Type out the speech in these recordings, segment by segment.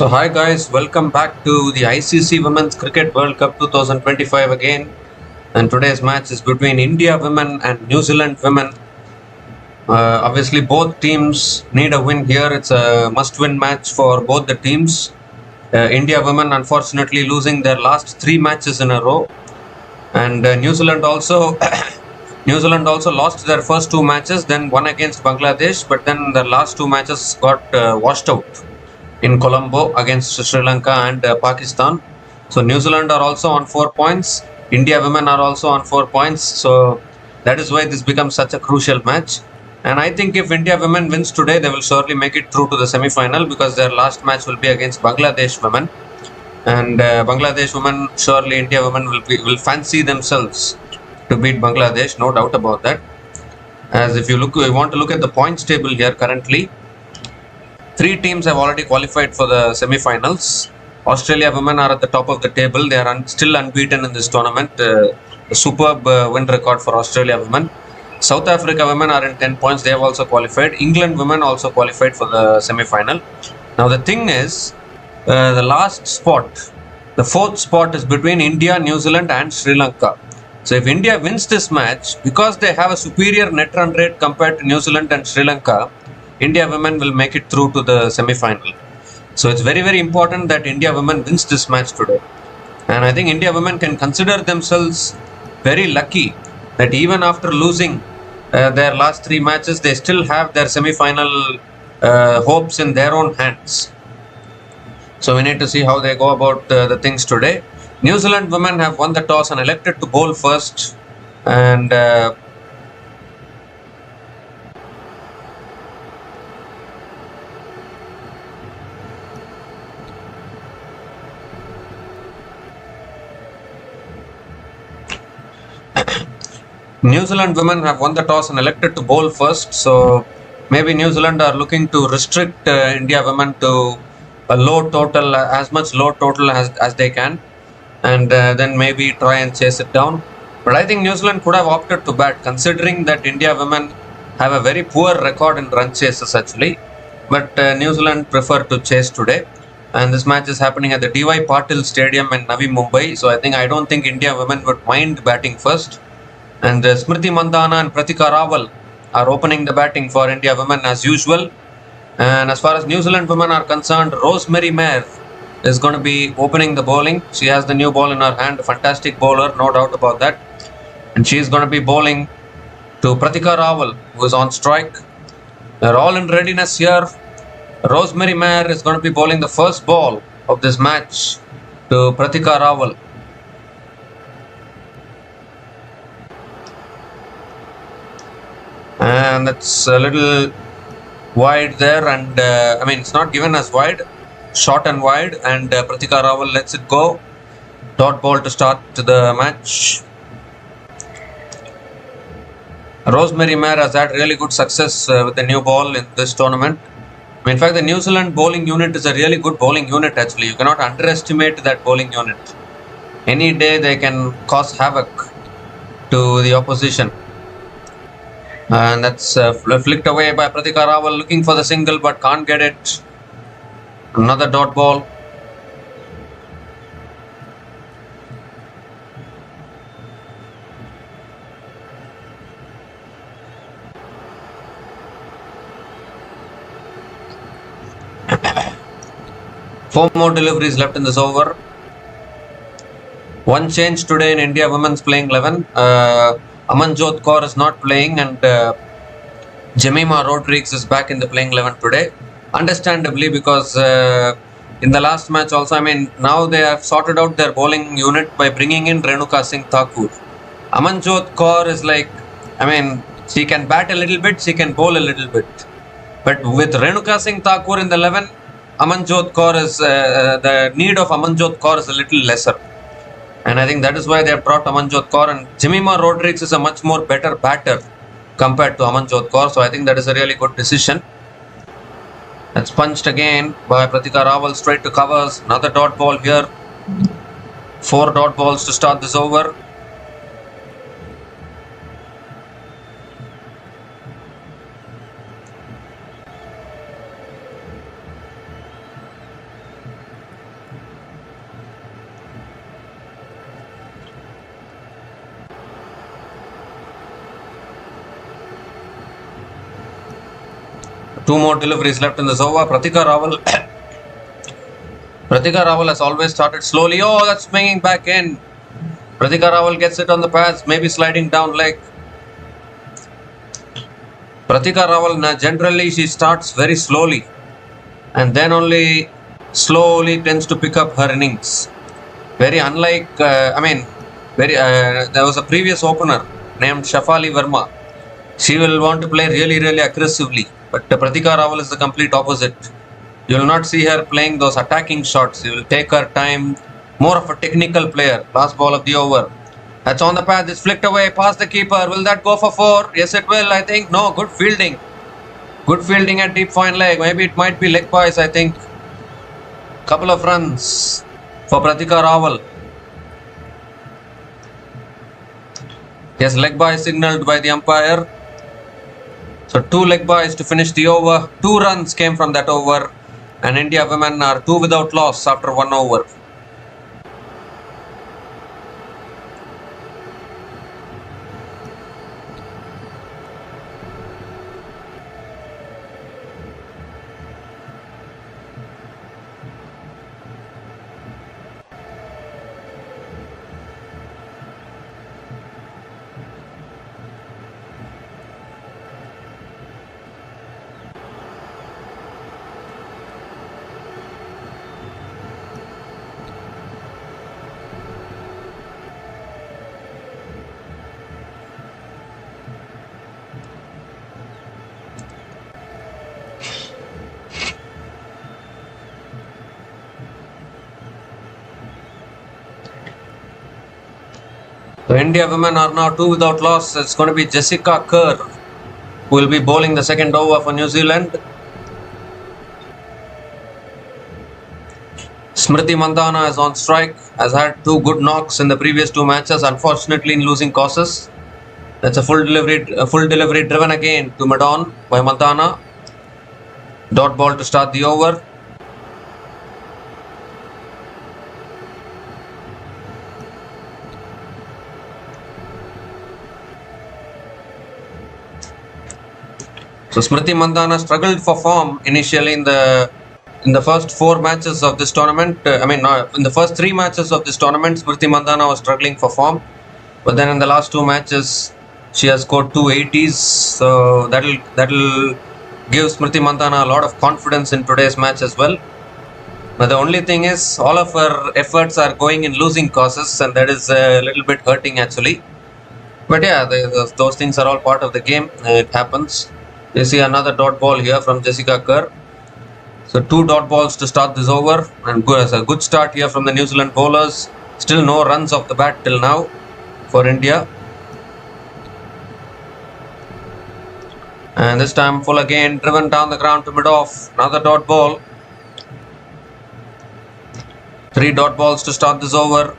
So hi guys, welcome back to the ICC Women's Cricket World Cup 2025 again. And today's match is between India women and New Zealand women. Obviously, both teams need a win here. It's a must-win match for both the teams. India women unfortunately losing their last three matches in a row, and New Zealand also New Zealand also lost their first two matches, then won against Bangladesh, but then the last two matches got washed out in Colombo against Sri Lanka and Pakistan. So New Zealand are also on 4 points. India women are also on 4 points. So that is why this becomes such a crucial match. And I think if India women wins today, they will surely make it through to the semi-final because their last match will be against Bangladesh women. And Bangladesh women, surely India women will fancy themselves to beat Bangladesh, no doubt about that. As if you want to look at the points table here currently, three teams have already qualified for the semi-finals. Australia women are at the top of the table. They are still unbeaten in this tournament. A superb win record for Australia women. South Africa women are in 10 points. They have also qualified. England women also qualified for the semi-final. Now the thing is, the last spot, the fourth spot is between India, New Zealand and Sri Lanka. So if India wins this match, because they have a superior net run rate compared to New Zealand and Sri Lanka, India women will make it through to the semi-final. So it's very, very important that India women wins this match today. And I think India women can consider themselves very lucky that even after losing their last three matches, they still have their semi-final hopes in their own hands. So we need to see how they go about the things today. New Zealand women have won the toss and elected to bowl first. And New Zealand women have won the toss and elected to bowl first. So maybe New Zealand are looking to restrict India women to a low total, as much low total as they can, and then maybe try and chase it down. But I think New Zealand could have opted to bat, considering that India women have a very poor record in run chases actually. But New Zealand prefer to chase today. And this match is happening at the D.Y. Patil Stadium in Navi Mumbai. So I don't think India women would mind batting first. And Smriti Mandana and Pratika Rawal are opening the batting for India women as usual. And as far as New Zealand women are concerned, Rosemary Mair is going to be opening the bowling. She has the new ball in her hand, a fantastic bowler, no doubt about that. And she is going to be bowling to Pratika Rawal, who is on strike. They're all in readiness here. Rosemary Mair is going to be bowling the first ball of this match to Pratika Rawal. And it's a little wide there, and it's not given as wide, short and wide, and Pratika Rawal lets it go. Dot ball to start the match. Rosemary Mair has had really good success with the new ball in this tournament. In fact, the New Zealand bowling unit is a really good bowling unit actually. You cannot underestimate that bowling unit. Any day they can cause havoc to the opposition. And that's flicked away by Pratika Rawal, looking for the single but can't get it. Another dot ball. Four more deliveries left in this over. One change today in India women's playing 11. Amanjot Kaur is not playing, and Jemima Rodrigues is back in the playing 11 today. Understandably, because in the last match also, now they have sorted out their bowling unit by bringing in Renuka Singh Thakur. Amanjot Kaur is she can bat a little bit, she can bowl a little bit. But with Renuka Singh Thakur in the 11, Amanjot Kaur is, the need of Amanjot Kaur is a little lesser. And I think that is why they have brought Amanjot Kaur, and Jemima Rodrigues is a much more better batter compared to Amanjot Kaur. So I think that is a really good decision. That's punched again by Pratika Rawal straight to covers. Another dot ball here. 4 dot balls to start this over. Two more deliveries left in this over. Pratika Rawal. Pratika Rawal has always started slowly. Oh, that's swinging back in. Pratika Rawal gets it on the pads, maybe sliding down leg. Pratika Rawal, generally she starts very slowly and then only slowly tends to pick up her innings. Very unlike, there was a previous opener named Shafali Verma. She will want to play really, really aggressively. But Pratika Rawal is the complete opposite. You will not see her playing those attacking shots. You will take her time. More of a technical player. Last ball of the over. That's on the path. It's flicked away past the keeper. Will that go for 4? Yes, it will. I think. No, good fielding. Good fielding at deep fine leg. Maybe it might be leg boys. I think. Couple of runs for Pratika Rawal. Yes, leg by signalled by the umpire. So 2 leg buys to finish the over. 2 runs came from that over. And India women are 2 without loss after 1 over. So India women are now 2 without loss. It's going to be Jessica Kerr who will be bowling the second over for New Zealand. Smriti Mandana is on strike. Has had 2 good knocks in the previous 2 matches. Unfortunately, in losing causes. That's a full delivery driven again to mid-on by Mandana. Dot ball to start the over. So Smriti Mandana struggled for form initially in the first 4 matches of this tournament. In the first 3 matches of this tournament, Smriti Mandana was struggling for form. But then in the last 2 matches, she has scored 2 80s. So that'll give Smriti Mandana a lot of confidence in today's match as well. But the only thing is, all of her efforts are going in losing causes, and that is a little bit hurting actually. But yeah, those things are all part of the game. It happens. You see another dot ball here from Jessica Kerr. So 2 dot balls to start this over, and a good start here from the New Zealand bowlers. Still no runs off the bat till now for India. And this time full again, driven down the ground to mid-off. Another dot ball. 3 dot balls to start this over.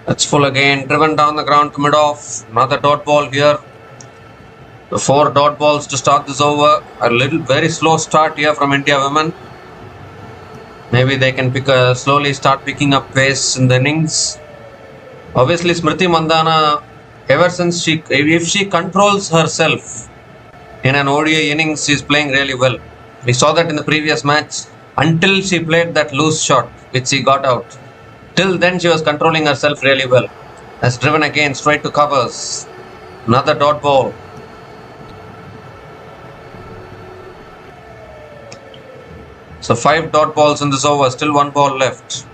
That's full again, driven down the ground to mid-off. Another dot ball here. The 4 dot balls to start this over. A very slow start here from India women. Maybe they can slowly start picking up pace in the innings. Obviously, Smriti Mandana, ever since if she controls herself in an ODI innings, she's playing really well. We saw that in the previous match until she played that loose shot, which she got out. Till then, she was controlling herself really well. Has driven again straight to covers. Another dot ball. So 5 dot balls in this over, still 1 ball left.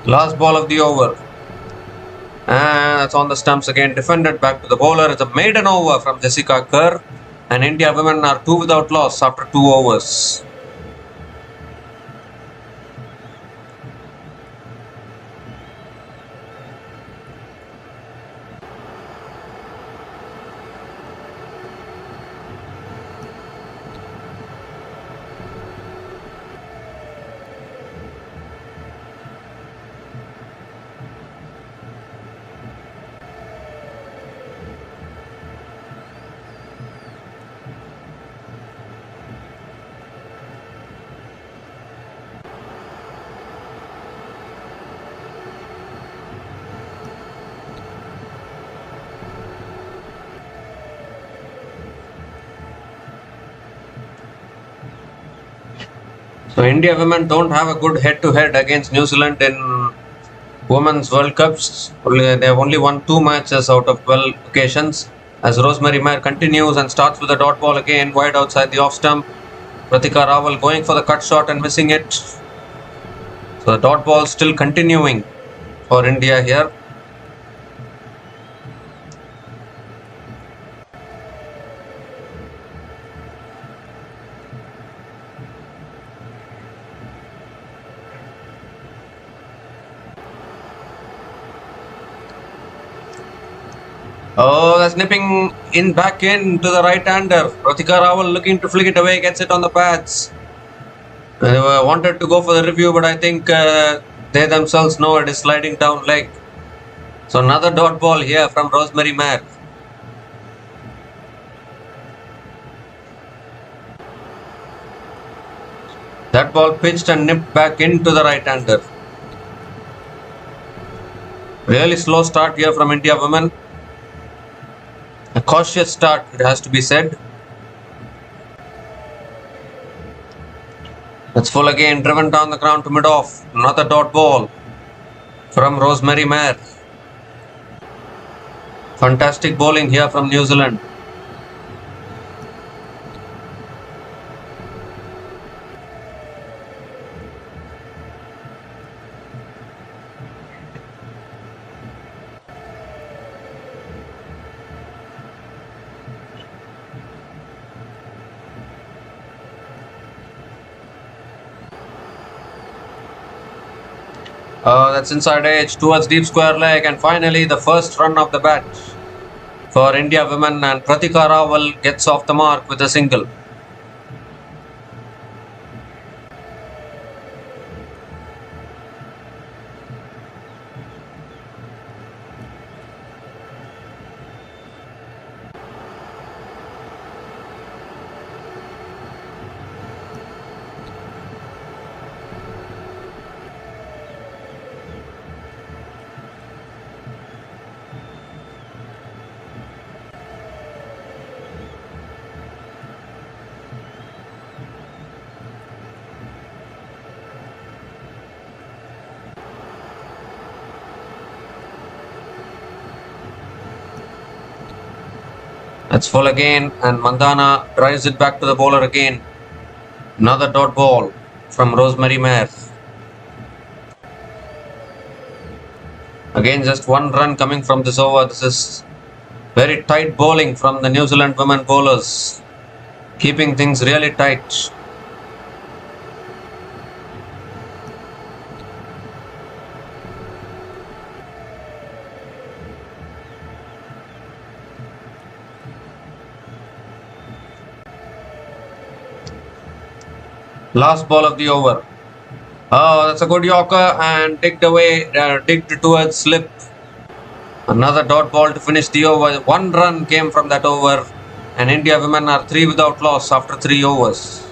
Last ball of the over. And that's on the stumps again, defended back to the bowler. It's a maiden over from Jessica Kerr. And India women are 2 without loss after 2 overs. So India women don't have a good head-to-head against New Zealand in Women's World Cups. They have only won 2 matches out of 12 occasions. As Rosemary Mayer continues and starts with a dot ball again wide outside the off stump. Pratika Rawal going for the cut shot and missing it. So the dot ball still continuing for India here. Oh, that's nipping in back in to the right-hander. Pratika Rawal looking to flick it away, gets it on the pads. They wanted to go for the review, but I think they themselves know it is sliding down leg. So another dot ball here from Rosemary Mayer. That ball pitched and nipped back into the right-hander. Really slow start here from India women. A cautious start, it has to be said. That's full again, driven down the ground to mid-off. Another dot ball from Rosemary Mayer. Fantastic bowling here from New Zealand. That's inside edge towards deep square leg, and finally the first run of the bat for India women, and Pratika Rawal gets off the mark with a single. That's full again, and Mandana drives it back to the bowler again. Another dot ball from Rosemary Mayer. Again, just one run coming from this over. This is very tight bowling from the New Zealand women bowlers, keeping things really tight. Last ball of the over. Oh, that's a good yorker and digged away, digged towards slip. Another dot ball to finish the over. One run came from that over, and India women are 3 without loss after 3 overs.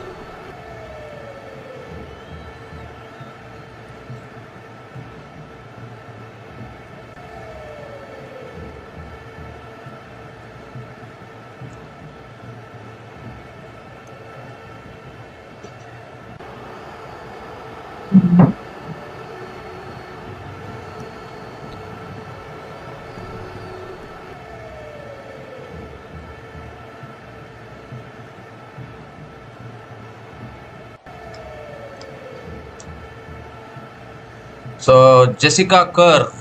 So Jessica Kerr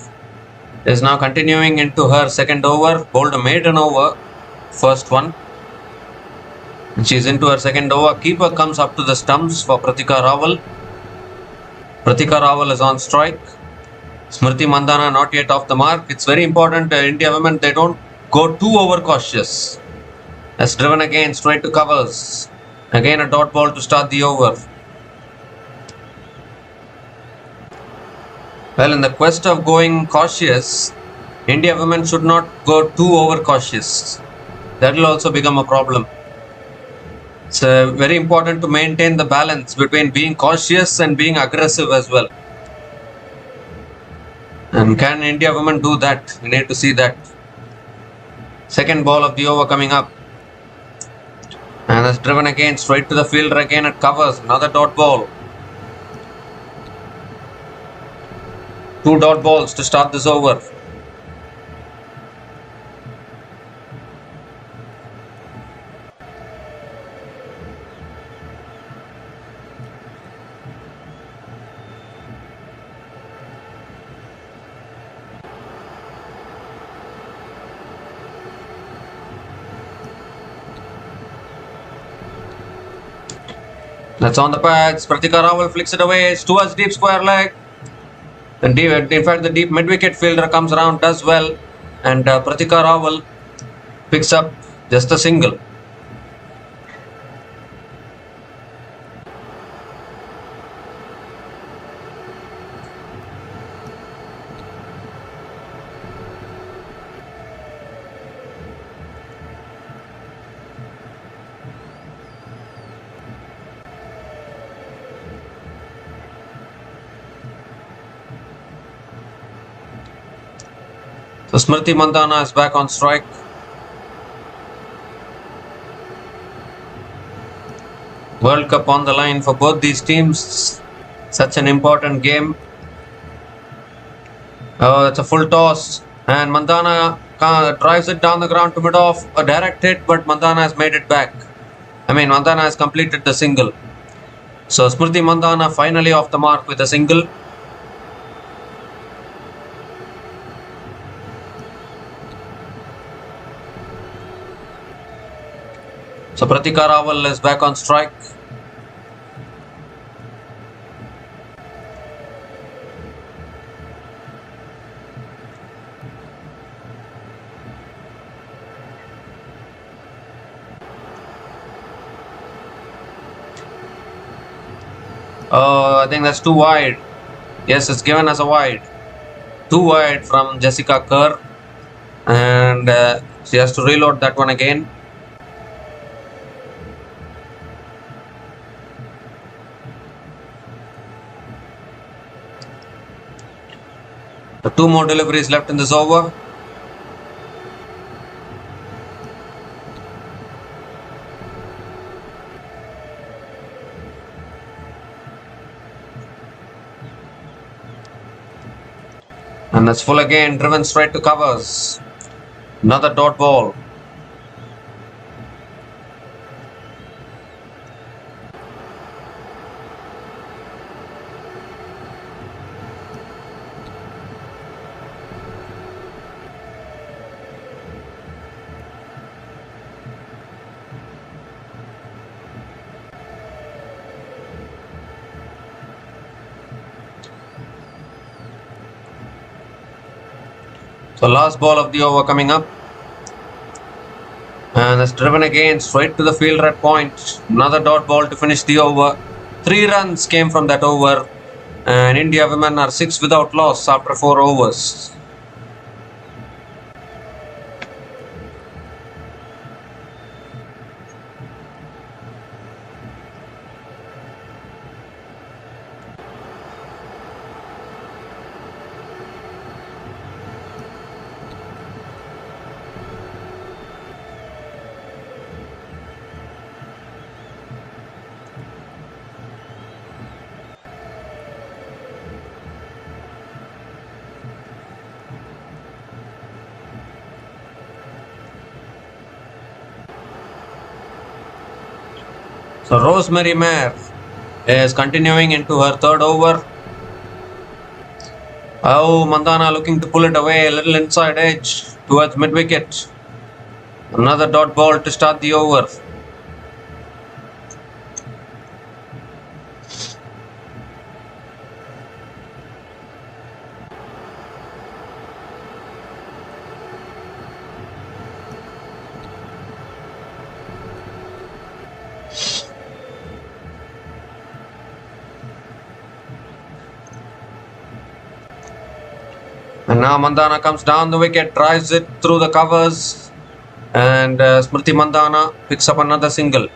is now continuing into her second over, bowled a maiden over, first one. And she's into her second over. Keeper comes up to the stumps for Pratika Rawal. Pratika Rawal is on strike. Smriti Mandana not yet off the mark. It's very important, India women, they don't go too overcautious. That's driven again straight to covers. Again a dot ball to start the over. Well, in the quest of going cautious, India women should not go too overcautious. That will also become a problem. It's very important to maintain the balance between being cautious and being aggressive as well. And can India women do that? We need to see that. Second ball of the over coming up. And that's driven again straight to the fielder again at covers. Another dot ball. Two dot balls to start this over. That's on the pads. Rahul flicks it away. It's towards deep square leg. And in fact, the deep mid-wicket fielder comes around, does well. And Rahul picks up just a single. So Smriti Mandana is back on strike. World Cup on the line for both these teams. Such an important game. Oh, it's a full toss. And Mandana drives it down the ground to mid-off. A direct hit, but Mandana has made it back. Mandana has completed the single. So Smriti Mandana finally off the mark with a single. So Rahul is back on strike. Oh, I think that's too wide. Yes, it's given as a wide. Too wide from Jessica Kerr. And she has to reload that one again. The two more deliveries left in this over. And that's full again, driven straight to covers. Another dot ball. So last ball of the over coming up. And it's driven again straight to the fielder at point. Another dot ball to finish the over. 3 runs came from that over. And India women are 6 without loss after 4 overs. So Rosemary Mayer is continuing into her 3rd over. Oh, Mandana looking to pull it away, a little inside edge towards mid-wicket. Another dot ball to start the over. And now Mandana comes down the wicket, drives it through the covers, and Smriti Mandana picks up another single.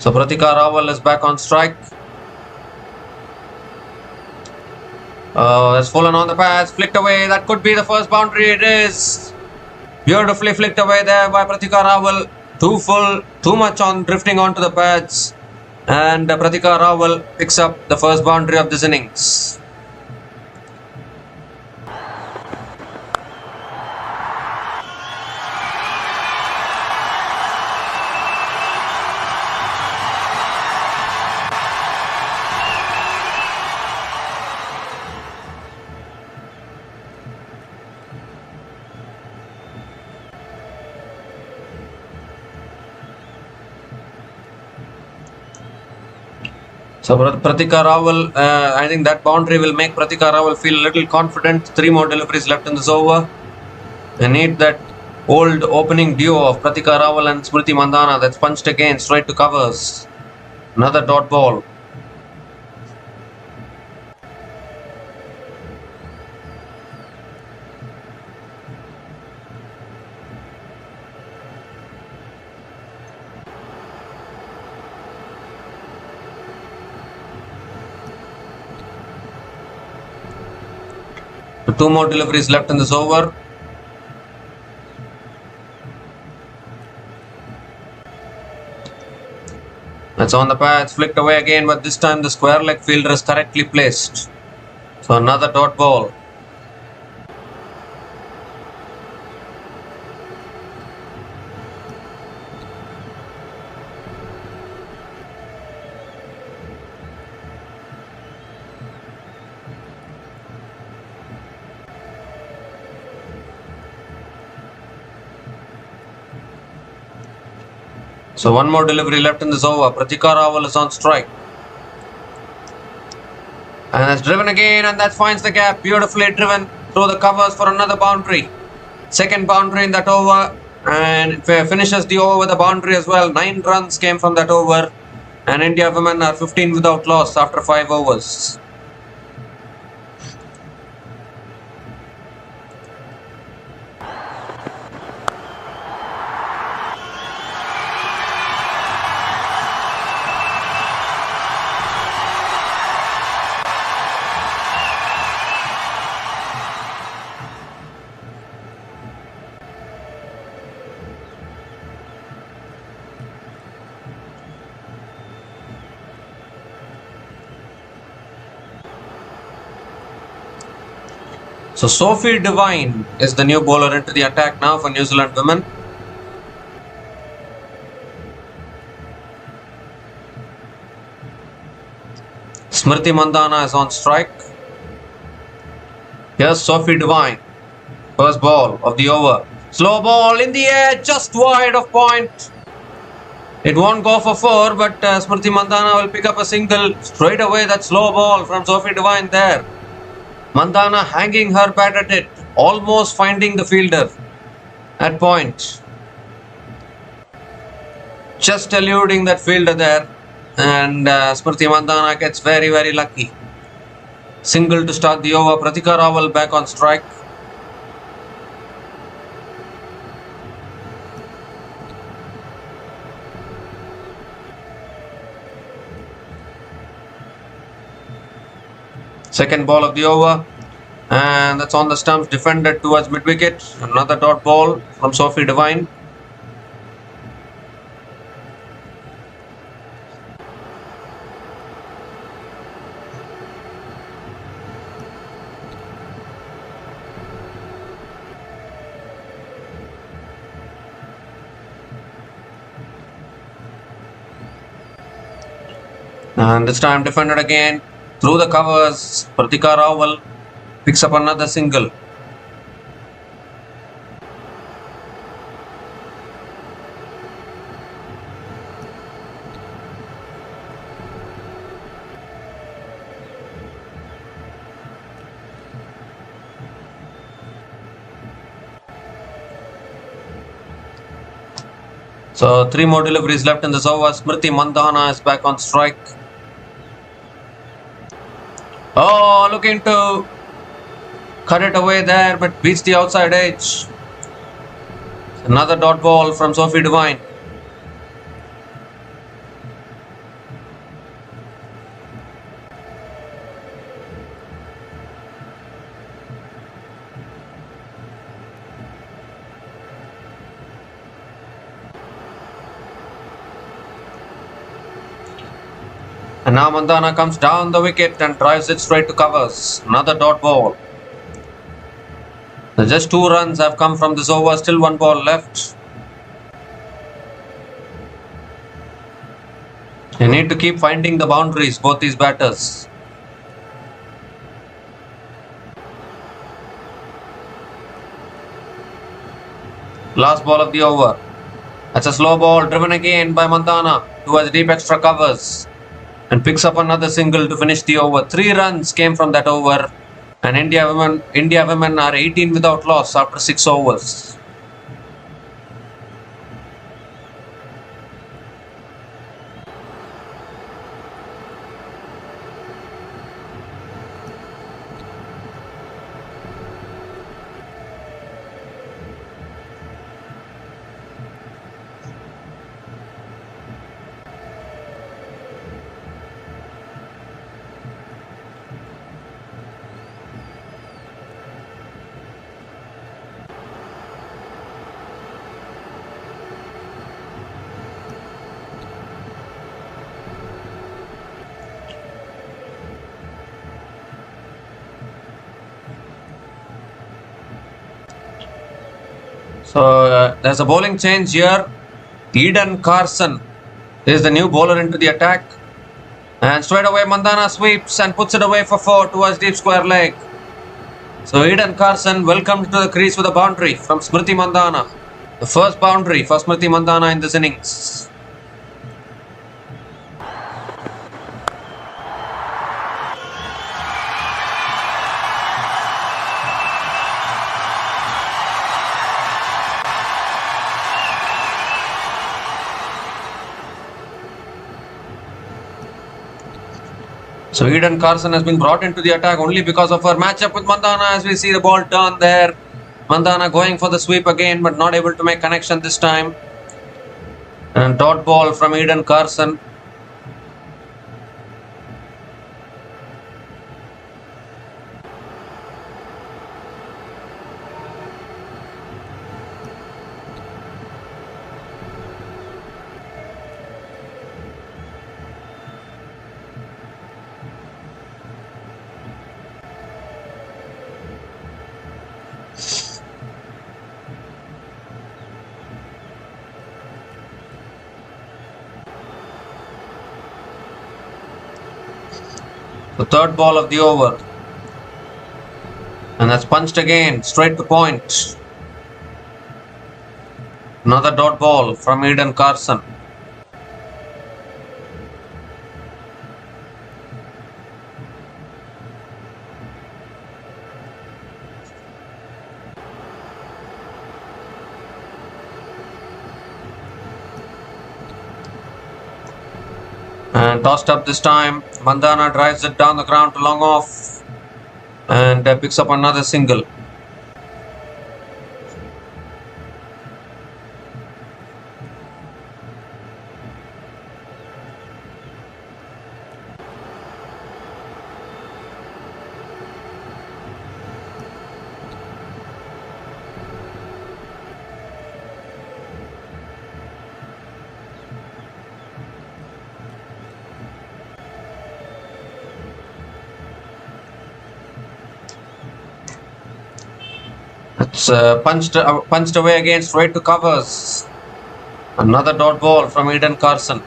So Pratika Rawal is back on strike. Has fallen on the pads, flicked away. That could be the first boundary. It is. Beautifully flicked away there by Pratika Rawal. Too full, too much on drifting onto the pads. And Pratika Rawal picks up the first boundary of this innings. So Pratika Rawal, I think that boundary will make Pratika Rawal feel a little confident. 3 more deliveries left in this over. They need that old opening duo of Pratika Rawal and Smriti Mandana that's punched again straight to covers. Another dot ball. So 2 more deliveries left in this over. That's on the pads, flicked away again, but this time the square leg fielder is correctly placed. So another dot ball. So 1 more delivery left in this over. Pratika Rawal is on strike. And that's driven again, and that finds the gap. Beautifully driven through the covers for another boundary. Second boundary in that over, and it finishes the over with a boundary as well. 9 runs came from that over, and India women are 15 without loss after 5 overs. So Sophie Devine is the new bowler into the attack now for New Zealand women. Smriti Mandana is on strike. Here's Sophie Devine. First ball of the over. Slow ball in the air, just wide of point. It won't go for 4, but Smriti Mandana will pick up a single straight away. That slow ball from Sophie Devine there. Mandana hanging her bat at it, almost finding the fielder at point. Just eluding that fielder there, and Smriti Mandana gets very, very lucky. Single to start the over. Pratika Rawal back on strike. Second ball of the over, and that's on the stumps, defended towards mid-wicket. Another dot ball from Sophie Devine. And this time defended again. Through the covers, Pratika Rawal picks up another single. So 3 more deliveries left in this over. Smriti Mandana is back on strike. Oh, looking to cut it away there, but beats the outside edge. Another dot ball from Sophie Devine. And now Mandana comes down the wicket and drives it straight to covers. Another dot ball. Just 2 runs have come from this over, still 1 ball left. They need to keep finding the boundaries, both these batters. Last ball of the over. That's a slow ball driven again by Mandana towards deep extra covers and picks up another single to finish the over. 3 runs came from that over, and India women are 18 without loss after 6 overs. So there's a bowling change here. Eden Carson is the new bowler into the attack. And straight away Mandana sweeps and puts it away for 4 towards deep square leg. So Eden Carson welcomed to the crease with a boundary from Smriti Mandana. The first boundary for Smriti Mandana in this innings. So Eden Carson has been brought into the attack only because of her matchup with Mandana, as we see the ball turn there. Mandana going for the sweep again, but not able to make connection this time. And dot ball from Eden Carson. The third ball of the over. And that's punched again, straight to point. Another dot ball from Eden Carson. And tossed up this time. Mandana drives it down the ground to long off and picks up another single. It's punched away again, straight to covers. Another dot ball from Eden Carson.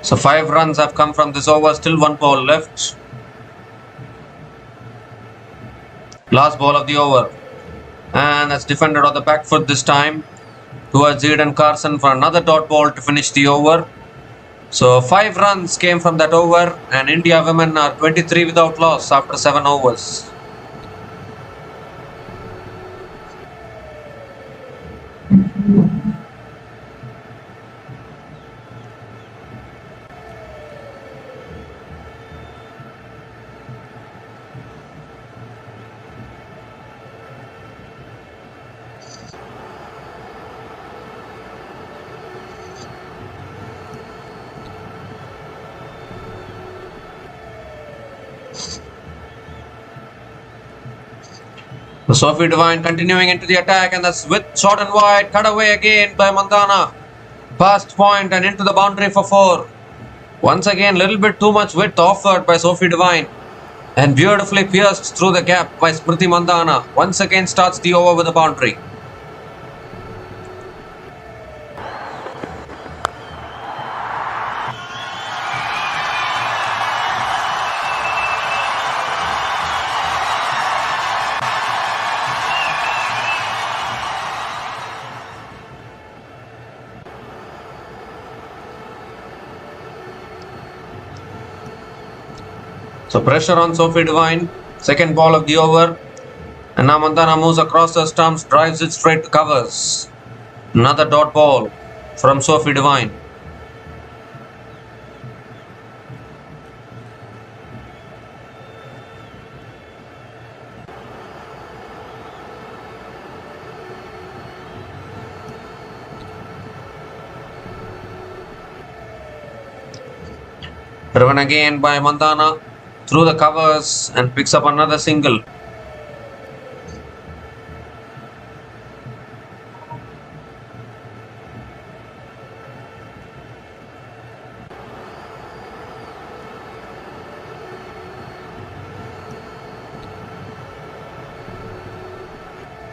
So 5 runs have come from this over, still 1 ball left. Last ball of the over. And that's defended on the back foot this time towards Eden Carson for another dot ball to finish the over. So 5 runs came from that over, and India women are 23 without loss after 7 overs. Sophie Devine continuing into the attack, and that's with short and wide, cut away again by Mandana. Past point and into the boundary for 4. Once again, little bit too much width offered by Sophie Devine. And beautifully pierced through the gap by Smriti Mandana. Once again starts the over with a boundary. So pressure on Sophie Devine. Second ball of the over. And now Mandana moves across the stumps, drives it straight to covers. Another dot ball from Sophie Devine. Driven again by Mandana through the covers and picks up another single.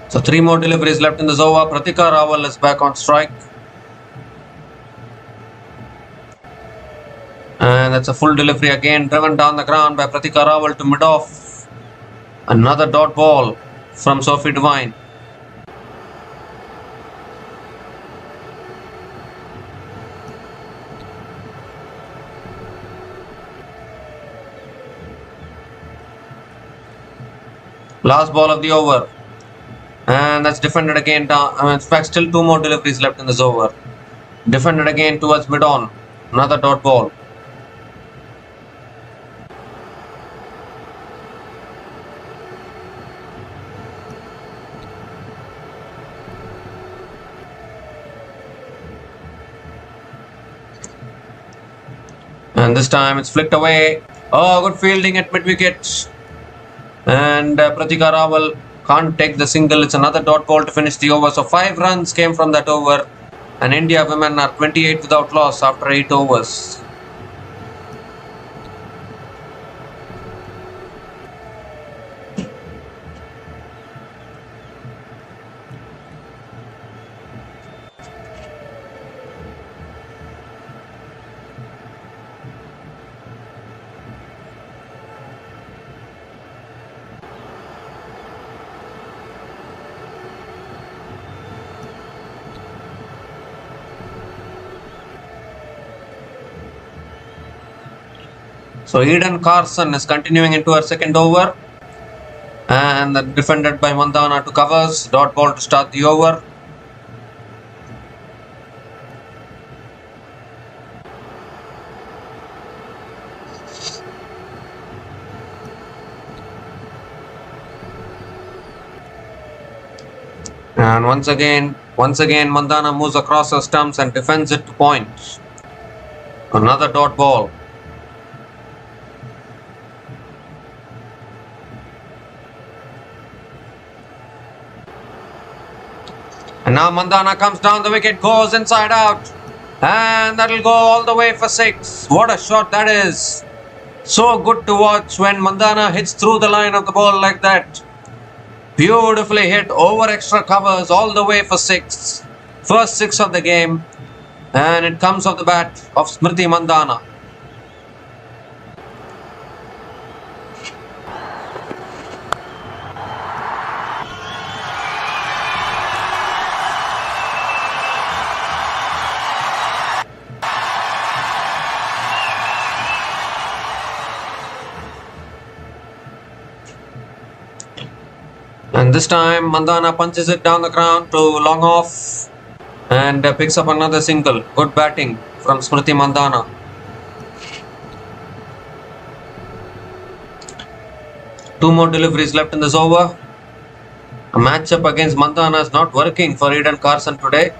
So 3 more deliveries left in the over. Pratika Rahul is back on strike. And that's a full delivery again, driven down the ground by Pratika Rahul to mid-off. Another dot ball from Sophie Devine. Last ball of the over. And that's defended again down. In fact, still 2 more deliveries left in this over. Defended again towards mid-on. Another dot ball. And this time it's flicked away. Oh, good fielding at mid-wicket. And Pratika Rahul can't take the single. It's another dot ball to finish the over. So 5 runs came from that over. And India women are 28 without loss after 8 overs. So Eden Carson is continuing into her second over. And defended by Mandana to covers. Dot ball to start the over. And once again Mandana moves across the stumps and defends it to point. Another dot ball. And now Mandana comes down the wicket, goes inside out. And that'll go all the way for 6. What a shot that is. So good to watch when Mandana hits through the line of the ball like that. Beautifully hit over extra covers all the way for 6. First 6 of the game. And it comes off the bat of Smriti Mandana. And this time Mandana punches it down the ground to long off and picks up another single. Good batting from Smriti Mandana. Two more deliveries left in this over. A matchup against Mandana is not working for Eden Carson today.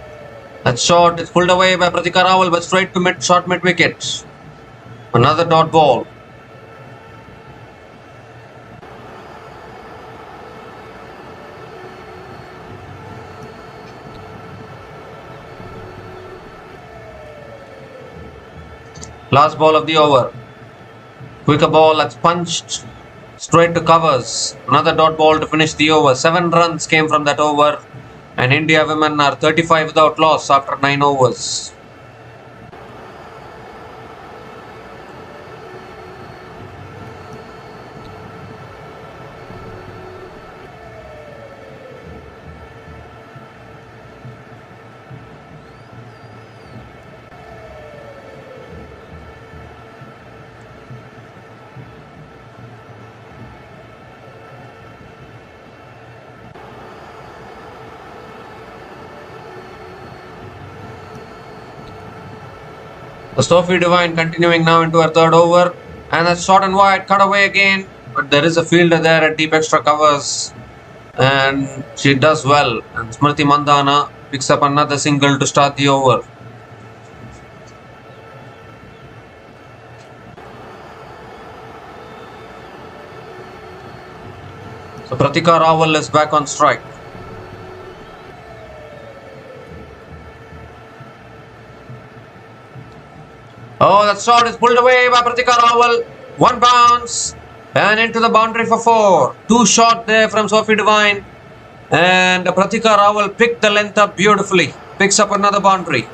That shot is pulled away by Pratika Rahul but straight to short mid wicket. Another dot ball. Last ball of the over. Quicker ball that's punched straight to covers. Another dot ball to finish the over. 7 runs came from that over. And India women are 35 without loss after 9 overs. The Sophie Devine continuing now into her third over. And that's short and wide, cut away again. But there is a fielder there at deep extra covers. And she does well. And Smriti Mandana picks up another single to start the over. So Pratika Rahul is back on strike. Oh, that shot is pulled away by Pratika Rahul. One bounce and into the boundary for 4. 2 shot there from Sophie Devine. And Pratika Rahul picked the length up beautifully. Picks up another boundary.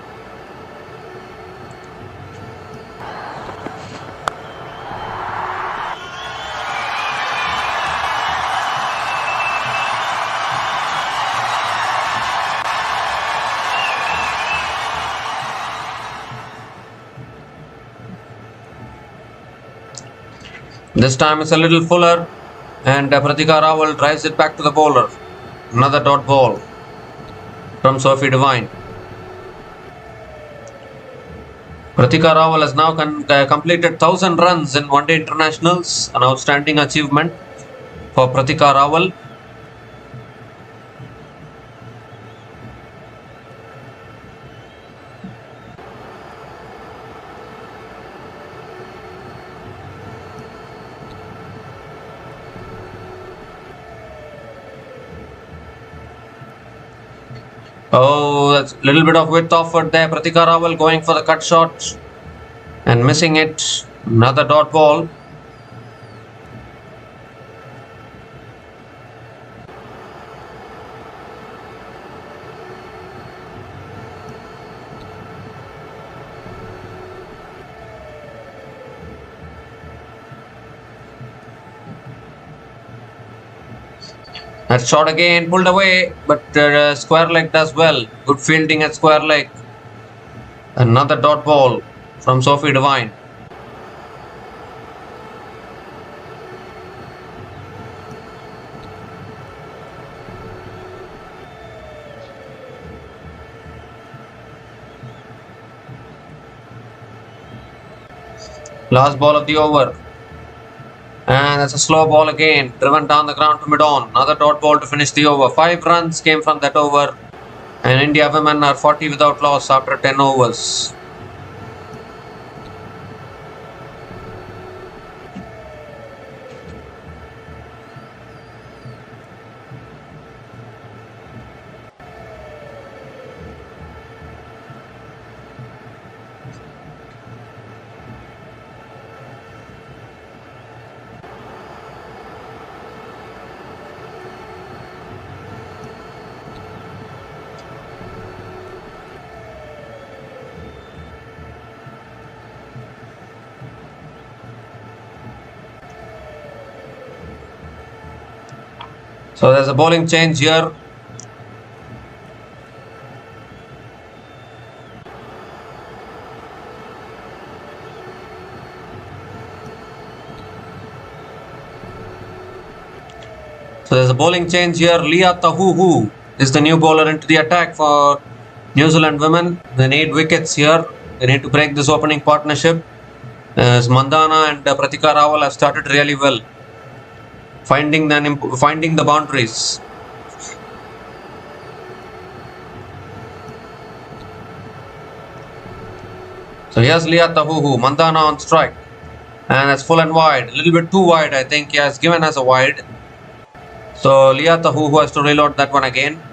This time it's a little fuller and Pratika Rahul drives it back to the bowler. Another dot ball from Sophie Devine. Pratika Rahul has now completed 1000 runs in one-day internationals. An outstanding achievement for Pratika Rahul. Oh, that's a little bit of width offered there. Pratika Rahul going for the cut shot and missing it. Another dot ball. That shot again pulled away, but square leg does well. Good fielding at square leg. Another dot ball from Sophie Devine. Last ball of the over. And that's a slow ball again, driven down the ground to mid-on. Another dot ball to finish the over. 5 runs came from that over. And India women are 40 without loss after 10 overs. So there's a bowling change here. Leah Tahuhu is the new bowler into the attack for New Zealand women. They need wickets here. They need to break this opening partnership. As Mandana and Pratika Rahul have started really well, finding the boundaries. So here's Leah Tahuhu, Mandana on strike, and that's full and wide. A little bit too wide, I think. He has given us a wide. So Leah Tahuhu has to reload that one again.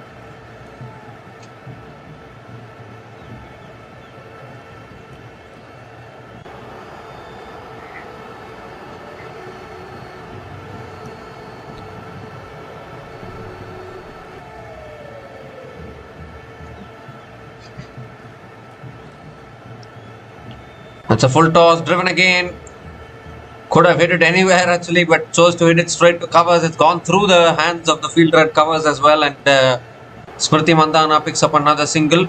It's a full toss, driven again. Could have hit it anywhere actually, but chose to hit it straight to covers. It's gone through the hands of the fielder at covers as well, and Smriti Mandana picks up another single.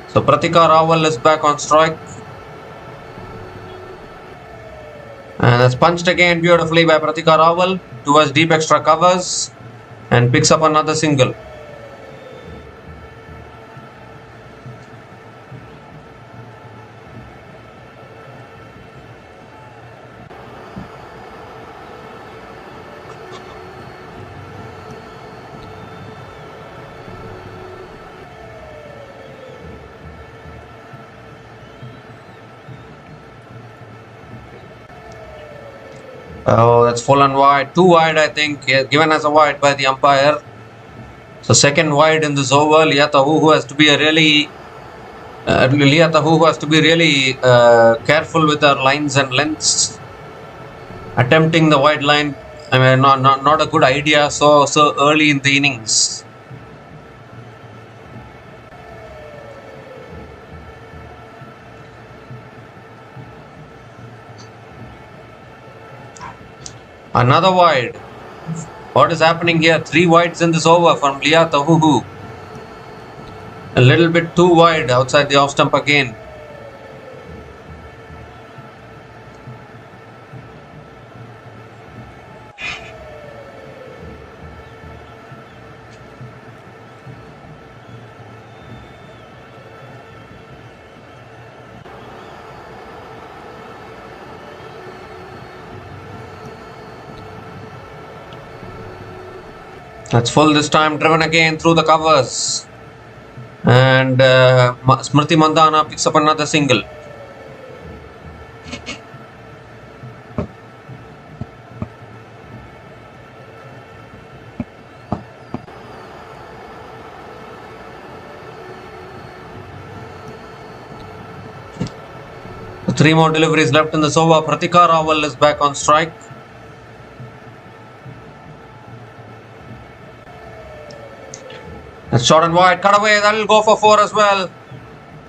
So Pratika Rahul is back on strike. And that's punched again beautifully by Pratika Rahul towards deep extra covers and picks up another single. Oh, that's full and wide. Too wide, I think. Given as a wide by the umpire. So second wide in this over. Liya Tahu has to be really careful with her lines and lengths. Attempting the wide line, I mean, not a good idea. So early in the innings. Another wide. What is happening here? 3 wides in this over from Liya Tahu. A little bit too wide outside the off stump again. That's full this time, driven again through the covers. And Smriti Mandana picks up another single. So 3 more deliveries left in this over. Pratika Rahul is back on strike. That's short and wide, cut away, that'll go for 4 as well.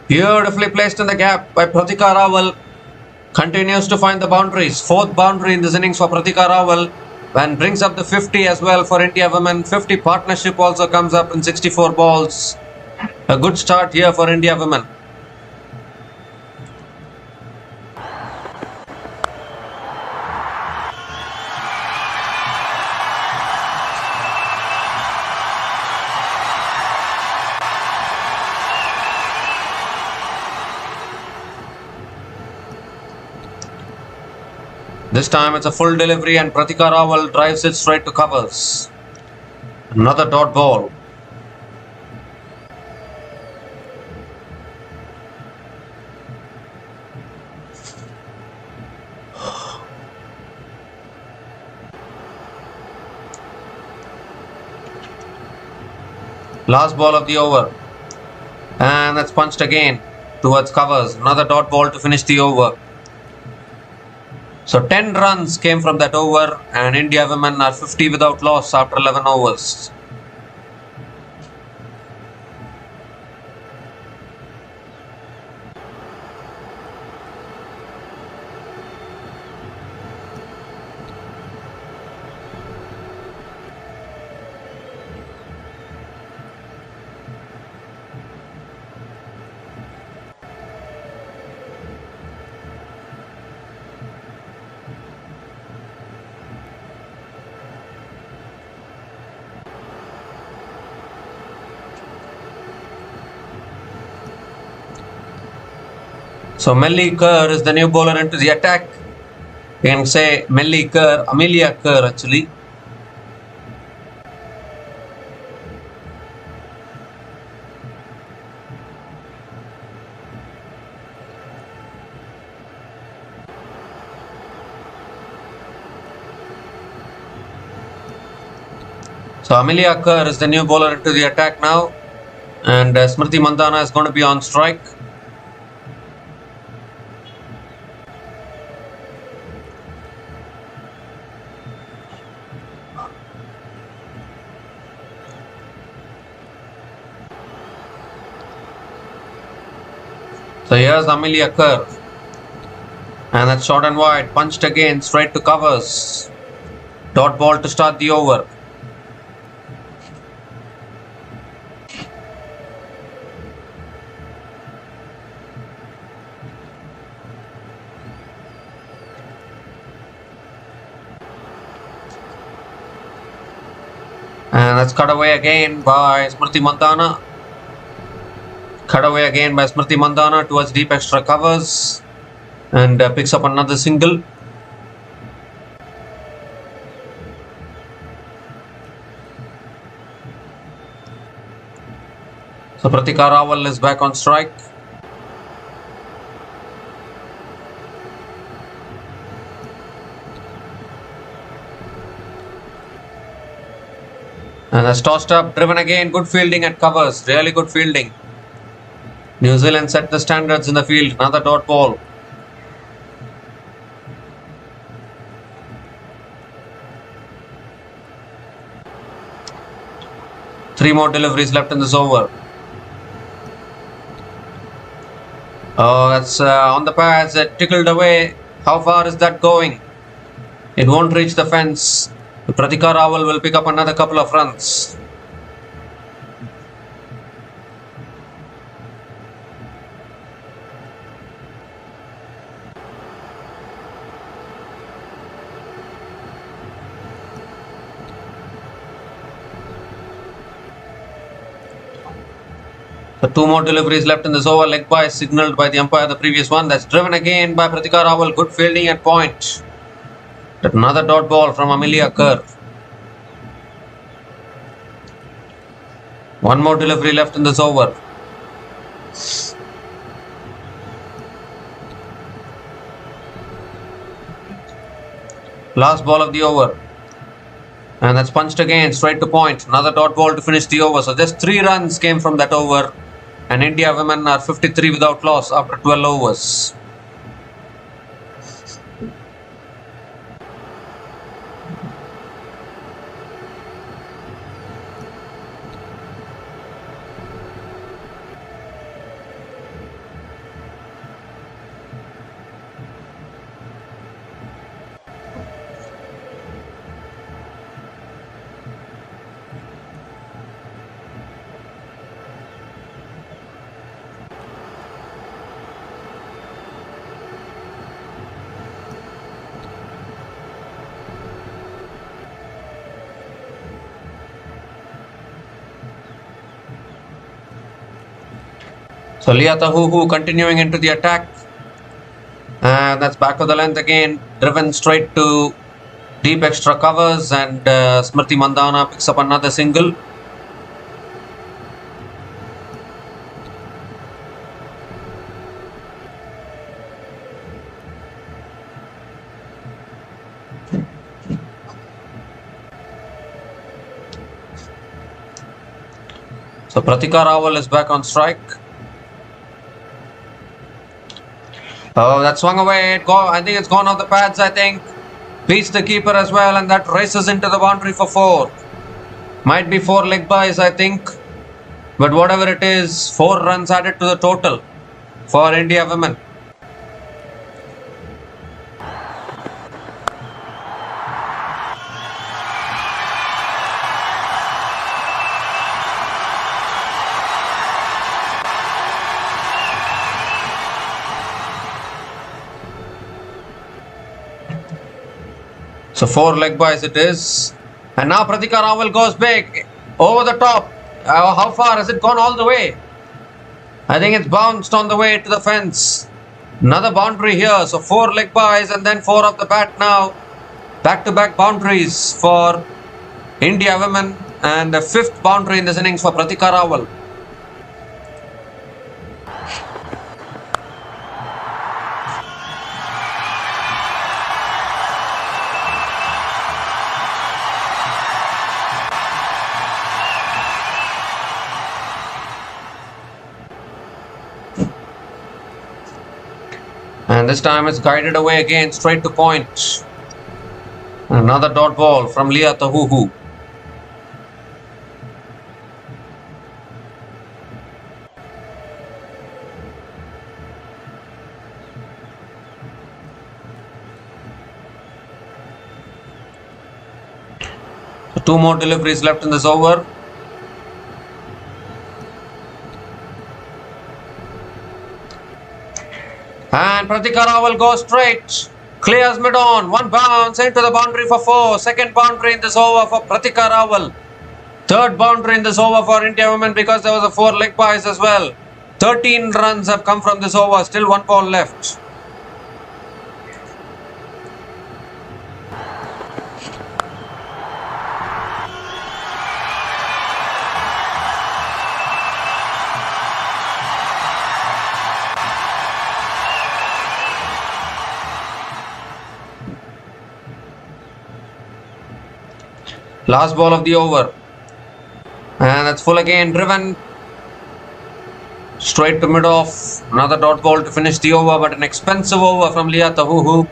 Beautifully placed in the gap by Pratika Rahul. Continues to find the boundaries. 4th boundary in this innings for Pratika Rahul. And brings up the 50 as well for India women. 50 partnership also comes up in 64 balls. A good start here for India women. This time it's a full delivery and Pratika Rahul drives it straight to covers. Another dot ball. Last ball of the over. And that's punched again towards covers. Another dot ball to finish the over. So 10 runs came from that over and India women are 50 without loss after 11 overs. So Melly Kerr is the new bowler into the attack. You can say Melly Kerr, Amelia Kerr actually. So Amelia Kerr is the new bowler into the attack now, and Smriti Mandana is going to be on strike. So here's Amelia Kerr, and that's short and wide, punched again, straight to covers. Dot ball to start the over. And that's cut away again by Smriti Mandana. Cut away again by Smriti Mandana towards deep extra covers, and picks up another single. So Pratika Rahul is back on strike. And that's tossed up, driven again, good fielding at covers, really good fielding. New Zealand set the standards in the field, another dot ball. Three more deliveries left in this over. Oh, that's on the pads, it tickled away. How far is that going? It won't reach the fence. Pratika Rahul will pick up another couple of runs. So two more deliveries left in this over. Leg by signalled by the umpire, the previous one. That's driven again by Pratika Rahul. Good fielding at point. Another dot ball from Amelia Kerr. One more delivery left in this over. Last ball of the over. And that's punched again, straight to point. Another dot ball to finish the over. So just 3 runs came from that over. And India women are 53 without loss after 12 overs. So Leah Tahuhu continuing into the attack. And that's back of the length again. Driven straight to deep extra covers, and Smriti Mandana picks up another single. So Pratika Rahul is back on strike. Oh, that swung away. I think it's gone off the pads, I think. Beats the keeper as well, and that races into the boundary for 4. Might be 4 leg bys, I think. But whatever it is, 4 runs added to the total for India women. So 4 leg bys it is. And now Pratika Rahul goes big. Over the top. How far? Has it gone all the way? I think it's bounced on the way to the fence. Another boundary here. So 4 leg bys and then 4 off the bat now. Back-to-back boundaries for India women. And a 5th boundary in this innings for Pratika Rahul. And this time it's guided away again, straight to point. Another dot ball from Leah Tahuhu. So 2 more deliveries left in this over. And Pratika Rahul goes straight. Clears mid-on. 1 bounce into the boundary for 4. Second boundary in this over for Pratika Rahul. Third boundary in this over for India women because there was a 4 leg byes as well. 13 runs have come from this over. Still 1 ball left. Last ball of the over. And that's full again. Driven straight to mid-off. Another dot ball to finish the over, but an expensive over from Leah Tahuhu.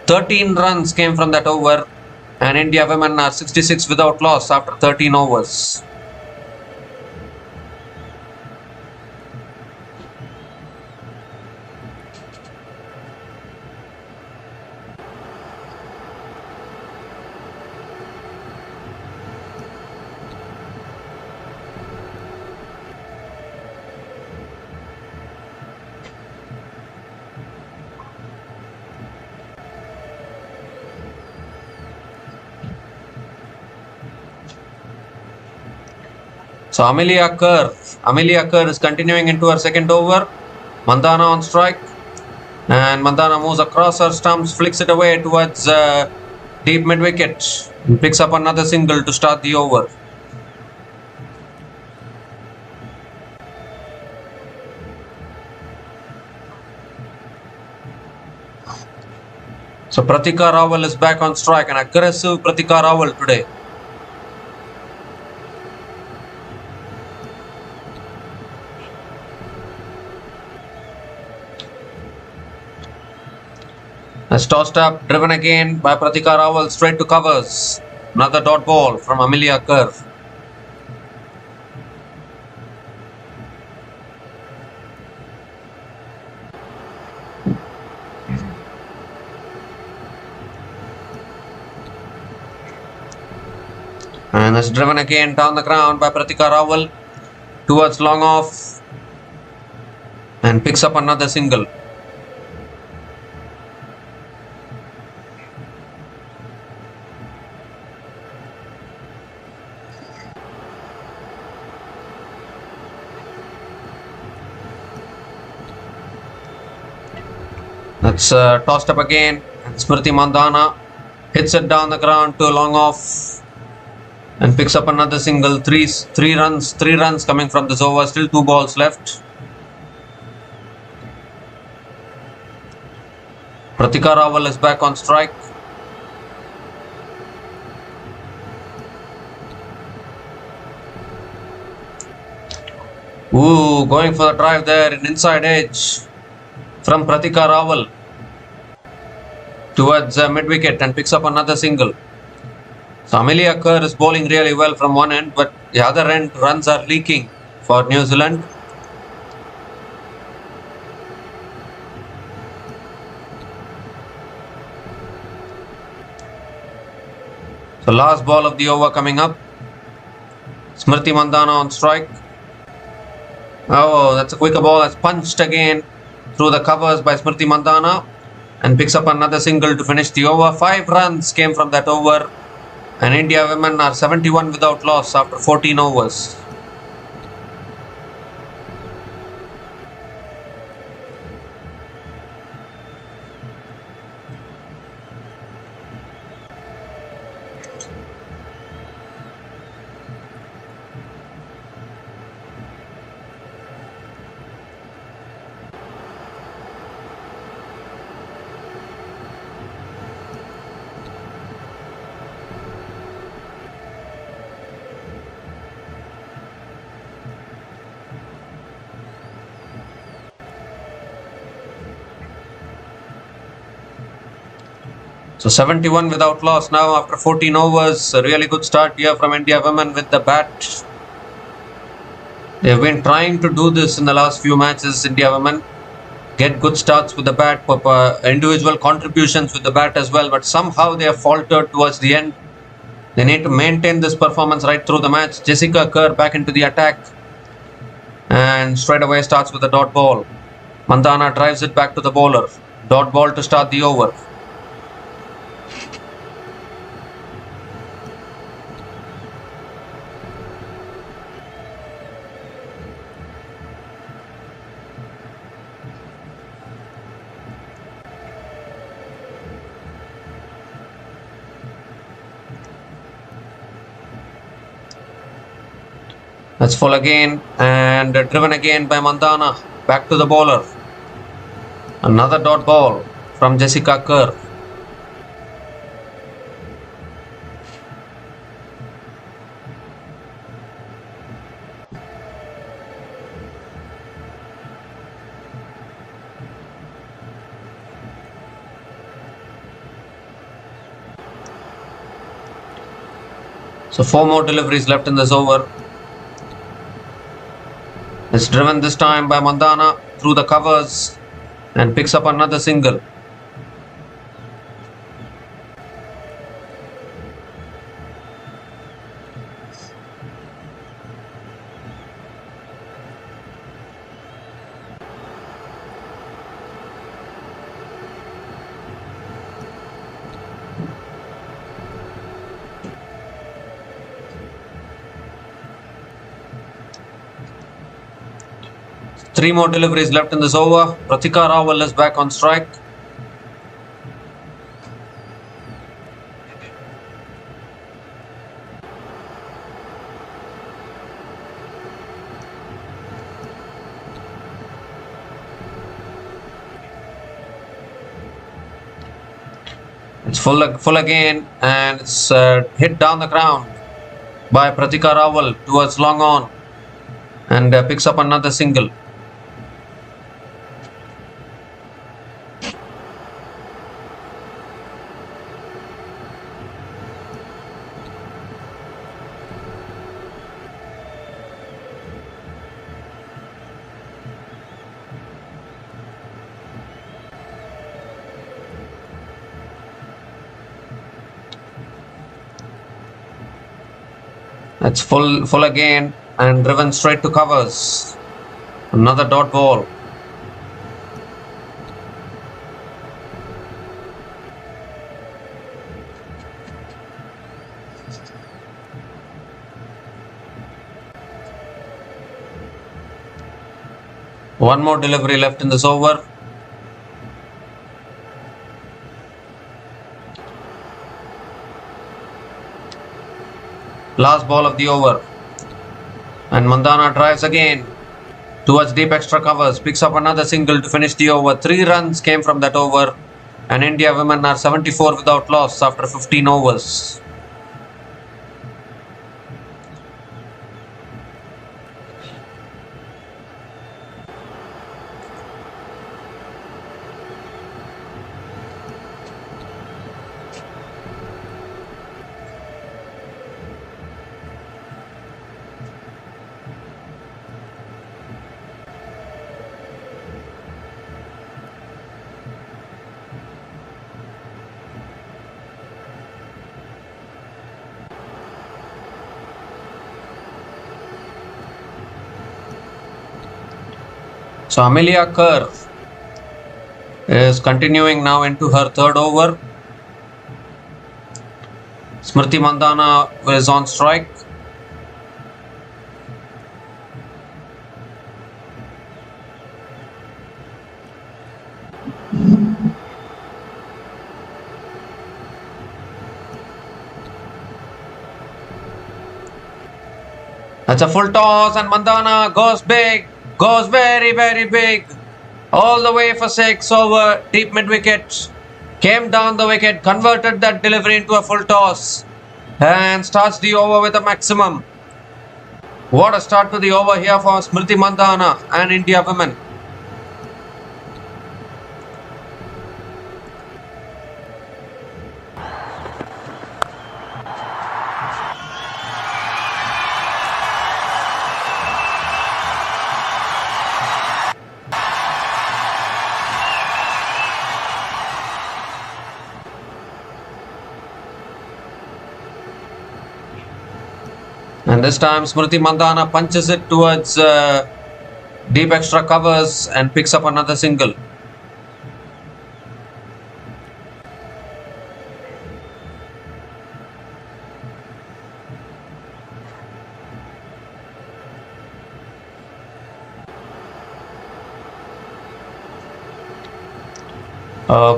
13 runs came from that over. And India women are 66 without loss after 13 overs. So Amelia Kerr is continuing into her second over. Mandana on strike. And Mandana moves across her stumps, flicks it away towards deep mid-wicket. And picks up another single to start the over. So Pratika Rahul is back on strike. An aggressive Pratika Rahul today. That's tossed up, driven again by Pratika Rahul straight to covers. Another dot ball from Amelia Kerr. And that's driven again down the ground by Pratika Rahul towards long off and picks up another single. That's tossed up again. And Smriti Mandana hits it down the ground to long off and picks up another single. Three runs coming from this over. Still 2 balls left. Pratika Rahul is back on strike. Ooh, going for the drive there in inside edge from Pratika Rahul towards mid-wicket and picks up another single. So Amelia Kerr is bowling really well from one end, but the other end runs are leaking for New Zealand. So last ball of the over coming up. Smriti Mandana on strike. Oh, that's a quicker ball. That's punched again through the covers by Smriti Mandana and picks up another single to finish the over. 5 runs came from that over. And India women are 71 without loss after 14 overs. So 71 without loss now after 14 overs. A really good start here from India women with the bat. They've been trying to do this in the last few matches, India women. Get good starts with the bat, individual contributions with the bat as well, but somehow they have faltered towards the end. They need to maintain this performance right through the match. Jessica Kerr back into the attack and straight away starts with a dot ball. Mandana drives it back to the bowler. Dot ball to start the over. That's full again and driven again by Mandana. Back to the bowler. Another dot ball from Jessica Kerr. So 4 more deliveries left in this over. It's driven this time by Mandana through the covers and picks up another single. Three more deliveries left in this over. Pratika Rahul is back on strike. It's full again and it's hit down the ground by Pratika Rahul towards long on and picks up another single. That's full again and driven straight to covers. Another dot ball. One more delivery left in this over. Last ball of the over. And Mandana drives again towards deep extra covers. Picks up another single to finish the over. 3 runs came from that over. And India women are 74 without loss after 15 overs. So Amelia Kerr is continuing now into her 3rd over. Smriti Mandana is on strike. That's a full toss and Mandana goes big. Goes very, very big. All the way for 6 over deep mid wicket. Came down the wicket, converted that delivery into a full toss. And starts the over with a maximum. What a start to the over here for Smriti Mandana and India women. And this time Smriti Mandana punches it towards deep extra covers and picks up another single.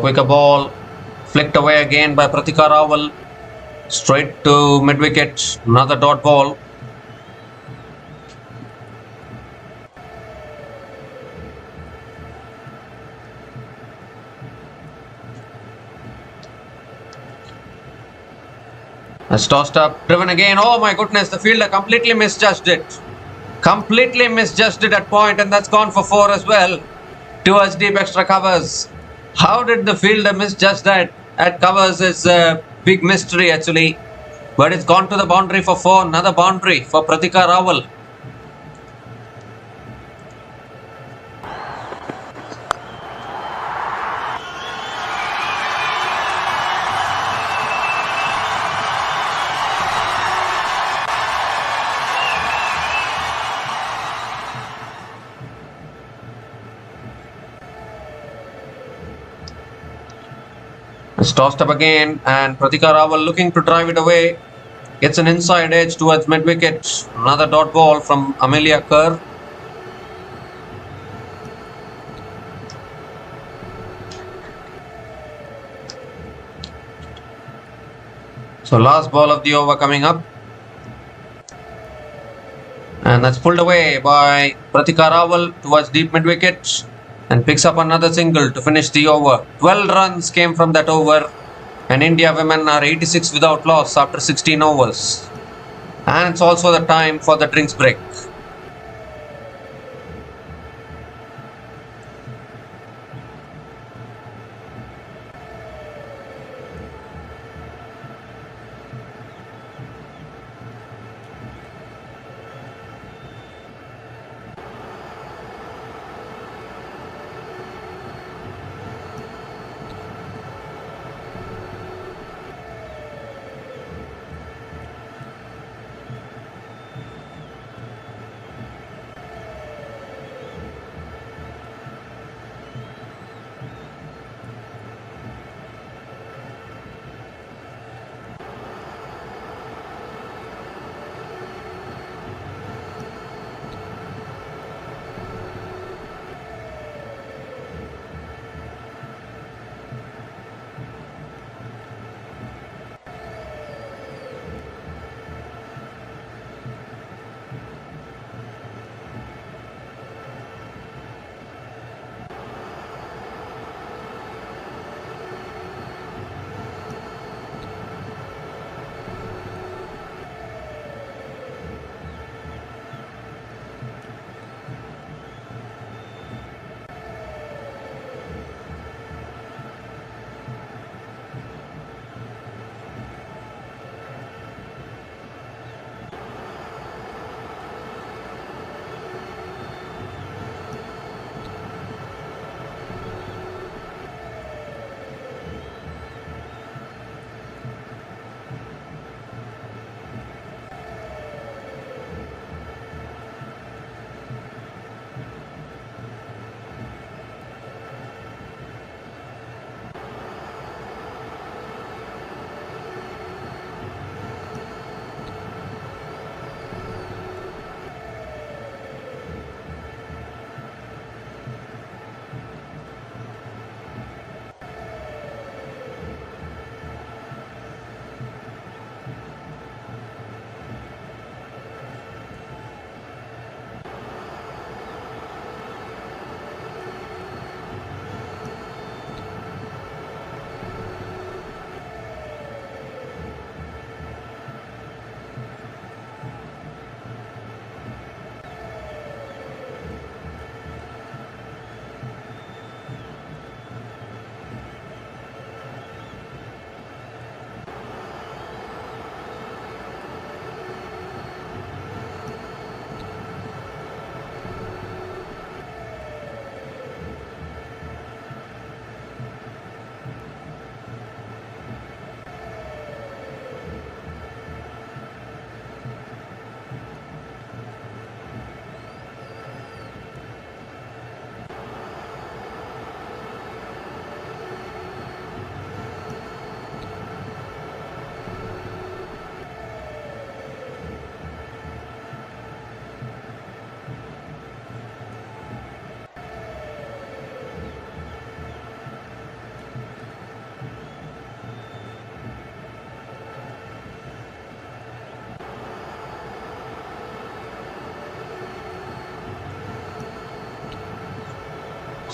Quicker ball flicked away again by Pratika Rahul. Straight to mid-wicket. Another dot ball. That's tossed up. Driven again. Oh my goodness. The fielder completely misjudged it. Completely misjudged it at point, and that's gone for 4 as well. Towards deep extra covers. How did the fielder misjudge that at covers is a big mystery actually. But it's gone to the boundary for 4. Another boundary for Pratika Rahul. It's tossed up again, and Pratika Rahul looking to drive it away. Gets an inside edge towards mid-wicket. Another dot ball from Amelia Kerr. So last ball of the over coming up. And that's pulled away by Pratika Rahul towards deep mid-wicket. And picks up another single to finish the over. 12 runs came from that over. And India women are 86 without loss after 16 overs. And it's also the time for the drinks break.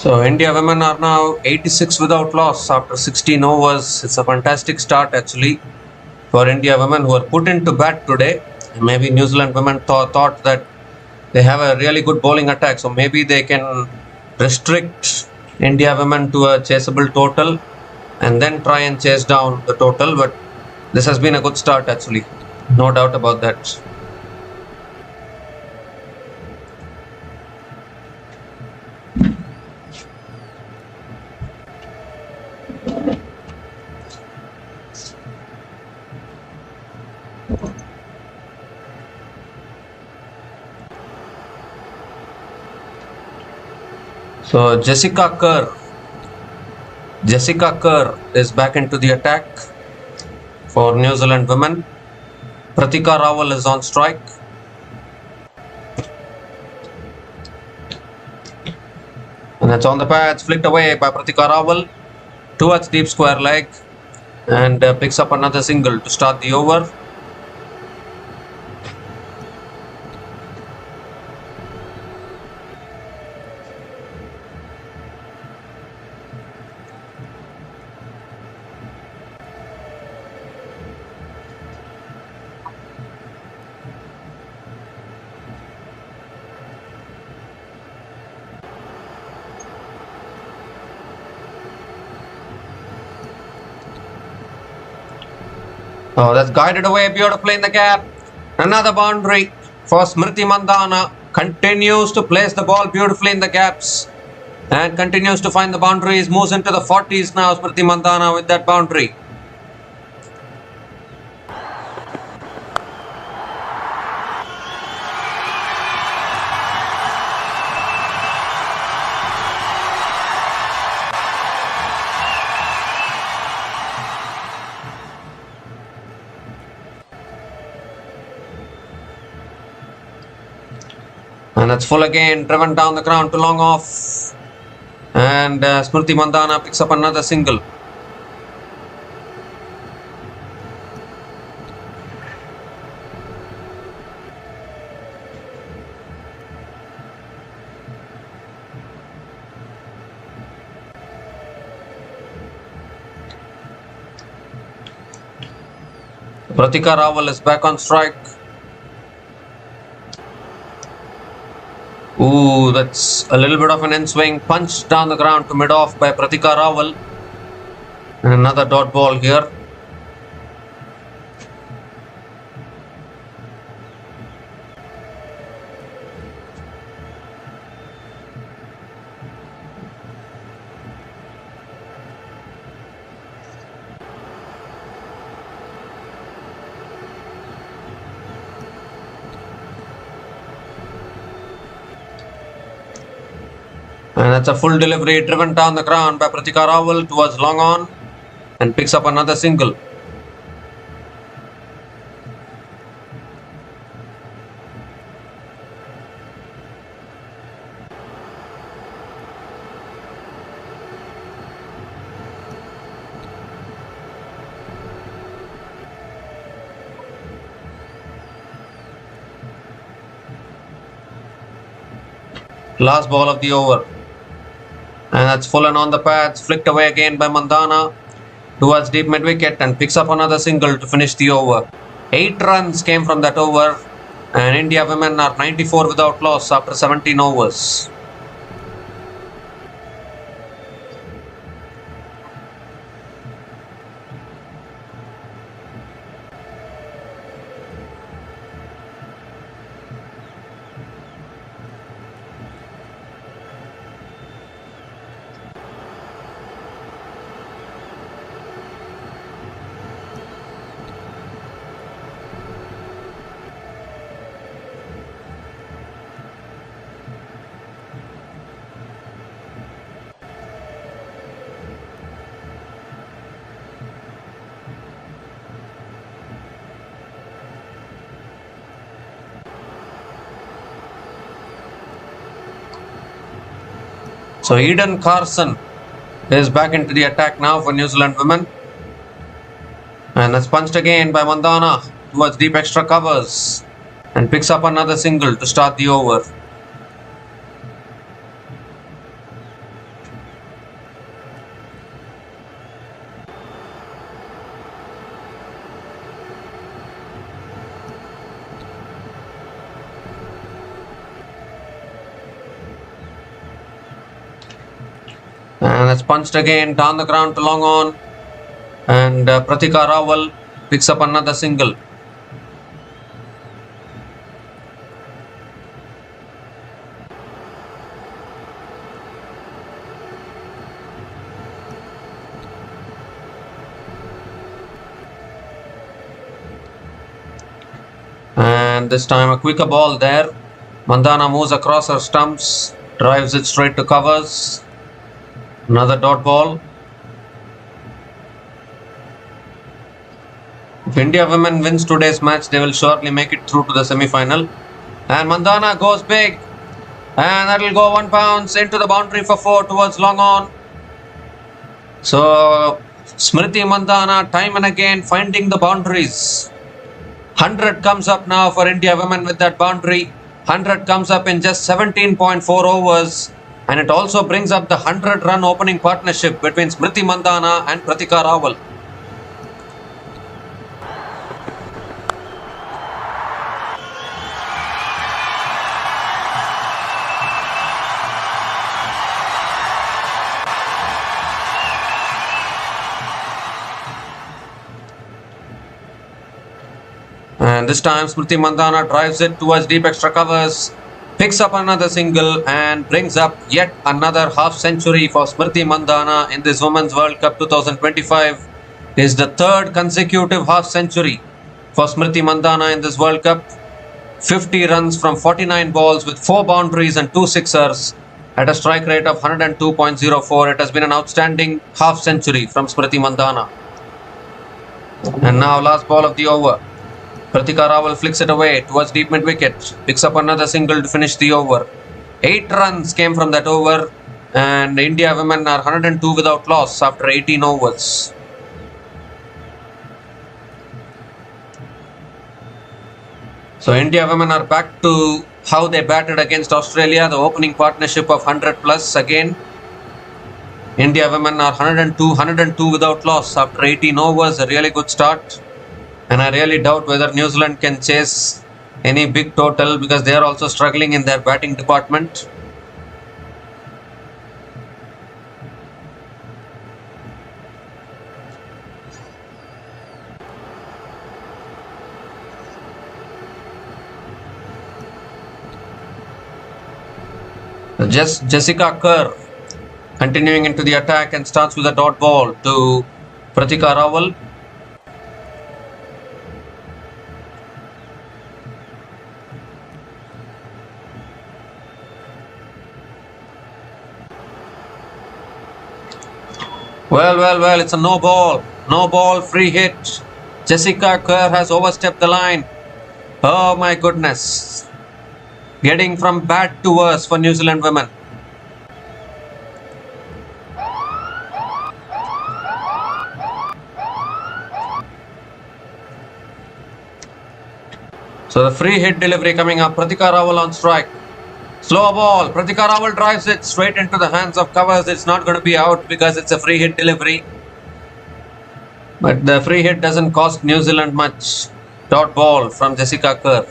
So India women are now 86 without loss after 16 overs. It's a fantastic start actually for India women who are put into bat today. Maybe New Zealand women thought that they have a really good bowling attack, so maybe they can restrict India women to a chaseable total and then try and chase down the total. But this has been a good start actually, no doubt about that. So Jessica Kerr is back into the attack for New Zealand women. Pratika Rawal is on strike. And it's on the pads, flicked away by Pratika Rawal towards deep square leg and picks up another single to start the over. Oh, that's guided away beautifully in the gap. Another boundary for Smriti Mandana. Continues to place the ball beautifully in the gaps and continues to find the boundaries. Moves into the 40s now, Smriti Mandana with that boundary. And that's full again, driven down the ground to long off. And Smriti Mandana picks up another single. Pratika Rawal is back on strike. Ooh, that's a little bit of an in-swing punch down the ground to mid-off by Pratika Rawal. And another dot ball here. And that's a full delivery driven down the ground by Pratika Rawal towards long on and picks up another single. Last ball of the over. And that's full and on the pads, flicked away again by Mandana towards deep mid wicket and picks up another single to finish the over. 8 runs came from that over and India women are 94 without loss after 17 overs. So Eden Carson is back into the attack now for New Zealand women. And that's punched again by Mandana towards deep extra covers and picks up another single to start the over. And that's punched again down the ground to long on. And Pratika Rahul picks up another single. And this time a quicker ball there. Mandana moves across her stumps, drives it straight to covers. Another dot ball. If India women wins today's match, they will surely make it through to the semi-final. And Mandana goes big. And that will go 1 bounce into the boundary for 4 towards long on. So Smriti Mandana time and again finding the boundaries. 100 comes up now for India women with that boundary. 100 comes up in just 17.4 overs. And it also brings up the 100-run opening partnership between Smriti Mandana and Pratika Rahul. And this time Smriti Mandana drives it towards deep extra covers, picks up another single and brings up yet another half century for Smriti Mandana in this Women's World Cup 2025. It is the third consecutive half century for Smriti Mandana in this World Cup. 50 runs from 49 balls with 4 boundaries and 2 sixers at a strike rate of 102.04. It has been an outstanding half century from Smriti Mandana. And now last ball of the over. Pratika Rahul flicks it away towards deep mid-wicket, picks up another single to finish the over. 8 runs came from that over and India women are 102 without loss after 18 overs. So India women are back to how they batted against Australia, the opening partnership of 100 plus again. India women are 102 without loss after 18 overs, a really good start. And I really doubt whether New Zealand can chase any big total because they are also struggling in their batting department. Jessica Kerr continuing into the attack and starts with a dot ball to Pratika Rahul. Well, it's a no ball, free hit. Jessica Kerr has overstepped the line. Oh my goodness. Getting from bad to worse for New Zealand women. So the free hit delivery coming up. Pratika Rahul on strike. Slow ball. Pratika Rahul drives it straight into the hands of covers. It's not going to be out because it's a free hit delivery. But the free hit doesn't cost New Zealand much. Dot ball from Jessica Kerr.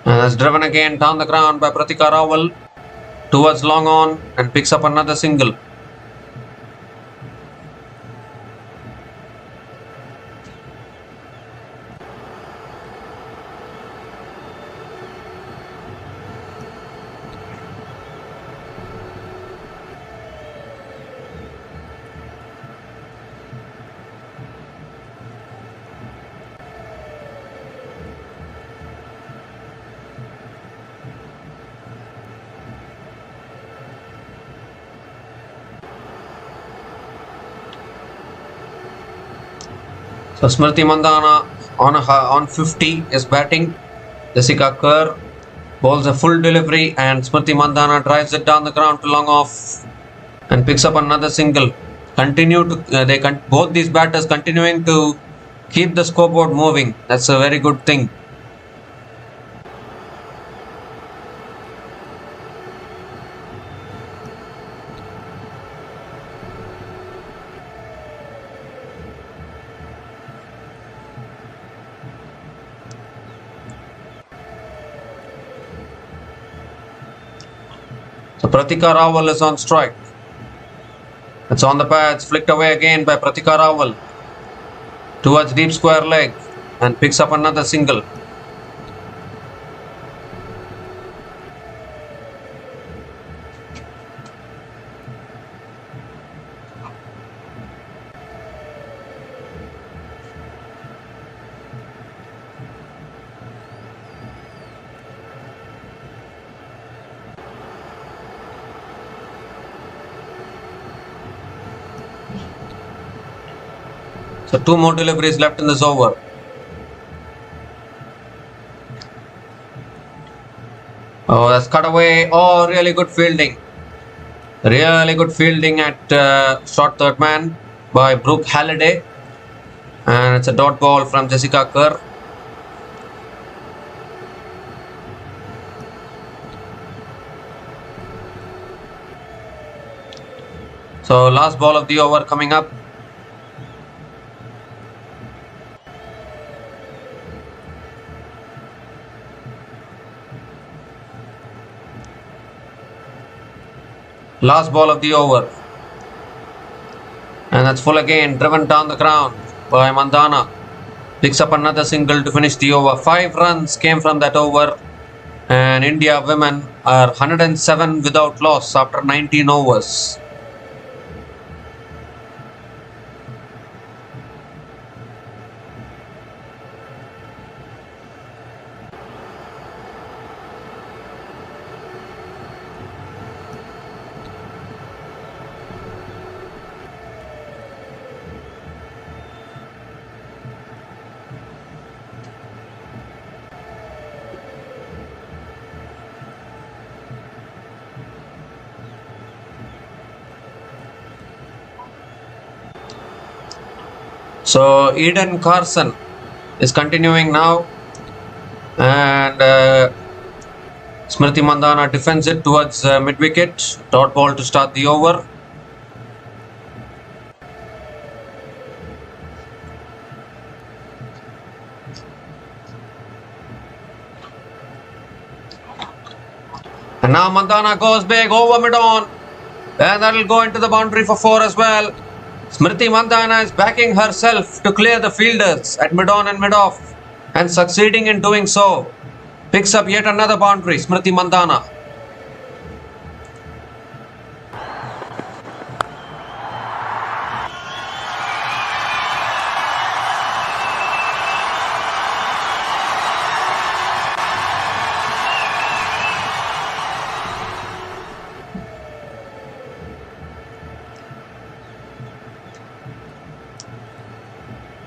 And that's driven again down the ground by Pratika Rahul towards long on and picks up another single. So Smriti Mandana on 50 is batting. Jessica Kerr bowls a full delivery and Smriti Mandana drives it down the ground to long off and picks up another single. Both these batters continuing to keep the scoreboard moving. That's a very good thing. So Pratika Rawal is on strike. It's on the pads, flicked away again by Pratika Rawal towards deep square leg and picks up another single. So 2 more deliveries left in this over. Oh, that's cut away. Oh, really good fielding. Really good fielding at short third man by Brooke Halliday. And it's a dot ball from Jessica Kerr. So last ball of the over coming up. Last ball of the over. And that's full again, driven down the ground by Mandana. Picks up another single to finish the over. 5 runs came from that over. And India women are 107 without loss after 19 overs. So Eden Carson is continuing now, and Smriti Mandana defends it towards mid-wicket. Dot ball to start the over. And now Mandana goes big over mid-on, and that will go into the boundary for 4 as well. Smriti Mandana is backing herself to clear the fielders at mid-on and mid-off, and succeeding in doing so. Picks up yet another boundary, Smriti Mandana.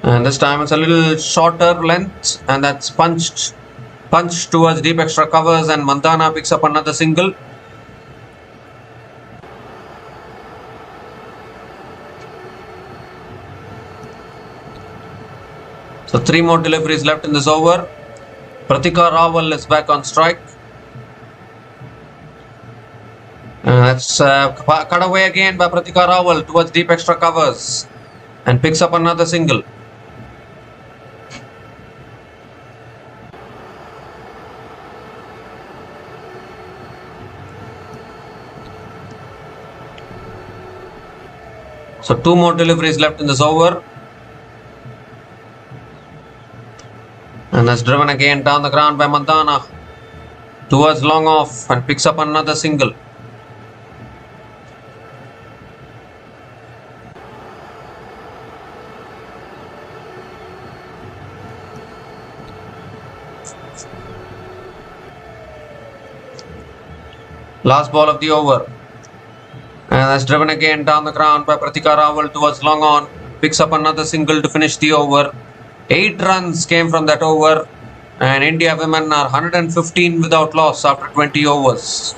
And this time it's a little shorter length, and that's punched towards deep extra covers, and Mandana picks up another single. So 3 more deliveries left in this over. Pratika Rawal is back on strike. That's cut away again by Pratika Rawal towards deep extra covers and picks up another single. So 2 more deliveries left in this over. And that's driven again down the ground by Mandana towards long off and picks up another single. Last ball of the over. And that's driven again down the ground by Pratika Rawal towards long on. Picks up another single to finish the over. 8 runs came from that over. And India women are 115 without loss after 20 overs.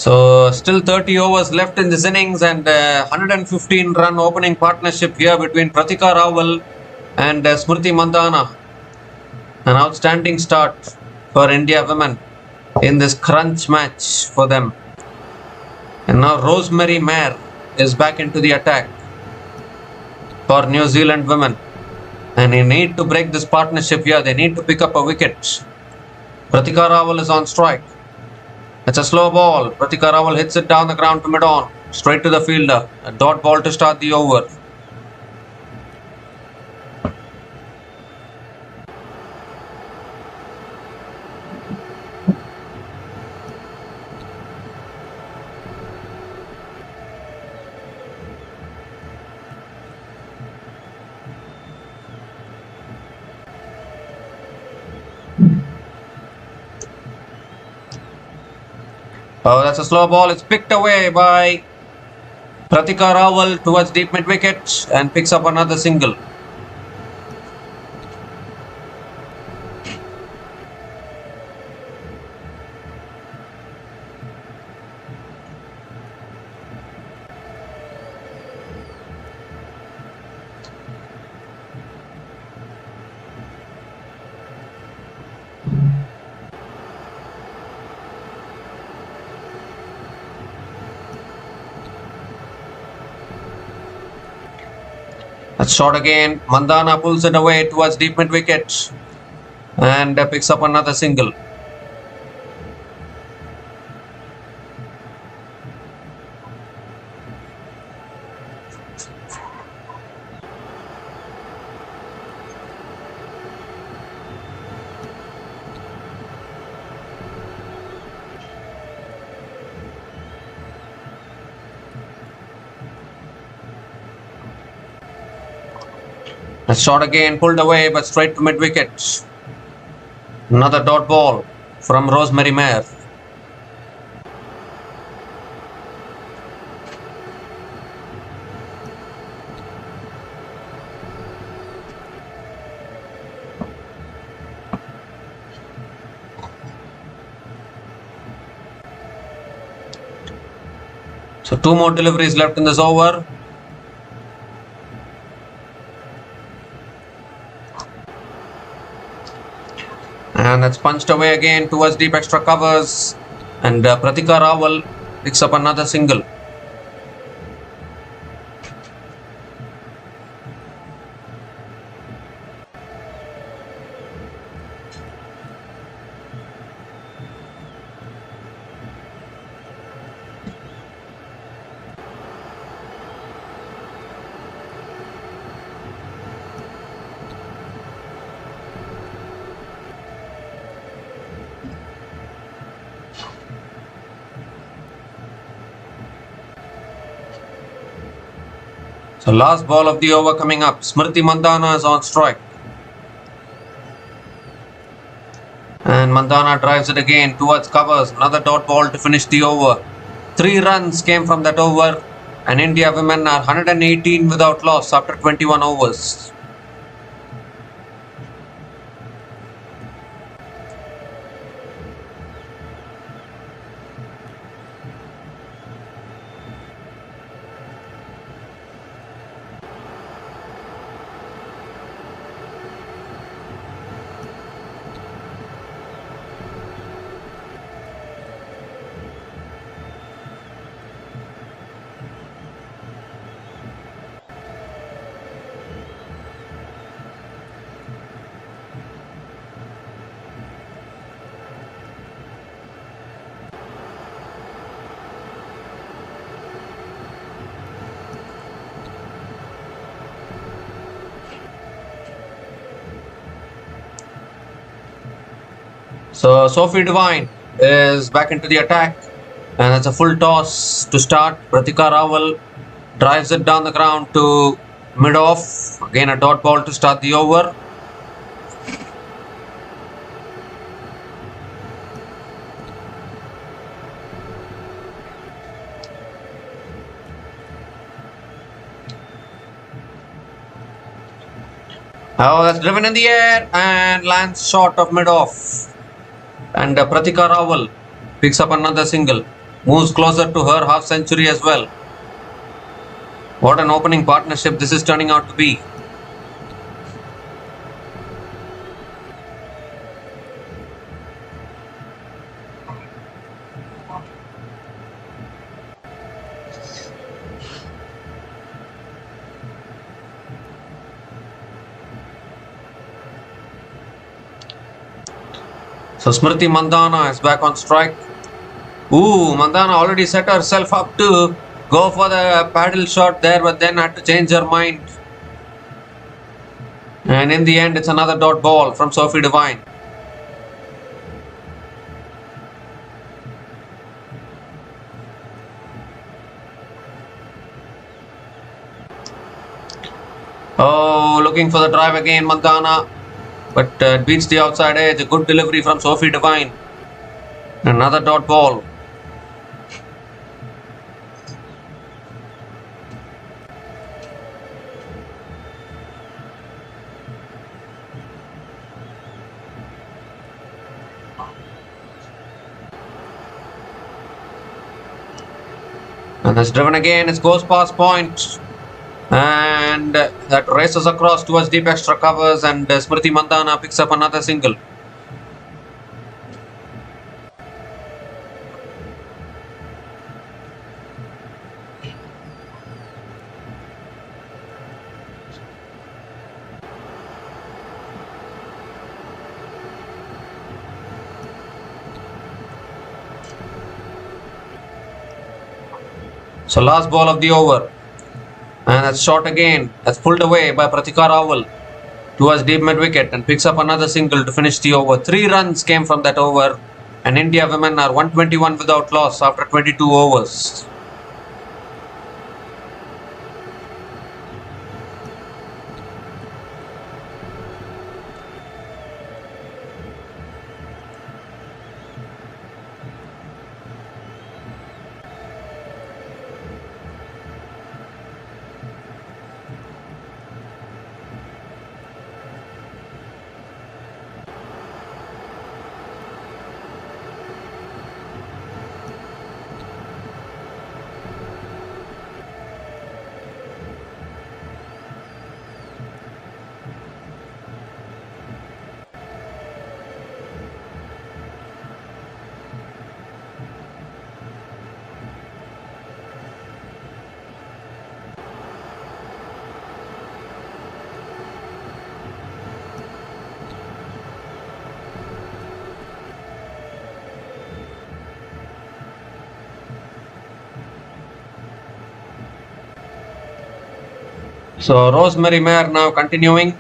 So still 30 overs left in this innings, and 115 run opening partnership here between Pratika Rawal and Smriti Mandana. An outstanding start for India women in this crunch match for them. And now Rosemary Mayer is back into the attack for New Zealand women. And they need to break this partnership here. They need to pick up a wicket. Pratika Rawal is on strike. It's a slow ball. Pratika Rawal hits it down the ground to mid-on. Straight to the fielder. A dot ball to start the over. Oh, that's a slow ball. It's picked away by Pratika Rawal towards deep mid wicket and picks up another single. That's shot again. Mandana pulls it away towards deep mid wicket and picks up another single. A shot again, pulled away but straight to mid wicket. Another dot ball from Rosemary Mayer. So 2 more deliveries left in this over. And that's punched away again towards deep extra covers. And Pratika Rawal picks up another single. So last ball of the over coming up. Smriti Mandana is on strike. And Mandana drives it again towards covers. Another dot ball to finish the over. 3 runs came from that over. And India women are 118 without loss after 21 overs. So Sophie Devine is back into the attack, and it's a full toss to start. Pratika Rawal drives it down the ground to mid-off. Again a dot ball to start the over. Oh, that's driven in the air and lands short of mid-off. And Pratika Rawal picks up another single. moves closer to her half century as well. What an opening partnership this is turning out to be. So Smriti Mandana is back on strike. Ooh, Mandana already set herself up to go for the paddle shot there, but then had to change her mind. And in the end, it's another dot ball from Sophie Devine. Oh, looking for the drive again, Mandana. But it beats the outside edge. A good delivery from Sophie Devine. Another dot ball. And it's driven again. It goes past point. And that races across towards deep extra covers, and Smriti Mandana picks up another single. So last ball of the over. And that's shot again. That's pulled away by Pratika Rahul towards deep mid wicket and picks up another single to finish the over. 3 runs came from that over, and India women are 121 without loss after 22 overs. So Rosemary Mayer now continuing,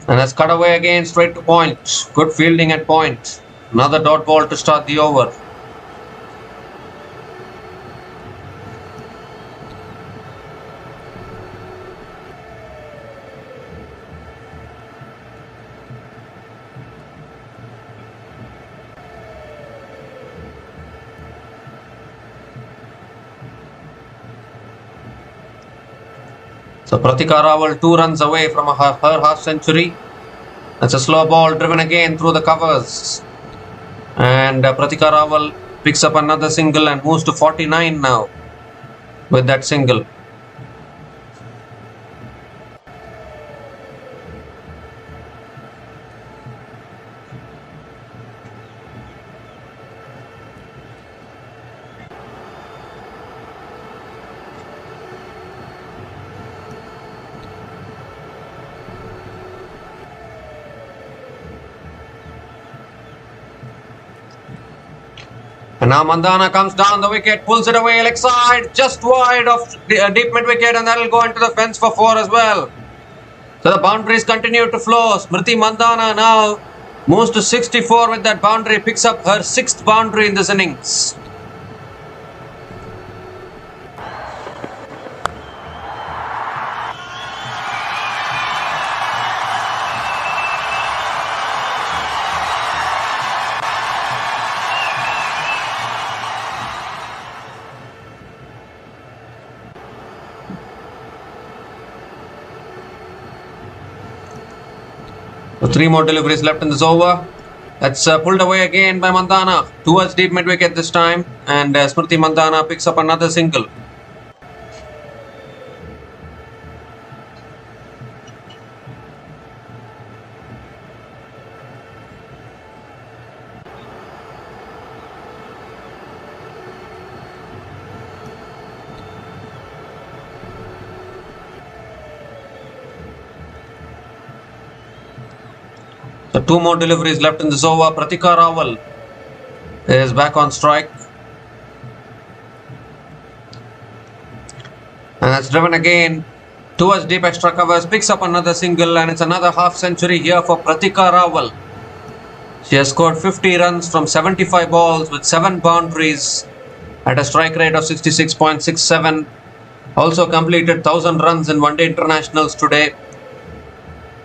and has cut away again straight to point. Good fielding at point. Another dot ball to start the over. So Pratika Rahul 2 runs away from her half century. That's a slow ball driven again through the covers. And Pratika Rahul picks up another single and moves to 49 now with that single. And now Mandana comes down the wicket, pulls it away leg side, just wide of deep mid wicket, and that will go into the fence for 4 as well. So the boundaries continue to flow. Smriti Mandana now moves to 64 with that boundary, picks up her 6th boundary in this innings. So 3 more deliveries left in this over. That's pulled away again by Mandana towards deep mid wicket this time, and Smriti Mandana picks up another single. So 2 more deliveries left in this over. Pratika Rahul is back on strike. And that's driven again towards deep extra covers. Picks up another single, and it's another half century here for Pratika Rahul. She has scored 50 runs from 75 balls with 7 boundaries at a strike rate of 66.67. Also completed 1000 runs in one-day internationals today.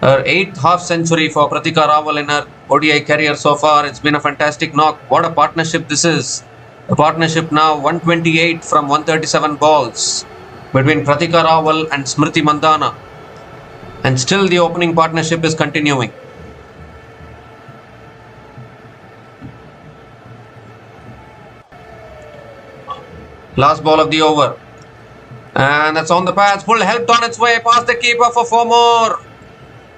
Her 8th half century for Pratika Rahul in her ODI career so far. It's been a fantastic knock. What a partnership this is. The partnership now 128 from 137 balls between Pratika Rahul and Smriti Mandana. And still the opening partnership is continuing. Last ball of the over. And that's on the pads. Full helped on its way past the keeper for 4 more.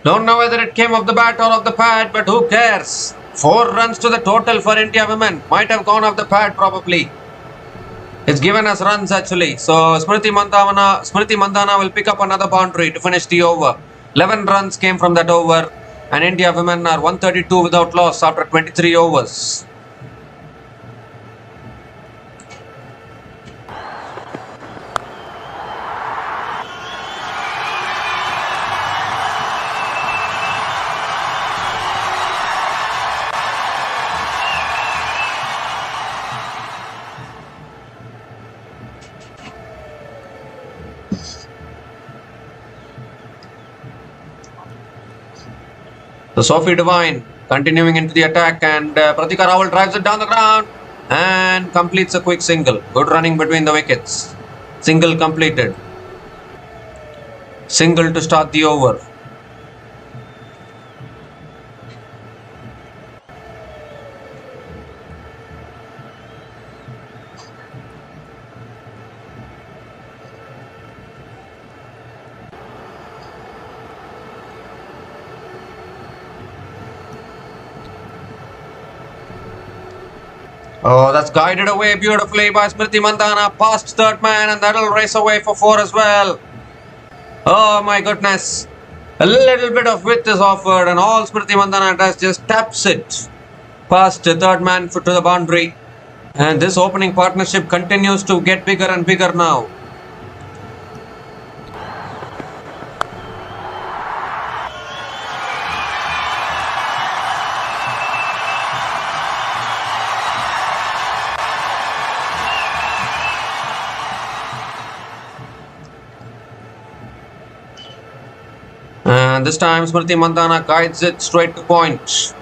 Don't know whether it came off the bat or off the pad, but who cares? 4 runs to the total for India women. Might have gone off the pad probably. It's given us runs actually. So Smriti Mandana will pick up another boundary to finish the over. 11 runs came from that over, and India women are 132 without loss after 23 overs. So Sophie Devine continuing into the attack, and Pratika Rahul drives it down the ground and completes a quick single. Good running between the wickets. Single completed. Single to start the over. Oh, that's guided away beautifully by Smriti Mandana past third man, and that'll race away for 4 as well. Oh my goodness. A little bit of width is offered, and all Smriti Mandana does just taps it past the third man to the boundary. And this opening partnership continues to get bigger and bigger now. And this time Smriti Mandana guides it straight to point.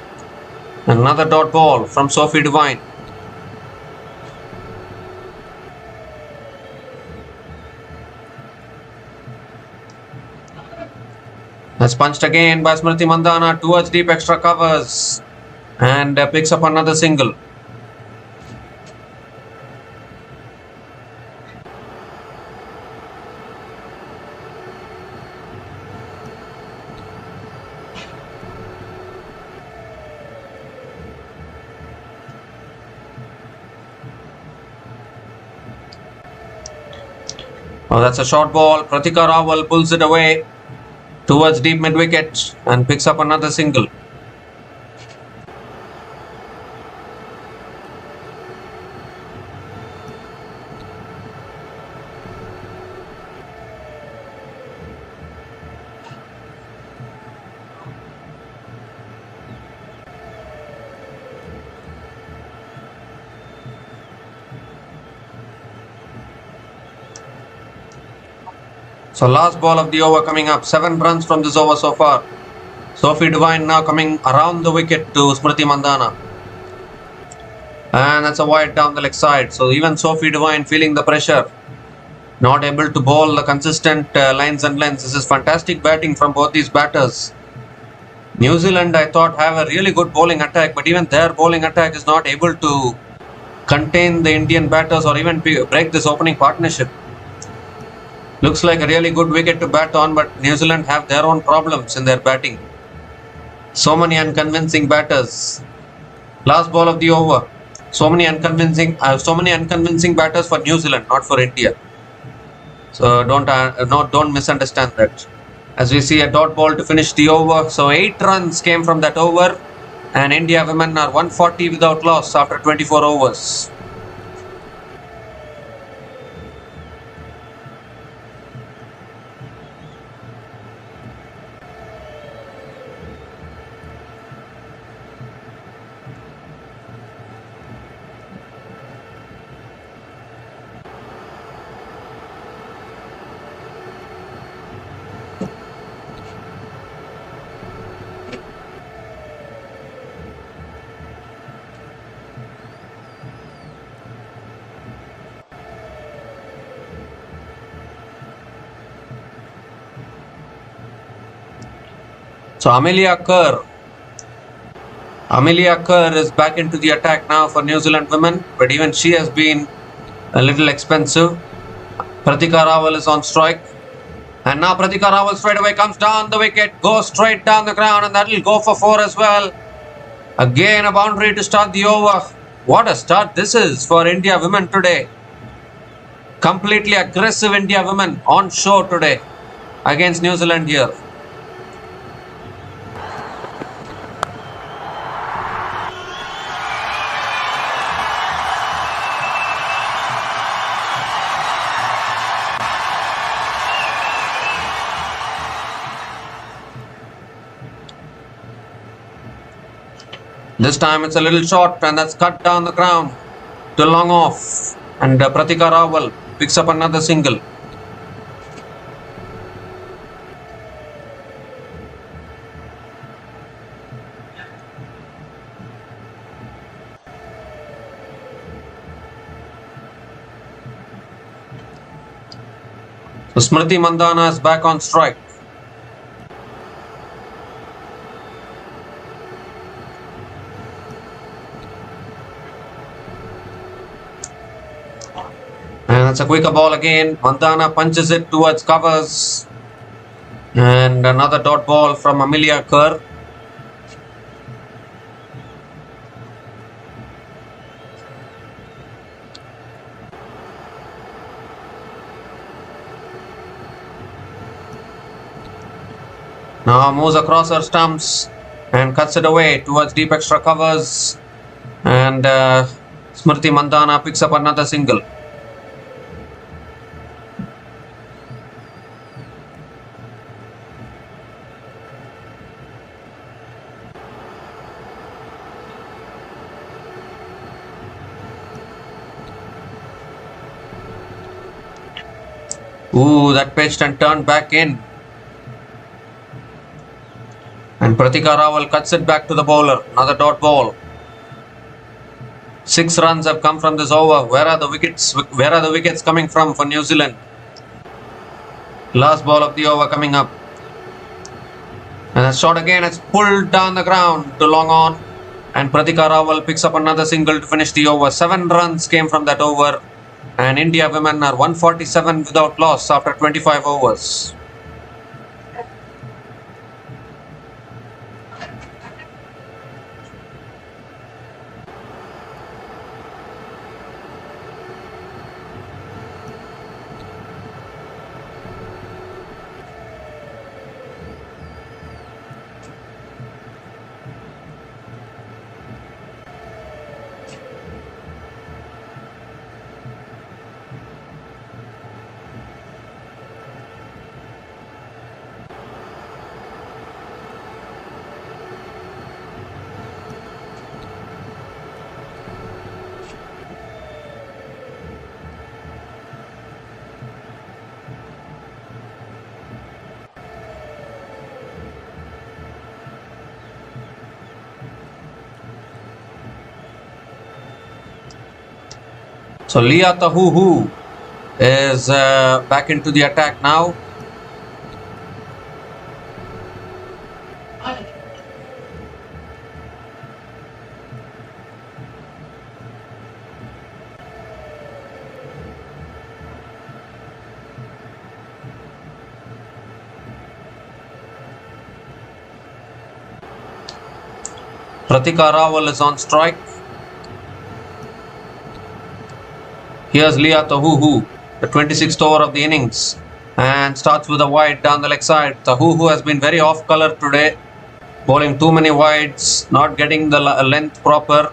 Another dot ball from Sophie Devine. That's punched again by Smriti Mandana towards deep extra covers, and picks up another single. Oh, that's a short ball. Pratika Rahul pulls it away towards deep mid-wicket and picks up another single. So last ball of the over coming up. 7 runs from this over so far. Sophie Devine now coming around the wicket to Smriti Mandana. And that's a wide down the leg side. So even Sophie Devine feeling the pressure. Not able to bowl the consistent lines and lengths. This is fantastic batting from both these batters. New Zealand, I thought, have a really good bowling attack. But even their bowling attack is not able to contain the Indian batters or even break this opening partnership. Looks like a really good wicket to bat on, but New Zealand have their own problems in their batting. So many unconvincing batters. Last ball of the over. So many unconvincing batters for New Zealand, not for India. So don't misunderstand that. As we see a dot ball to finish the over. So 8 runs came from that over, and India women are 140 without loss after 24 overs. So Amelia Kerr is back into the attack now for New Zealand women, but even she has been a little expensive. Pratika Rawal is on strike, and now Pratika Rawal straight away comes down the wicket, goes straight down the ground, and that will go for 4 as well. Again a boundary to start the over. What a start this is for India women today. Completely aggressive India women on show today against New Zealand here. This time it's a little short, and that's cut down the ground to long off, and Pratika Rawal picks up another single. So Smriti Mandana is back on strike. And it's a quicker ball again. Mandana punches it towards covers. And another dot ball from Amelia Kerr. Now moves across her stumps and cuts it away towards deep extra covers. And Smriti Mandana picks up another single. Ooh, that pitched and turned back in. And Pratika Rawal cuts it back to the bowler. Another dot ball. 6 runs have come from this over. Where are the wickets? Where are the wickets coming from for New Zealand? Last ball of the over coming up. And that shot again, it's pulled down the ground to long on. And Pratika Rawal picks up another single to finish the over. 7 runs came from that over. And India women are 147 without loss after 25 overs. So Leah Tahuhu is back into the attack now. Pratika Rawal is on strike. Here's Leah Tahuhu, the 26th over of the innings, and starts with a wide down the leg side. Tahuhu has been very off color today, bowling too many wides, not getting the length proper.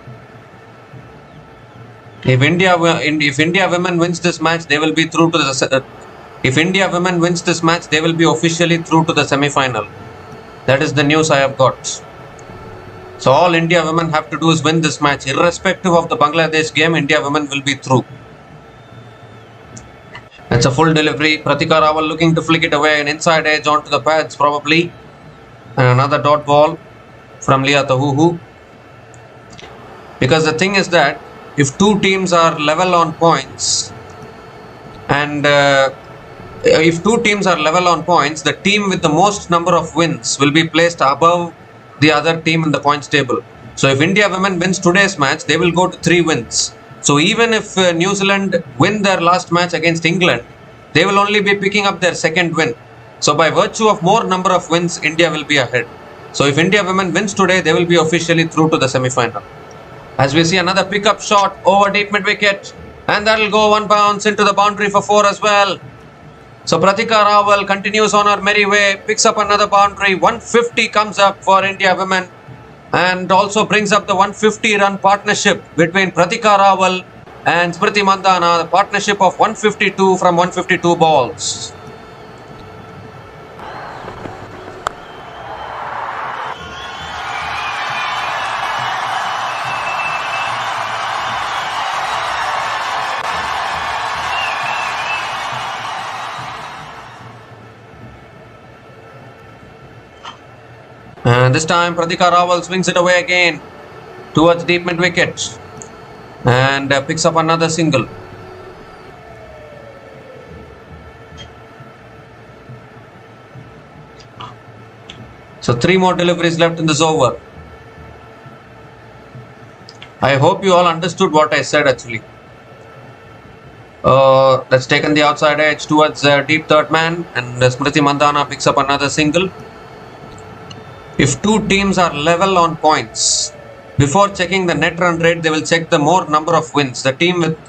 If India women wins this match, they will be through to the. If India women wins this match, they will be officially through to the semi-final. That is the news I have got. So all India women have to do is win this match, irrespective of the Bangladesh game. India women will be through. It's a full delivery. Pratika Rawal looking to flick it away, an inside edge onto the pads probably, and another dot ball from Leah Tahuhu. Because the thing is that if two teams are level on points, and if two teams are level on points, the team with the most number of wins will be placed above the other team in the points table. So if India women wins today's match, they will go to 3 wins. So even if New Zealand win their last match against England, they will only be picking up their second win. So by virtue of more number of wins, India will be ahead. So if India women wins today, they will be officially through to the semi-final. As we see another pickup shot over deep mid-wicket, and that will go one bounce into the boundary for 4 as well. So Pratika Rawal continues on her merry way, picks up another boundary. 150 comes up for India women, and also brings up the 150-run partnership between Pratika Rawal and Smriti Mandana, the partnership of 152 from 152 balls. And this time Pratika Rawal swings it away again towards deep mid-wicket and picks up another single. So 3 more deliveries left in this over. I hope you all understood what I said actually. That's taken the outside edge towards deep third man, and Smriti Mandana picks up another single. If two teams are level on points, before checking the net run rate, they will check the more number of wins, the team with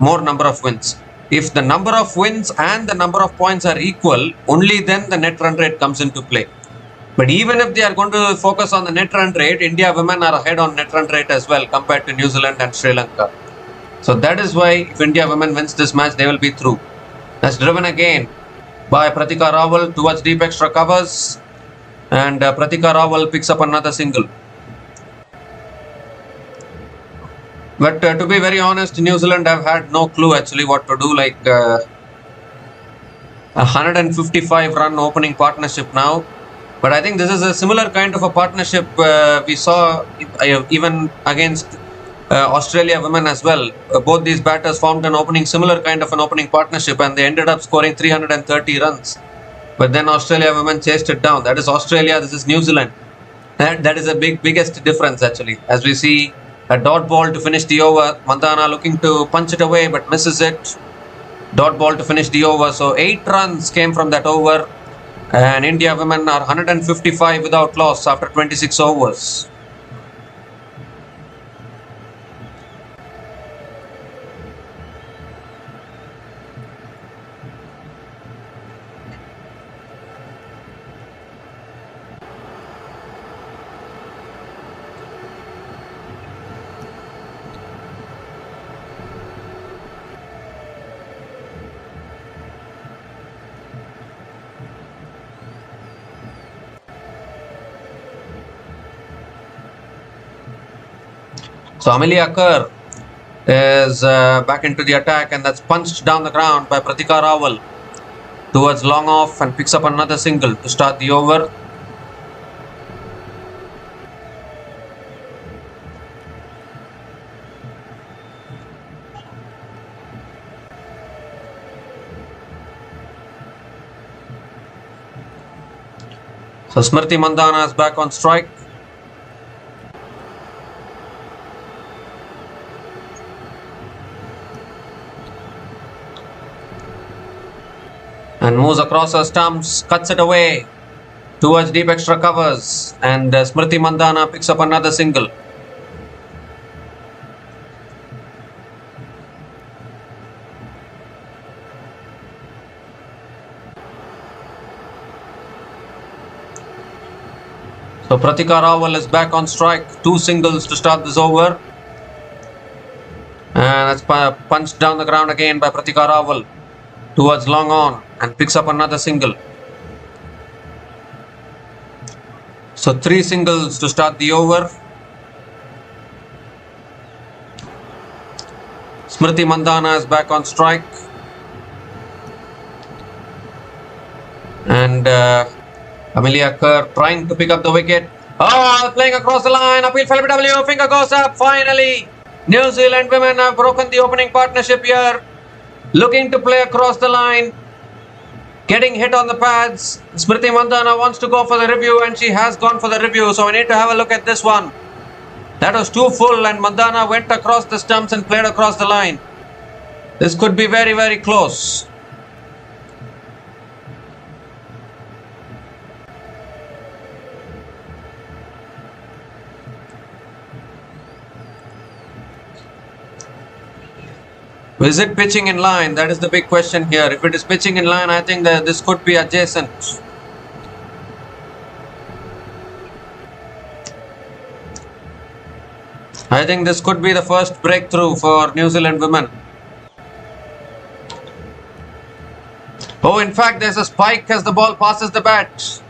more number of wins. If the number of wins and the number of points are equal, only then the net run rate comes into play. But even if they are going to focus on the net run rate, India women are ahead on net run rate as well compared to New Zealand and Sri Lanka. So that is why if India women wins this match, they will be through. That's driven again by Pratika Rawal towards deep extra covers. And Pratika Rawal picks up another single. But to be very honest, New Zealand have had no clue actually what to do. Like 155 run opening partnership now. But I think this is a similar kind of a partnership we saw even against Australia women as well. Both these batters formed an similar kind of an opening partnership, and they ended up scoring 330 runs. But then Australia women chased it down. That is Australia, this is New Zealand. That is the biggest difference actually. As we see a dot ball to finish the over. Mandana looking to punch it away but misses it. Dot ball to finish the over. So 8 runs came from that over. And India women are 155 without loss after 26 overs. So Amelia Kerr is back into the attack, and that's punched down the ground by Pratika Rawal towards long off and picks up another single to start the over. So Smriti Mandana is back on strike. And moves across her stumps, cuts it away. towards deep extra covers, and Smriti Mandana picks up another single. So Pratika Rawal is back on strike. 2 singles to start this over. And that's punched down the ground again by Pratika Rawal towards long on and picks up another single. So 3 singles to start the over. Smriti Mandana is back on strike. And Amelia Kerr trying to pick up the wicket. Oh, playing across the line. Appeal for LBW. Finger goes up. Finally, New Zealand women have broken the opening partnership here. Looking to play across the line. Getting hit on the pads. Smriti Mandana wants to go for the review, and she has gone for the review. So we need to have a look at this one. That was too full, and Mandana went across the stumps and played across the line. This could be very, very close. Is it pitching in line? That is the big question here. If it is pitching in line, I think that this could be adjacent. I think this could be the first breakthrough for New Zealand women. Oh, in fact, there's a spike as the ball passes the bat.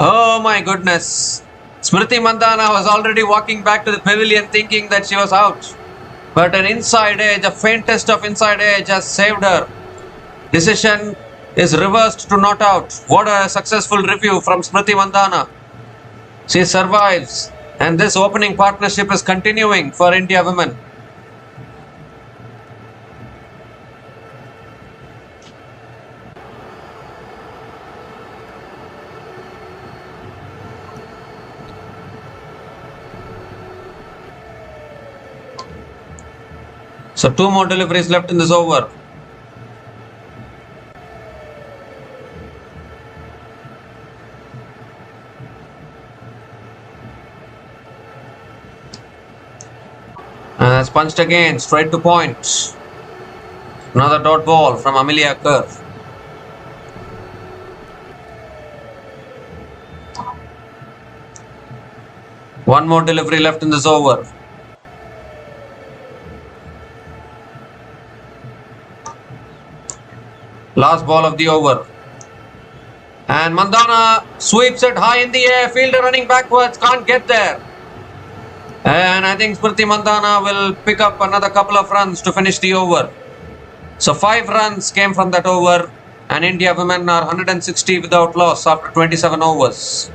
Oh my goodness. Smriti Mandana was already walking back to the pavilion thinking that she was out. But an inside edge, a faintest of inside edge has saved her. Decision is reversed to not out. What a successful review from Smriti Mandana. She survives, and this opening partnership is continuing for India women. So 2 more deliveries left in this over. And that's punched again, straight to point. Another dot ball from Amelia Kerr. One more delivery left in this over. Last ball of the over. And Mandana sweeps it high in the air. Fielder running backwards, can't get there. And I think Smriti Mandana will pick up another couple of runs to finish the over. So 5 runs came from that over. And India women are 160 without loss after 27 overs.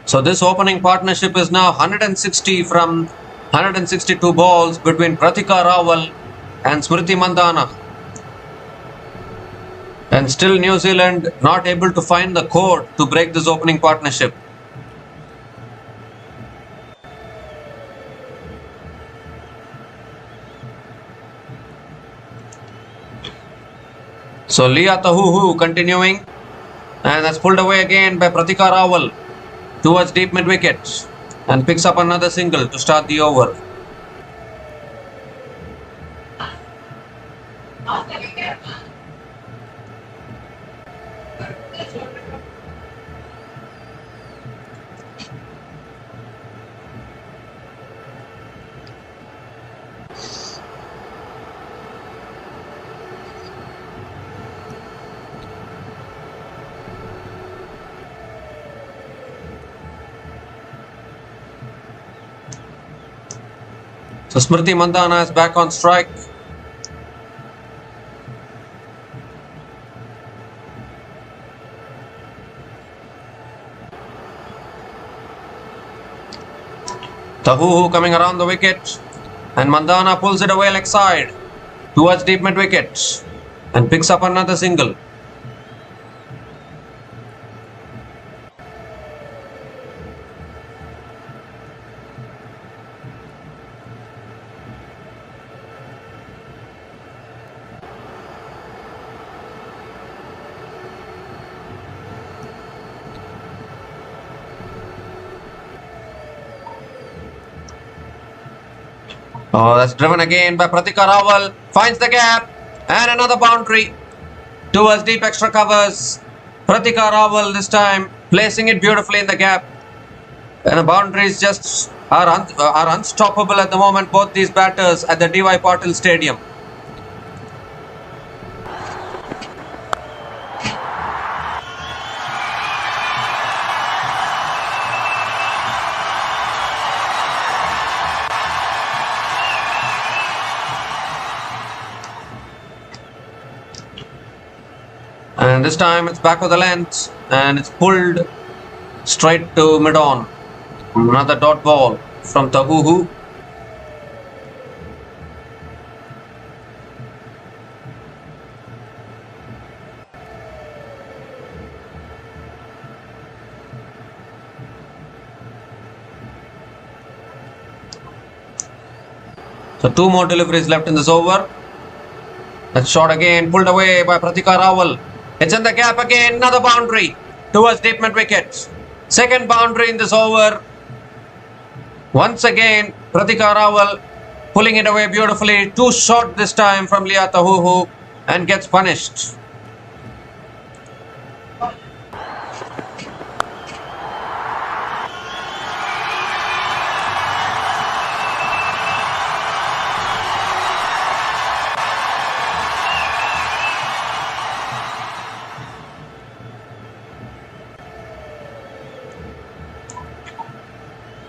So this opening partnership is now 160 from 162 balls between Pratika Rawal and Smriti Mandana. And still New Zealand not able to find the code to break this opening partnership. So Leah Tahuhu continuing, and that's pulled away again by Pratika Rawal towards deep mid wicket and picks up another single to start the over. So Smriti Mandana is back on strike. Tahuhu coming around the wicket, and Mandana pulls it away leg side towards deep mid wicket and picks up another single. Oh, that's driven again by Pratika Rahul. Finds the gap and another boundary towards deep extra covers. Pratika Rahul this time placing it beautifully in the gap. And the boundaries just are unstoppable at the moment, both these batters at the D.Y. Patil Stadium. And this time it's back with the length and it's pulled straight to mid-on. Another dot ball from Tahuhu. So 2 more deliveries left in this over. That shot again pulled away by Pratika Rahul. It's in the gap again, another boundary towards deep mid wicket. Second boundary in this over. Once again, Pratika Rahul pulling it away beautifully. Too short this time from Leah Tahuhu and gets punished.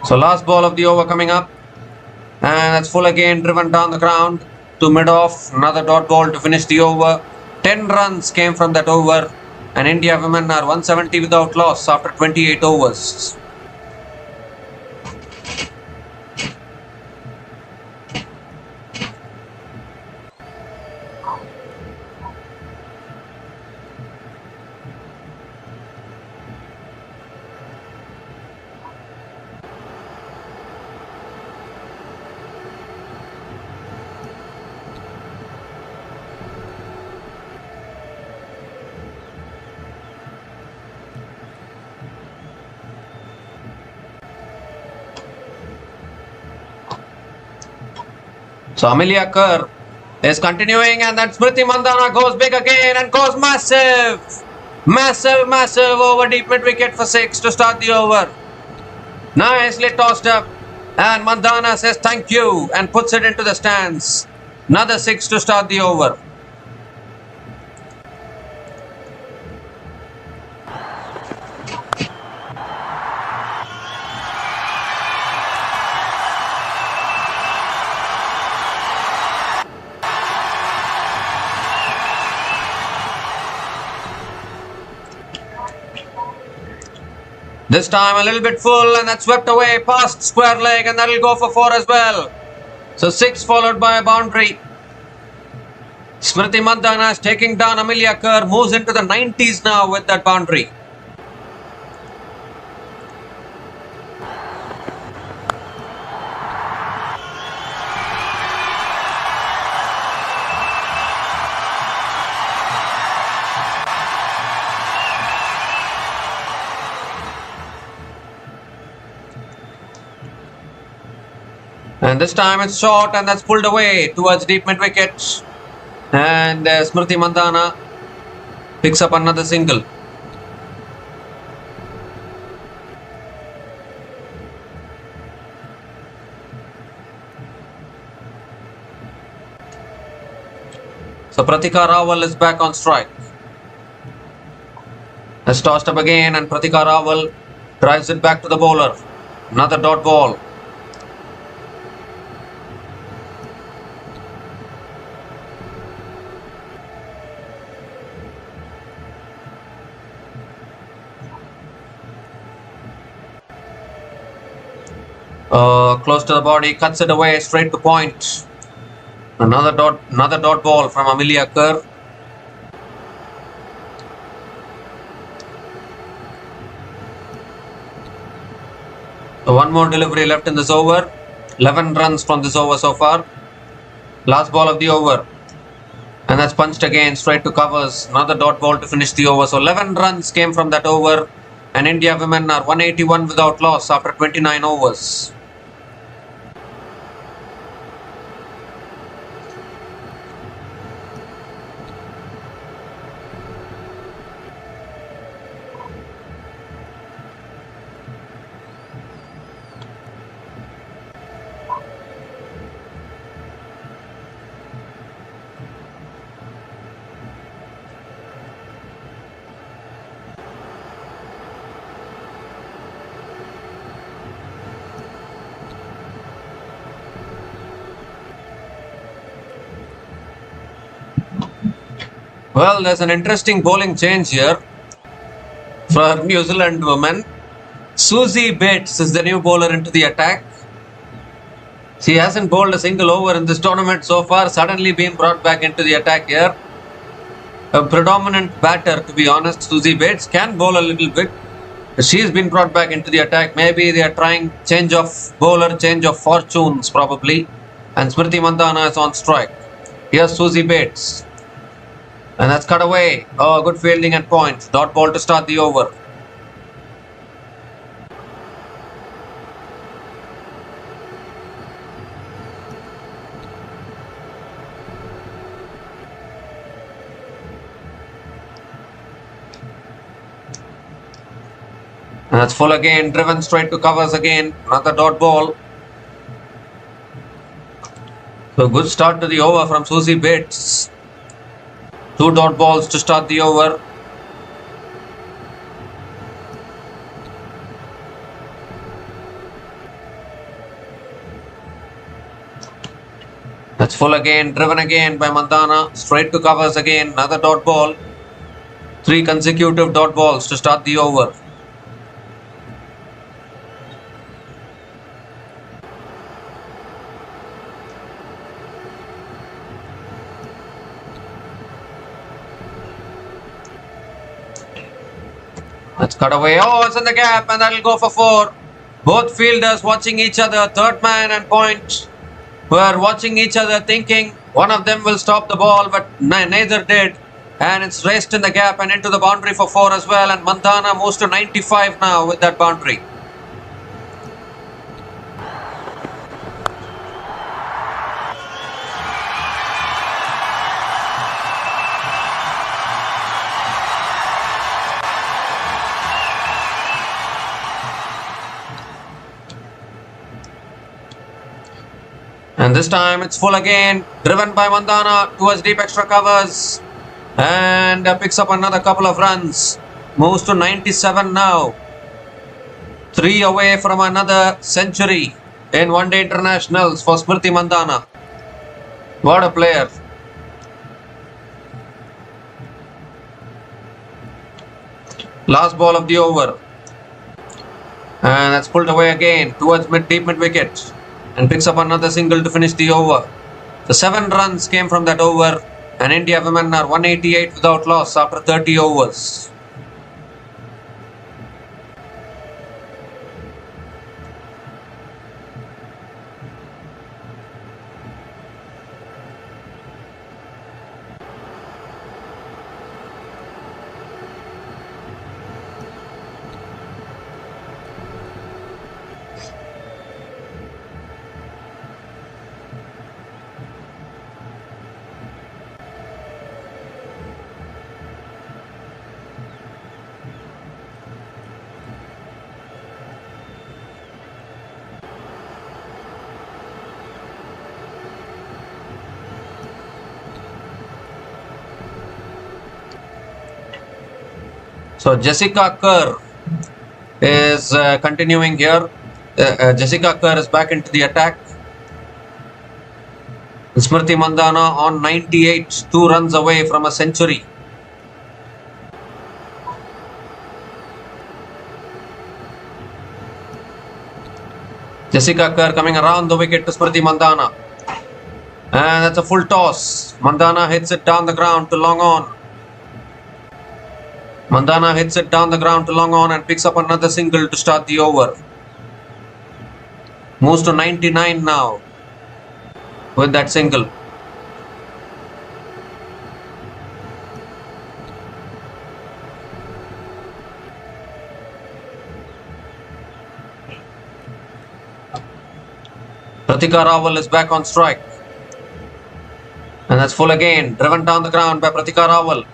So last ball of the over coming up, and that's full again, driven down the ground to mid-off. Another dot ball to finish the over. 10 runs came from that over, and India women are 170 without loss after 28 overs. So Amelia Kerr is continuing, and then Smriti Mandana goes big again and goes massive over deep mid wicket for 6 to start the over. Nicely tossed up, and Mandana says thank you and puts it into the stands. Another 6 to start the over. This time a little bit full, and that's swept away past square leg, and that'll go for 4 as well. So 6 followed by a boundary. Smriti Mandana is taking down Amelia Kerr, moves into the 90s now with that boundary. And this time it's short, and that's pulled away towards deep mid wicket. And Smriti Mandana picks up another single. So Pratika Rahul is back on strike. Has tossed up again, and Pratika Rahul drives it back to the bowler. Another dot ball. Close to the body, cuts it away straight to point. Another dot ball from Amelia Kerr. So one more delivery left in this over. 11 runs from this over so far. Last ball of the over. And that's punched again straight to covers. Another dot ball to finish the over. So 11 runs came from that over. And India women are 181 without loss after 29 overs. Well, there's an interesting bowling change here for New Zealand women. Susie Bates is the new bowler into the attack. She hasn't bowled a single over in this tournament so far, suddenly being brought back into the attack here. A predominant batter, to be honest. Susie Bates can bowl a little bit. She's been brought back into the attack. Maybe they are trying change of bowler, change of fortunes probably. And Smriti Mandana is on strike. Here's Susie Bates. And that's cut away. Oh, good fielding at point. Dot ball to start the over. And that's full again. Driven straight to covers again. Another dot ball. So good start to the over from Susie Bates. 2 dot balls to start the over. That's full again, driven again by Mandana. Straight to covers again, another dot ball. 3 consecutive dot balls to start the over. Let's cut away. Oh, it's in the gap and that'll go for 4. Both fielders watching each other. Third man and point were watching each other thinking one of them will stop the ball, but neither did. And it's raced in the gap and into the boundary for 4 as well. And Mandana moves to 95 now with that boundary. And this time it's full again, driven by Mandana towards deep extra covers and picks up another couple of runs. Moves to 97 now. 3 away from another century in one-day internationals for Smriti Mandana. What a player. Last ball of the over. And that's pulled away again towards deep mid wicket. And picks up another single to finish the over. The 7 runs came from that over, and India women are 188 without loss after 30 overs. So Jessica Kerr is continuing here. Jessica Kerr is back into the attack. Smriti Mandana on 98, 2 runs away from a century. Jessica Kerr coming around the wicket to Smriti Mandana. And that's a full toss. Mandana hits it down the ground to long on. Mandana hits it down the ground to long on and picks up another single to start the over. Moves to 99 now with that single. Pratika Rahul is back on strike. And that's full again. Driven down the ground by Pratika Rahul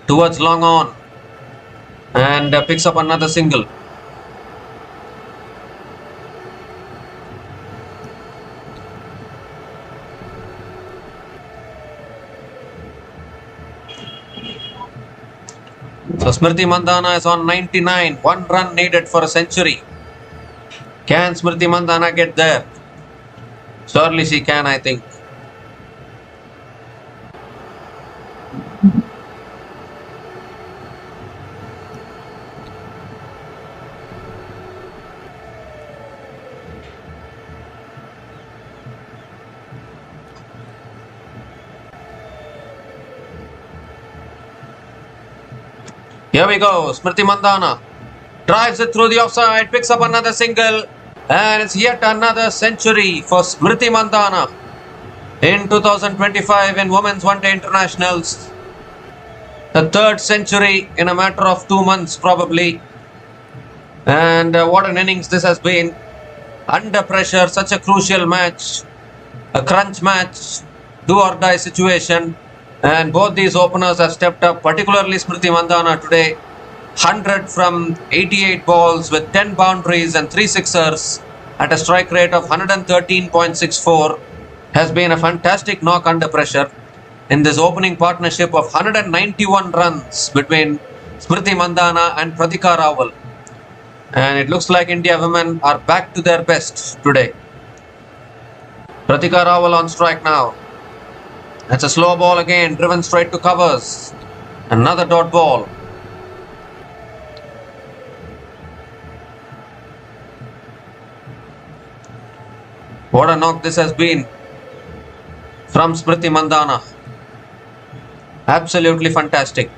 towards long on. And picks up another single. So Smriti Mandana is on 99. 1 run needed for a century. Can Smriti Mandana get there? Surely she can, I think. Here we go. Smriti Mandana drives it through the offside, picks up another single, and it's yet another century for Smriti Mandana in 2025 in Women's One Day Internationals. The third century in a matter of 2 months, probably. And what an innings this has been. Under pressure, such a crucial match, a crunch match, do or die situation. And both these openers have stepped up, particularly Smriti Mandana today. 100 from 88 balls with 10 boundaries and 3 sixers at a strike rate of 113.64 has been a fantastic knock under pressure in this opening partnership of 191 runs between Smriti Mandana and Pratika Rahul. And it looks like India women are back to their best today. Pratika Rahul on strike now. That's a slow ball again, driven straight to covers. Another dot ball. What a knock this has been from Smriti Mandana. Absolutely fantastic.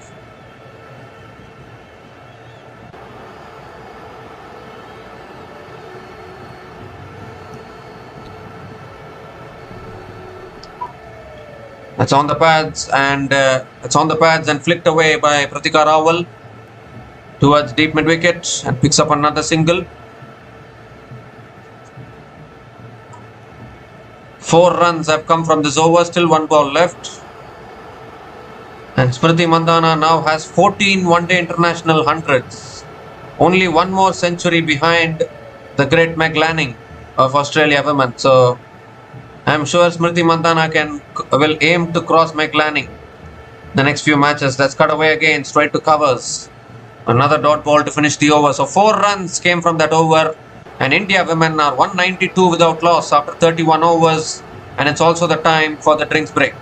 It's on the pads and flicked away by Pratika Rahul towards deep mid wicket and picks up another single. 4 runs have come from this over, still 1 ball left. And Smriti Mandana now has 14 one-day international hundreds. Only 1 more century behind the great Meg Lanning of Australia women. So I'm sure Smriti Mandana will aim to cross Meg Lanning the next few matches. That's cut away again, straight to covers. Another dot ball to finish the over. So 4 runs came from that over. And India women are 192 without loss after 31 overs. And it's also the time for the drinks break.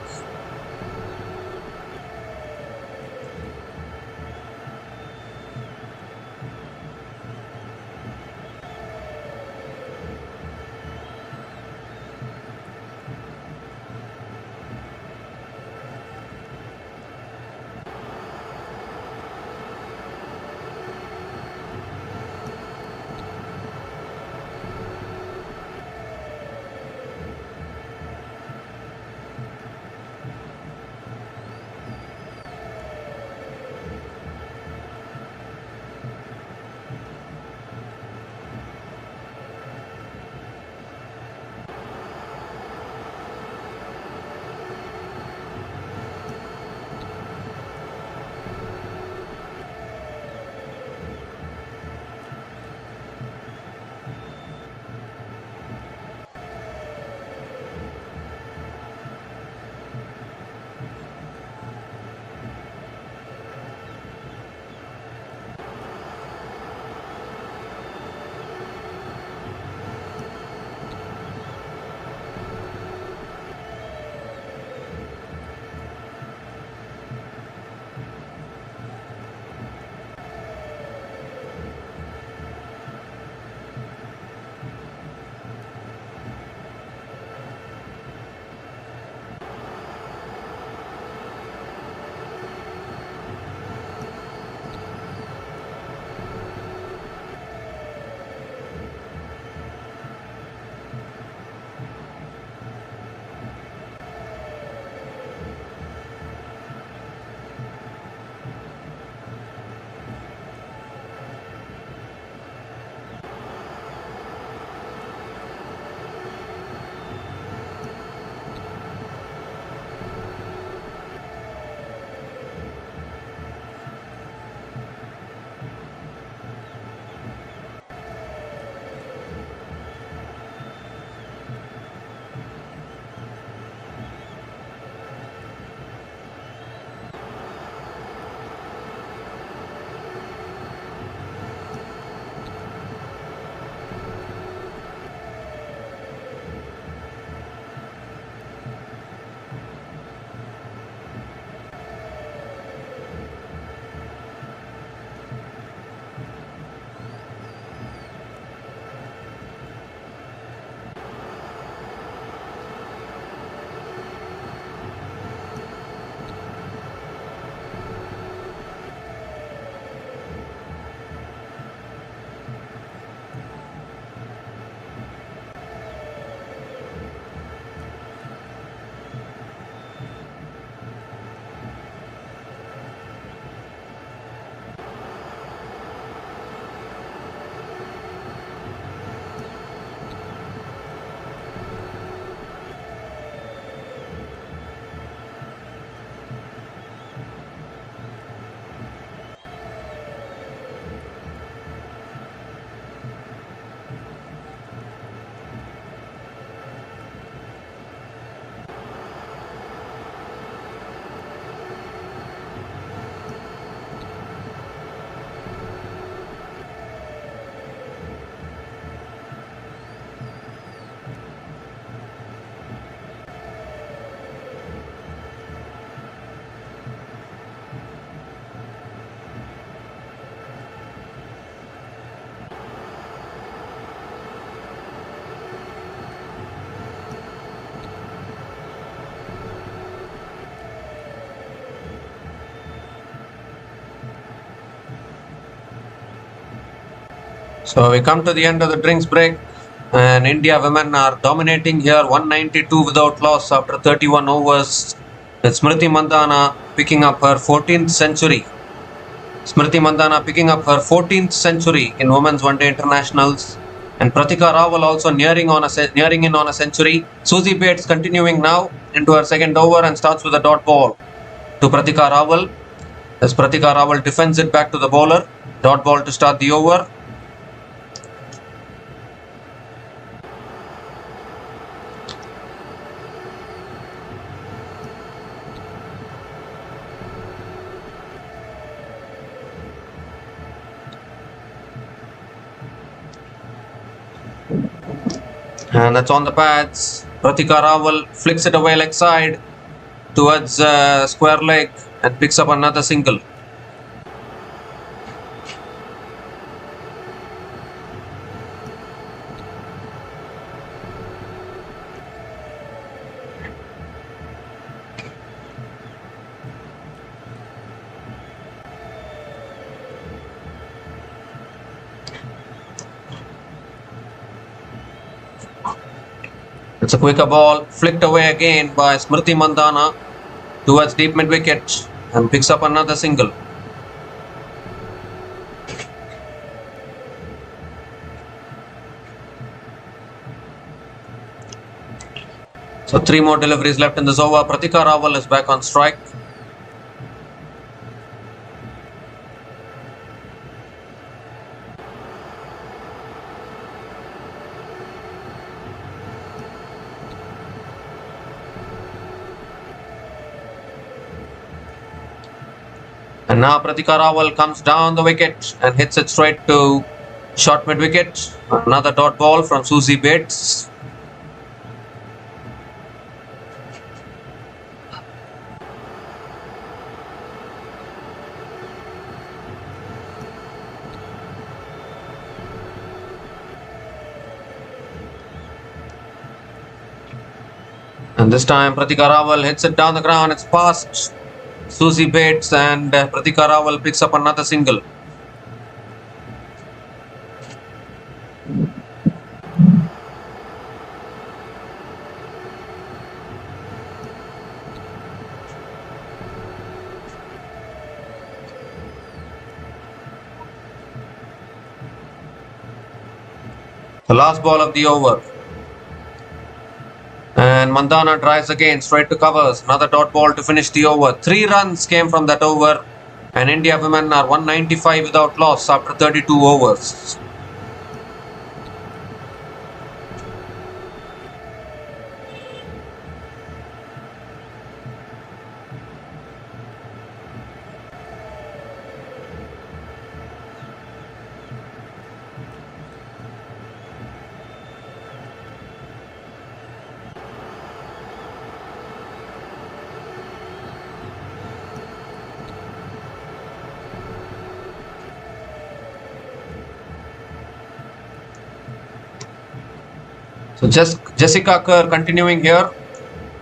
So we come to the end of the drinks break, and India women are dominating here, 192 without loss after 31 overs, with Smriti Mandana picking up her 14th century. Smriti Mandana picking up her 14th century in women's one-day internationals, and Pratika Rawal also nearing in on a century. Susie Bates continuing now into her second over and starts with a dot ball to Pratika Rawal. As Pratika Rawal defends it back to the bowler, dot ball to start the over. And that's on the pads. Pratika Rawal flicks it away leg side towards square leg and picks up another single. It's a quicker ball, flicked away again by Smriti Mandana towards deep mid wicket and picks up another single. So 3 more deliveries left in this over. Pratika Rawal is back on strike. And now Pratika Rawal comes down the wicket and hits it straight to short mid wicket. Another dot ball from Susie Bates. And this time Pratika Rawal hits it down the ground. It's past Susie Bates and Pratika Rawal picks up another single. The last ball of the over. And Mandana drives again straight to covers. Another dot ball to finish the over. 3 runs came from that over. And India women are 195 without loss after 32 overs. So Jessica Kerr continuing here.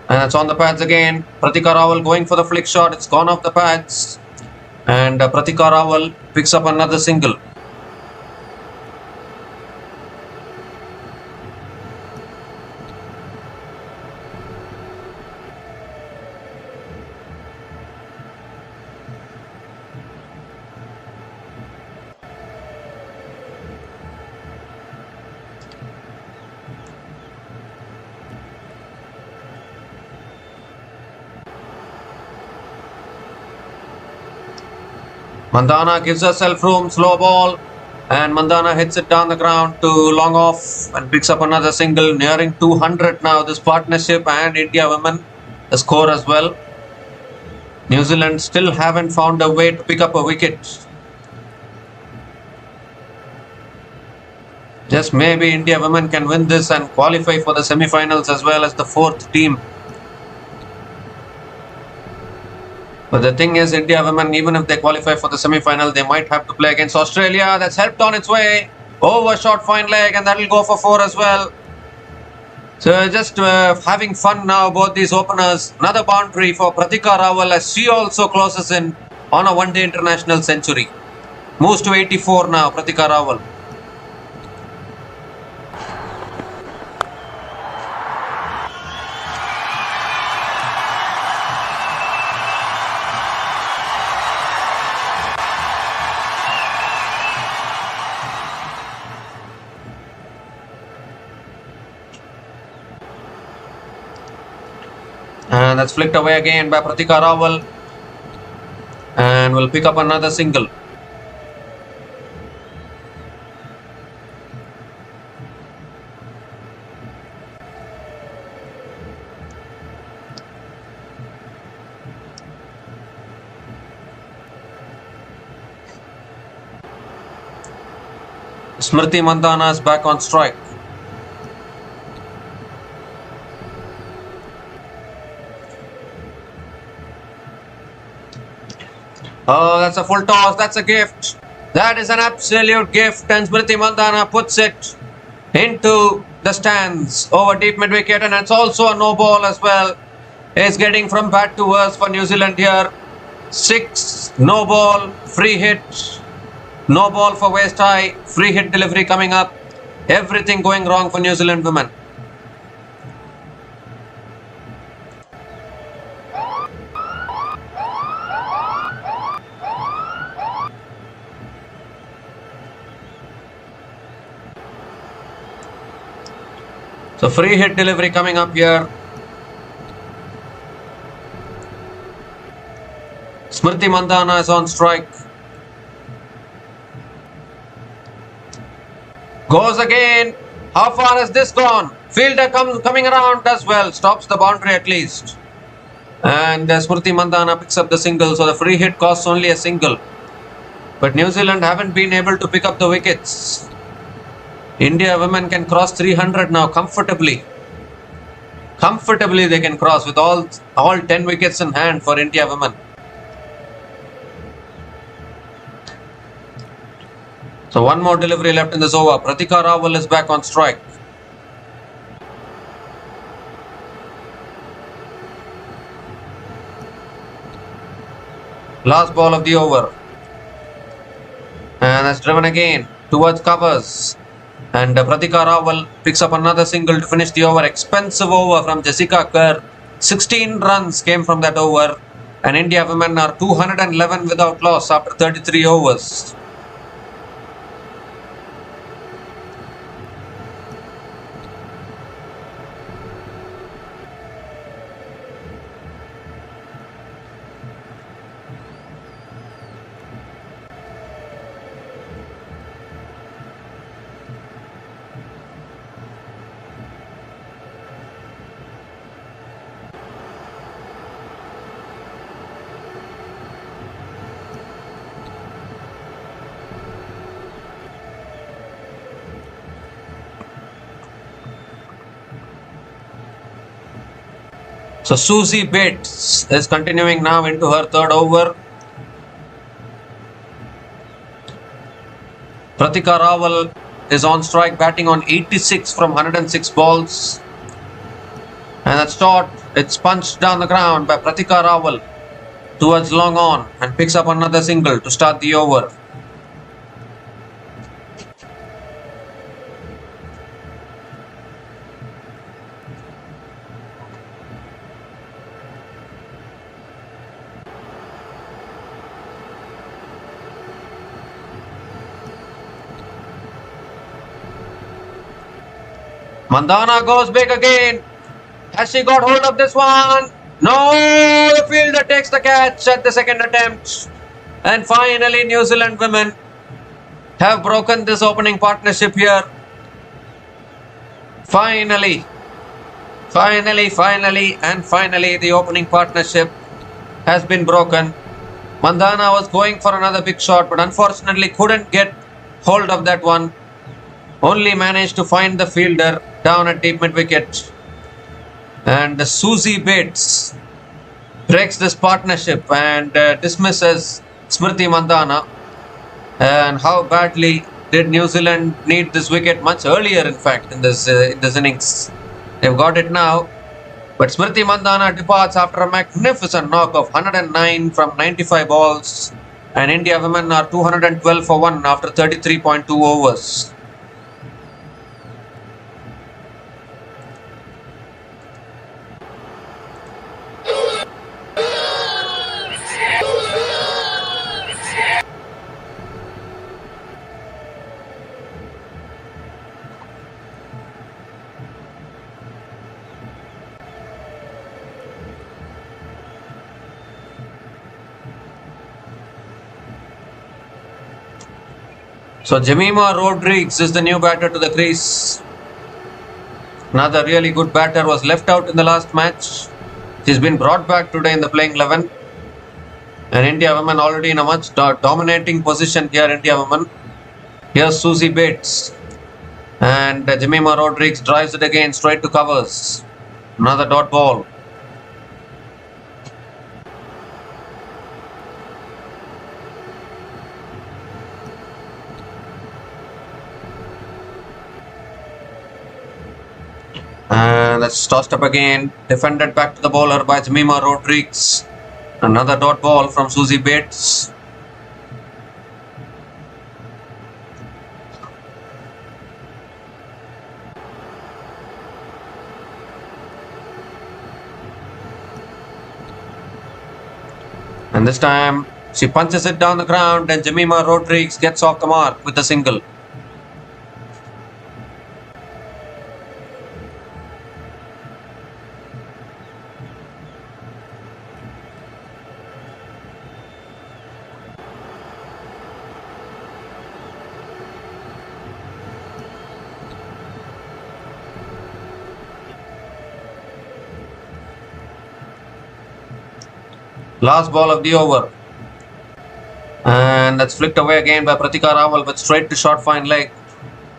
And it's on the pads again. Pratika Rawal going for the flick shot. It's gone off the pads. And Pratika Rawal picks up another single. Mandana gives herself room, slow ball, and Mandana hits it down the ground to long off and picks up another single, nearing 200 now. This partnership and India women the score as well. New Zealand still haven't found a way to pick up a wicket. Just maybe India women can win this and qualify for the semi-finals as well as the 4th team. But the thing is, India women, even if they qualify for the semi-final, they might have to play against Australia. That's helped on its way. Over short fine leg, and that will go for 4 as well. So just having fun now, both these openers. Another boundary for Pratika Rawal as she also closes in on a one-day international century. Moves to 84 now, Pratika Rawal. And that's flicked away again by Pratika Rawal. And will pick up another single. Smriti Mandana is back on strike. Oh, that's a full toss. That's a gift. That is an absolute gift. And Smriti Mandana puts it into the stands over deep mid wicket. And it's also a no ball as well. It's getting from bad to worse for New Zealand here. 6 no ball, free hit. No ball for waist high. Free hit delivery coming up. Everything going wrong for New Zealand women. So free hit delivery coming up here. Smriti Mandana is on strike. Goes again. How far has this gone? Fielder coming around as well. Stops the boundary at least. And Smriti Mandana picks up the single. So the free hit costs only a single. But New Zealand haven't been able to pick up the wickets. India women can cross 300 now comfortably. Comfortably they can cross with all 10 wickets in hand for India women. So one more delivery left in this over. Pratika Rawal is back on strike. Last ball of the over. And that's driven again towards covers. And Pratika Rawal picks up another single to finish the over. Expensive over from Jessica Kerr. 16 runs came from that over. And India women are 211 without loss after 33 overs. So Susie Bates is continuing now into her third over. Pratika Rawal is on strike, batting on 86 from 106 balls. And that's shot. It's punched down the ground by Pratika Rawal towards long on and picks up another single to start the over. Mandana goes big again. Has she got hold of this one? No, the fielder takes the catch at the second attempt. And finally, New Zealand women have broken this opening partnership here. Finally, the opening partnership has been broken. Mandana was going for another big shot, but unfortunately couldn't get hold of that one. Only managed to find the fielder down at deep mid wicket. And Susie Bates breaks this partnership and dismisses Smriti Mandana. And how badly did New Zealand need this wicket? Much earlier, in fact, in this innings. They've got it now. But Smriti Mandana departs after a magnificent knock of 109 from 95 balls. And India women are 212 for 1 after 33.2 overs. So Jemima Rodriguez is the new batter to the crease. Another really good batter was left out in the last match. She's been brought back today in the playing 11. And India women already in a much dominating position here, India women. Here's Susie Bates. And Jemima Rodriguez drives it again straight to covers. Another dot ball. And that's tossed up again. Defended back to the bowler by Jemima Rodriguez. Another dot ball from Susie Bates. And this time she punches it down the ground and Jemima Rodriguez gets off the mark with a single. Last ball of the over. And that's flicked away again by Pratika Rahul, but straight to short fine leg.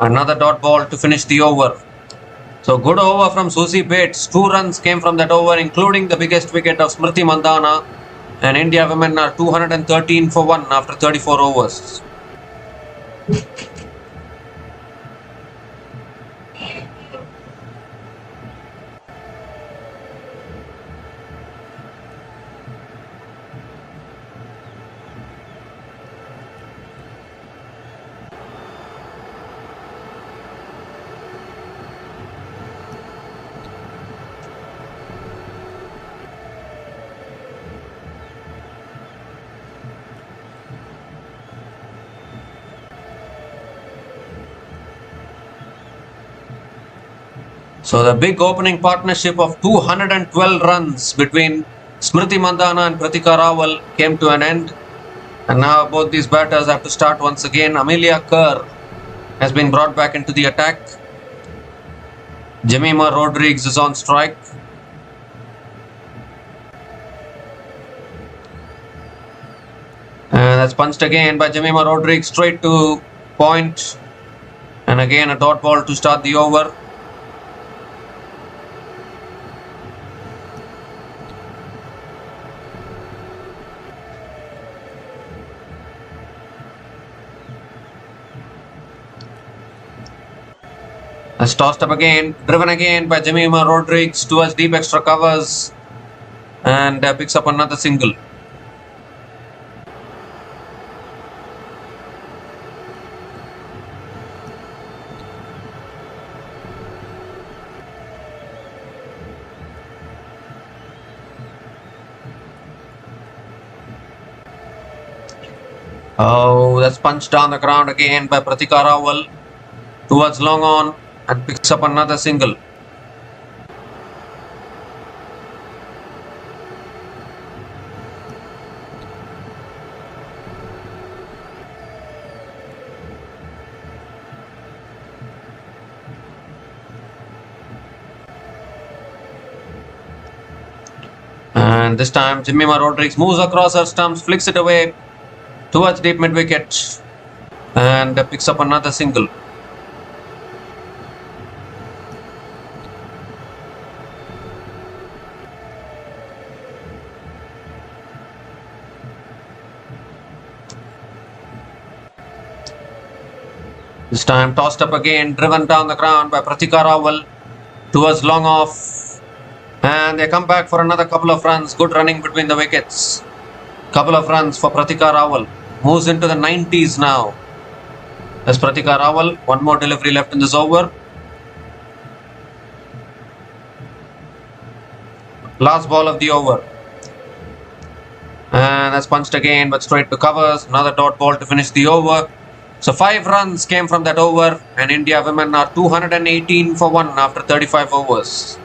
Another dot ball to finish the over. So good over from Susie Bates. 2 runs came from that over, including the biggest wicket of Smriti Mandana. And India women are 213 for 1 after 34 overs. So the big opening partnership of 212 runs between Smriti Mandana and Pratika Rahul came to an end. And now both these batters have to start once again. Amelia Kerr has been brought back into the attack. Jemima Rodriguez is on strike. And that's punched again by Jemima Rodriguez straight to point. And again a dot ball to start the over. That's tossed up again, driven again by Jemima Rodriguez towards deep extra covers and picks up another single. Oh, that's punched down the ground again by Pratika Rahul towards long on and picks up another single. And this time Jemima Rodriguez moves across her stumps, flicks it away towards deep mid wicket and picks up another single. This time tossed up again, driven down the ground by Pratika Rahul towards long off. And they come back for another couple of runs. Good running between the wickets. Couple of runs for Pratika Rahul. Moves into the 90s now. As Pratika Rahul, one more delivery left in this over. Last ball of the over. And that's punched again, but straight to covers. Another dot ball to finish the over. So 5 runs came from that over, and India women are 218 for 1 after 35 overs.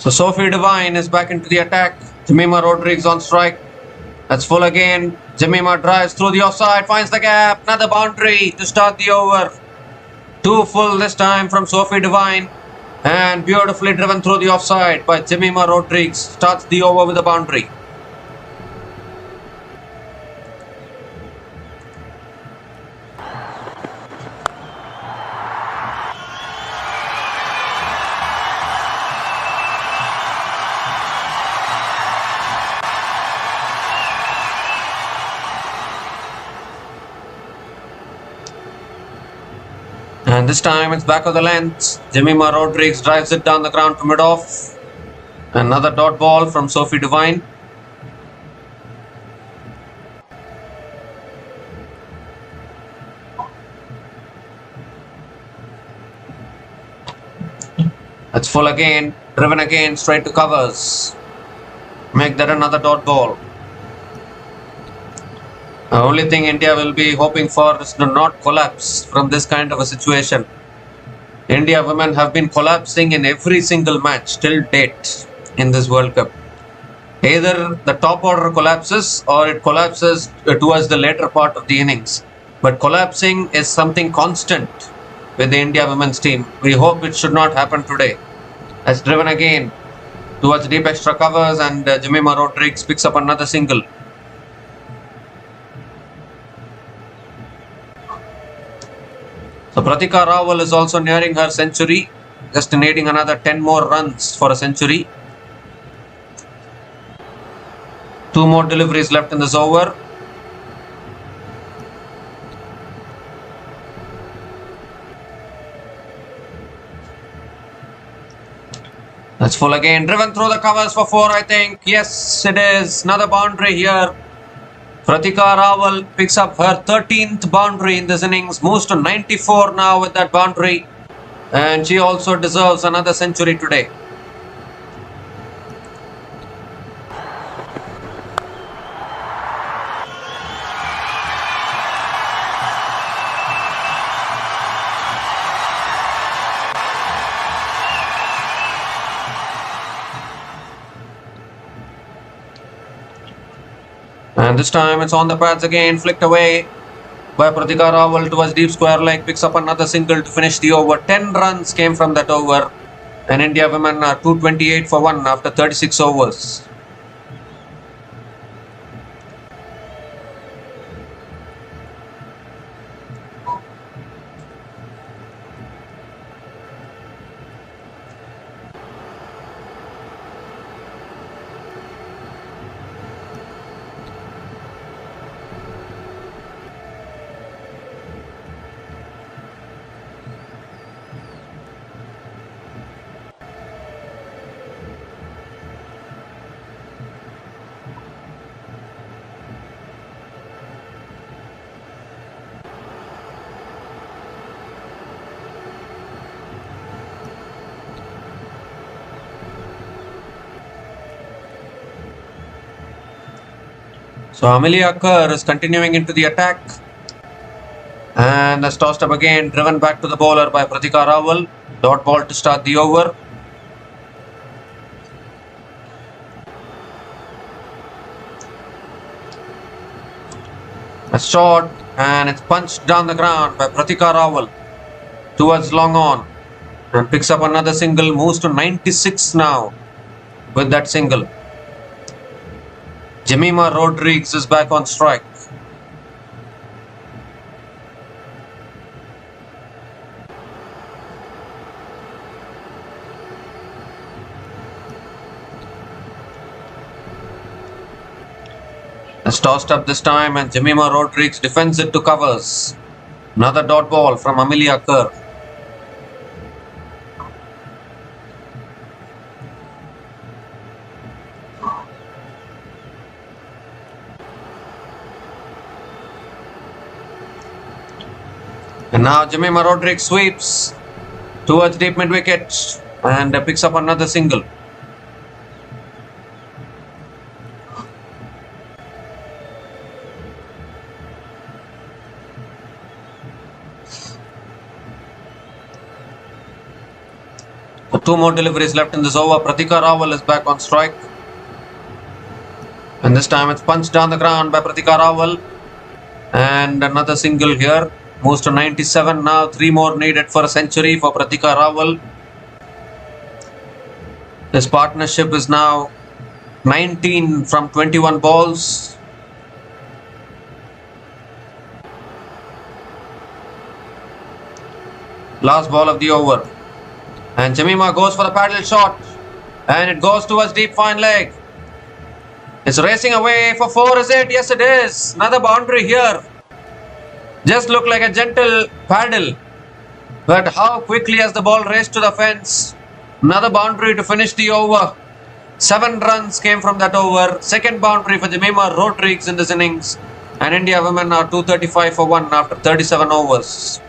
So Sophie Devine is back into the attack. Jemima Rodriguez on strike. That's full again. Jemima drives through the offside, finds the gap. Another boundary to start the over. 2 full this time from Sophie Devine. And beautifully driven through the offside by Jemima Rodriguez. Starts the over with a boundary. And this time it's back of the length. Jemima Rodriguez drives it down the ground to mid-off. Another dot ball from Sophie Devine. That's full again. Driven again, straight to covers. Make that another dot ball. The only thing India will be hoping for is to not collapse from this kind of a situation. India women have been collapsing in every single match till date in this World Cup. Either the top order collapses or it collapses towards the later part of the innings. But collapsing is something constant with the India women's team. We hope it should not happen today. As driven again towards deep extra covers, and Jemima Rodriguez picks up another single. So Pratika Rahul is also nearing her century, just needing another 10 more runs for a century. 2 more deliveries left in this over. That's full again. Driven through the covers for 4, I think. Yes, it is. Another boundary here. Pratika Rahul picks up her 13th boundary in this innings. Moves to 94 now with that boundary. And she also deserves another century today. And this time it's on the pads again, flicked away by Pratika Rahul towards deep square leg, picks up another single to finish the over. 10 runs came from that over, and India women are 228 for 1 after 36 overs. So Amelia Kerr is continuing into the attack, and has tossed up again, driven back to the bowler by Pratika Rahul. Dot ball to start the over. A shot, and it's punched down the ground by Pratika Rahul towards long on, and picks up another single. Moves to 96 now with that single. Jemima Rodriguez is back on strike. It's tossed up this time, and Jemima Rodriguez defends it to covers. Another dot ball from Amelia Kerr. And now Jemima Rodriguez sweeps towards deep mid wicket and picks up another single. 2 more deliveries left in this over. Pratika Rawal is back on strike. And this time it's punched down the ground by Pratika Rawal. And another single here. Moves to 97 now. 3 more needed for a century for Pratika Rawal. This partnership is now 19 from 21 balls. Last ball of the over. And Jemimah goes for the paddle shot. And it goes towards deep fine leg. It's racing away for 4, is it? Yes, it is. Another boundary here. Just looked like a gentle paddle. But how quickly has the ball raced to the fence? Another boundary to finish the over. 7 runs came from that over. Second boundary for Jemimah Rodrigues in this innings. And India women are 235 for 1 after 37 overs.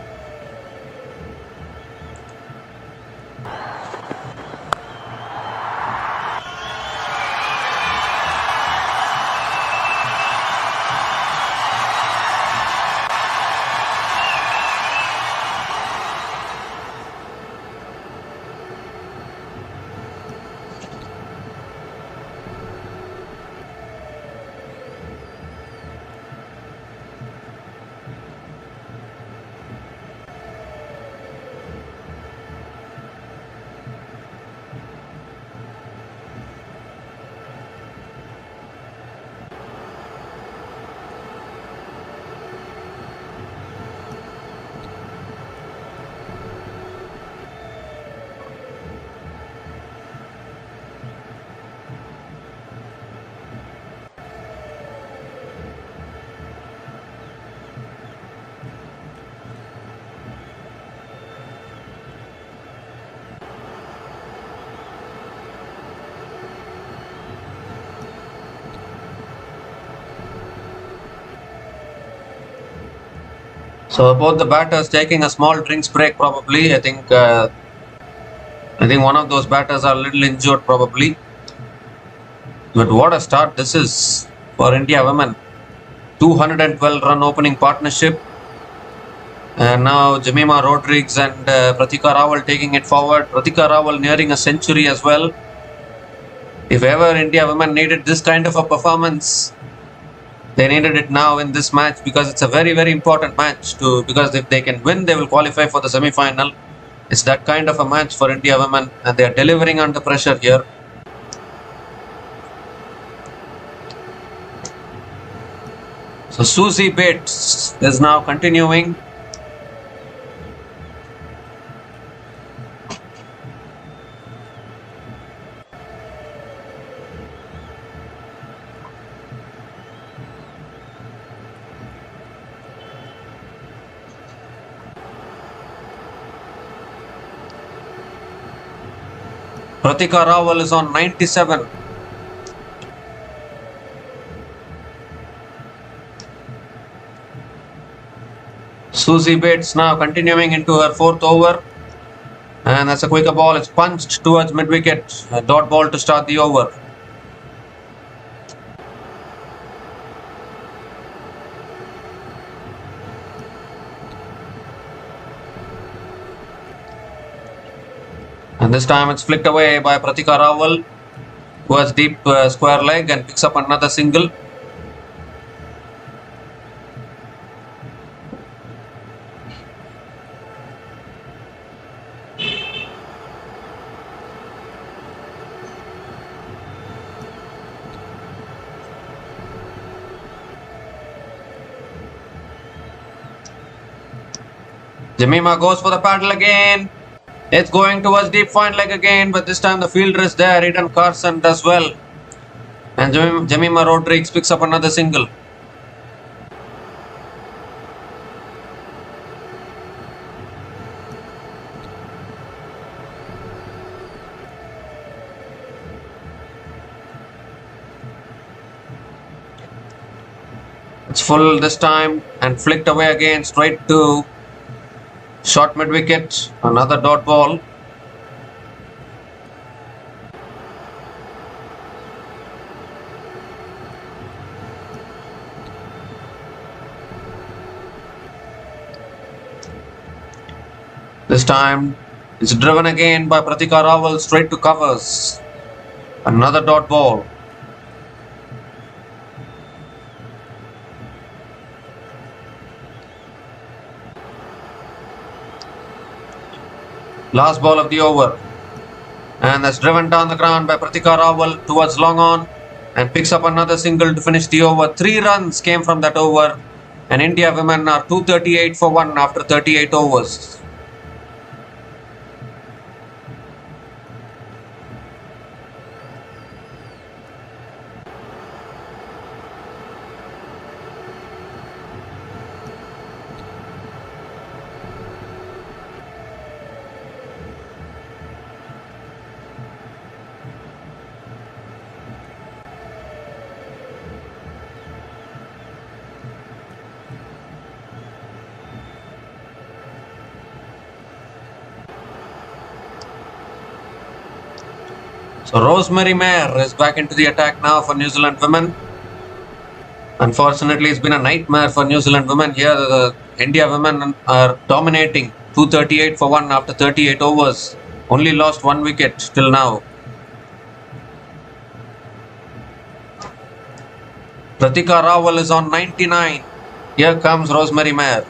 So both the batters taking a small drinks break probably. I think one of those batters are a little injured probably. But what a start this is for India women. 212 run opening partnership. And now Jemimah Rodrigues and Pratika Rawal taking it forward. Pratika Rawal nearing a century as well. If ever India women needed this kind of a performance, they needed it now in this match, because it's a very, very important match because if they can win, they will qualify for the semi-final. It's that kind of a match for India women, and they are delivering under pressure here. So Susie Bates is now continuing. Pratika Rawal is on 97. Susie Bates now continuing into her 4th over. And that's a quicker ball. It's punched towards mid-wicket. A dot ball to start the over. And this time it's flicked away by Pratika Rawal towards deep square leg and picks up another single. Jemimah goes for the paddle again. It's going towards deep fine leg again, but this time the fielder is there. Eden Carson does well. And Jemimah Rodrigues picks up another single. It's full this time and flicked away again straight to short mid-wicket, another dot ball. This time It's driven again by Pratika Rahul straight to covers. Another dot ball. Last ball of the over. And that's driven down the ground by Pratika Rahul towards long on and picks up another single to finish the over. 3 runs came from that over. And India women are 238 for 1 after 38 overs. So Rosemary Mayer is back into the attack now for New Zealand women. Unfortunately, it's been a nightmare for New Zealand women here. The India women are dominating 238 for 1 after 38 overs. Only lost 1 wicket till now. Pratika Rahul is on 99. Here comes Rosemary Mayer.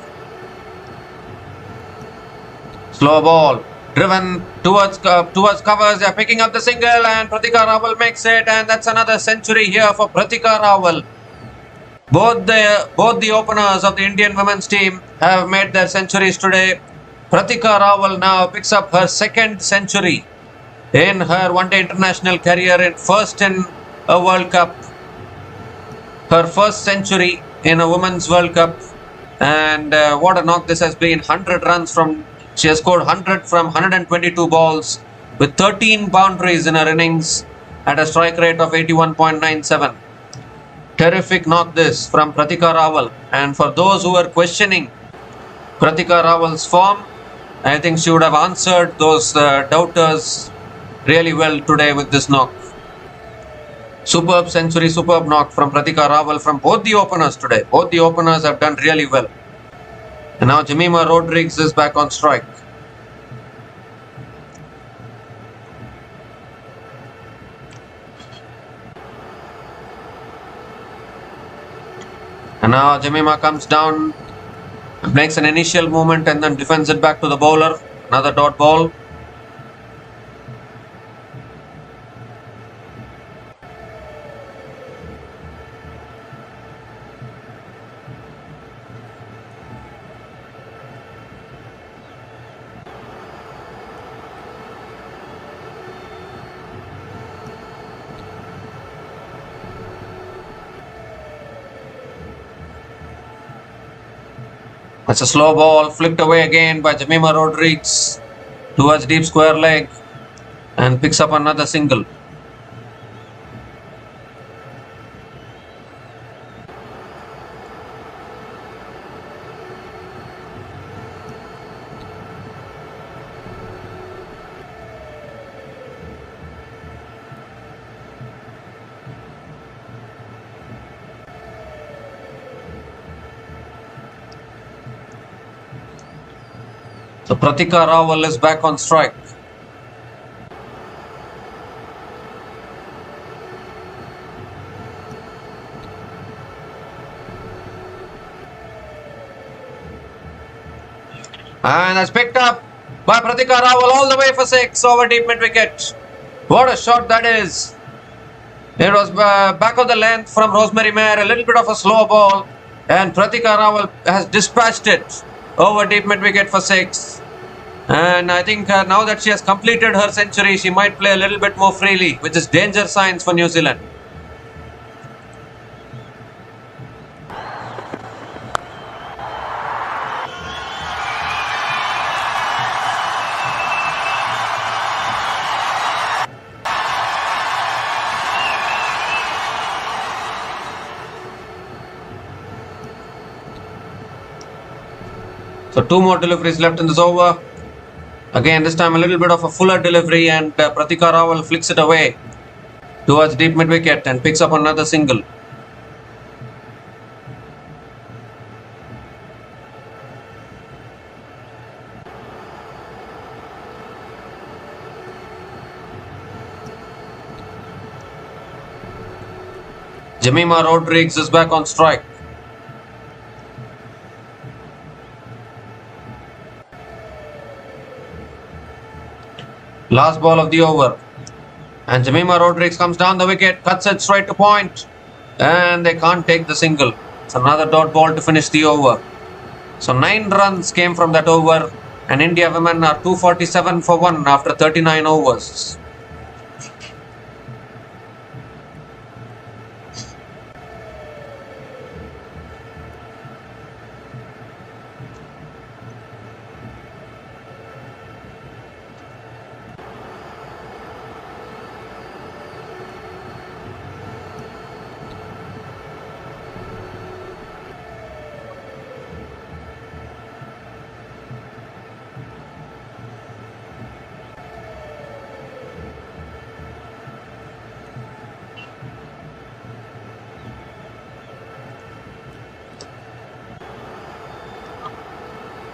Slow ball. Driven towards covers. They are picking up the single and Pratika Rahul makes it, and that's another century here for Pratika Rahul. Both the openers of the Indian women's team have made their centuries today. Pratika Rahul now picks up her 2nd century in her one-day international career, first in a World Cup. Her 1st century in a Women's World Cup, and what a knock this has been. 100 runs from. She has scored 100 from 122 balls with 13 boundaries in her innings at a strike rate of 81.97. Terrific knock this from Pratika Rahul. And for those who are questioning Pratika Rahul's form, I think she would have answered those doubters really well today with this knock. Superb century, superb knock from Pratika Rahul from both the openers today. Both the openers have done really well. And now Jemima Rodrigues is back on strike. And now Jemima comes down, makes an initial movement and then defends it back to the bowler. Another dot ball. That's a slow ball, flicked away again by Jemima Rodrigues towards deep square leg and picks up another single. So Pratika Rahul is back on strike. And that's picked up by Pratika Rahul all the way for 6 over deep mid wicket. What a shot that is. It was back of the length from Rosemary Mayer, a little bit of a slow ball, and Pratika Rahul has dispatched it over deep mid wicket for 6. And I think now that she has completed her century, she might play a little bit more freely, which is danger signs for New Zealand. So 2 more deliveries left in this over. Again, this time a little bit of a fuller delivery, and Pratika Rahul flicks it away towards deep mid wicket and picks up another single. Jemima Rodriguez is back on strike. Last ball of the over. And Jemima Rodriguez comes down the wicket, cuts it straight to point. And they can't take the single. It's another dot ball to finish the over. So 9 runs came from that over. And India women are 247 for 1 after 39 overs.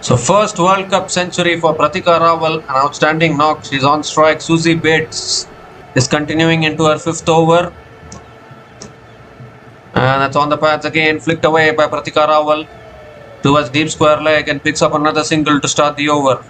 So first World Cup century for Pratika Rawal, an outstanding knock. She's on strike. Susie Bates is continuing into her 5th over. And that's on the pads again, flicked away by Pratika Rawal towards deep square leg and picks up another single to start the over.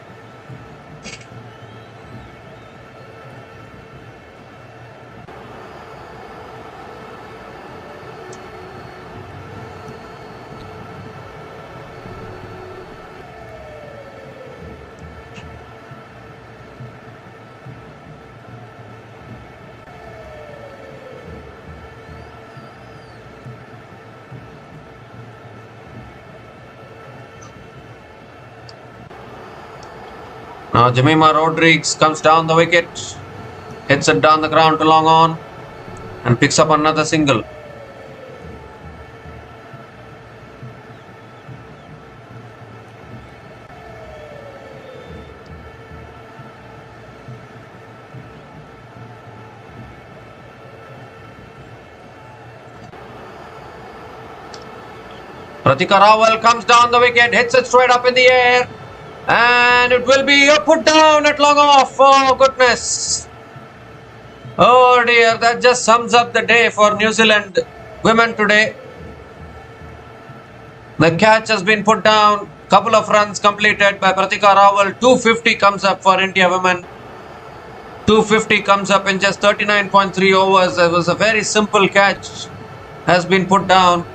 Now Jemima Rodriguez comes down the wicket, hits it down the ground to long on and picks up another single. Pratika Rawal comes down the wicket, hits it straight up in the air. And it will be a put down at long off. Oh goodness. Oh dear, that just sums up the day for New Zealand women today. The catch has been put down. Couple of runs completed by Pratika Rawal. 250 comes up for India women. 250 comes up in just 39.3 overs. It was a very simple catch. Has been put down.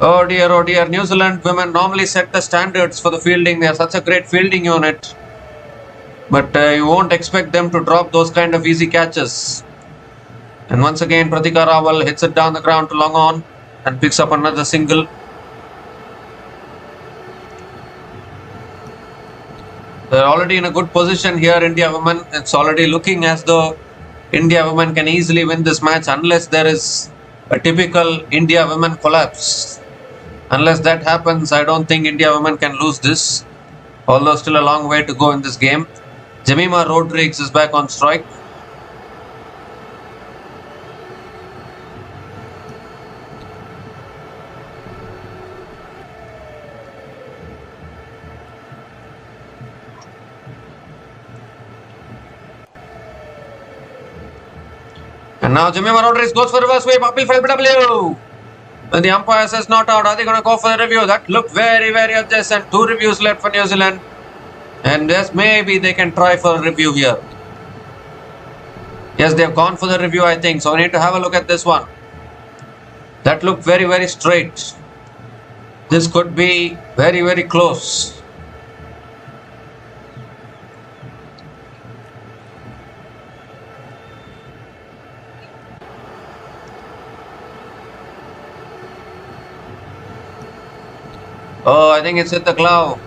Oh dear, New Zealand women normally set the standards for the fielding. They are such a great fielding unit. But you won't expect them to drop those kind of easy catches. And once again, Pratika Rawal hits it down the ground to long on and picks up another single. They're already in a good position here, India women. It's already looking as though India women can easily win this match unless there is a typical India women collapse. Unless that happens, I don't think India women can lose this. Although still a long way to go in this game. Jemima Rodriguez is back on strike. And now Jemima Rodriguez goes for reverse sweep, uphill for LBW. When the umpire says not out, are they going to go for the review? That looked very adjacent. 2 reviews left for New Zealand. And yes, maybe they can try for a review here. Yes, they have gone for the review, I think. So we need to have a look at this one. That looked very straight. This could be very close. Oh, I think it's hit the glove.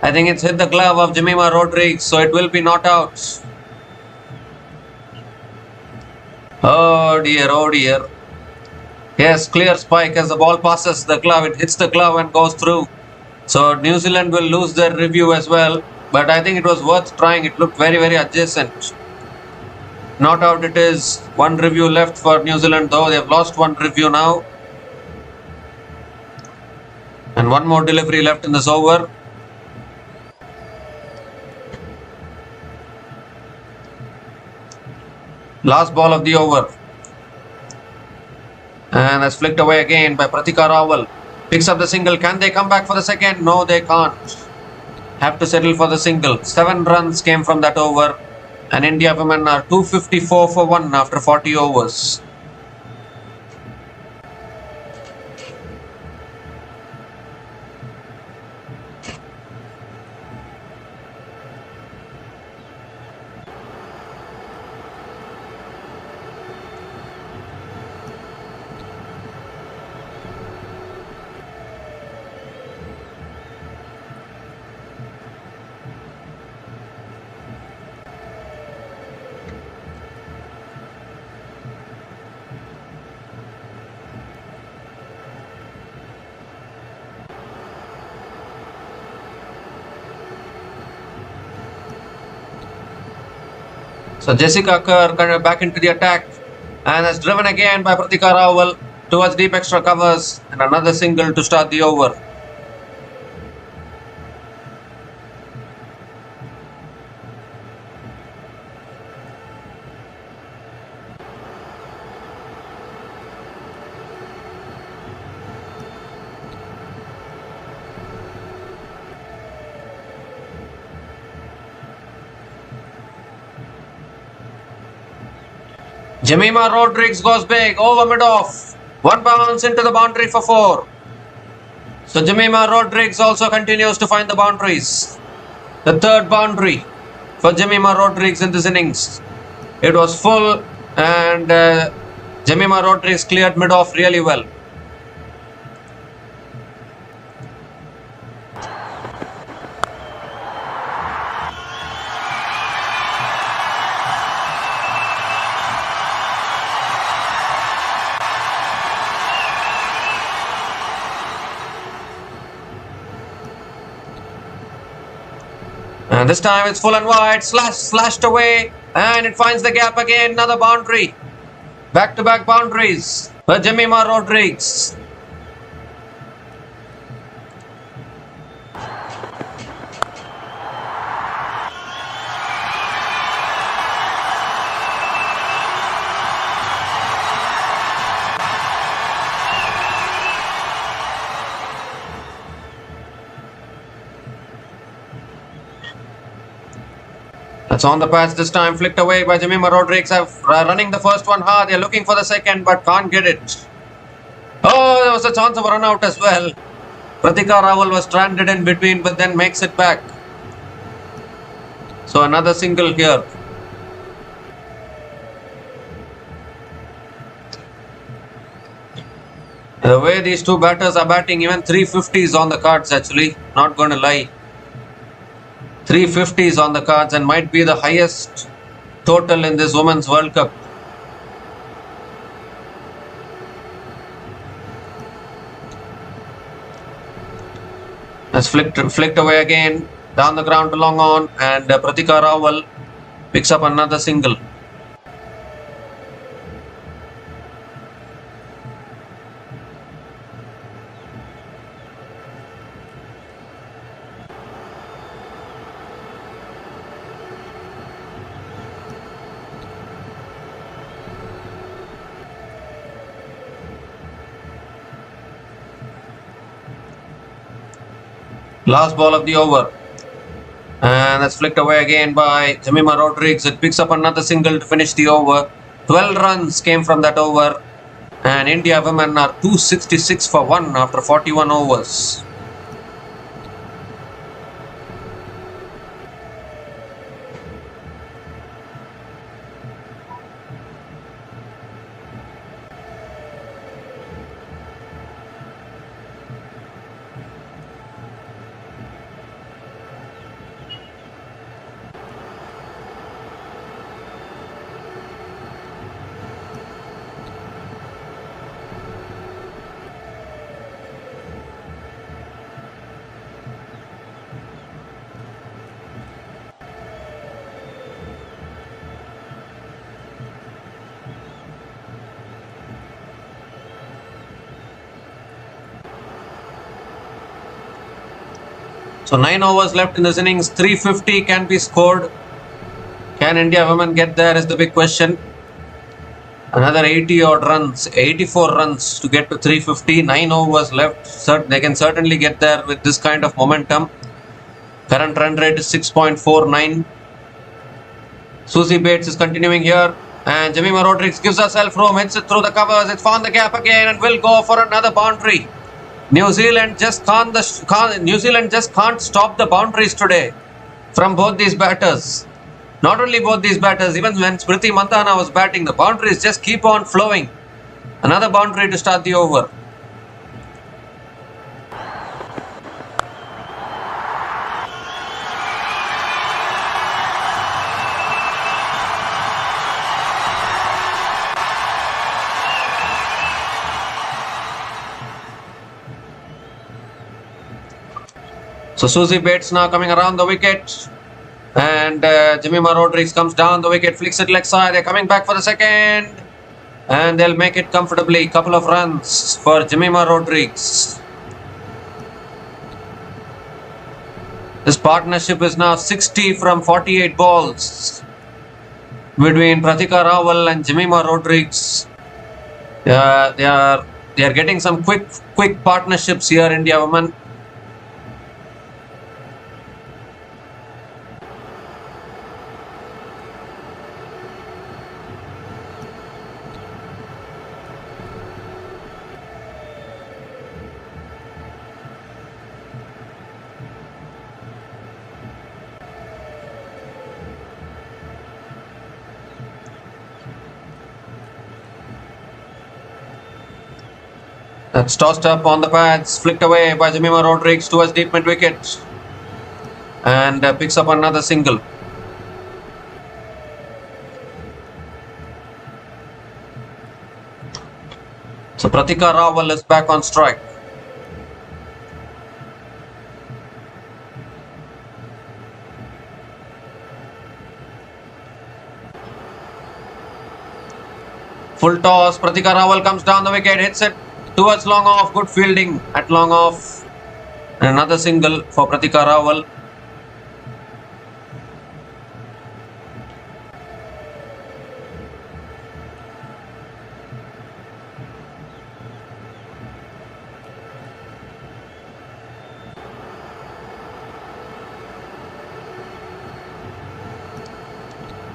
I think it's hit the glove of Jemima Rodriguez, so it will be not out. Oh dear. Yes, clear spike as the ball passes the glove. It hits the glove and goes through. So New Zealand will lose their review as well. But I think it was worth trying. It looked very adjacent. Not out it is. 1 review left for New Zealand though. They have lost 1 review now. And 1 more delivery left in this over. Last ball of the over. And that's flicked away again by Pratika Rahul. Picks up the single. Can they come back for the second? No, they can't. Have to settle for the single. 7 runs came from that over. And India women are 254 for 1 after 40 overs. So Jessica Kerr kind of back into the attack and is driven again by Pratika Rahul towards deep extra covers and another single to start the over. Jemima Rodrigues goes big over mid-off. 1 bounce into the boundary for 4. So Jemima Rodrigues also continues to find the boundaries. The 3rd boundary for Jemima Rodrigues in this innings. It was full and Jemima Rodrigues cleared mid-off really well. And this time it's full and wide, slashed away, and it finds the gap again, another boundary. Back-to-back boundaries for Jemima Rodrigues. That's on the patch this time, flicked away by Jemima Rodrigues. Running the first one hard. They're looking for the second, but can't get it. Oh, there was a chance of a run out as well. Pratika Rahul was stranded in between, but then makes it back. So another single here. The way these two batters are batting, even 350s on the cards actually. Not going to lie. 350s on the cards and might be the highest total in this Women's World Cup. That's flicked away again, down the ground to long on, and Pratika Rahul picks up another single. Last ball of the over. And that's flicked away again by Jemima Rodrigues. It picks up another single to finish the over. 12 runs came from that over. And India women are 266 for 1 after 41 overs. So 9 overs left in this innings. 350 can be scored. Can India women get there is the big question. Another 80 odd runs, 84 runs to get to 350. 9 overs left. They can certainly get there with this kind of momentum. Current run rate is 6.49. Susie Bates is continuing here. And Jemima Rodrigues gives herself room, hits it through the covers. It's found the gap again and will go for another boundary. New Zealand just can't stop the boundaries today from both these batters. Not only both these batters, even when Smriti Mandana was batting, the boundaries just keep on flowing. Another boundary to start the over. So Susie Bates now coming around the wicket. And Jemima Rodrigues comes down the wicket, flicks it leg side. They're coming back for the second. And they'll make it comfortably. Couple of runs for Jemima Rodrigues. This partnership is now 60 from 48 balls between Pratika Rawal and Jemima Rodrigues. They are getting some quick partnerships here, India women. That's tossed up on the pads, flicked away by Jemima Rodrigues towards deep mid wicket, and picks up another single. So Pratika Rawal is back on strike. Full toss, Pratika Rawal comes down the wicket, hits it towards long off, good fielding at long off. And another single for Pratika Rawal.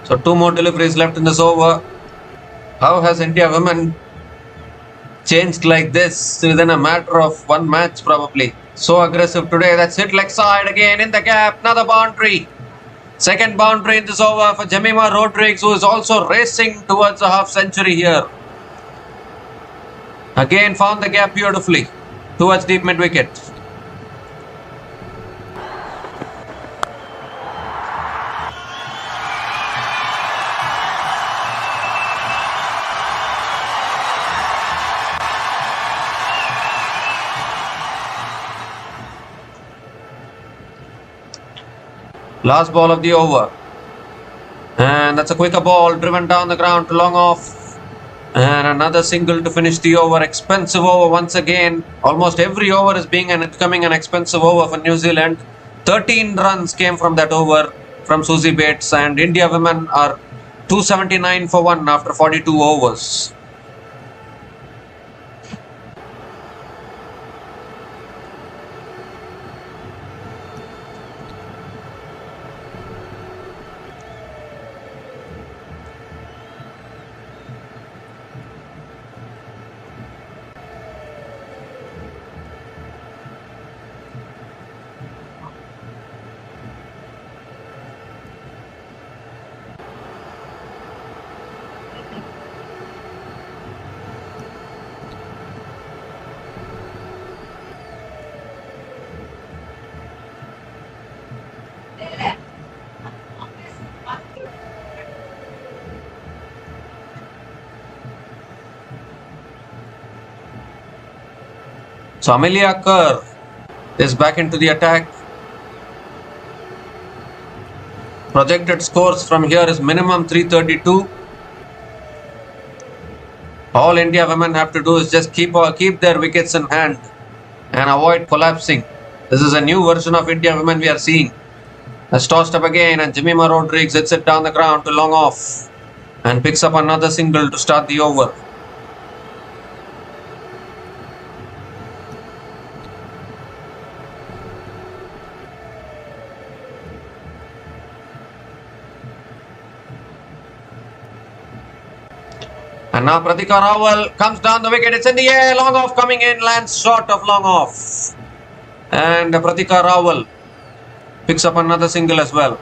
So 2 more deliveries left in this over. How has India women changed like this within a matter of one match probably? So aggressive today. That's hit leg side again in the gap. Another boundary. Second boundary in this over for Jemima Rodrigues, who is also racing towards a half century here. Again found the gap beautifully towards deep mid wicket. Last ball of the over. And that's a quicker ball driven down the ground to long off. And another single to finish the over. Expensive over once again. Almost every over is becoming an expensive over for New Zealand. 13 runs came from that over from Susie Bates. And India women are 279 for 1 after 42 overs. So Amelia Kerr is back into the attack. Projected scores from here is minimum 332. All India women have to do is just keep their wickets in hand and avoid collapsing. This is a new version of India women we are seeing. That's tossed up again and Jemima Rodrigues hits it down the ground to long off. and picks up another single to start the over. And now Pratika Rahul comes down the wicket. It's in the air. Long off coming in. Lands short of long off. And Pratika Rahul picks up another single as well.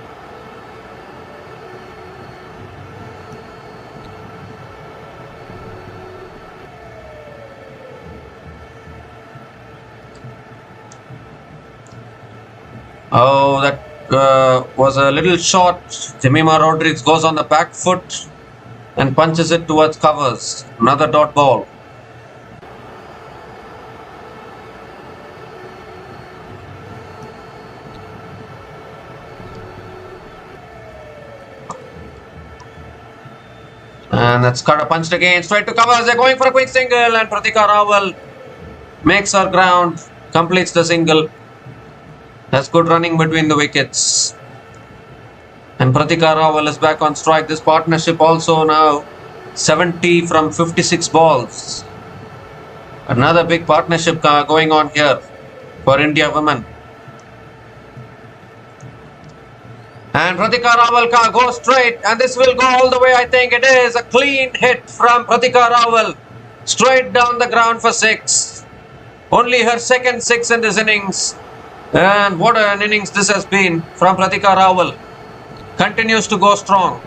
Oh, that was a little short. Jemima Rodriguez goes on the back foot and punches it towards covers. Another dot ball. And that's Cutter punched again. Straight to covers. They're going for a quick single. And Pratika Rahul makes her ground. Completes the single. That's good running between the wickets. And Pratika Rahul is back on strike. This partnership also now 70 from 56 balls. Another big partnership going on here for India women. And Pratika Rahul goes straight, and this will go all the way. I think it is a clean hit from Pratika Rahul. Straight down the ground for 6. Only her second 6 in this innings. And what an innings this has been from Pratika Rahul. Continues to go strong.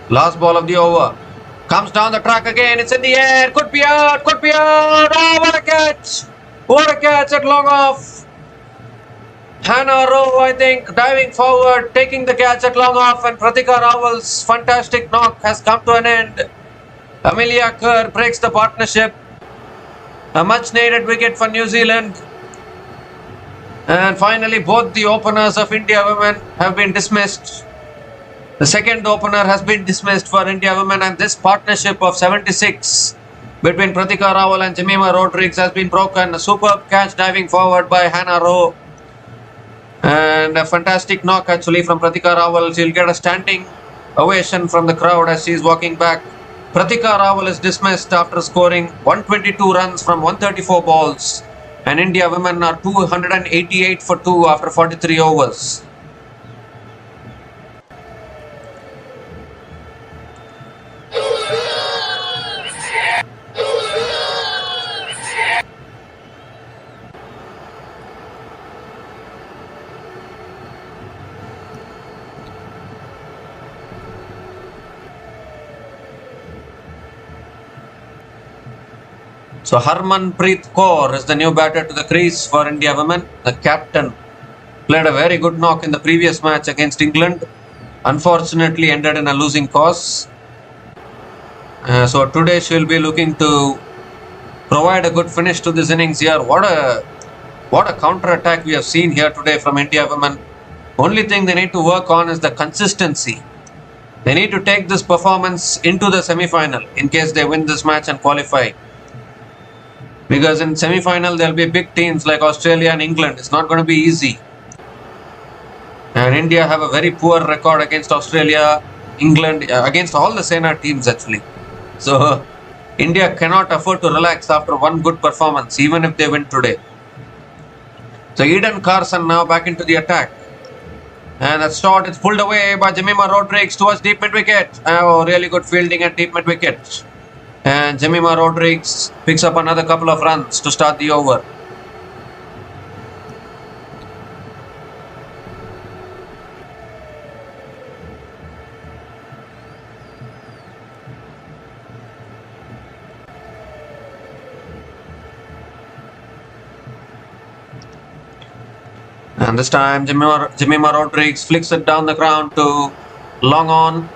Last ball of the over. Comes down the track again. It's in the air. Could be out. Could be out. Oh, what a catch. What a catch at long off. Hannah Rowe, I think, diving forward, taking the catch at long off, and Pratika Rahul's fantastic knock has come to an end. Amelia Kerr breaks the partnership. A much needed wicket for New Zealand. And finally, both the openers of India women have been dismissed. The second opener has been dismissed for India women, and this partnership of 76 between Pratika Rahul and Jemima Rodriguez has been broken. A superb catch diving forward by Hannah Rowe. And a fantastic knock actually from Pratika Rahul. She'll get a standing ovation from the crowd as she's walking back. Pratika Rahul is dismissed after scoring 122 runs from 134 balls. And India women are 288 for 2 after 43 overs. So Harmanpreet Kaur is the new batter to the crease for India women. The captain played a very good knock in the previous match against England. Unfortunately ended in a losing cause. So today she will be looking to provide a good finish to this innings here. What a counter attack we have seen here today from India women. Only thing they need to work on is the consistency. They need to take this performance into the semi-final in case they win this match and qualify. Because in semi-final there will be big teams like Australia and England. It's not going to be easy. And India have a very poor record against Australia, England, against all the Sena teams actually. So India cannot afford to relax after one good performance, even if they win today. So Eden Carson now back into the attack. And that shot is pulled away by Jemima Rodriguez towards deep mid-wicket. Oh, really good fielding at deep mid-wicket. And Jemima Rodriguez picks up another couple of runs to start the over. And this time Jemima Rodriguez flicks it down the ground to long on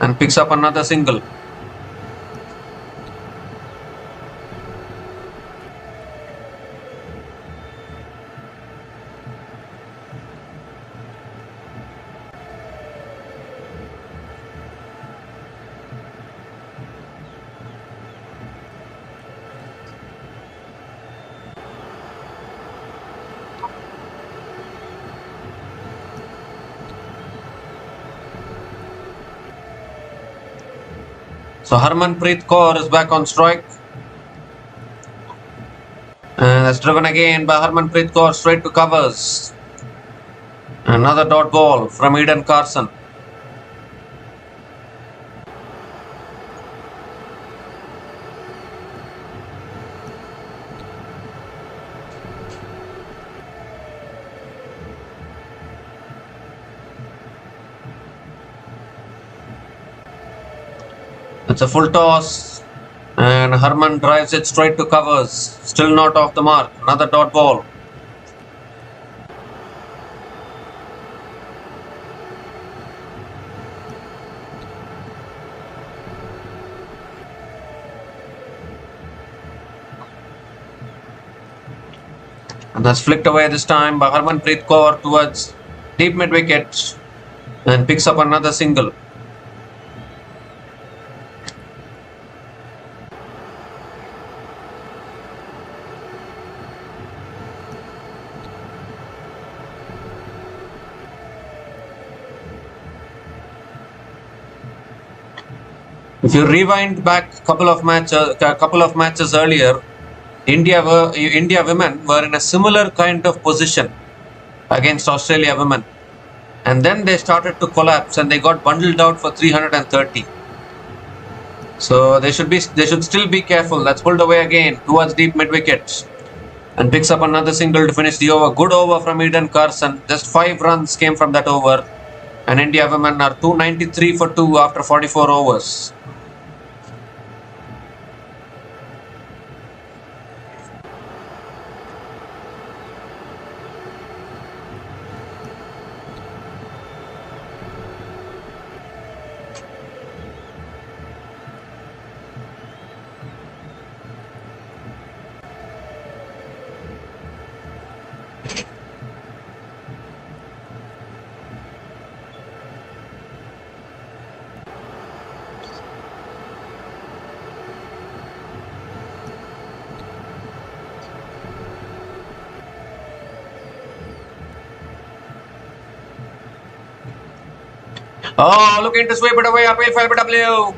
and picks up another single. So Harmanpreet Kaur is back on strike. And that's driven again by Harmanpreet Kaur straight to covers. Another dot ball from Eden Carson. It's a full toss. And Harman drives it straight to covers. Still not off the mark. Another dot ball. And that's flicked away this time by Harmanpreet Kaur towards deep mid wicket and picks up another single. If you rewind back a couple of matches earlier, India women were in a similar kind of position against Australia women, and then they started to collapse and they got bundled out for 330. So they should still be careful. That's pulled away again towards deep mid wicket and picks up another single to finish the over. Good over from Eden Carson. Just 5 runs came from that over, and India women are 293 for 2 after 44 overs. Oh, looking to sweep it away. Appeal for LBW.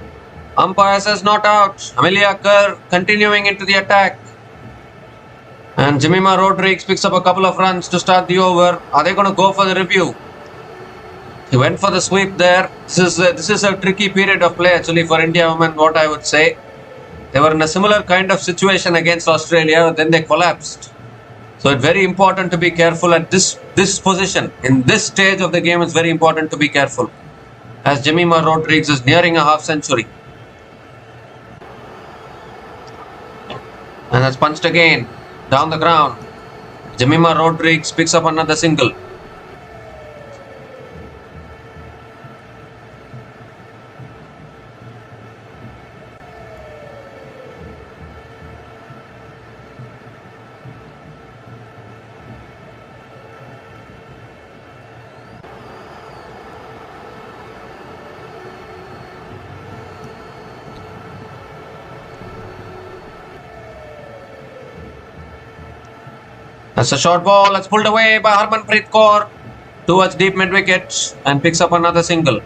Umpire says not out. Amelia Kerr continuing into the attack. And Jemima Rodrigues picks up a couple of runs to start the over. Are they going to go for the review? He went for the sweep there. This is a tricky period of play actually for India women, what I would say. They were in a similar kind of situation against Australia. Then they collapsed. So it's very important to be careful at this position. In this stage of the game, it's very important to be careful, as Jemima Rodrigues is nearing a half century. And that's punched again down the ground. Jemima Rodrigues picks up another single. That's a short ball. That's pulled away by Harmanpreet Kaur towards deep mid wicket and picks up another single.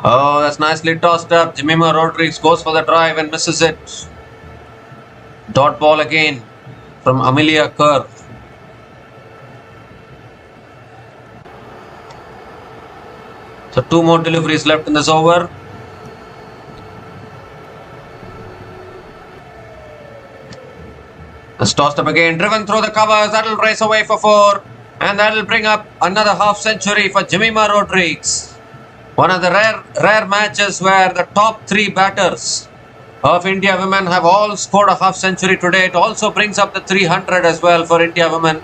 Oh, that's nicely tossed up. Jemima Rodrigues goes for the drive and misses it. Dot ball again from Amelia Kerr. So 2 more deliveries left in this over. It's tossed up again, driven through the covers. That'll race away for 4. And that'll bring up another half century for Jemima Rodrigues. One of the rare matches where the top 3 batters of India women have all scored a half century today. It also brings up the 300 as well for India women.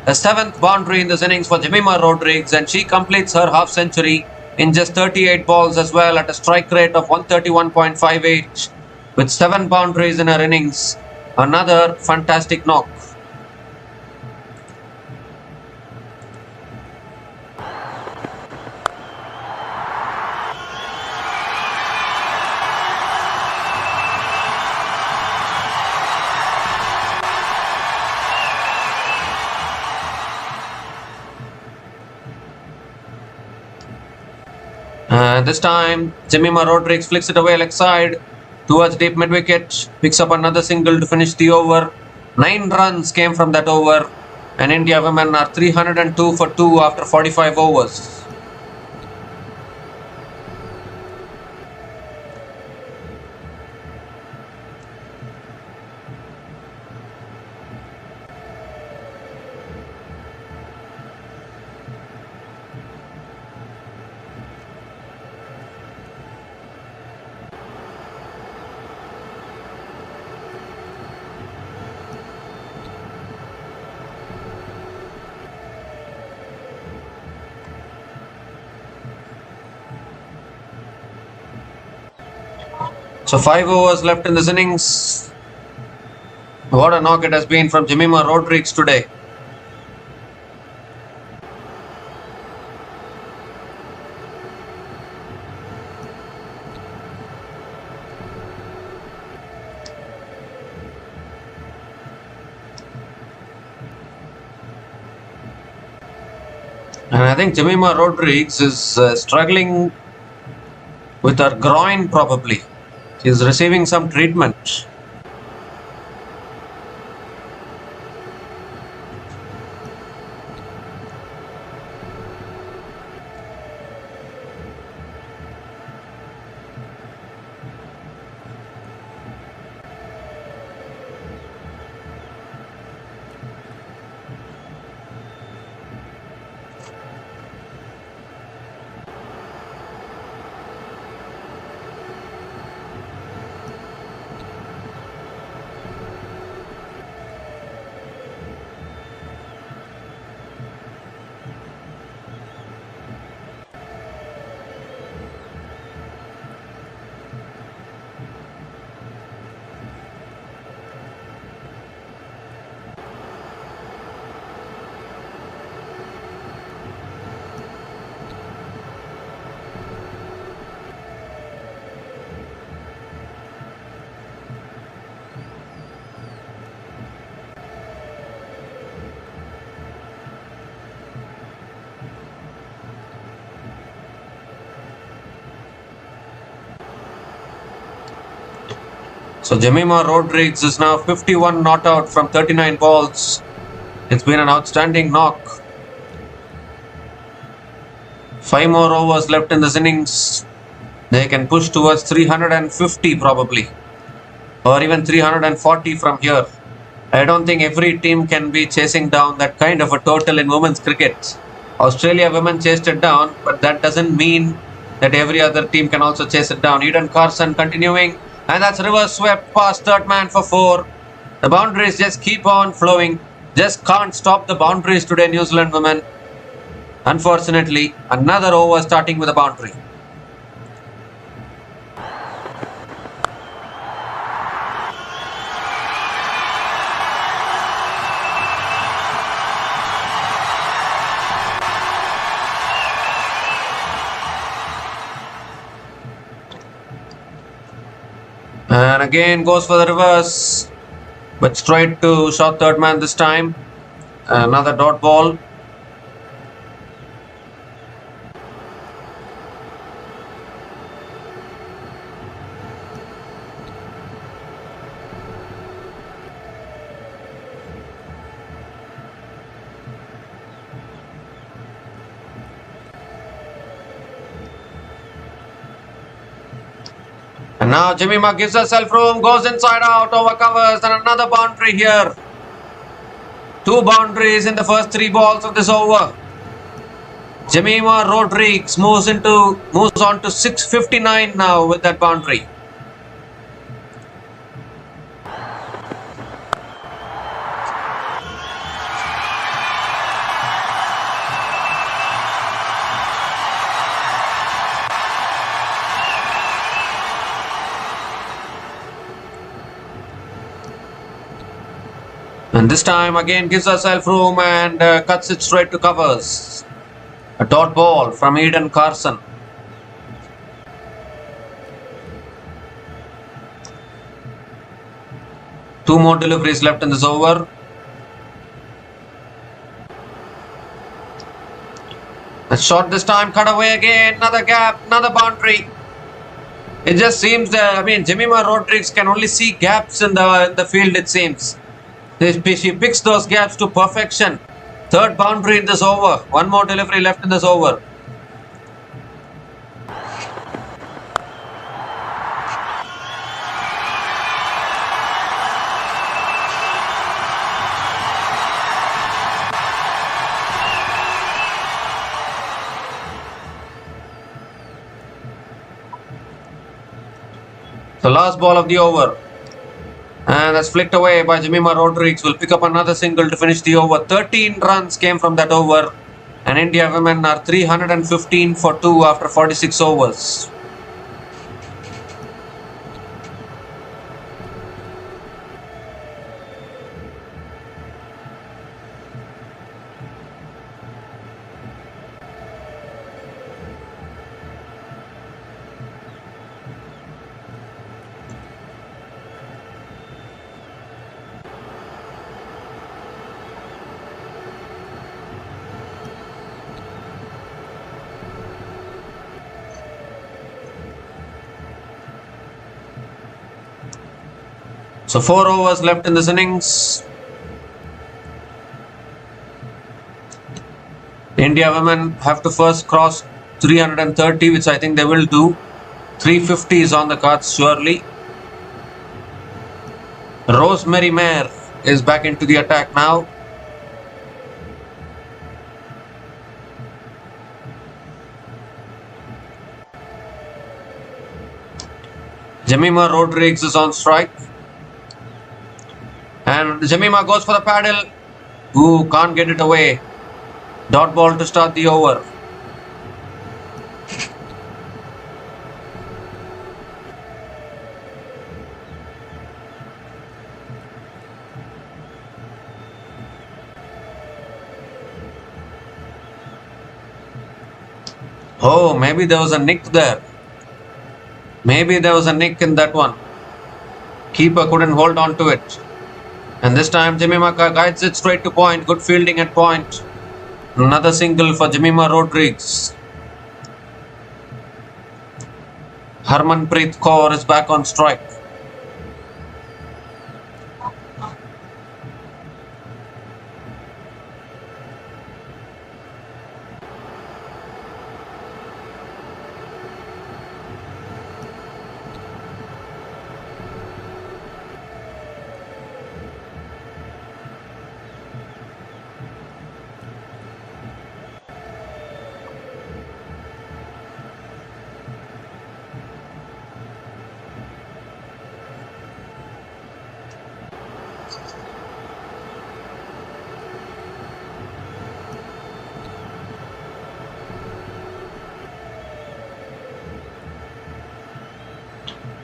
The 7th boundary in this innings for Jemima Rodrigues, and she completes her half century in just 38 balls as well at a strike rate of 131.58 with 7 boundaries in her innings. Another fantastic knock. This time, Jemima Rodriguez flicks it away leg side towards deep mid wicket. Picks up another single to finish the over. 9 runs came from that over. And India women are 302 for 2 after 45 overs. So 5 overs left in this innings. What a knock it has been from Jemima Rodriguez today. And I think Jemima Rodriguez is struggling with her groin probably. She is receiving some treatment. So Jemima Rodriguez is now 51 not out from 39 balls. It's been an outstanding knock. 5 more overs left in this innings. They can push towards 350 probably, or even 340 from here. I don't think every team can be chasing down that kind of a total in women's cricket. Australia women chased it down, but that doesn't mean that every other team can also chase it down. Eden Carson continuing, and that's reverse swept past third man for 4. The boundaries just keep on flowing. Just can't stop the boundaries today, New Zealand women. Unfortunately, another over starting with a boundary. And again goes for the reverse, but straight to short third man this time. Another dot ball. And now Jemima gives herself room, goes inside out, over covers, and another boundary here. 2 boundaries in the first 3 balls of this over. Jemima Rodriguez moves on to 659 now with that boundary. And this time again gives herself room and cuts it straight to covers. A dot ball from Eden Carson. Two more deliveries left in this over. A shot this time, cut away again, another gap, another boundary. It just seems that, Jemima Rodriguez can only see gaps in the field, it seems. She picks those gaps to perfection. Third boundary in this over. One more delivery left in this over. The last ball of the over. And that's flicked away by Jemima Rodriguez. Will pick up another single to finish the over. 13 runs came from that over. And India women are 315 for 2 after 46 overs. So 4 overs left in this innings. India women have to first cross 330, which I think they will do. 350 is on the cards surely. Rosemary Mayer is back into the attack now. Jemima Rodriguez is on strike. And Jemima goes for the paddle. Ooh, can't get it away. Dot ball to start the over. Oh, maybe there was a nick there. Maybe there was a nick in that one. Keeper couldn't hold on to it. And this time Jemima guides it straight to point. Good fielding at point. Another single for Jemima Rodriguez. Harmanpreet Kaur is back on strike.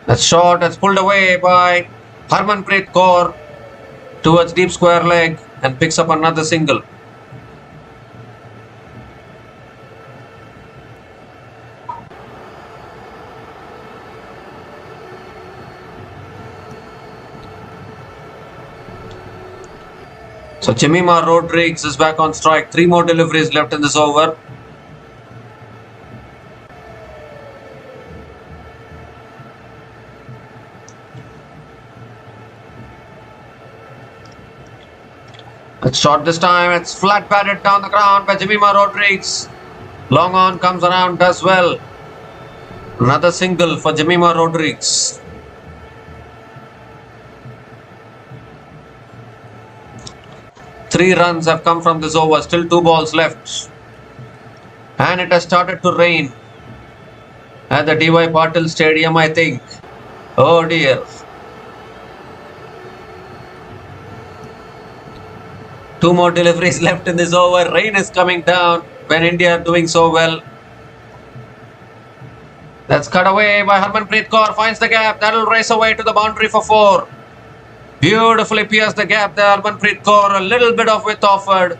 That shot that's pulled away by Harmanpreet Kaur towards deep square leg and picks up another single. So Jemima Rodriguez is back on strike. 3 more deliveries left in this over. It's shot this time. It's flat batted down the ground by Jemima Rodriguez. Long on comes around, does well. Another single for Jemima Rodriguez. Three runs have come from this over. Still 2 balls left. And it has started to rain at the D.Y. Patil Stadium, I think. Oh dear. 2 more deliveries left in this over. Rain is coming down when India are doing so well. That's cut away by Harmanpreet Kaur. Finds the gap. That'll race away to the boundary for 4. Beautifully pierced the gap there. Harmanpreet Kaur. A little bit of width offered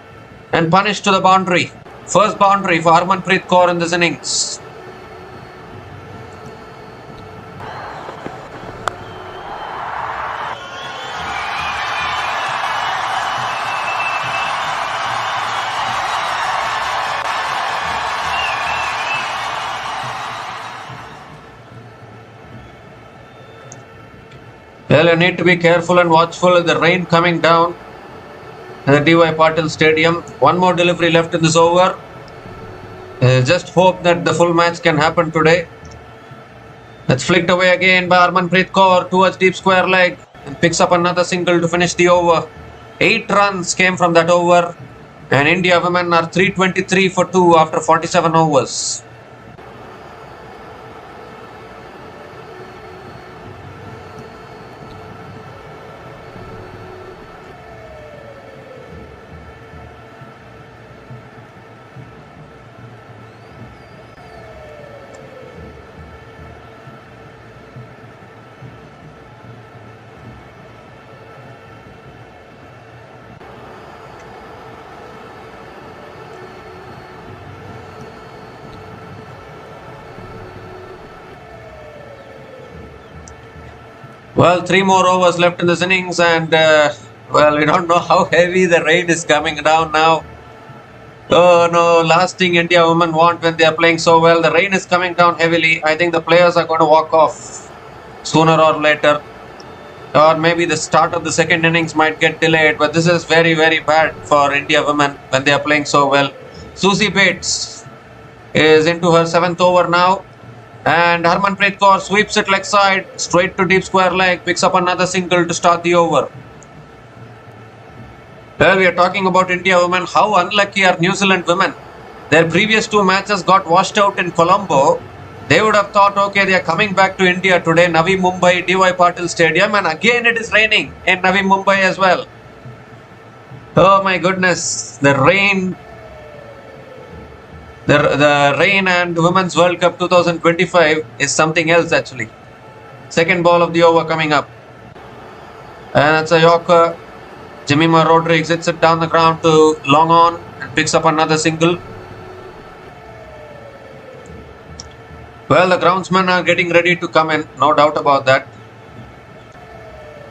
and punished to the boundary. First boundary for Harmanpreet Kaur in this innings. Well, you need to be careful and watchful. The rain coming down at the D.Y. Patil Stadium. One more delivery left in this over. Just hope that the full match can happen today. That's flicked away again by Harmanpreet Kaur towards deep square leg and picks up another single to finish the over. 8 runs came from that over, and India women are 323 for 2 after 47 overs. Well, 3 more overs left in this innings, and well, we don't know how heavy the rain is coming down now. Oh no, last thing India women want when they are playing so well. The rain is coming down heavily. I think the players are going to walk off sooner or later. Or maybe the start of the second innings might get delayed, but this is very, very bad for India women when they are playing so well. Susie Bates is into her 7th over now. And Harmanpreet Kaur sweeps it leg side, straight to deep square leg, picks up another single to start the over. Well, we are talking about India women. How unlucky are New Zealand women? Their previous 2 matches got washed out in Colombo. They would have thought, okay, they are coming back to India today, Navi Mumbai, D.Y. Patil Stadium, and again it is raining in Navi Mumbai as well. Oh my goodness, the rain. The rain and Women's World Cup 2025 is something else actually. Second ball of the over coming up. And it's a Yorker. Jemima Rodrigues hits it down the ground to long on and picks up another single. Well, the groundsmen are getting ready to come in, no doubt about that.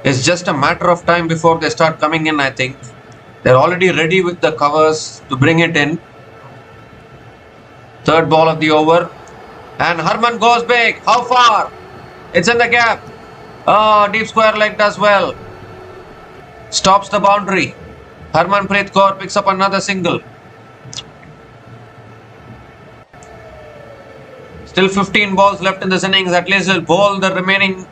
It's just a matter of time before they start coming in, I think. They're already ready with the covers to bring it in. Third ball of the over. And Harman goes big. How far? It's in the gap. Oh, deep square leg does well. Stops the boundary. Harmanpreet Kaur picks up another single. Still 15 balls left in this innings. At least he'll bowl the remaining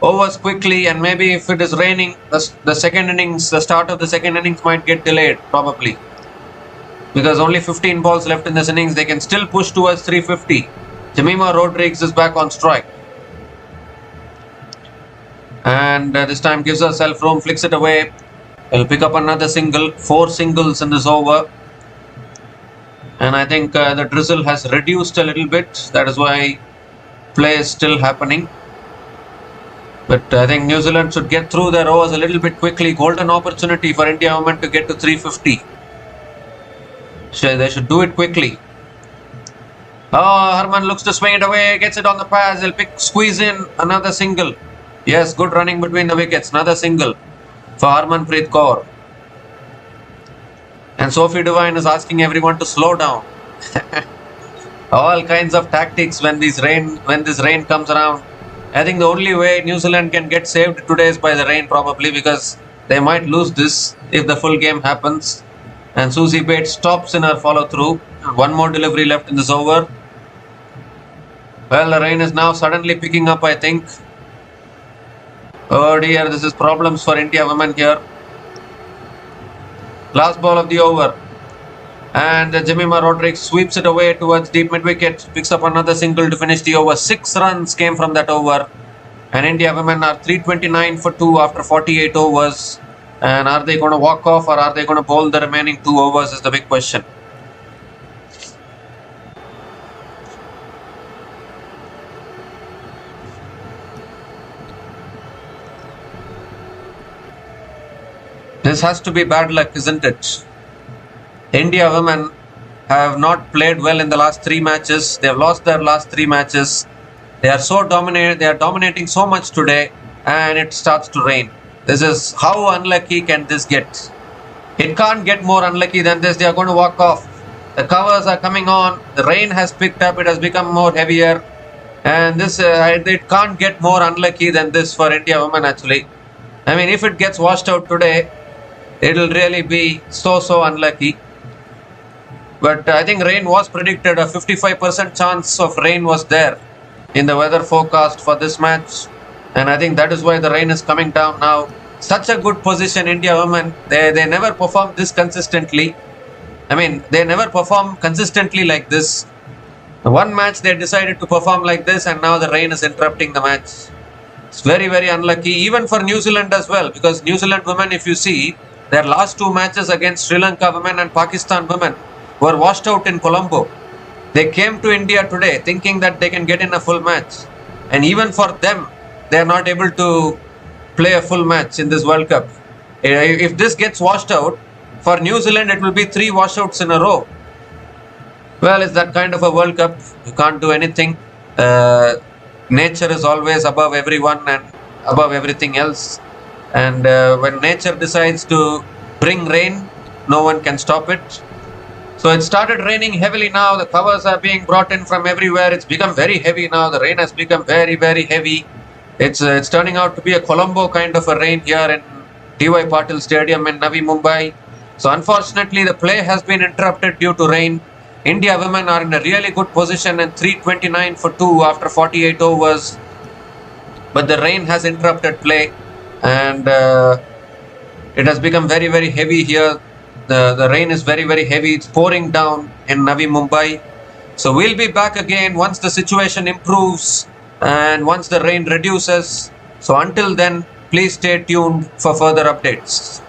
overs quickly, and maybe if it is raining, the second innings, the start of the second innings might get delayed probably. Because only 15 balls left in this innings, they can still push towards 350. Jemima Rodrigues is back on strike. And this time gives herself room, flicks it away. He'll pick up another single. 4 singles in this over. And I think the drizzle has reduced a little bit. That is why play is still happening. But I think New Zealand should get through their overs a little bit quickly. Golden opportunity for India women to get to 350. So they should do it quickly. Oh, Harman looks to swing it away, gets it on the pads. He'll squeeze in another single. Yes, good running between the wickets. Another single for Harmanpreet Kaur. And Sophie Devine is asking everyone to slow down. All kinds of tactics when this rain comes around. I think the only way New Zealand can get saved today is by the rain probably, because they might lose this if the full game happens. And Susie Bates stops in her follow-through. One more delivery left in this over. Well, the rain is now suddenly picking up, I think. Oh dear, this is problems for India women here. Last ball of the over. And Jemima Rodrigues sweeps it away towards deep mid-wicket. Picks up another single to finish the over. 6 runs came from that over. And India women are 329 for 2 after 48 overs. And are they going to walk off, or are they going to bowl the remaining 2 overs is the big question. This has to be bad luck, isn't it? India women have not played well in the last 3 matches. They have lost their last 3 matches. They are so dominant. They are dominating so much today, and it starts to rain. This is how unlucky can this get? It can't get more unlucky than this. They are going to walk off. The covers are coming on. The rain has picked up. It has become more heavier. And this it can't get more unlucky than this for India women actually. I mean, if it gets washed out today, it'll really be so unlucky. But I think rain was predicted. A 55% chance of rain was there in the weather forecast for this match. And I think that is why the rain is coming down now. Such a good position, India women. They never perform this consistently. I mean, they never perform consistently like this. One match they decided to perform like this, and now the rain is interrupting the match. It's very unlucky, even for New Zealand as well, because New Zealand women, if you see, their last two matches against Sri Lanka women and Pakistan women were washed out in Colombo. They came to India today thinking that they can get in a full match. And even for them, they are not able to play a full match in this World Cup. If this gets washed out, for New Zealand, it will be 3 washouts in a row. Well, it's that kind of a World Cup. You can't do anything. Nature is always above everyone and above everything else. And when nature decides to bring rain, no one can stop it. So it started raining heavily now. The covers are being brought in from everywhere. It's become very heavy now. The rain has become very heavy. It's turning out to be a Colombo kind of a rain here in D.Y. Patil Stadium in Navi Mumbai. So unfortunately, the play has been interrupted due to rain. India women are in a really good position and 329 for 2 after 48 overs. But the rain has interrupted play, and it has become very heavy here. The rain is very heavy. It's pouring down in Navi Mumbai. So we'll be back again once the situation improves and once the rain reduces. So until then, please stay tuned for further updates.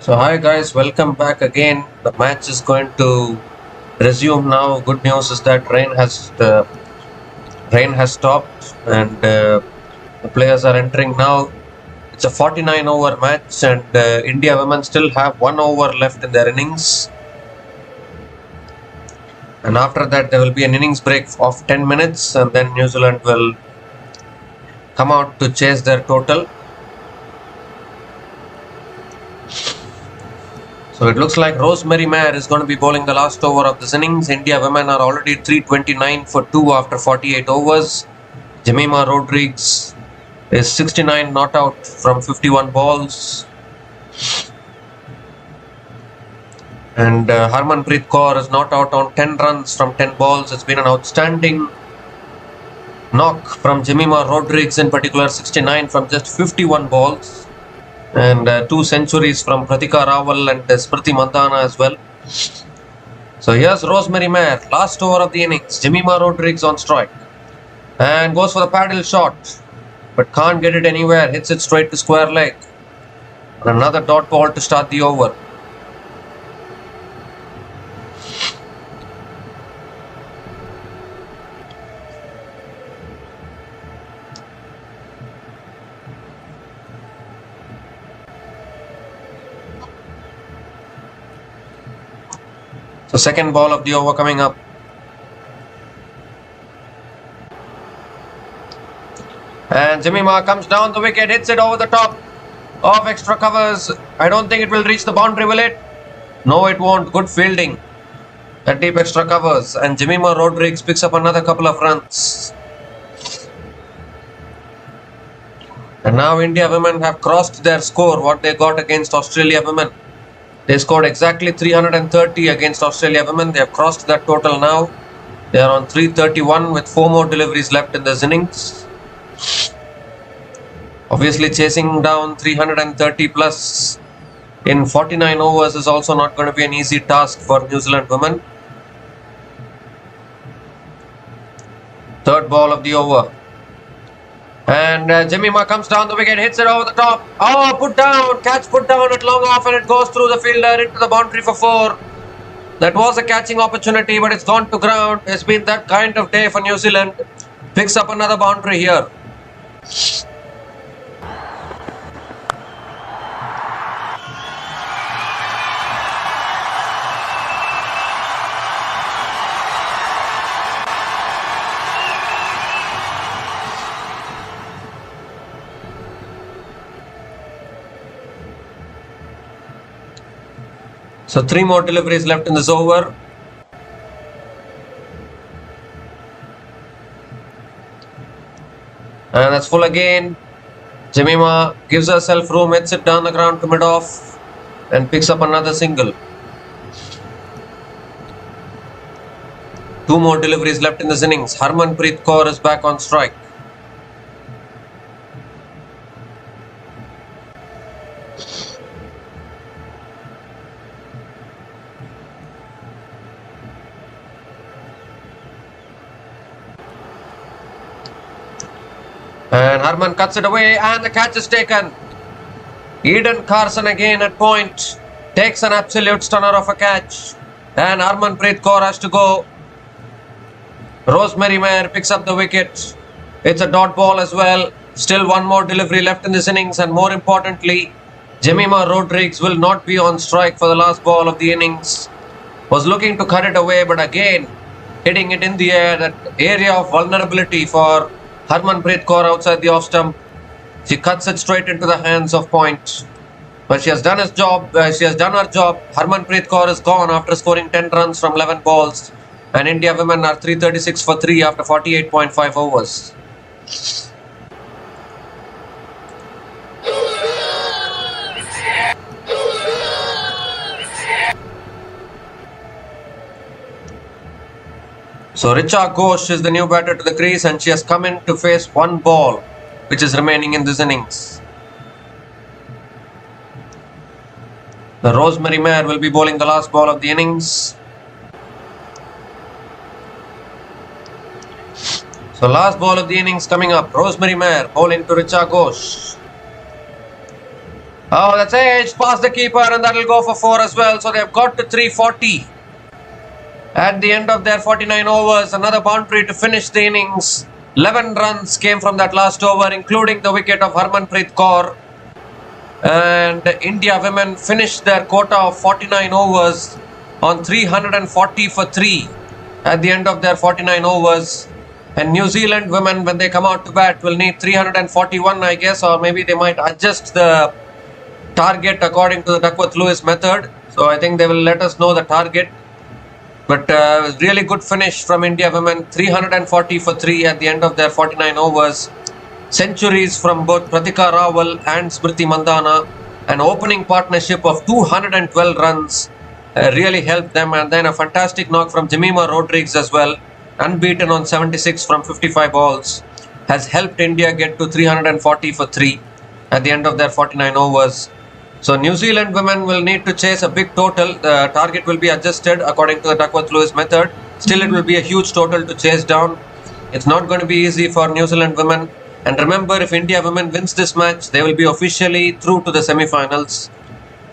So hi guys, welcome back again. The match is going to resume now. Good news is that rain has stopped and the players are entering now. It's a 49 over match and India women still have 1 over left in their innings. And after that there will be an innings break of 10 minutes and then New Zealand will come out to chase their total. So it looks like Rosemary Mayer is going to be bowling the last over of this innings. India women are already 329 for 2 after 48 overs. Jemima Rodriguez is 69 not out from 51 balls. And Harmanpreet Kaur is not out on 10 runs from 10 balls. It's been an outstanding knock from Jemima Rodriguez in particular, 69 from just 51 balls. And 2 centuries from Pratika Rahul and Smriti Mandana as well. So here's Rosemary Mayer, last over of the innings. Jemima Rodriguez on strike. And goes for the paddle shot. But can't get it anywhere. Hits it straight to square leg. And another dot ball to start the over. So second ball of the over coming up. And Jemima comes down the wicket, hits it over the top of extra covers. I don't think it will reach the boundary, will it? No, it won't. Good fielding at deep extra covers. And Jemima Rodriguez picks up another couple of runs. And now India women have crossed their score, what they got against Australia women. They scored exactly 330 against Australia women. They have crossed that total now. They are on 331 with 4 more deliveries left in this innings. Obviously chasing down 330 plus in 49 overs is also not going to be an easy task for New Zealand women. Third ball of the over. And Jemima comes down the wicket, hits it over the top. Oh, put down, catch put down at long off and it goes through the fielder into the boundary for 4. That was a catching opportunity, but it's gone to ground. It's been that kind of day for New Zealand. Picks up another boundary here. So 3 more deliveries left in this over. And that's full again. Jemima gives herself room, hits it down the ground to mid-off and picks up another single. 2 more deliveries left in this innings. Harmanpreet Kaur is back on strike. And Harman cuts it away and the catch is taken. Eden Carson again at point. Takes an absolute stunner of a catch. And Harmanpreet Kaur has to go. Rosemary Mayer picks up the wicket. It's a dot ball as well. Still 1 more delivery left in this innings. And more importantly, Jemima Rodriguez will not be on strike for the last ball of the innings. Was looking to cut it away, but again, hitting it in the air. That area of vulnerability for Harmanpreet Kaur outside the off stump. She cuts it straight into the hands of point. But she has done her job. Harmanpreet Kaur is gone after scoring 10 runs from 11 balls. And India women are 336 for 3 after 48.5 overs. So Richa Ghosh is the new batter to the crease and she has come in to face 1 ball which is remaining in this innings. The Rosemary Mayer will be bowling the last ball of the innings. So last ball of the innings coming up. Rosemary Mayer bowling to Richa Ghosh. Oh, that's edged past the keeper, and that'll go for 4 as well. So they've got to 340 at the end of their 49 overs. Another boundary to finish the innings. 11 runs came from that last over, including the wicket of Harmanpreet Kaur. And India women finished their quota of 49 overs on 340 for 3 at the end of their 49 overs. And New Zealand women, when they come out to bat, will need 341, I guess, or maybe they might adjust the target according to the Duckworth-Lewis method. So I think they will let us know the target. But really good finish from India women, 340 for 3 at the end of their 49 overs. Centuries from both Pratika Rahul and Smriti Mandana. An opening partnership of 212 runs really helped them. And then a fantastic knock from Jemima Rodriguez as well. Unbeaten on 76 from 55 balls. Has helped India get to 340 for 3 at the end of their 49 overs. So New Zealand women will need to chase a big total. The target will be adjusted according to the Duckworth-Lewis method. Still, it will be a huge total to chase down. It's not going to be easy for New Zealand women. And remember, if India women wins this match, they will be officially through to the semi-finals.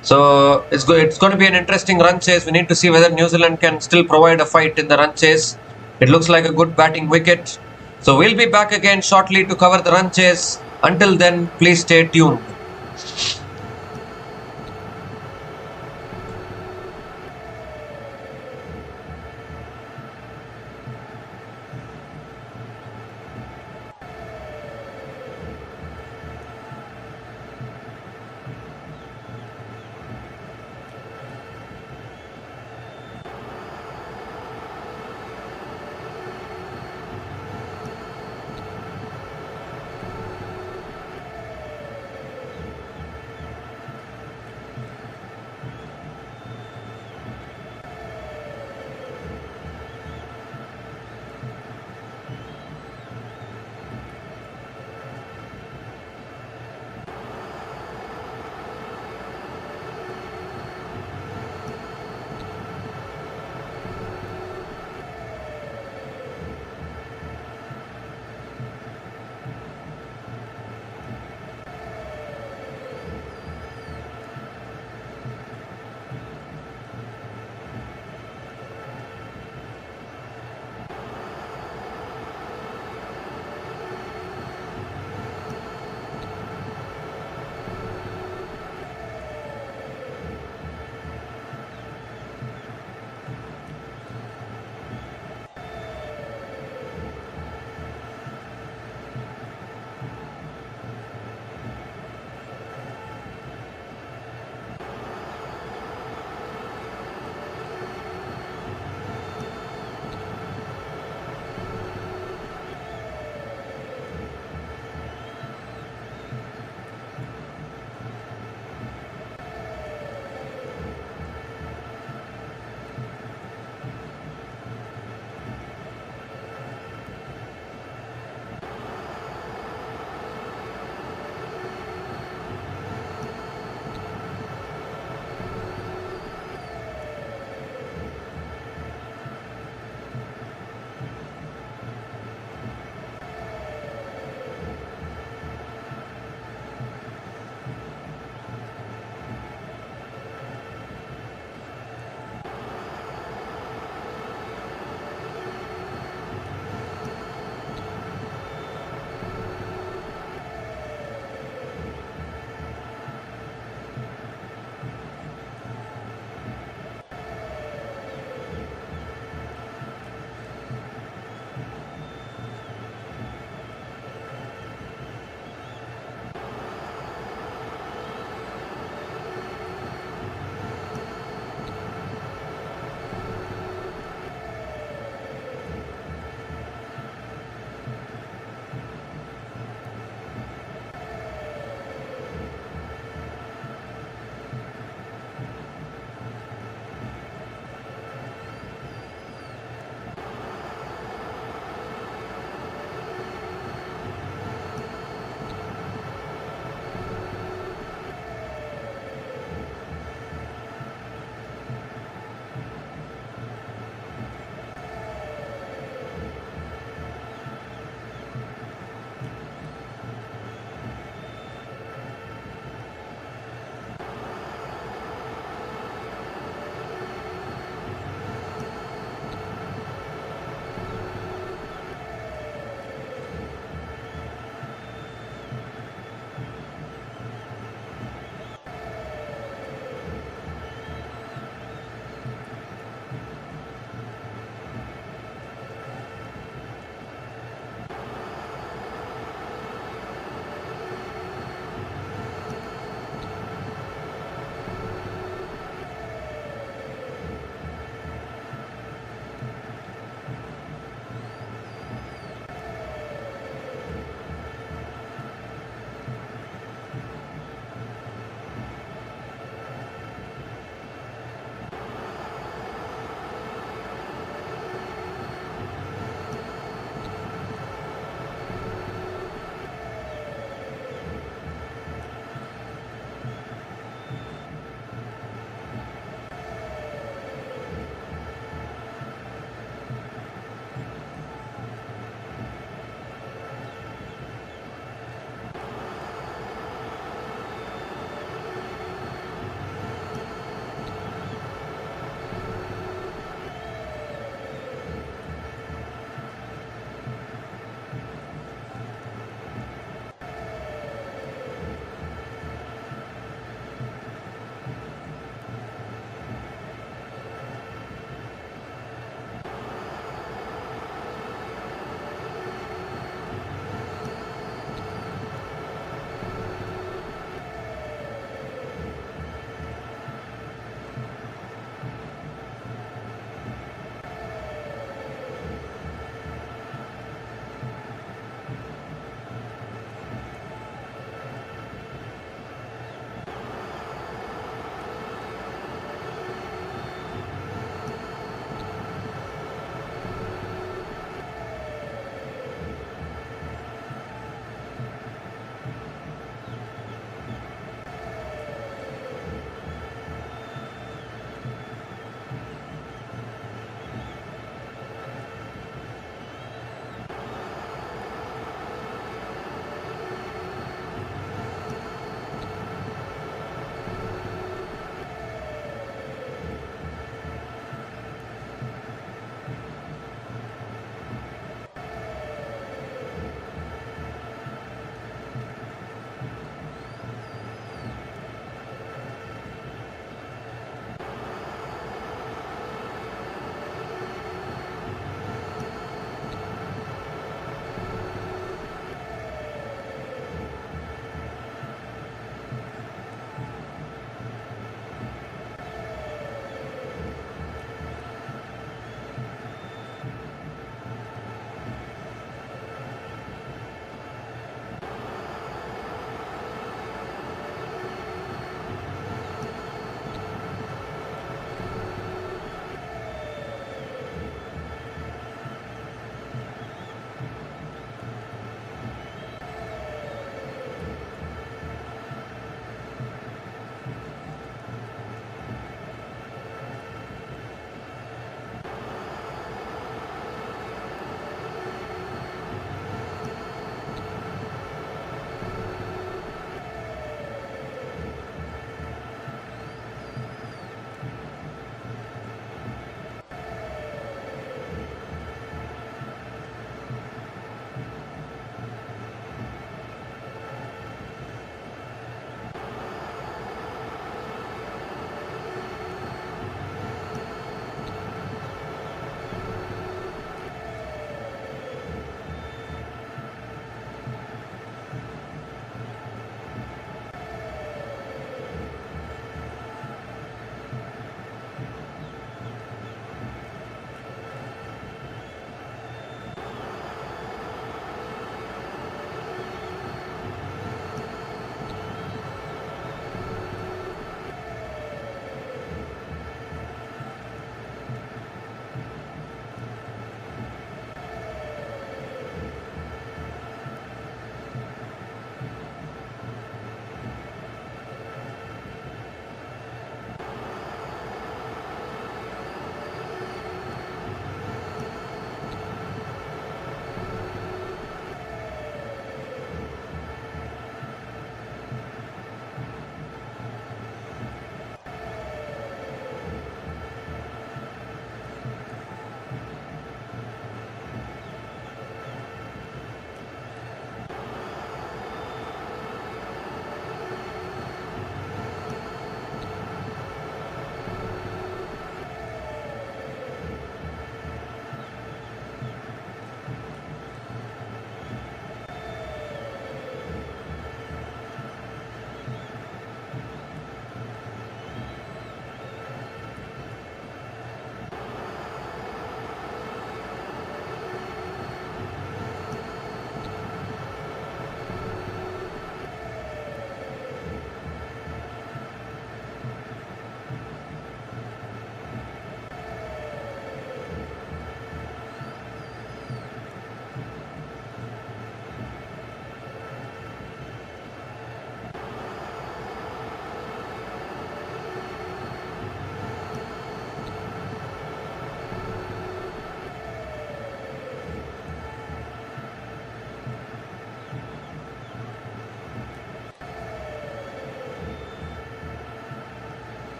So it's going to be an interesting run chase. We need to see whether New Zealand can still provide a fight in the run chase. It looks like a good batting wicket. So we'll be back again shortly to cover the run chase. Until then, please stay tuned.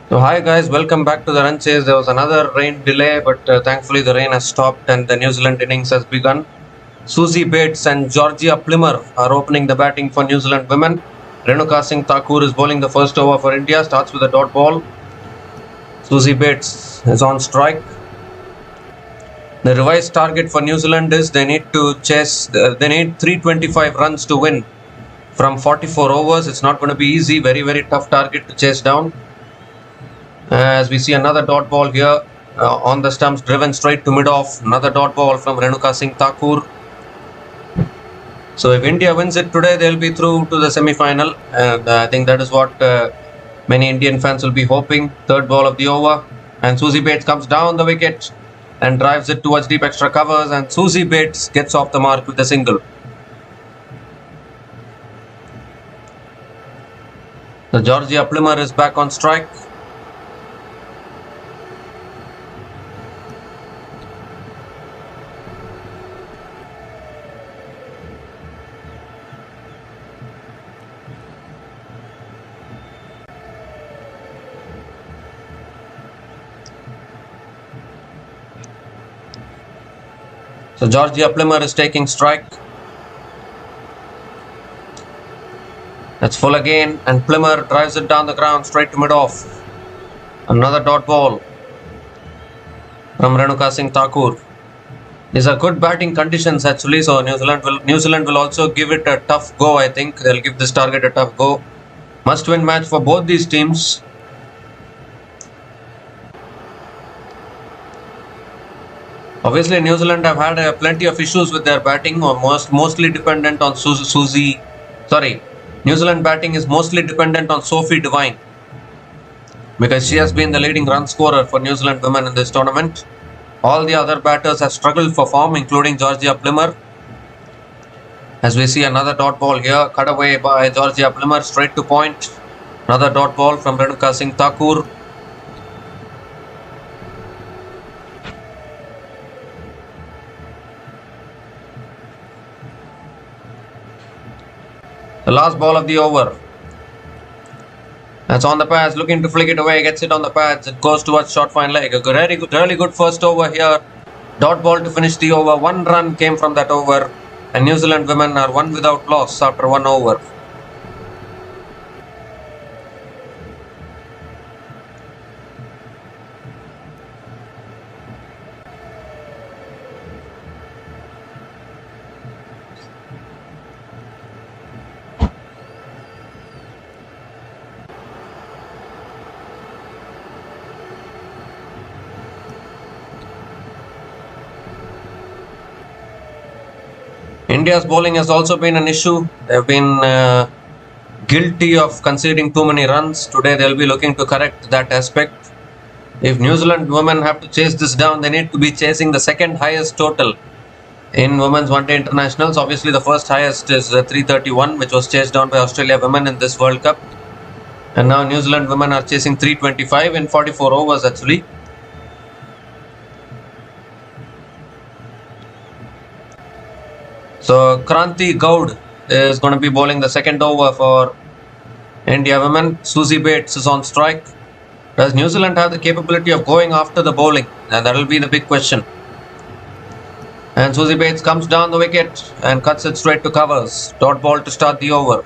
So hi guys, welcome back to the run chase. There was another rain delay, but thankfully the rain has stopped and the New Zealand innings has begun. Susie Bates and Georgia Plimmer are opening the batting for New Zealand women. Renuka Singh Thakur is bowling the first over for India, starts with a dot ball. Susie Bates is on strike. The revised target for New Zealand is they need 325 runs to win from 44 overs. It's not going to be easy, very tough target to chase down. As we see another dot ball here on the stumps, driven straight to mid-off. Another dot ball from Renuka Singh Thakur. So if India wins it today, they'll be through to the semi-final, and I think that is what many Indian fans will be hoping. Third ball of the over, and Susie Bates comes down the wicket and drives it towards deep extra covers, and Susie Bates gets off the mark with a single. So Georgia Plimmer is back on strike. So Georgia Plimmer is taking strike. That's full again, and Plimmer drives it down the ground straight to mid-off. Another dot ball from Renuka Singh Thakur. These are good batting conditions actually, so New Zealand will also give it a tough go. I think they'll give this target a tough go. Must-win match for both these teams. Obviously, New Zealand have had plenty of issues with their batting, or mostly dependent on New Zealand batting is mostly dependent on Sophie Devine, because she has been the leading run scorer for New Zealand women in this tournament. All the other batters have struggled for form, including Georgia Plimmer. As we see another dot ball here, cut away by Georgia Plimmer straight to point. Another dot ball from Renuka Singh Thakur. The last ball of the over. That's on the pads, looking to flick it away, gets it on the pads. It goes towards short fine leg. A really good first over here. Dot ball to finish the over. 1 run came from that over, and New Zealand women are 1 without loss after 1 over. India's bowling has also been an issue. They've been guilty of conceding too many runs. Today they'll be looking to correct that aspect. If New Zealand women have to chase this down, they need to be chasing the second highest total in women's one-day internationals. Obviously the first highest is 331, which was chased down by Australia women in this World Cup. And now New Zealand women are chasing 325 in 44 overs actually. So Kranti Goud is going to be bowling the second over for India women. Susie Bates is on strike. Does New Zealand have the capability of going after the bowling? And that will be the big question. And Susie Bates comes down the wicket and cuts it straight to covers. Dot ball to start the over.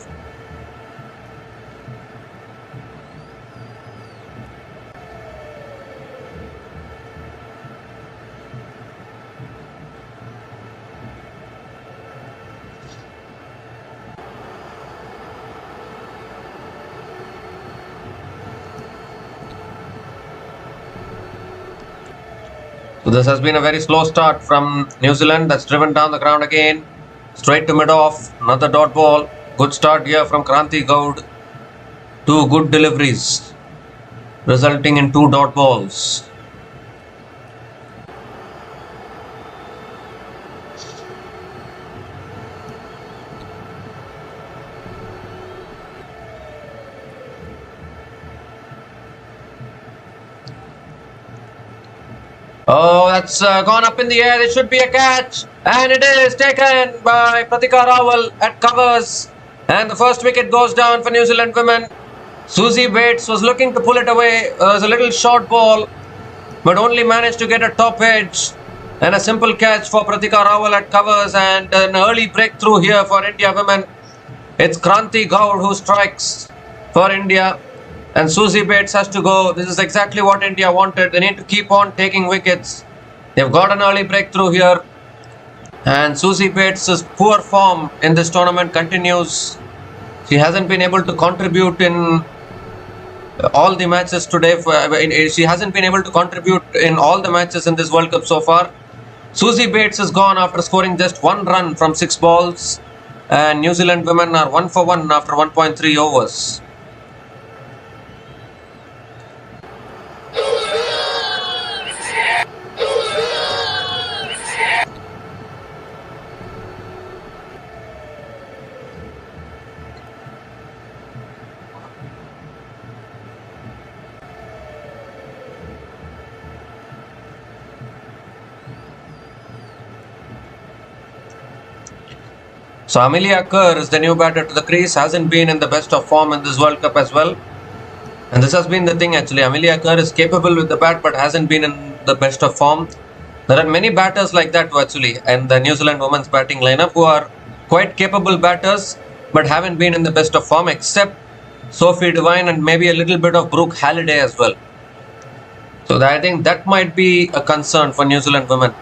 So this has been a very slow start from New Zealand. That's driven down the ground again. Straight to mid-off. Another dot ball. Good start here from Kranti Goud. 2 good deliveries, resulting in 2 dot balls. Oh, that's gone up in the air. It should be a catch. And it is taken by Rahul at covers. And the first wicket goes down for New Zealand women. Susie Bates was looking to pull it away. It was a little short ball, but only managed to get a top edge. And a simple catch for Pratika Rahul at covers, and an early breakthrough here for India women. It's Kranti Gaur who strikes for India, and Susie Bates has to go. This is exactly what India wanted. They need to keep on taking wickets. They've got an early breakthrough here, and Susie Bates' poor form in this tournament continues. She hasn't been able to contribute in all the matches today. She hasn't been able to contribute in all the matches in this World Cup so far. Susie Bates is gone after scoring just 1 run from 6 balls, and New Zealand women are 1 for 1 after 1.3 overs. So Amelia Kerr is the new batter to the crease, hasn't been in the best of form in this World Cup as well. And this has been the thing actually. Amelia Kerr is capable with the bat but hasn't been in the best of form. There are many batters like that actually in the New Zealand women's batting lineup who are quite capable batters but haven't been in the best of form, except Sophie Devine and maybe a little bit of Brooke Halliday as well. So I think that might be a concern for New Zealand women,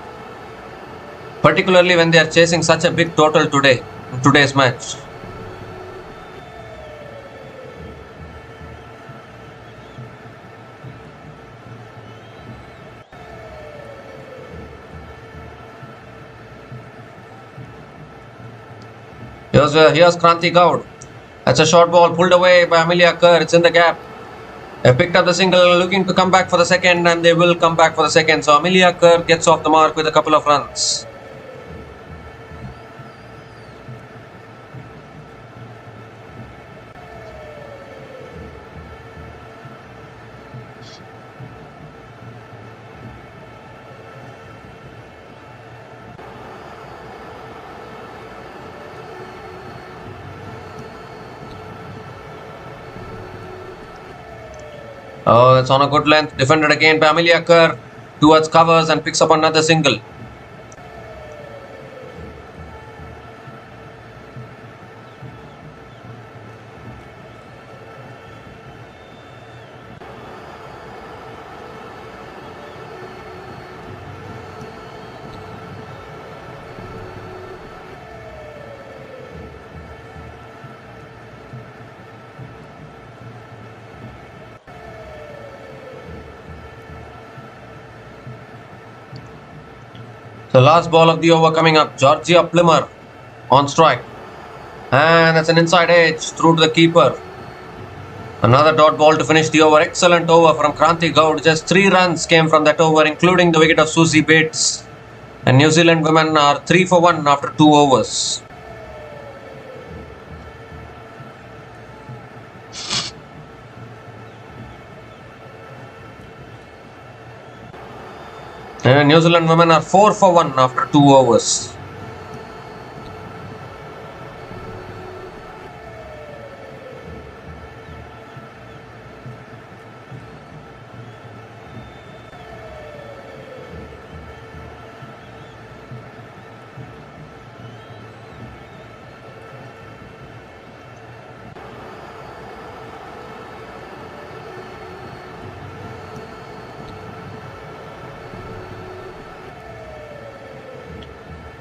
particularly when they are chasing such a big total today in today's match. Here's Kranti Gaur. That's a short ball pulled away by Amelia Kerr. It's in the gap. They picked up the single, looking to come back for the second, and they will come back for the second. So Amelia Kerr gets off the mark with a couple of runs. Oh, it's on a good length. Defended again by Amelia Kerr towards covers and picks up another single. The last ball of the over coming up. Georgia Plimmer on strike. And that's an inside edge through to the keeper. Another dot ball to finish the over. Excellent over from Kranti Gaur. Just 3 runs came from that over, including the wicket of Susie Bates. And New Zealand women are 3 for 1 after 2 overs. And New Zealand women are 4 for 1 after 2 overs.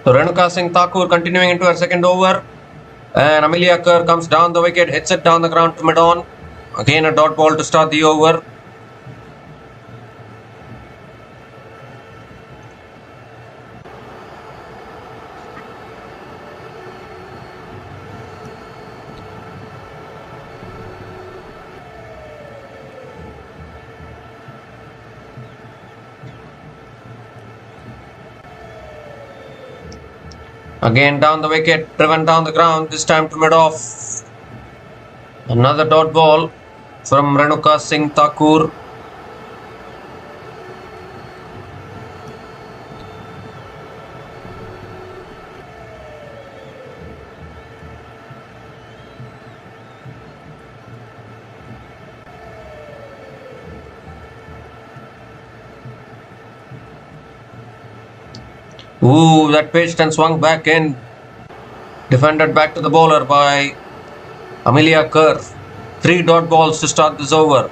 So Renuka Singh Thakur continuing into her second over, and Amelia Kerr comes down the wicket, hits it down the ground to mid-on. Again a dot ball to start the over. Again down the wicket, driven down the ground, this time to mid-off. Another dot ball from Renuka Singh Thakur. Ooh, that pitched and swung back in. Defended back to the bowler by Amelia Kerr. 3 dot balls to start this over.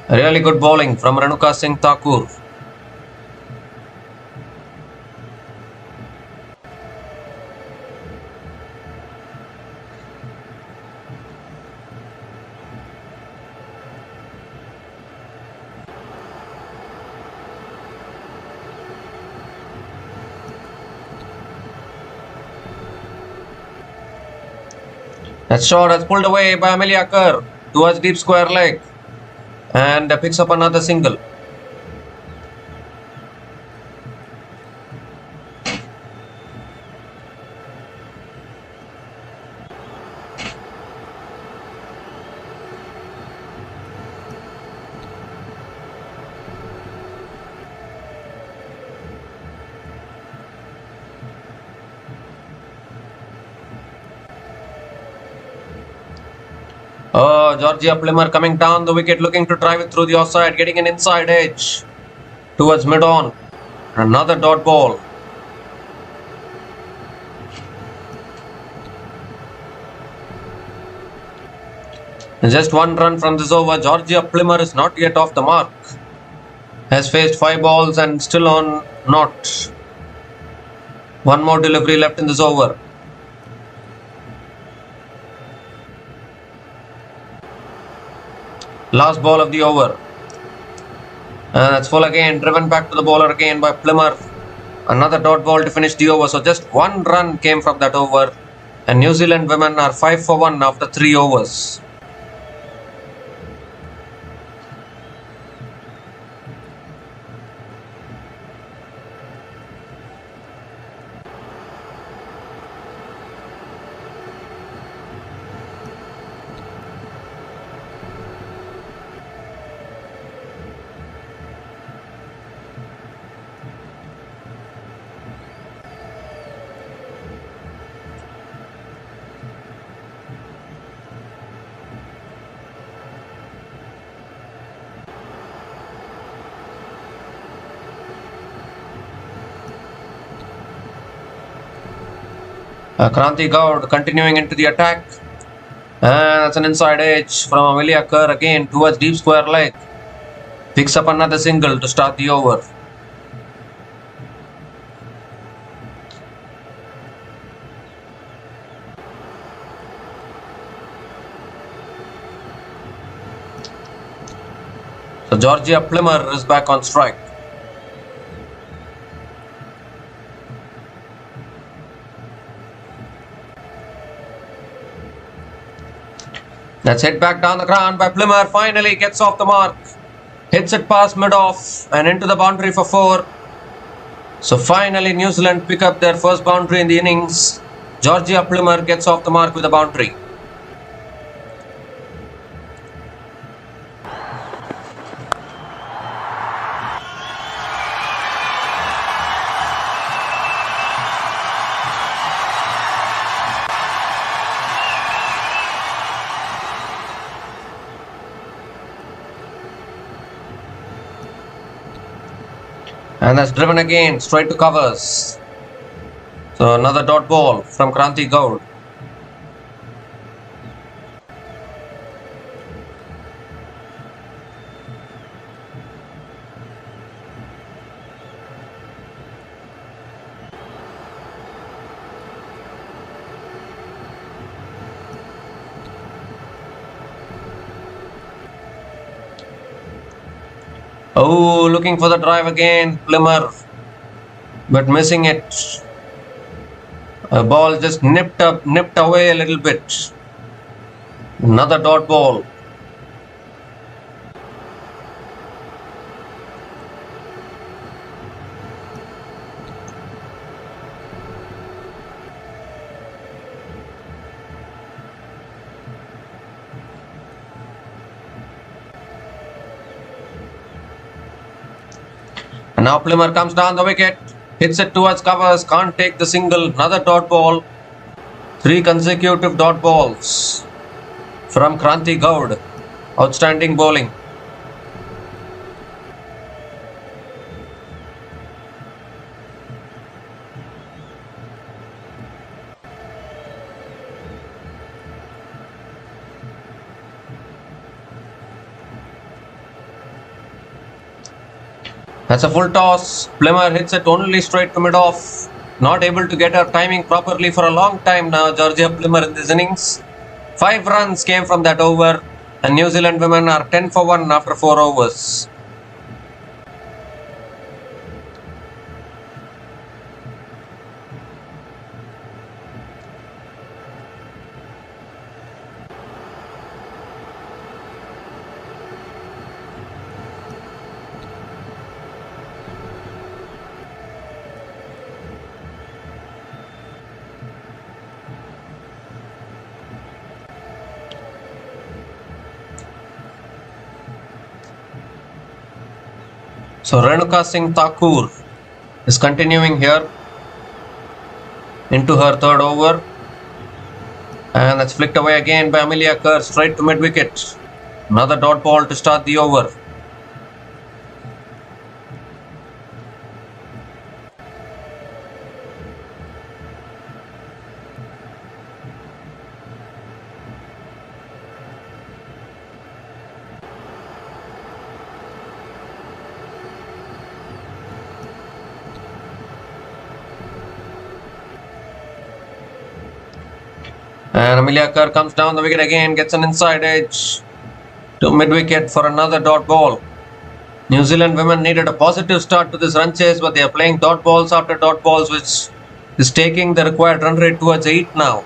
Really good bowling from Renuka Singh Thakur. That shot has pulled away by Amelia Kerr towards deep square leg and picks up another single. Oh, Georgia Plummer coming down the wicket, looking to drive it through the offside, getting an inside edge towards mid-on. Another dot ball. And just 1 run from this over. Georgia Plummer is not yet off the mark. Has faced 5 balls and still on not. 1 more delivery left in this over. Last ball of the over. And that's full again. Driven back to the bowler again by Plummer. Another dot ball to finish the over. So just 1 run came from that over. And New Zealand women are 5 for 1 after 3 overs. Kranti Gaud continuing into the attack. And that's an inside edge from Amelia Kerr again towards deep square leg. Picks up another single to start the over. So Georgia Plummer is back on strike. That's hit back down the ground by Plummer. Finally gets off the mark. Hits it past mid-off and into the boundary for 4. So finally New Zealand pick up their first boundary in the innings. Georgia Plummer gets off the mark with a boundary. And that's driven again, straight to covers. So another dot ball from Kranti Gaud. Oh, looking for the drive again, Plummer, but missing it. A ball just nipped away a little bit. Another dot ball. And now Plummer comes down the wicket, hits it towards covers, can't take the single, another dot ball. 3 consecutive dot balls from Kranti Gaud. Outstanding bowling. That's a full toss. Plimmer hits it only straight to mid-off. Not able to get her timing properly for a long time now, Georgia Plimmer in this innings. 5 runs came from that over, and New Zealand women are 10 for 1 after 4 overs. So Renuka Singh Thakur is continuing here into her third over, and that's flicked away again by Amelia Kerr straight to mid-wicket. Another dot ball to start the over. And Amelia Kerr comes down the wicket again, gets an inside edge to mid-wicket for another dot ball. New Zealand women needed a positive start to this run chase, but they are playing dot balls after dot balls, which is taking the required run rate towards 8 now.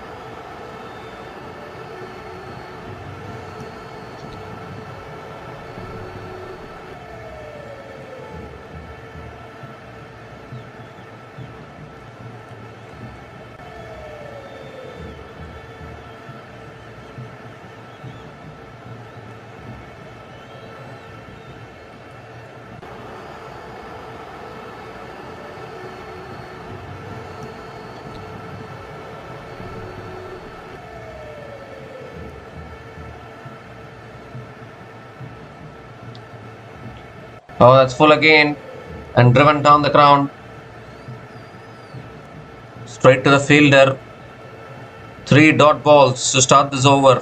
Oh, that's full again and driven down the ground. Straight to the fielder. 3 dot balls to start this over.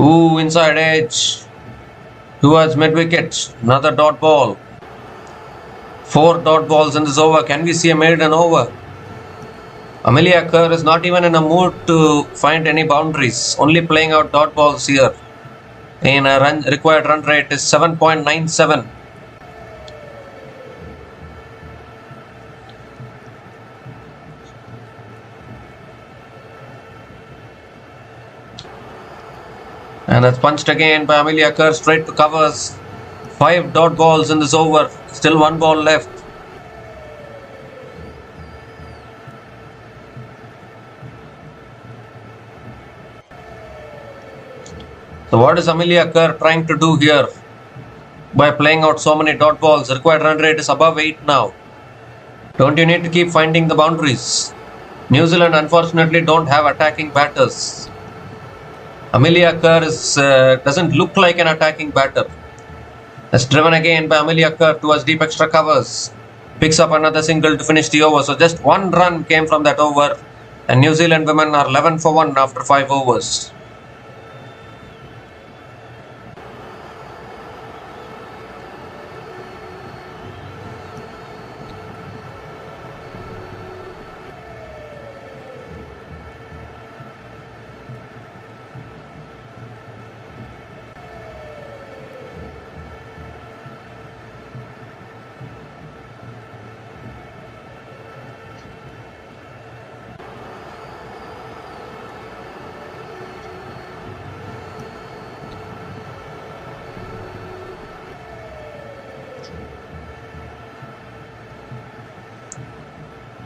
Ooh, inside edge towards mid-wicket. Another dot ball. 4 dot balls in this over. Can we see a maiden over? Amelia Kerr is not even in a mood to find any boundaries. Only playing out dot balls here. And a required run rate is 7.97. And that's punched again by Amelia Kerr straight to covers. 5 dot balls in this over. Still 1 ball left. So what is Amelia Kerr trying to do here by playing out so many dot balls? Required run rate is above 8 now. Don't you need to keep finding the boundaries? New Zealand unfortunately don't have attacking batters. Amelia Kerr doesn't look like an attacking batter. That's driven again by Amelia Kerr towards deep extra covers. Picks up another single to finish the over. So just 1 run came from that over. And New Zealand women are 11 for 1 after 5 overs.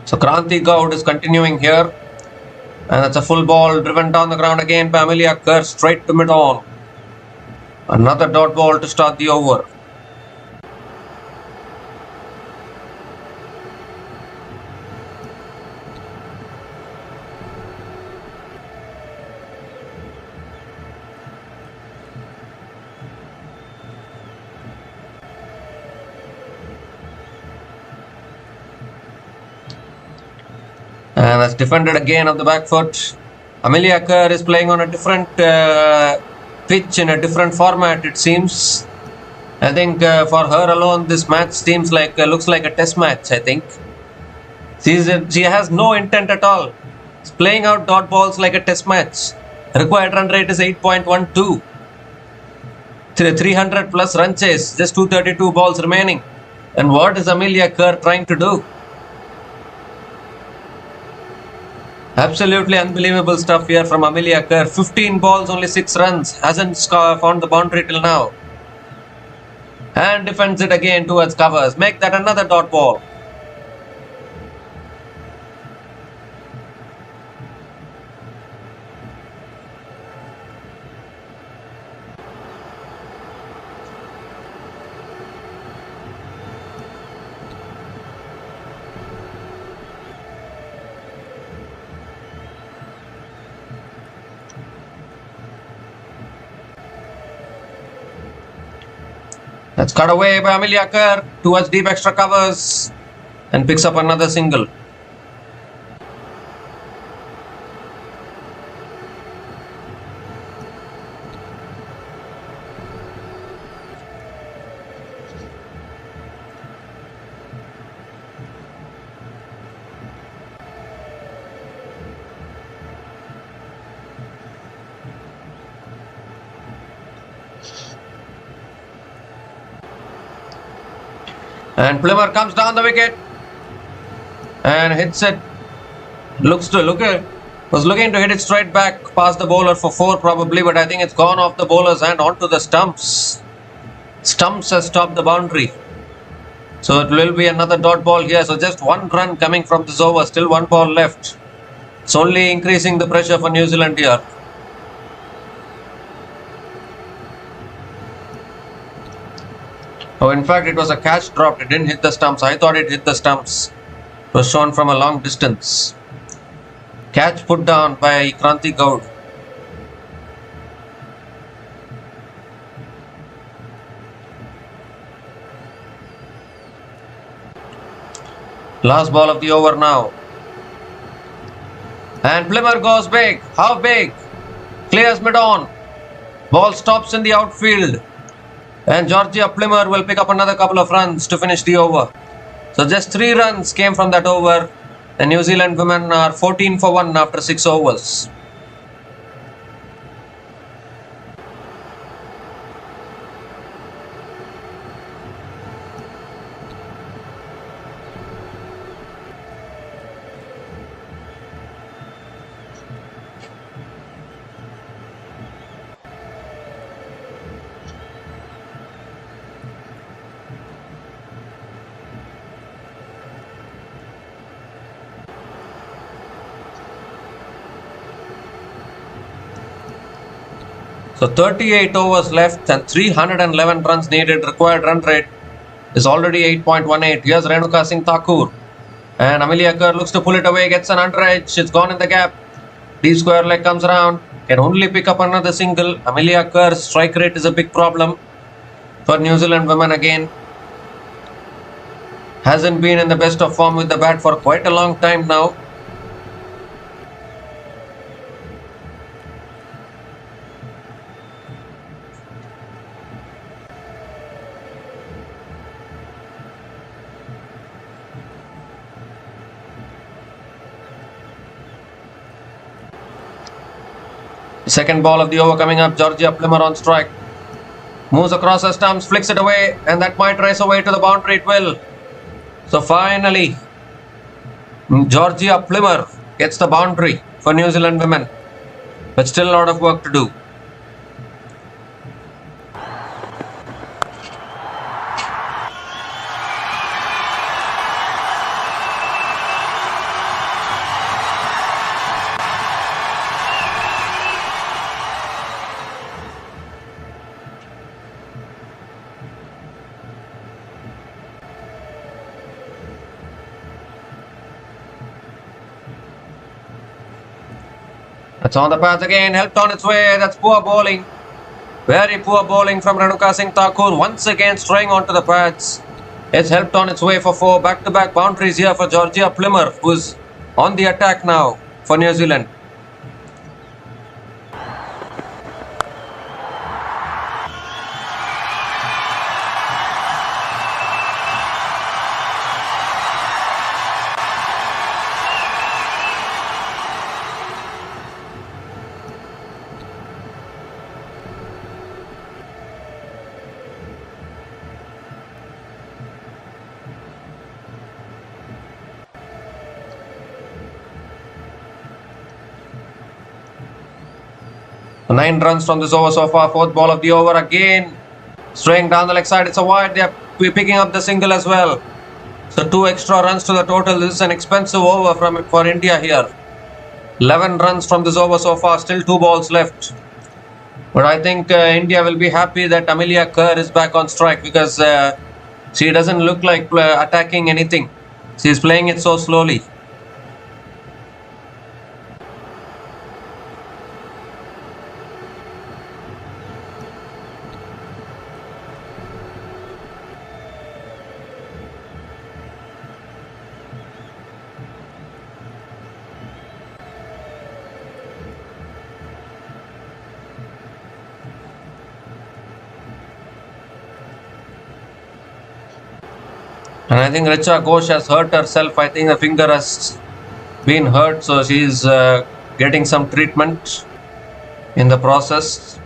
So Kranti Gaud is continuing here. And that's a full ball driven down the ground again by Amelia Kerr straight to mid-on. Another dot ball to start the over. That's defended again on the back foot. Amelia Kerr is playing on a different pitch in a different format, it seems. I think for her alone, this match seems like looks like a test match. I think she has no intent at all. She's playing out dot balls like a test match. Required run rate is 8.12. 300 plus run chase. Just 232 balls remaining. And what is Amelia Kerr trying to do? Absolutely unbelievable stuff here from Amelia Kerr. 15 balls, only 6 runs. Hasn't found the boundary till now. And defends it again towards covers. Make that another dot ball. That's cut away by Amelia Kerr towards deep extra covers and picks up another single. And Plummer comes down the wicket and hits it. Was looking to hit it straight back past the bowler for 4 probably, but I think it's gone off the bowler's hand onto the stumps. Stumps has stopped the boundary. So it will be another dot ball here. So just 1 run coming from this over. Still 1 ball left. It's only increasing the pressure for New Zealand here. Oh, in fact, it was a catch dropped. It didn't hit the stumps. I thought it hit the stumps. It was shown from a long distance. Catch put down by Kranti Gaud. Last ball of the over now. And Plummer goes big. How big? Clears mid-on. Ball stops in the outfield. And Georgia Plummer will pick up another couple of runs to finish the over. So just 3 runs came from that over. The New Zealand women are 14 for 1 after 6 overs. So 38 overs left and 311 runs needed. Required run rate is already 8.18. Here's Renuka Singh Thakur. And Amelia Kerr looks to pull it away, gets an under edge. It's gone in the gap. D square leg comes around. Can only pick up another single. Amelia Kerr's strike rate is a big problem for New Zealand women again. Hasn't been in the best of form with the bat for quite a long time now. Second ball of the over coming up. Georgia Plummer on strike. Moves across her stumps, flicks it away, and that might race away to the boundary. It will. So finally, Georgia Plummer gets the boundary for New Zealand women. But still a lot of work to do. It's on the path again, helped on its way. That's poor bowling. Very poor bowling from Renuka Singh Thakur. Once again straying onto the pads. It's helped on its way for 4 back-to-back boundaries here for Georgia Plummer, who's On the attack now for New Zealand. Nine runs from this over so far. Fourth ball of the over again. Straying down the leg side. It's a wide. They are picking up the single as well. So 2 extra runs to the total. This is an expensive over for India here. 11 runs from this over so far. Still 2 balls left. But I think India will be happy that Amelia Kerr is back on strike because she doesn't look like attacking anything. She's playing it so slowly. And I think Richa Ghosh has hurt herself. I think the finger has been hurt, so she's getting some treatment in the process.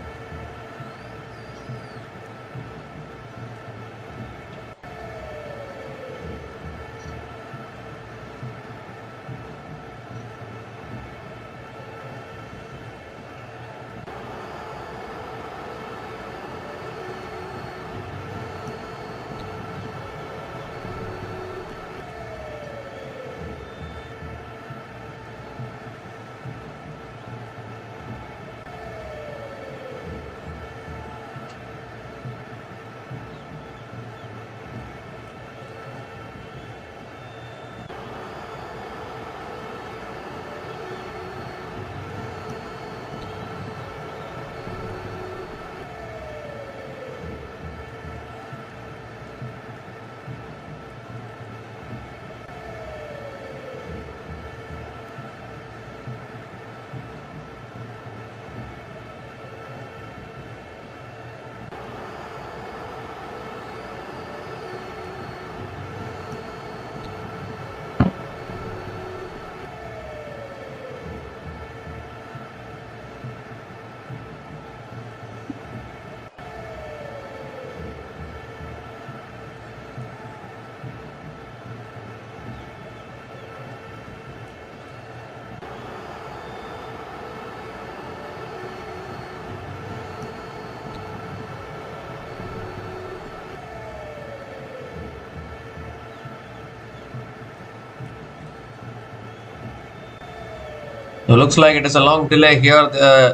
It looks like it is a long delay here.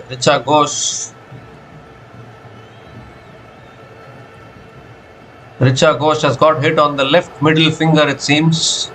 Richa Ghosh. Richa Ghosh has got hit on the left middle finger, it seems.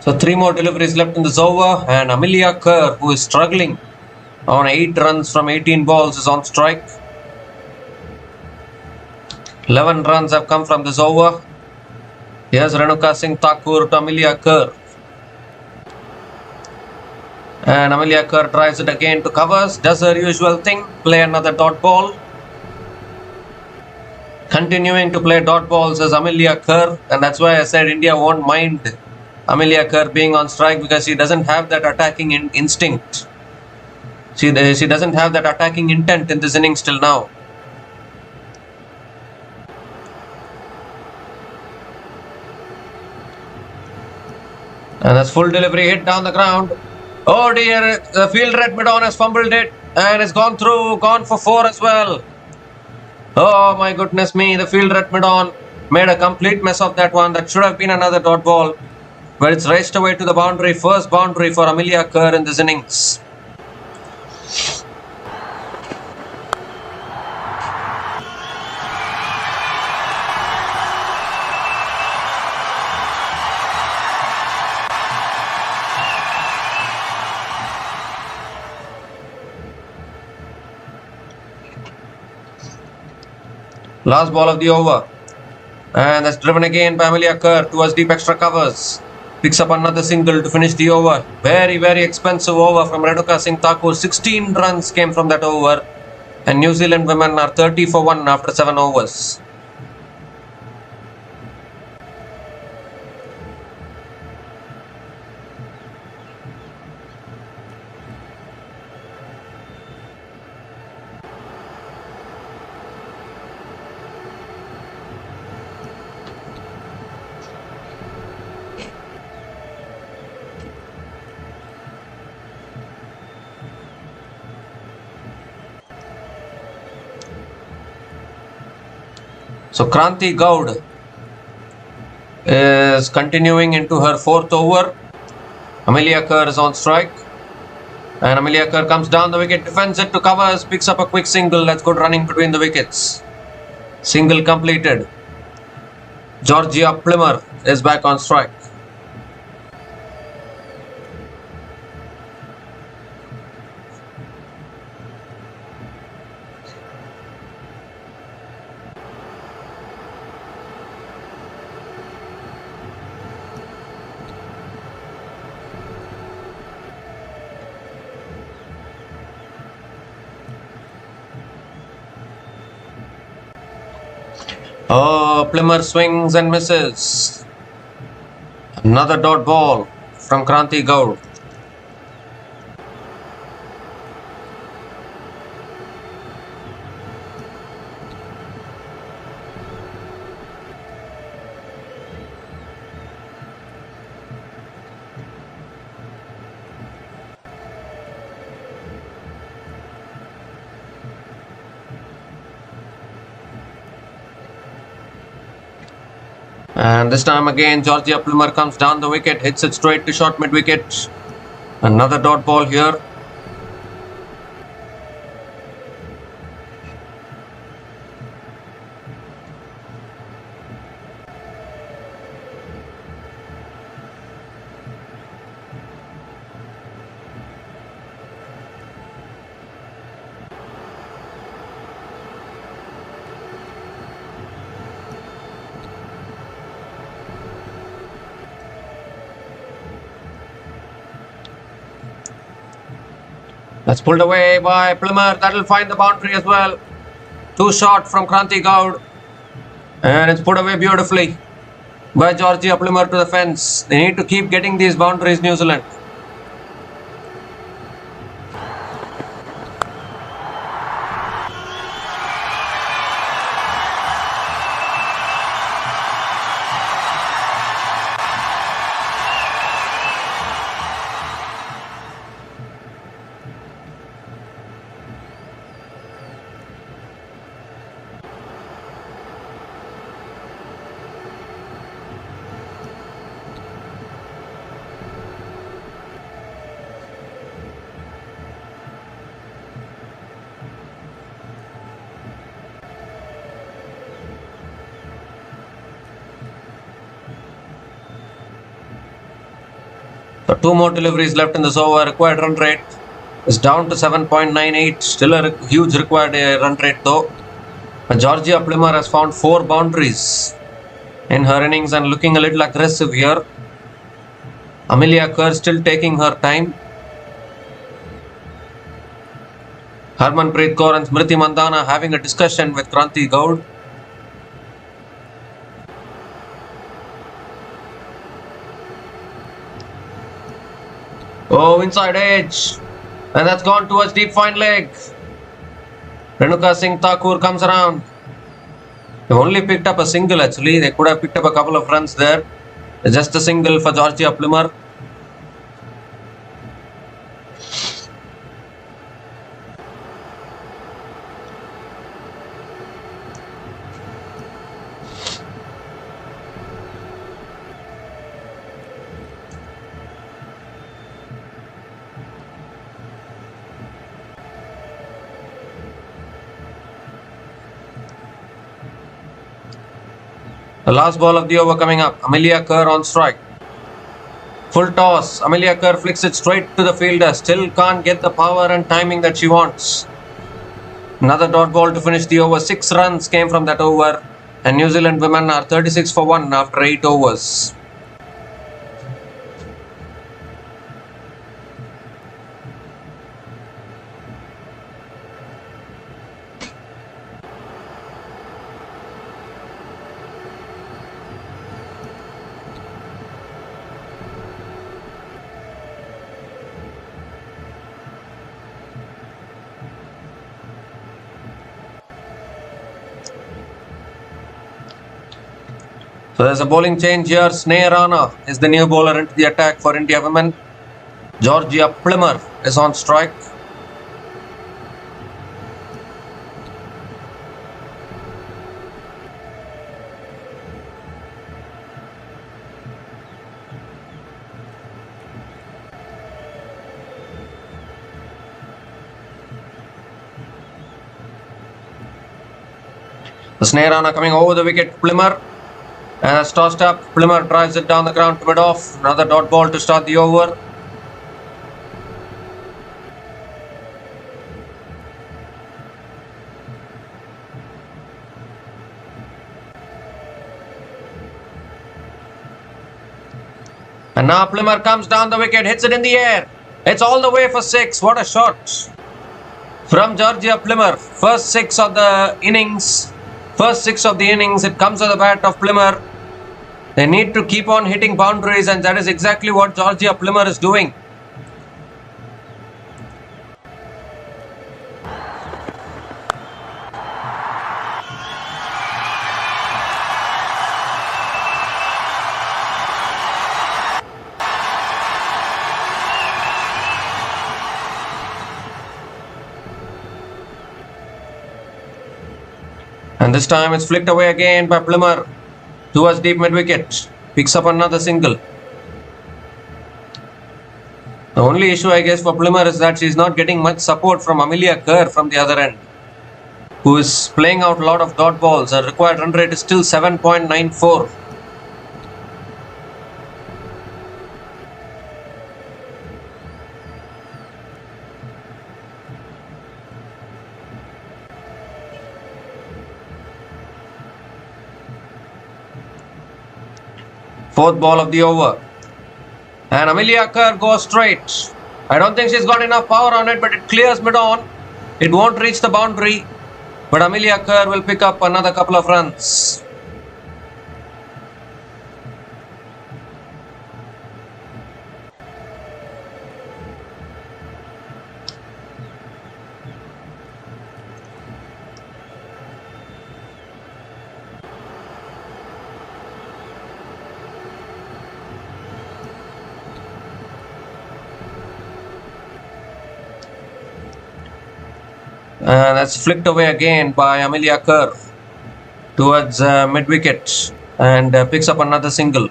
So 3 more deliveries left in this over, and Amelia Kerr, who is struggling on 8 runs from 18 balls, is on strike. 11 runs have come from this over. Here's Renuka Singh Thakur to Amelia Kerr. And Amelia Kerr tries it again to covers, does her usual thing, play another dot ball. Continuing to play dot balls is Amelia Kerr, and that's why I said India won't mind Amelia Kerr being on strike because she doesn't have that attacking instinct. She doesn't have that attacking intent in this innings till now. And that's full delivery hit down the ground. Oh dear, the fielder at mid-on has fumbled it and it's gone through, gone for 4 as well. Oh my goodness me, the fielder at mid-on made a complete mess of that one. That should have been another dot ball, but it's raced away to the boundary. First boundary for Amelia Kerr in this innings. Last ball of the over. And that's driven again by Amelia Kerr towards deep extra covers. Picks up another single to finish the over. Very, very expensive over from Renuka Singh Thakur. 16 runs came from that over. And New Zealand women are 30 for 1 after 7 overs. So Kranti Gaud is continuing into her 4th over. Amelia Kerr is on strike. And Amelia Kerr comes down the wicket, defends it to covers, picks up a quick single. That's good running between the wickets. Single completed. Georgia Plimmer is back on strike. Oh, Plimmer swings and misses. Another dot ball from Kranti Gaud. And this time again, Georgia Plimmer comes down the wicket, hits it straight to short mid-wicket. Another dot ball here. That's pulled away by Plimmer. That'll find the boundary as well. Too short from Kranti Gaud. And it's put away beautifully by Georgia Plimmer to the fence. They need to keep getting these boundaries, New Zealand. So 2 more deliveries left in this over. Required run rate is down to 7.98. Still a huge required run rate though. But Georgia Plimmer has found 4 boundaries in her innings and looking a little aggressive here. Amelia Kerr still taking her time. Harmanpreet Kaur and Smriti Mandana having a discussion with Kranti Gaud. Oh, inside edge. And that's gone towards deep fine leg. Renuka Singh Thakur comes around. They've only picked up a single actually. They could have picked up a couple of runs there. Just a single for Georgia Plimmer. The last ball of the over coming up. Amelia Kerr on strike. Full toss. Amelia Kerr flicks it straight to the fielder. Still can't get the power and timing that she wants. Another dot ball to finish the over. 6 runs came from that over. And New Zealand women are 36 for 1 after 8 overs. So there's a bowling change here. Sneha Rana is the new bowler into the attack for India women. Georgia Plimmer is on strike. The Sneha Rana coming over the wicket. Plimmer. And it's tossed up. Plimmer drives it down the ground to mid-off. Another dot ball to start the over. And now Plimmer comes down the wicket, hits it in the air. It's all the way for 6. What a shot from Georgia Plimmer. First 6 of the innings. It comes to the bat of Plimmer. They need to keep on hitting boundaries, and that is exactly what Georgia Plimmer is doing. And this time it's flicked away again by Plimmer towards deep mid-wicket. Picks up another single. The only issue I guess for Plimmer is that she's not getting much support from Amelia Kerr from the other end, who is playing out a lot of dot balls. Her required run rate is still 7.94. Fourth ball of the over. And Amelia Kerr goes straight. I don't think she's got enough power on it, but it clears mid-on. It won't reach the boundary, but Amelia Kerr will pick up another couple of runs. That's flicked away again by Amelia Kerr towards mid-wicket, and picks up another single.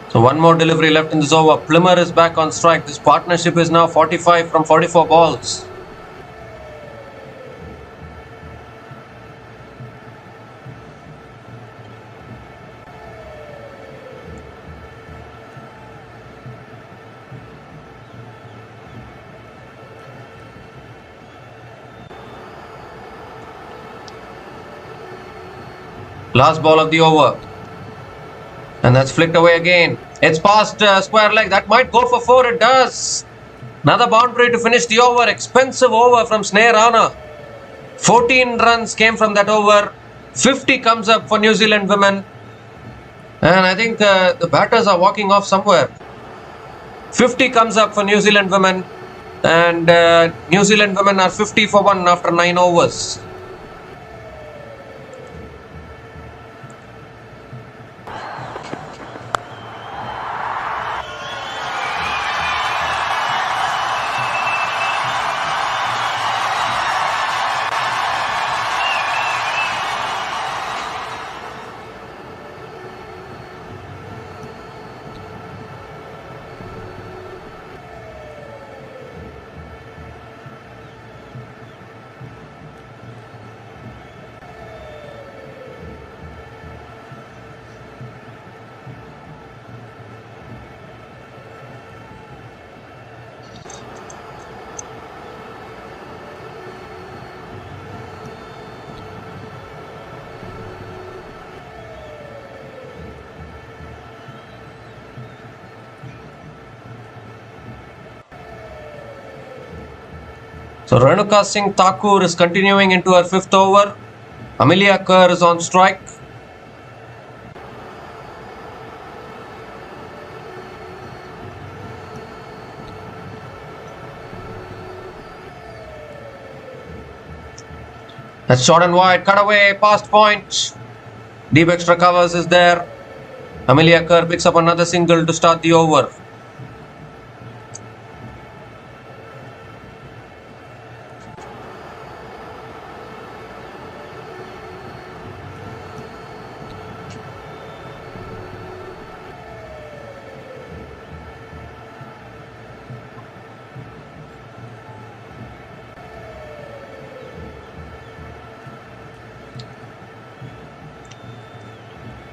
So one more delivery left in this over. Plimmer is back on strike. This partnership is now 45 from 44 balls. Last ball of the over. And that's flicked away again. It's past square leg. That might go for 4. It does. Another boundary to finish the over. Expensive over from Sneha Rana. 14 runs came from that over. 50 comes up for New Zealand women. And I think the batters are walking off somewhere. 50 comes up for New Zealand women. And New Zealand women are 50 for 1 after 9 overs. So Renuka Singh Thakur is continuing into her 5th over. Amelia Kerr is on strike. That's short and wide, cut away, past point. Deep extra covers is there. Amelia Kerr picks up another single to start the over.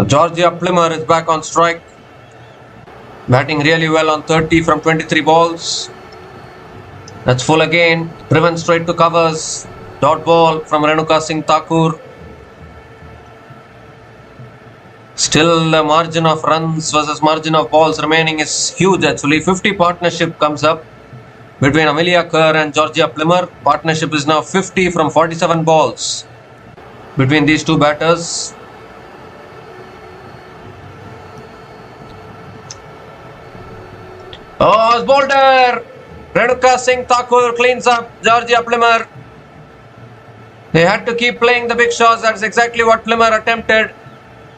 Georgia Plimmer is back on strike. Batting really well on 30 from 23 balls. That's full again. Driven straight to covers. Dot ball from Renuka Singh Thakur. Still the margin of runs versus margin of balls remaining is huge actually. 50 partnership comes up between Amelia Kerr and Georgia Plimmer. Partnership is now 50 from 47 balls between these two batters. Oh, it's bolder! Renuka Singh Thakur cleans up Georgia Plimmer. They had to keep playing the big shots. That's exactly what Plimmer attempted,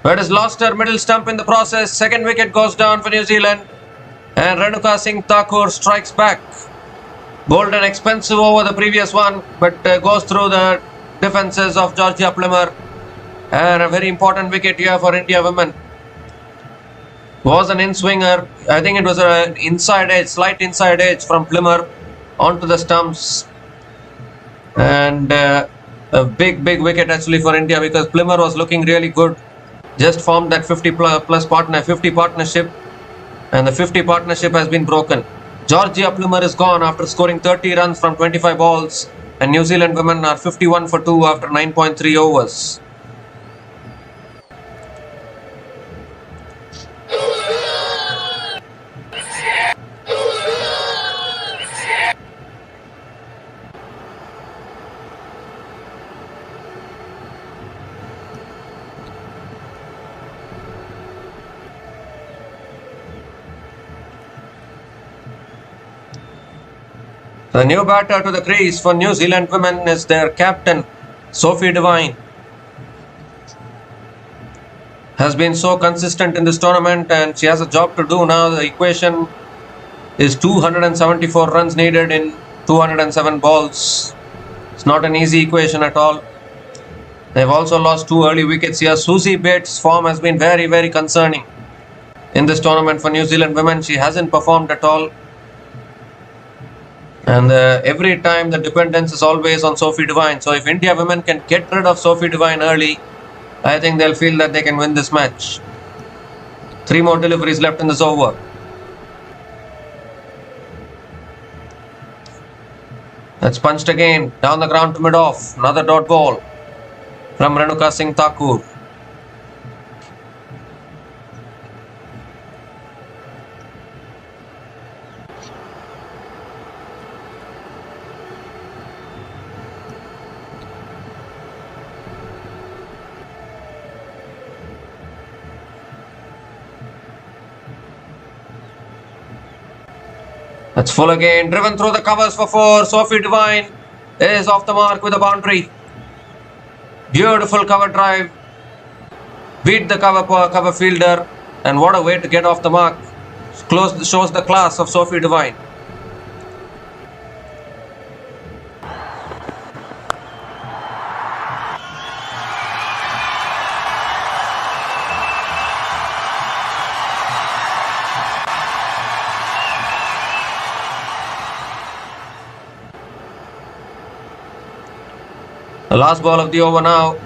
but has lost her middle stump in the process. Second wicket goes down for New Zealand, and Renuka Singh Thakur strikes back. Bold and expensive over the previous one, but goes through the defenses of Georgia Plimmer, and a very important wicket here for India women. Was an in-swinger. I think it was an inside edge, slight inside edge from Plimmer onto the stumps, and a big wicket actually for India, because Plimmer was looking really good. Just formed that 50 partnership, and the 50 partnership has been broken. Georgia Plimmer is gone after scoring 30 runs from 25 balls, and New Zealand women are 51 for 2 after 9.3 overs. The new batter to the crease for New Zealand women is their captain, Sophie Devine. Has been so consistent in this tournament, and she has a job to do now. The equation is 274 runs needed in 207 balls. It's not an easy equation at all. They've also lost 2 early wickets here. Susie Bates' form has been very concerning in this tournament for New Zealand women. She hasn't performed at all. And every time the dependence is always on Sophie Devine. So if India women can get rid of Sophie Devine early, I think they'll feel that they can win this match. 3 more deliveries left in this over. That's punched again, down the ground to mid-off. Another dot ball from Renuka Singh Thakur. That's full again, driven through the covers for 4. Sophie Devine is off the mark with a boundary. Beautiful cover drive. Beat the cover fielder, and what a way to get off the mark. Shows the class of Sophie Devine. The last ball of the over now.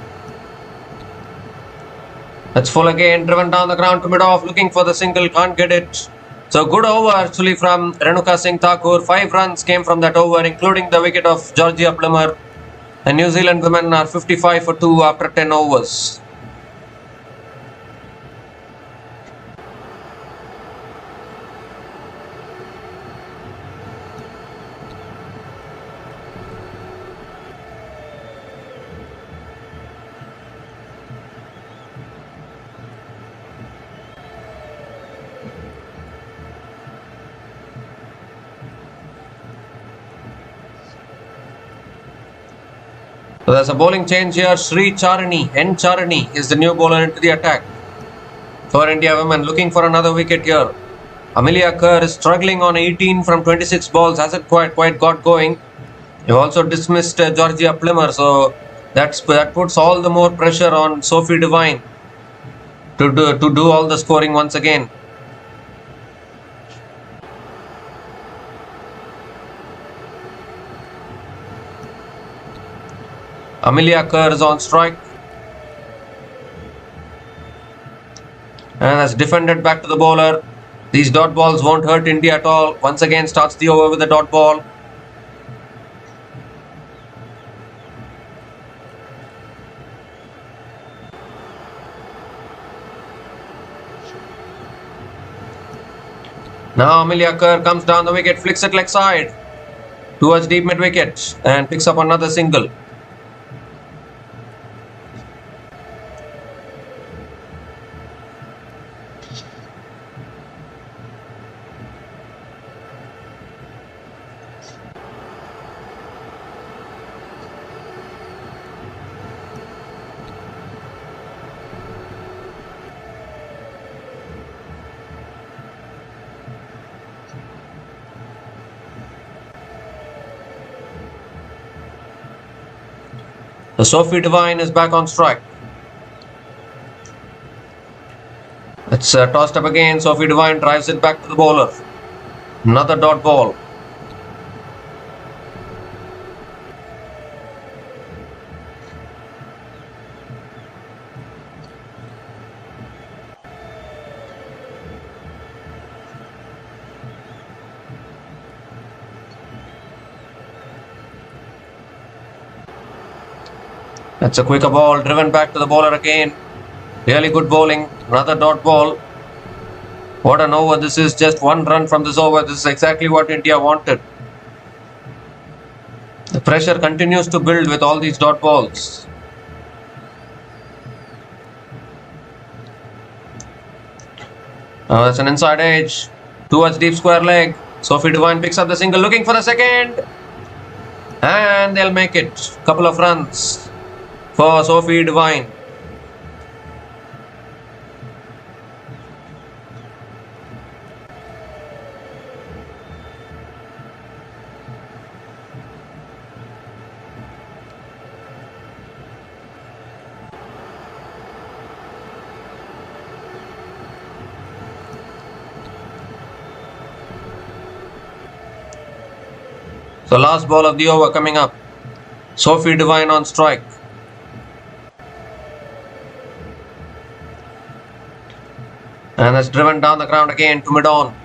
That's full again, driven down the ground to mid-off, looking for the single, can't get it. So good over actually from Renuka Singh Thakur. 5 runs came from that over, including the wicket of Georgia Plimmer. And New Zealand women are 55 for 2 after 10 overs. So there's a bowling change here. Sri Charani, N Charani is the new bowler into the attack for India women, looking for another wicket here. Amelia Kerr is struggling on 18 from 26 balls, hasn't quite got going. You've also dismissed Georgia Plimmer, so that puts all the more pressure on Sophie Devine to do all the scoring once again. Amelia Kerr is on strike. And that's defended back to the bowler. These dot balls won't hurt India at all. Once again starts the over with the dot ball. Now Amelia Kerr comes down the wicket, flicks it leg side towards deep mid wicket and picks up another single. The Sophie Devine is back on strike. It's tossed up again. Sophie Devine drives it back to the bowler. Another dot ball. That's a quicker ball, driven back to the bowler again. Really good bowling. Another dot ball. What an over this is. Just one run from this over. This is exactly what India wanted. The pressure continues to build with all these dot balls. That's an inside edge towards deep square leg. Sophie Devine picks up the single, looking for the second. And they'll make it. Couple of runs for Sophie Devine. So last ball of the over coming up. Sophie Devine on strike. And that's driven down the ground again to mid-on.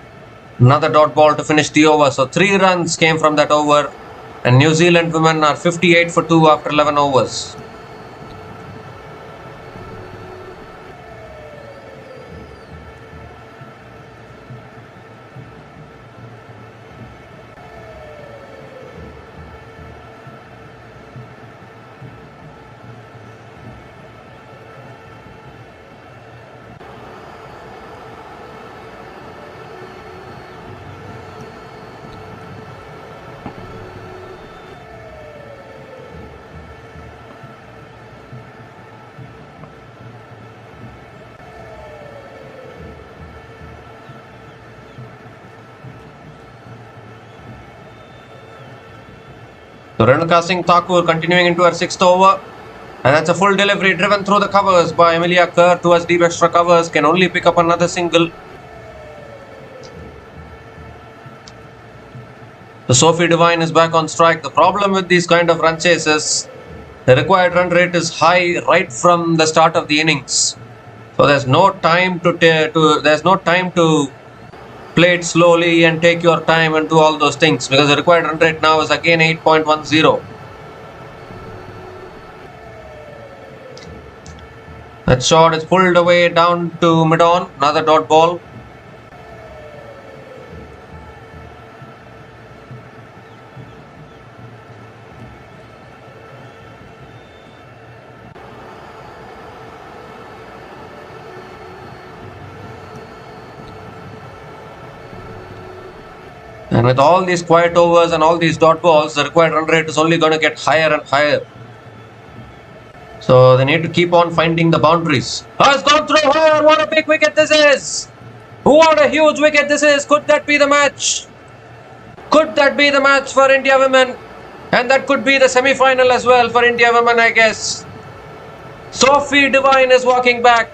Another dot ball to finish the over. So 3 runs came from that over. And New Zealand women are 58 for 2 after 11 overs. So Renuka Singh Thakur continuing into her 6th over. And that's a full delivery driven through the covers by Amelia Kerr towards deep extra covers. Can only pick up another single. So Sophie Devine is back on strike. The problem with these kind of run chases, the required run rate is high right from the start of the innings. So there's no time to play it slowly and take your time and do all those things, because the required run rate now is again 8.10. That shot is pulled away down to mid-on. Another dot ball. And with all these quiet overs and all these dot balls, the required run rate is only going to get higher and higher. So they need to keep on finding the boundaries. Has gone through her. What a big wicket this is. What a huge wicket this is. Could that be the match? Could that be the match for India women? And that could be the semi-final as well for India women, I guess. Sophie Devine is walking back.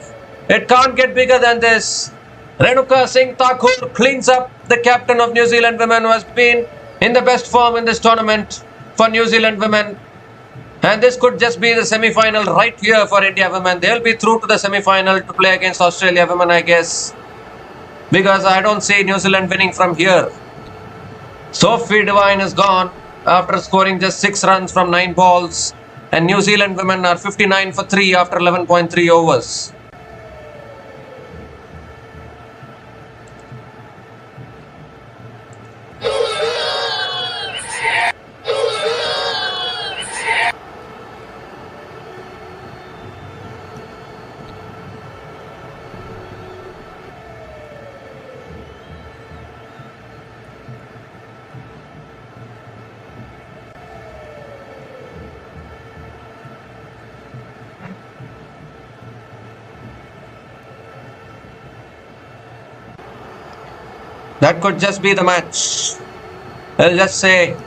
It can't get bigger than this. Renuka Singh Thakur cleans up the captain of New Zealand women, who has been in the best form in this tournament for New Zealand women. And this could just be the semi-final right here for India women. They'll be through to the semi-final to play against Australia women, I guess. Because I don't see New Zealand winning from here. Sophie Devine is gone after scoring just 6 runs from 9 balls. And New Zealand women are 59 for 3 after 11.3 overs. That could just be the match. I'll just say,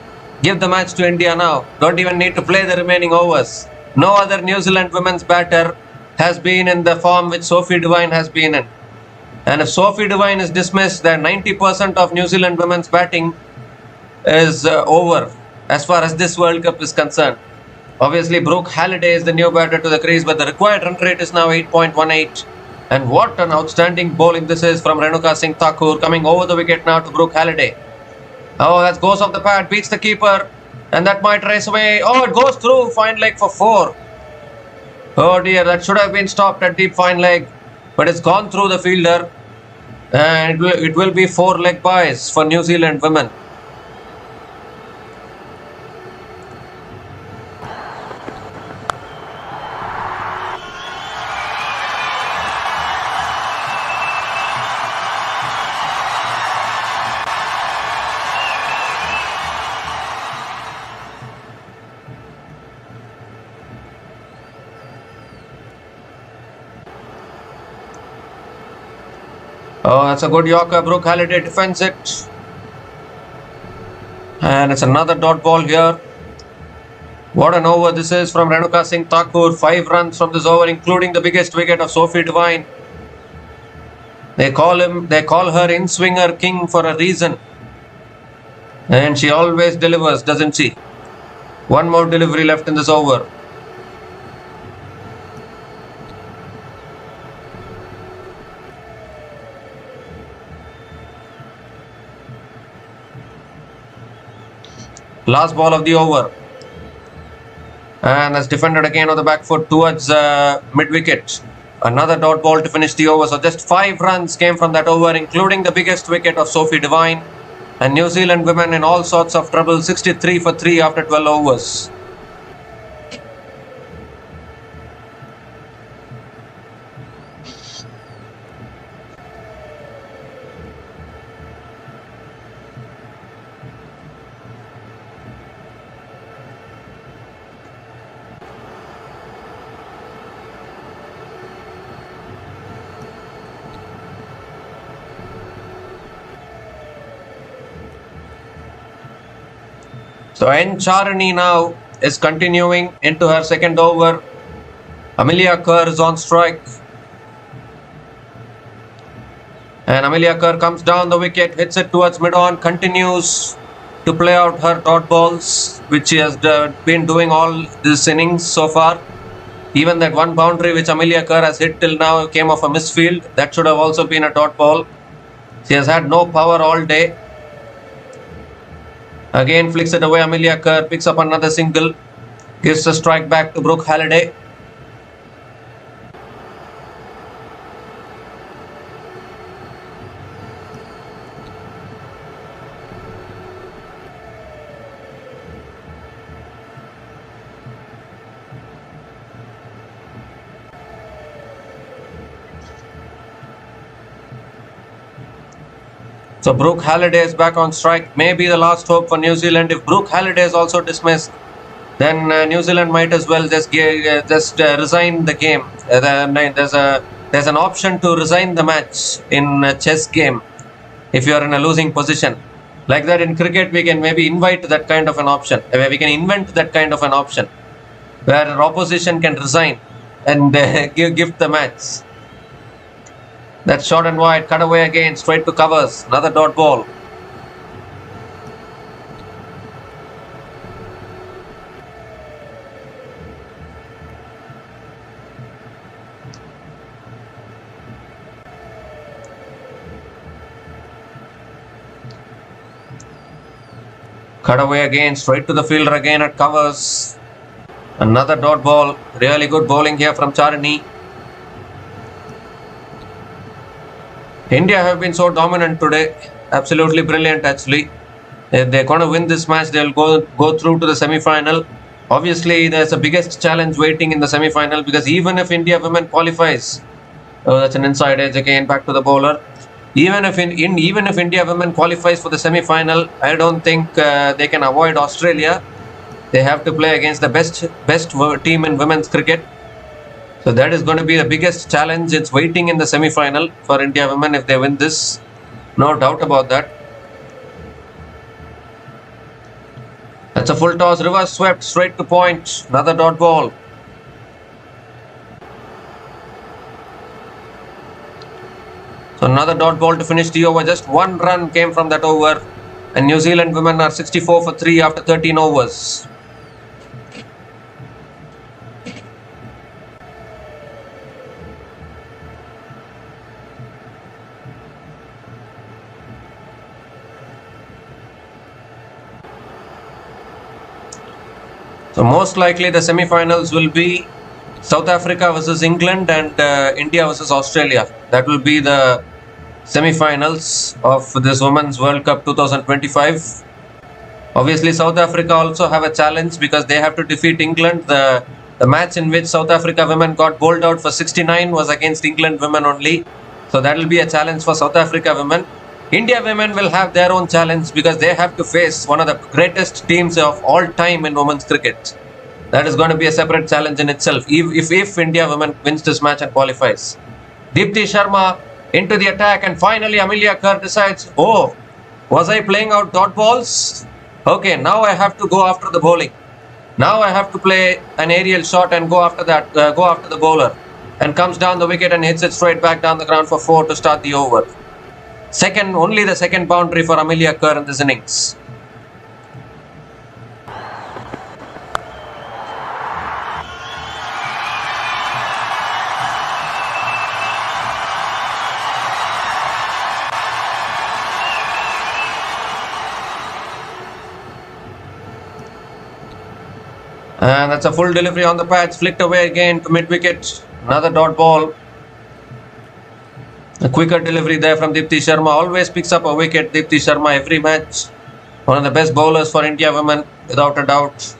give the match to India now. Don't even need to play the remaining overs. No other New Zealand women's batter has been in the form which Sophie Devine has been in. And if Sophie Devine is dismissed, then 90% of New Zealand women's batting is over as far as this World Cup is concerned. Obviously, Brooke Halliday is the new batter to the crease, but the required run rate is now 8.18. And what an outstanding bowling this is from Renuka Singh Thakur, coming over the wicket now to Brooke Halliday. Oh, that goes off the pad, beats the keeper, and that might race away. Oh, it goes through, fine leg for 4. Oh dear, that should have been stopped at deep fine leg, but it's gone through the fielder, and it will be 4 leg byes for New Zealand women. Oh, that's a good Yorker. Brooke Halliday defends it. And it's another dot ball here. What an over this is from Renuka Singh Thakur. 5 runs from this over, including the biggest wicket of Sophie Devine. They call her in-swinger king for a reason. And she always delivers, doesn't she? One more delivery left in this over. Last ball of the over. And that's defended again on the back foot towards mid-wicket. Another dot ball to finish the over. So just 5 runs came from that over, including the biggest wicket of Sophie Devine. And New Zealand women in all sorts of trouble, 63 for 3 after 12 overs. So N. Charani now is continuing into her second over. Amelia Kerr is on strike. And Amelia Kerr comes down the wicket, hits it towards mid-on, continues to play out her dot balls, which she has been doing all this innings so far. Even that one boundary which Amelia Kerr has hit till now came off a misfield. That should have also been a dot ball. She has had no power all day. Again flicks it away. Amelia Kerr picks up another single, gives a strike back to Brooke Halliday. So Brooke Halliday is back on strike. Maybe the last hope for New Zealand. If Brooke Halliday is also dismissed, then New Zealand might as well just resign the game. There's an option to resign the match in a chess game if you are in a losing position. Like that in cricket, we can maybe invite that kind of an option. We can invent that kind of an option where opposition can resign and give the match. That's short and wide, cut away again, straight to covers. Another dot ball. Cut away again, straight to the fielder again at covers. Another dot ball. Really good bowling here from Charini. India have been so dominant today. Absolutely brilliant actually. If they're going to win this match, they'll go through to the semi-final. Obviously, there's the biggest challenge waiting in the semi-final because even if India women qualifies, oh, that's an inside edge again, back to the bowler. Even if India women qualifies for the semi-final, I don't think they can avoid Australia. They have to play against the best team in women's cricket. So that is going to be the biggest challenge. It's waiting in the semi-final for India women if they win this. No doubt about that. That's a full toss, reverse swept, straight to point. Another dot ball. So another dot ball to finish the over. Just one run came from that over. And New Zealand women are 64 for 3 after 13 overs. So most likely the semi-finals will be South Africa versus England and India versus Australia. That will be the semi-finals of this Women's World Cup 2025. Obviously, South Africa also have a challenge because they have to defeat England. The match in which South Africa women got bowled out for 69 was against England women only. So that will be a challenge for South Africa women. India women will have their own challenge because they have to face one of the greatest teams of all time in women's cricket. That is going to be a separate challenge in itself if India women wins this match and qualifies. Deepti Sharma into the attack and finally Amelia Kerr decides, oh, was I playing out dot balls? Okay, now I have to go after the bowling. Now I have to play an aerial shot and go after the bowler. And comes down the wicket and hits it straight back down the ground for 4 to start the over. Only the second boundary for Amelia Kerr in this innings. And that's a full delivery on the patch, flicked away again to mid-wicket. Another dot ball. A quicker delivery there from Deepti Sharma. Always picks up a wicket, Deepti Sharma, every match. One of the best bowlers for India women, without a doubt.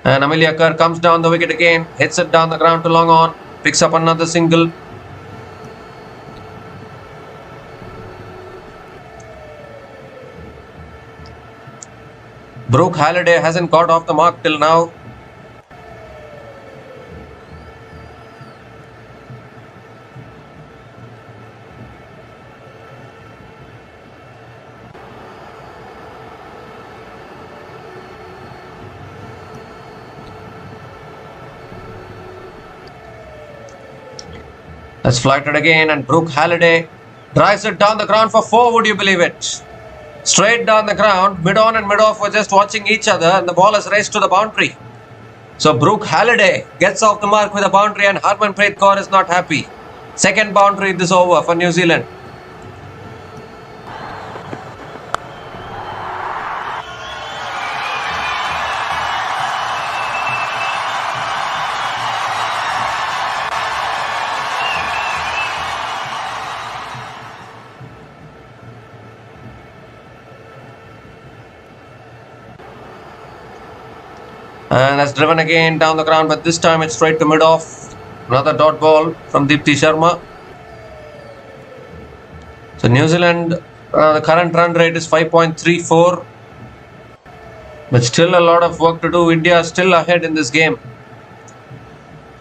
And Amelia Kerr comes down the wicket again, hits it down the ground to long on, picks up another single. Brooke Halliday hasn't got off the mark till now. That's flighted again and Brooke Halliday drives it down the ground for 4, would you believe it? Straight down the ground, mid-on and mid-off were just watching each other and the ball has raced to the boundary. So Brooke Halliday gets off the mark with a boundary and Harmanpreet Kaur is not happy. Second boundary this over for New Zealand. And that's driven again down the ground, but this time it's straight to mid-off. Another dot ball from Deepti Sharma. So New Zealand, the current run rate is 5.34. But still a lot of work to do. India is still ahead in this game.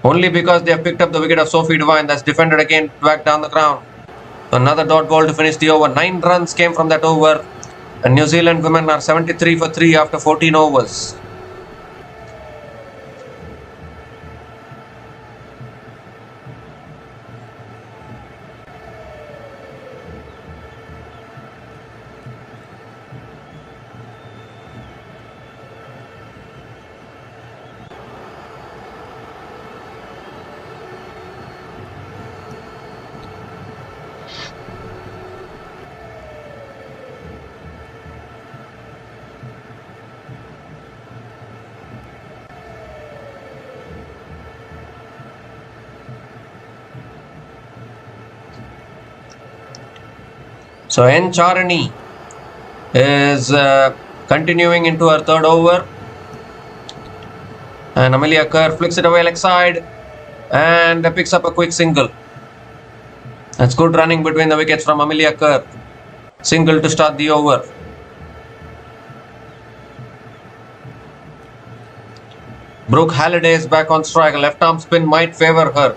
Only because they have picked up the wicket of Sophie Devine. That's defended again back down the ground. Another dot ball to finish the over. 9 runs came from that over. And New Zealand women are 73 for 3 after 14 overs. So N. Charani is continuing into her third over. And Amelia Kerr flicks it away leg side and picks up a quick single. That's good running between the wickets from Amelia Kerr. Single to start the over. Brooke Halliday is back on strike. A left arm spin might favour her.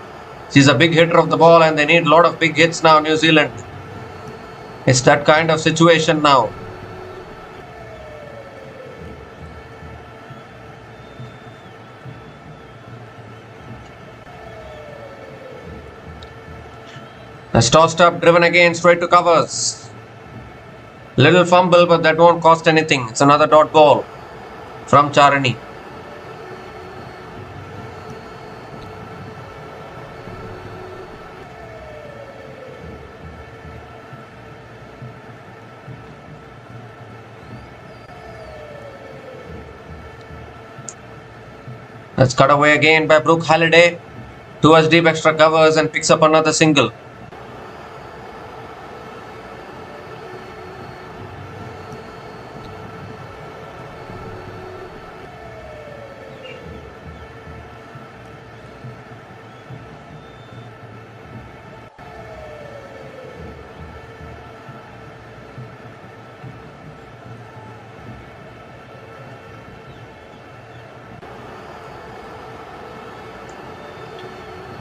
She's a big hitter of the ball and they need a lot of big hits now, New Zealand. It's that kind of situation now. That's tossed up, driven again, straight to covers. Little fumble, but that won't cost anything. It's another dot ball from Charani. That's cut away again by Brooke Halliday towards deep extra covers and picks up another single.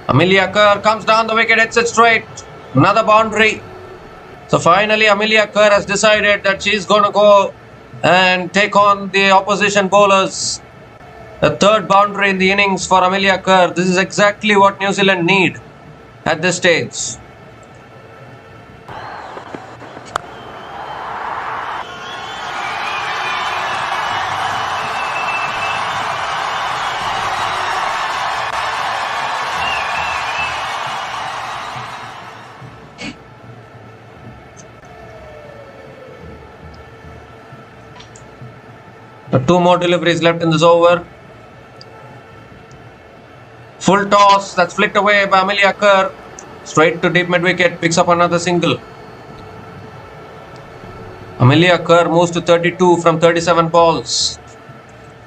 Amelia Kerr comes down the wicket, hits it straight. Another boundary. So finally Amelia Kerr has decided that she's going to go and take on the opposition bowlers. The third boundary in the innings for Amelia Kerr. This is exactly what New Zealand need at this stage. Two more deliveries left in this over. Full toss, that's flicked away by Amelia Kerr. Straight to deep mid wicket, picks up another single. Amelia Kerr moves to 32 from 37 balls.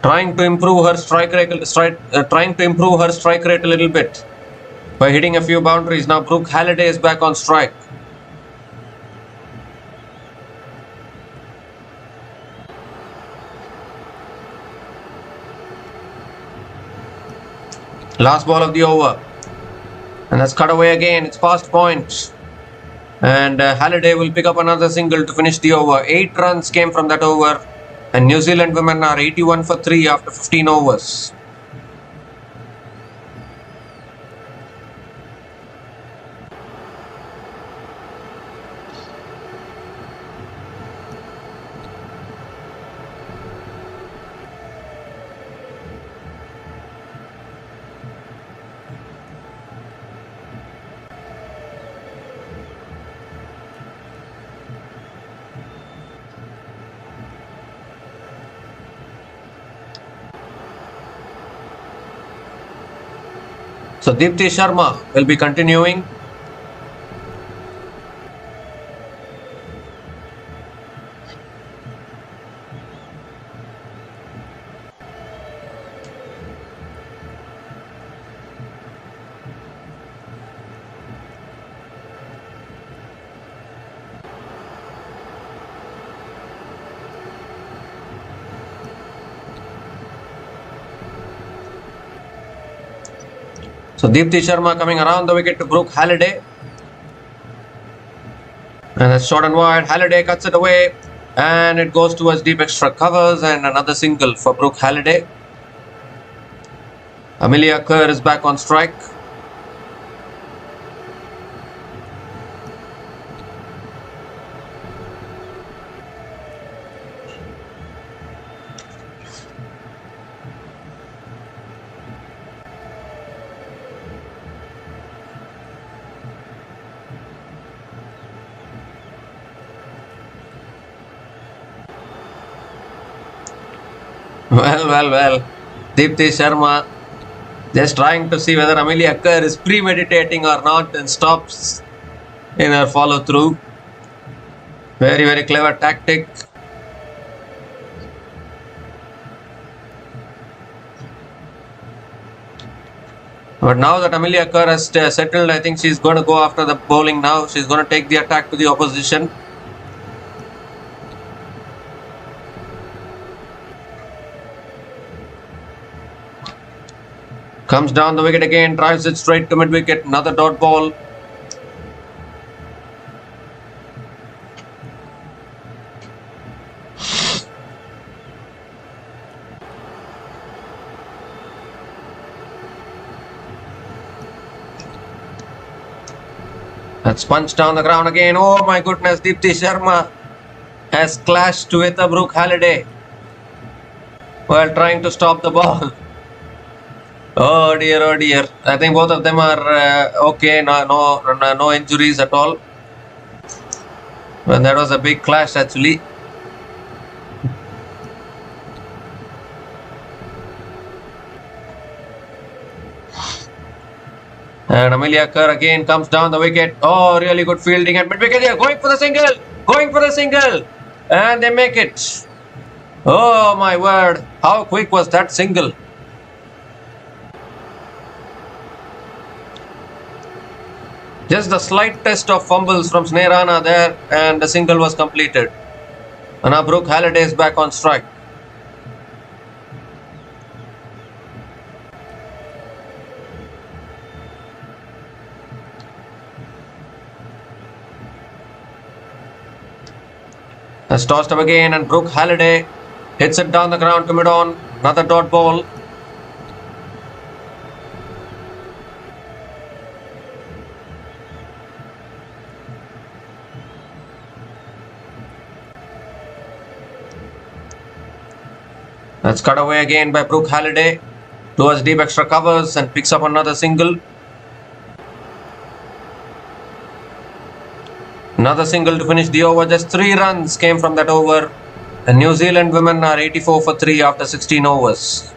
Trying to improve her strike rate a little bit by hitting a few boundaries. Now Brooke Halliday is back on strike. Last ball of the over. And that's cut away again. It's past point. And Halliday will pick up another single to finish the over. 8 runs came from that over. And New Zealand women are 81 for 3 after 15 overs. So Deepti Sharma will be continuing. So Deepti Sharma coming around the wicket to Brooke Halliday. And that's short and wide. Halliday cuts it away. And it goes towards deep extra covers. And another single for Brooke Halliday. Amelia Kerr is back on strike. Well. Deepti Sharma just trying to see whether Amelia Kerr is premeditating or not and stops in her follow through. Very clever tactic. But now that Amelia Kerr has settled, I think she's going to go after the bowling now. She's going to take the attack to the opposition. Comes down the wicket again, drives it straight to mid-wicket. Another dot ball. That's punched down the ground again. Oh my goodness, Deepti Sharma has clashed with Brooke Halliday while trying to stop the ball. Oh dear. I think both of them are okay. No injuries at all. Well, that was a big clash actually. And Amelia Kerr again comes down the wicket. Oh, really good fielding at mid-wicket here. Going for the single. And they make it. Oh my word. How quick was that single? Just the slight test of fumbles from Sneha there, and the single was completed. And now Brooke Halliday is back on strike. That's tossed up again, and Brooke Halliday hits it down the ground to mid-on. Another dot ball. That's cut away again by Brooke Halliday towards deep extra covers and picks up another single. Another single to finish the over. Just 3 runs came from that over. The New Zealand women are 84 for 3 after 16 overs.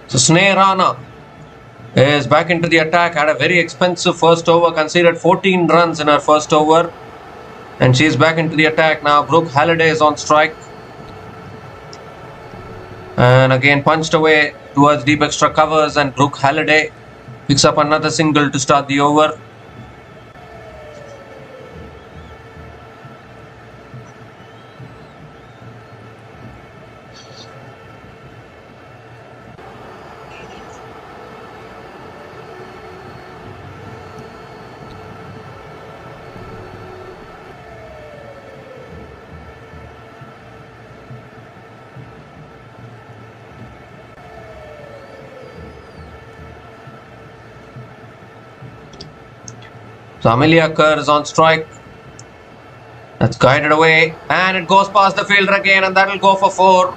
So Sneha is back into the attack. Had a very expensive first over, conceded 14 runs in her first over. And she's back into the attack now. Brooke Halliday is on strike. And again punched away towards deep extra covers, and Brooke Halliday picks up another single to start the over. So Amelia Kerr is on strike. That's guided away and it goes past the fielder again and that will go for 4.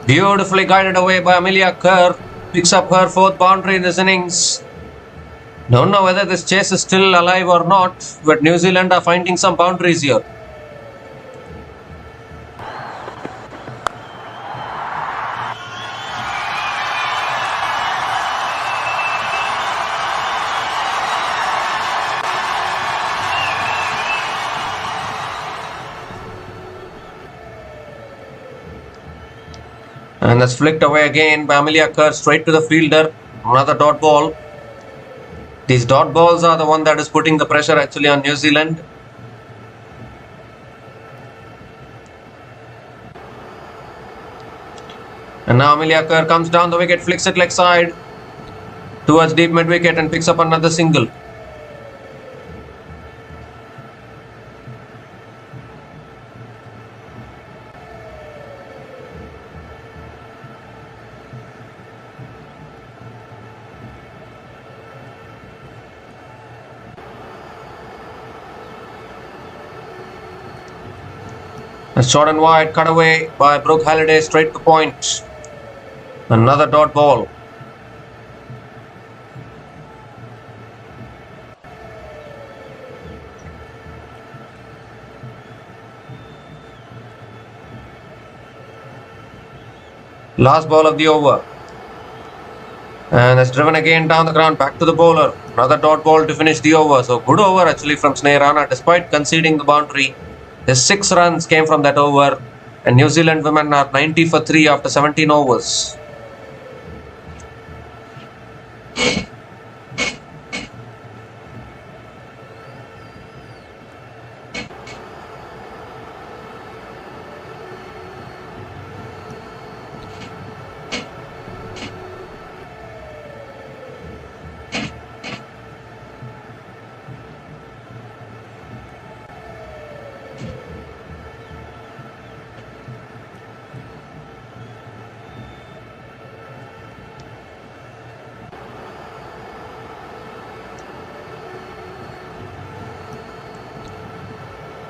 Beautifully guided away by Amelia Kerr. Picks up her 4th boundary in this innings. Don't know whether this chase is still alive or not, but New Zealand are finding some boundaries here. And that's flicked away again by Amelia Kerr straight to the fielder. Another dot ball. These dot balls are the one that is putting the pressure actually on New Zealand. And now Amelia Kerr comes down the wicket, flicks it leg side towards deep mid wicket and picks up another single. A short and wide cut away by Brooke Halliday straight to point. Another dot ball. Last ball of the over. And it's driven again down the ground back to the bowler. Another dot ball to finish the over. So good over actually from Sneha Rana despite conceding the boundary. The 6 runs came from that over and New Zealand women are 90 for 3 after 17 overs.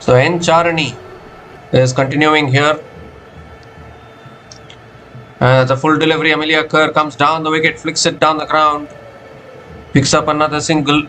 So N. Charani is continuing here. The full delivery. Amelia Kerr comes down the wicket, flicks it down the ground, picks up another single.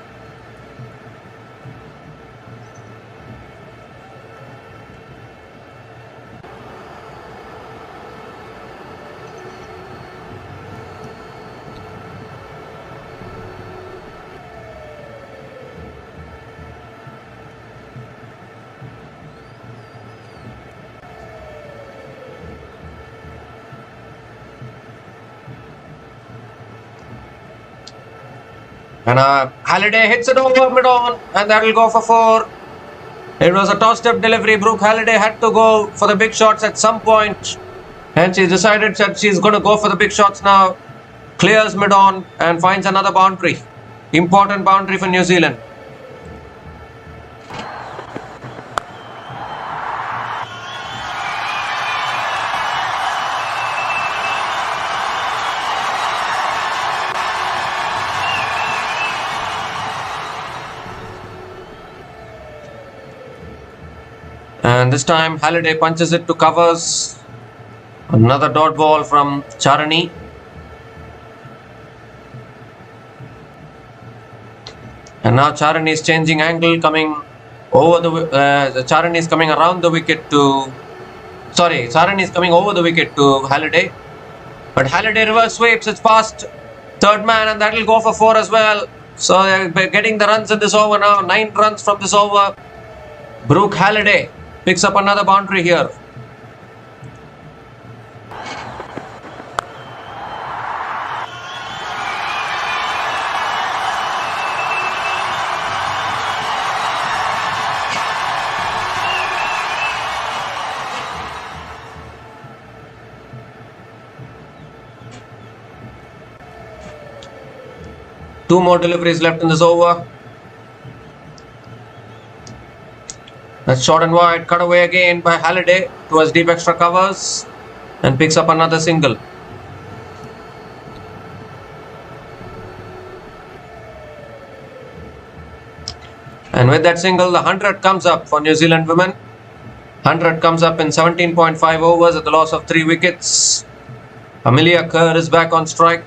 And Halliday hits it over mid-on and that will go for 4. It was a toss-step delivery. Brooke Halliday had to go for the big shots at some point and she decided that she's going to go for the big shots now. Clears mid-on and finds another boundary. Important boundary for New Zealand. And this time Halliday punches it to covers. Another dot ball from Charani. And now Charani is changing angle, coming over the Charani is coming around the wicket to Charani is coming over the wicket to Halliday. But Halliday reverse sweeps, it's past third man and that will go for 4 as well. So they're getting the runs in this over now. 9 runs from this over. Brooke Halliday picks up another boundary here. Two more deliveries left in this over. That's short and wide, cut away again by Halliday towards deep extra covers and picks up another single. And with that single, the 100 comes up for New Zealand women. 100 comes up in 17.5 overs at the loss of 3 wickets. Amelia Kerr is back on strike.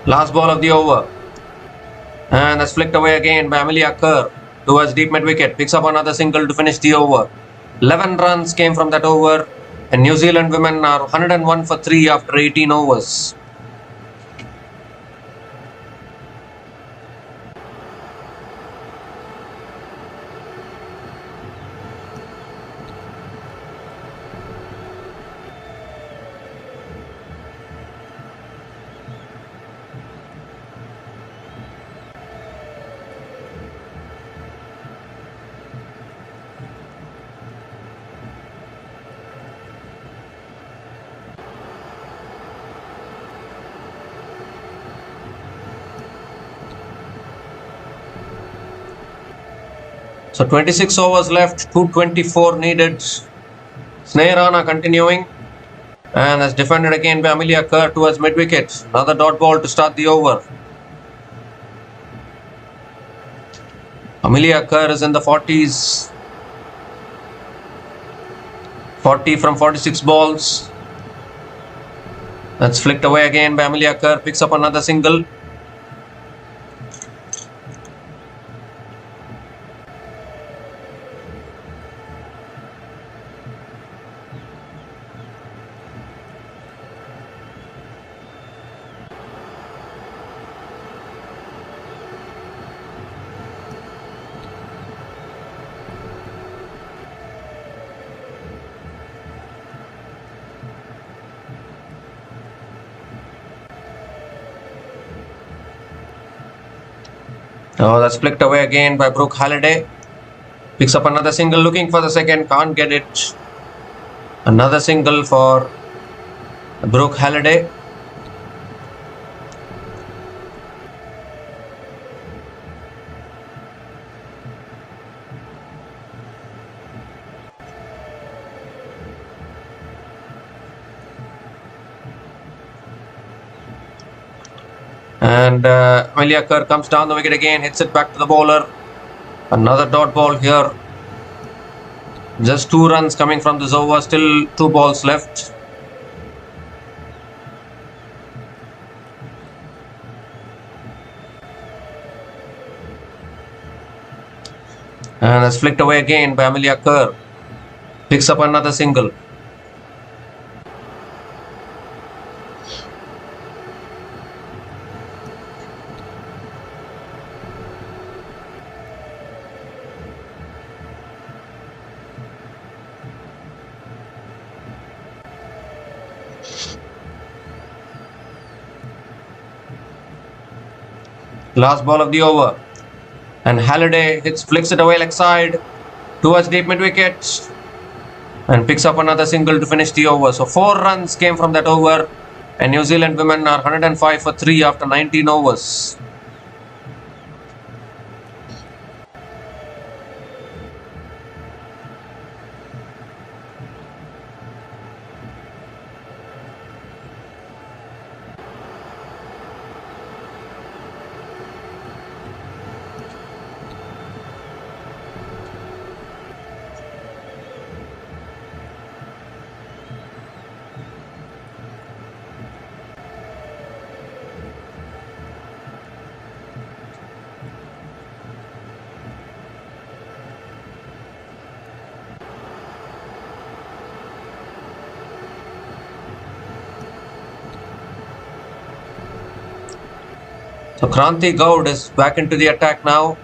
Last ball of the over. And that's flicked away again by Amelia Kerr towards deep mid-wicket. Picks up another single to finish the over. 11 runs came from that over. And New Zealand women are 101 for 3 after 18 overs. So 26 overs left, 224 needed. Snehirana continuing. And that's defended again by Amelia Kerr towards mid-wicket. Another dot ball to start the over. Amelia Kerr is in the 40s. 40 from 46 balls. That's flicked away again by Amelia Kerr. Picks up another single. Oh, that's flicked away again by Brooke Halliday. Picks up another single, looking for the second, can't get it. Another single for Brooke Halliday. And Amelia Kerr comes down the wicket again, hits it back to the bowler. Another dot ball here. Just 2 runs coming from this over, still 2 balls left. And that's flicked away again by Amelia Kerr. Picks up another single. Last ball of the over. And Halliday flicks it away leg side towards deep mid-wicket. And picks up another single to finish the over. So 4 runs came from that over. And New Zealand women are 105 for 3 after 19 overs. So Kranti Goud is back into the attack now.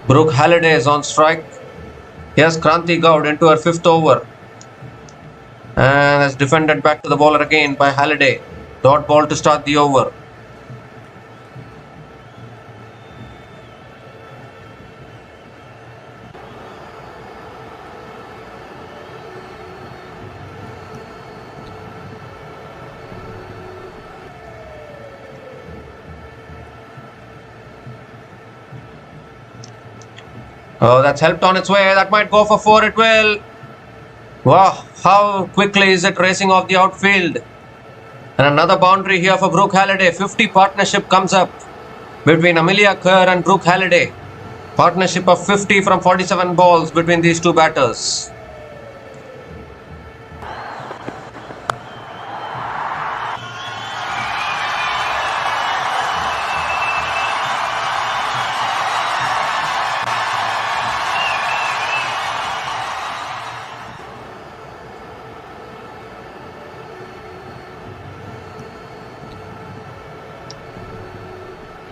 Brooke Halliday is on strike. Here's Kranti Goud into her 5th over. And is defended back to the bowler again by Halliday. Dot ball to start the over. Oh, that's helped on its way. That might go for 4. It will. Wow, how quickly is it racing off the outfield? And another boundary here for Brooke Halliday. 50 partnership comes up between Amelia Kerr and Brooke Halliday. Partnership of 50 from 47 balls between these two batters.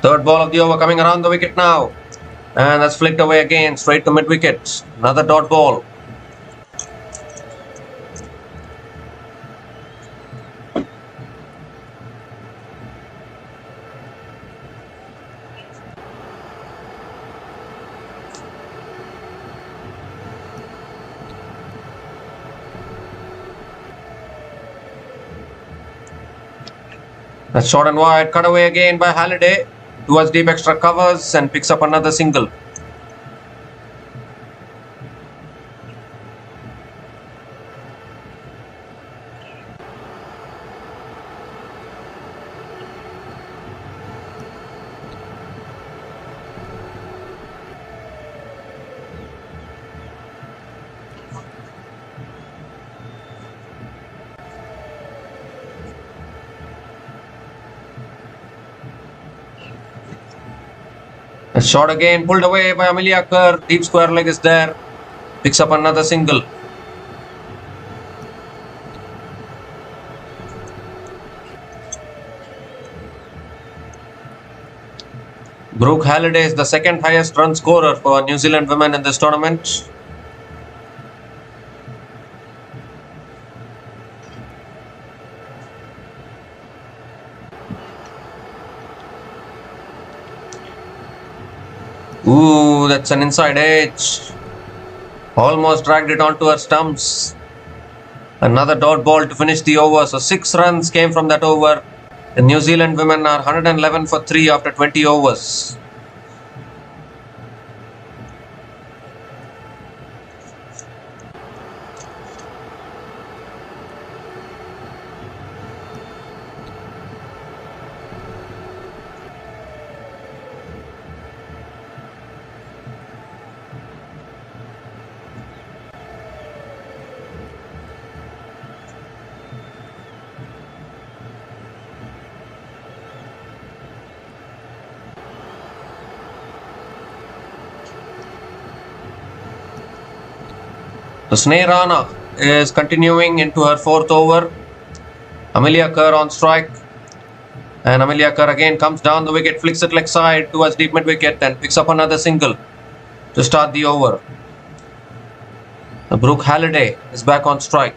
Third ball of the over coming around the wicket now. And that's flicked away again, straight to mid-wicket. Another dot ball. That's short and wide, cut away again by Halliday. Towards deep extra covers and picks up another single. A shot again, pulled away by Amelia Kerr. Deep square leg is there. Picks up another single. Brooke Halliday is the second highest run scorer for New Zealand women in this tournament. Ooh, that's an inside edge. Almost dragged it onto her stumps. Another dot ball to finish the over. So 6 runs came from that over. The New Zealand women are 111 for 3 after 20 overs. So Sneh Rana is continuing into her 4th over. Amelia Kerr on strike. And Amelia Kerr again comes down the wicket, flicks it leg side towards deep mid wicket and picks up another single to start the over. Brooke Halliday is back on strike.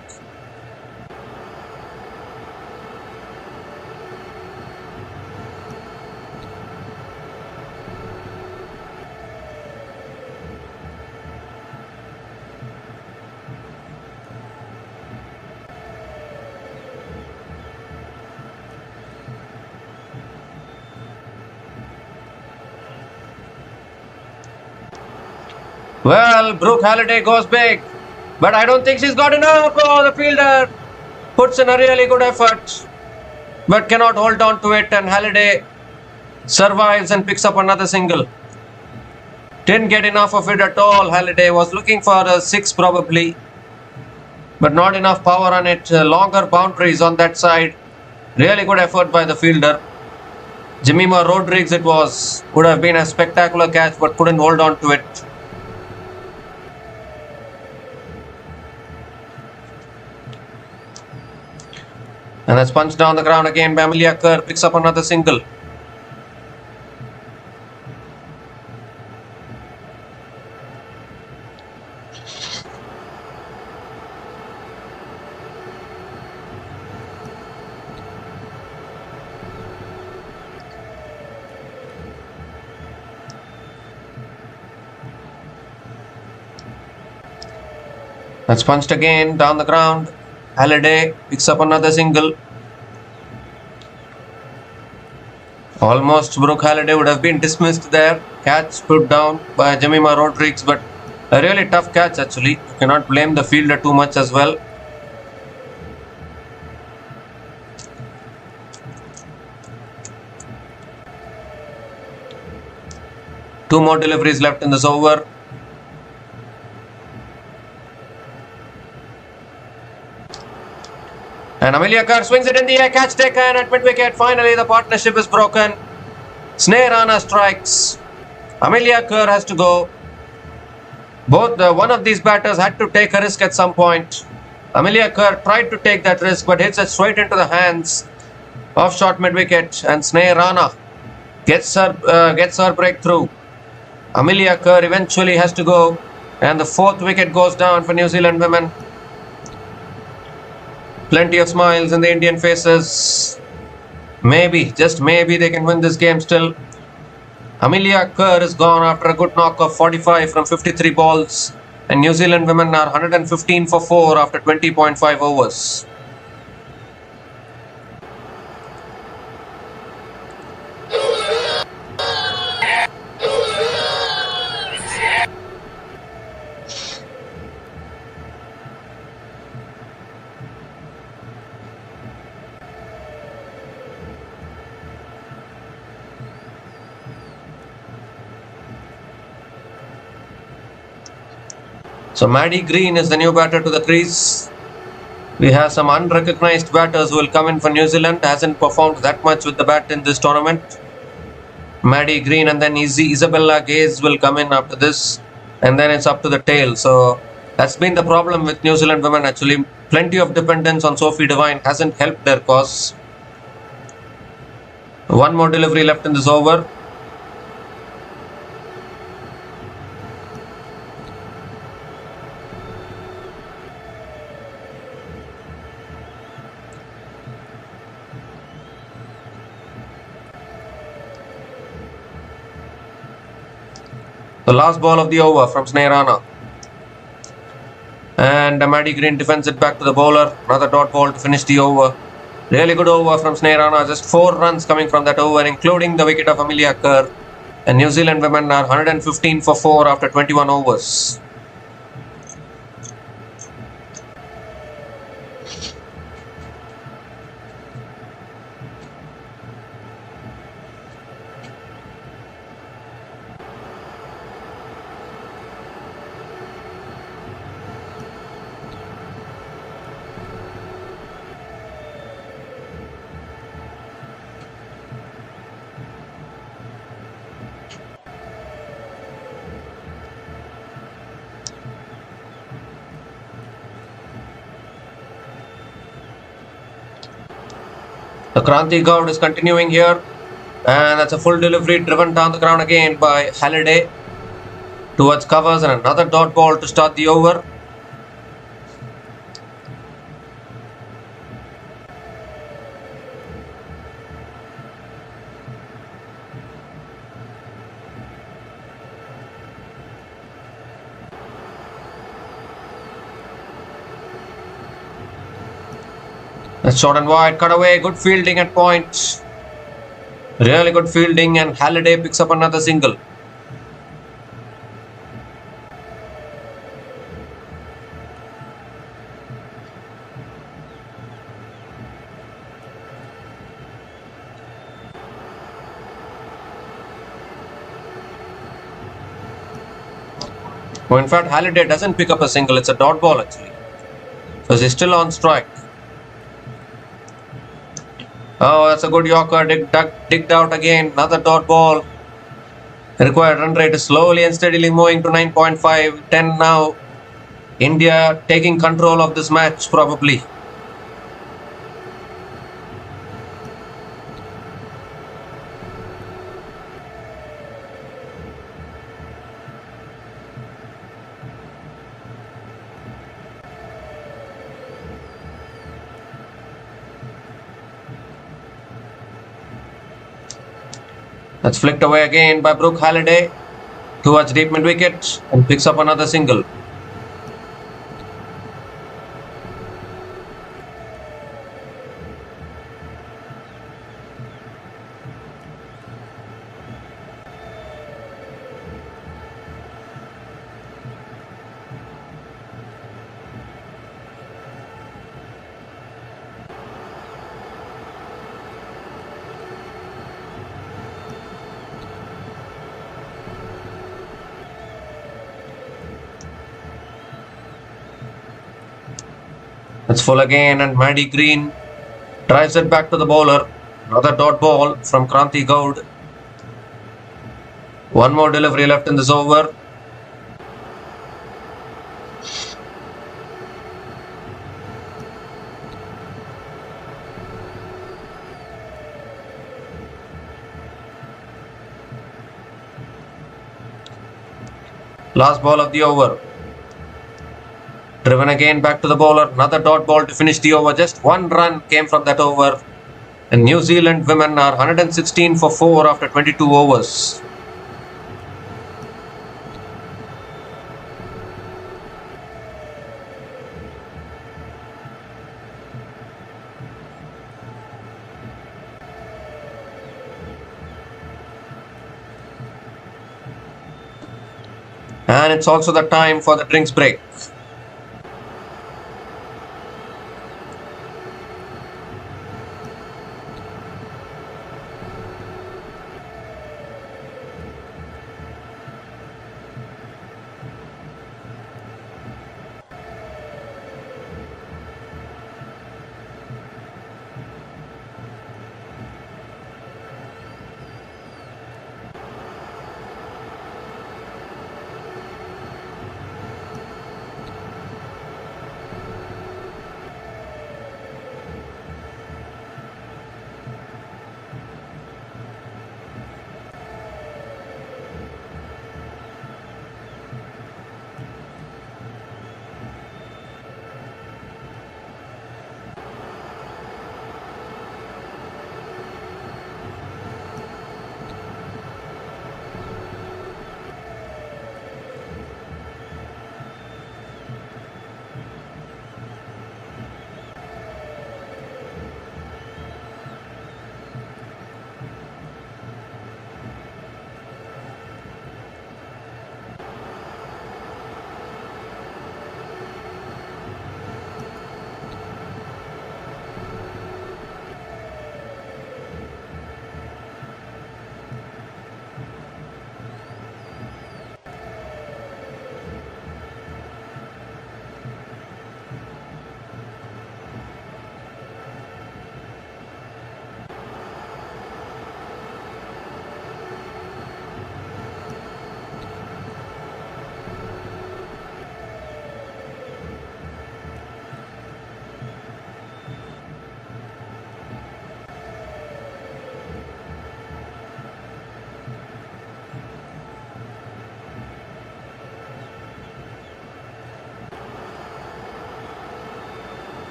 Well, Brooke Halliday goes big, but I don't think she's got enough. Oh, the fielder puts in a really good effort, but cannot hold on to it, and Halliday survives and picks up another single. Didn't get enough of it at all. Halliday was looking for a 6 probably, but not enough power on it. Longer boundaries on that side. Really good effort by the fielder. Jemima Rodrigues it was. Would have been a spectacular catch, but couldn't hold on to it. And that's punched down the ground again by Amelia Kerr. Picks up another single. That's punched again down the ground. Halliday picks up another single. Almost Brooke Halliday would have been dismissed there. Catch put down by Jemima Rodriguez, but a really tough catch actually. You cannot blame the fielder too much as well. Two more deliveries left in this over. And Amelia Kerr swings it in the air, catch taken at mid-wicket. Finally, the partnership is broken. Sneh Rana strikes. Amelia Kerr has to go. One of these batters had to take a risk at some point. Amelia Kerr tried to take that risk, but hits it straight into the hands of short mid-wicket, and Sneh Rana gets her breakthrough. Amelia Kerr eventually has to go, and the fourth wicket goes down for New Zealand women. Plenty of smiles in the Indian faces. Maybe, just maybe, they can win this game still. Amelia Kerr is gone after a good knock of 45 from 53 balls, and New Zealand women are 115 for 4 after 20.5 overs. So Maddie Green is the new batter to the crease. We have some unrecognized batters who will come in for New Zealand. Hasn't performed that much with the bat in this tournament. Maddie Green and then Isabella Gaze will come in after this. And then it's up to the tail. So that's been the problem with New Zealand women actually. Plenty of dependence on Sophie Devine hasn't helped their cause. One more delivery left in this over. The last ball of the over from Sneh Rana. And Maddie Green defends it back to the bowler. Another dot ball to finish the over. Really good over from Sneh Rana. Just 4 runs coming from that over, including the wicket of Amelia Kerr. And New Zealand women are 115 for 4 after 21 overs. The Kranti Gaud is continuing here, and that's a full delivery driven down the ground again by Halliday towards covers, and another dot ball to start the over. That's short and wide, cut away, good fielding at point. Really good fielding, and Halliday picks up another single. Well, in fact, Halliday doesn't pick up a single, it's a dot ball actually. So he's still on strike. Oh, that's a good Yorker, digged out again, another dot ball. The required run rate is slowly and steadily moving to 9.5, 10 now. India taking control of this match probably. That's flicked away again by Brooke Halliday towards deep mid-wicket and picks up another single. It's full again, and Maddie Green drives it back to the bowler. Another dot ball from Kranti Gaud. One more delivery left in this over. Last ball of the over. Driven again back to the bowler. Another dot ball to finish the over. Just one run came from that over. And New Zealand women are 116 for 4 after 22 overs. And it's also the time for the drinks break.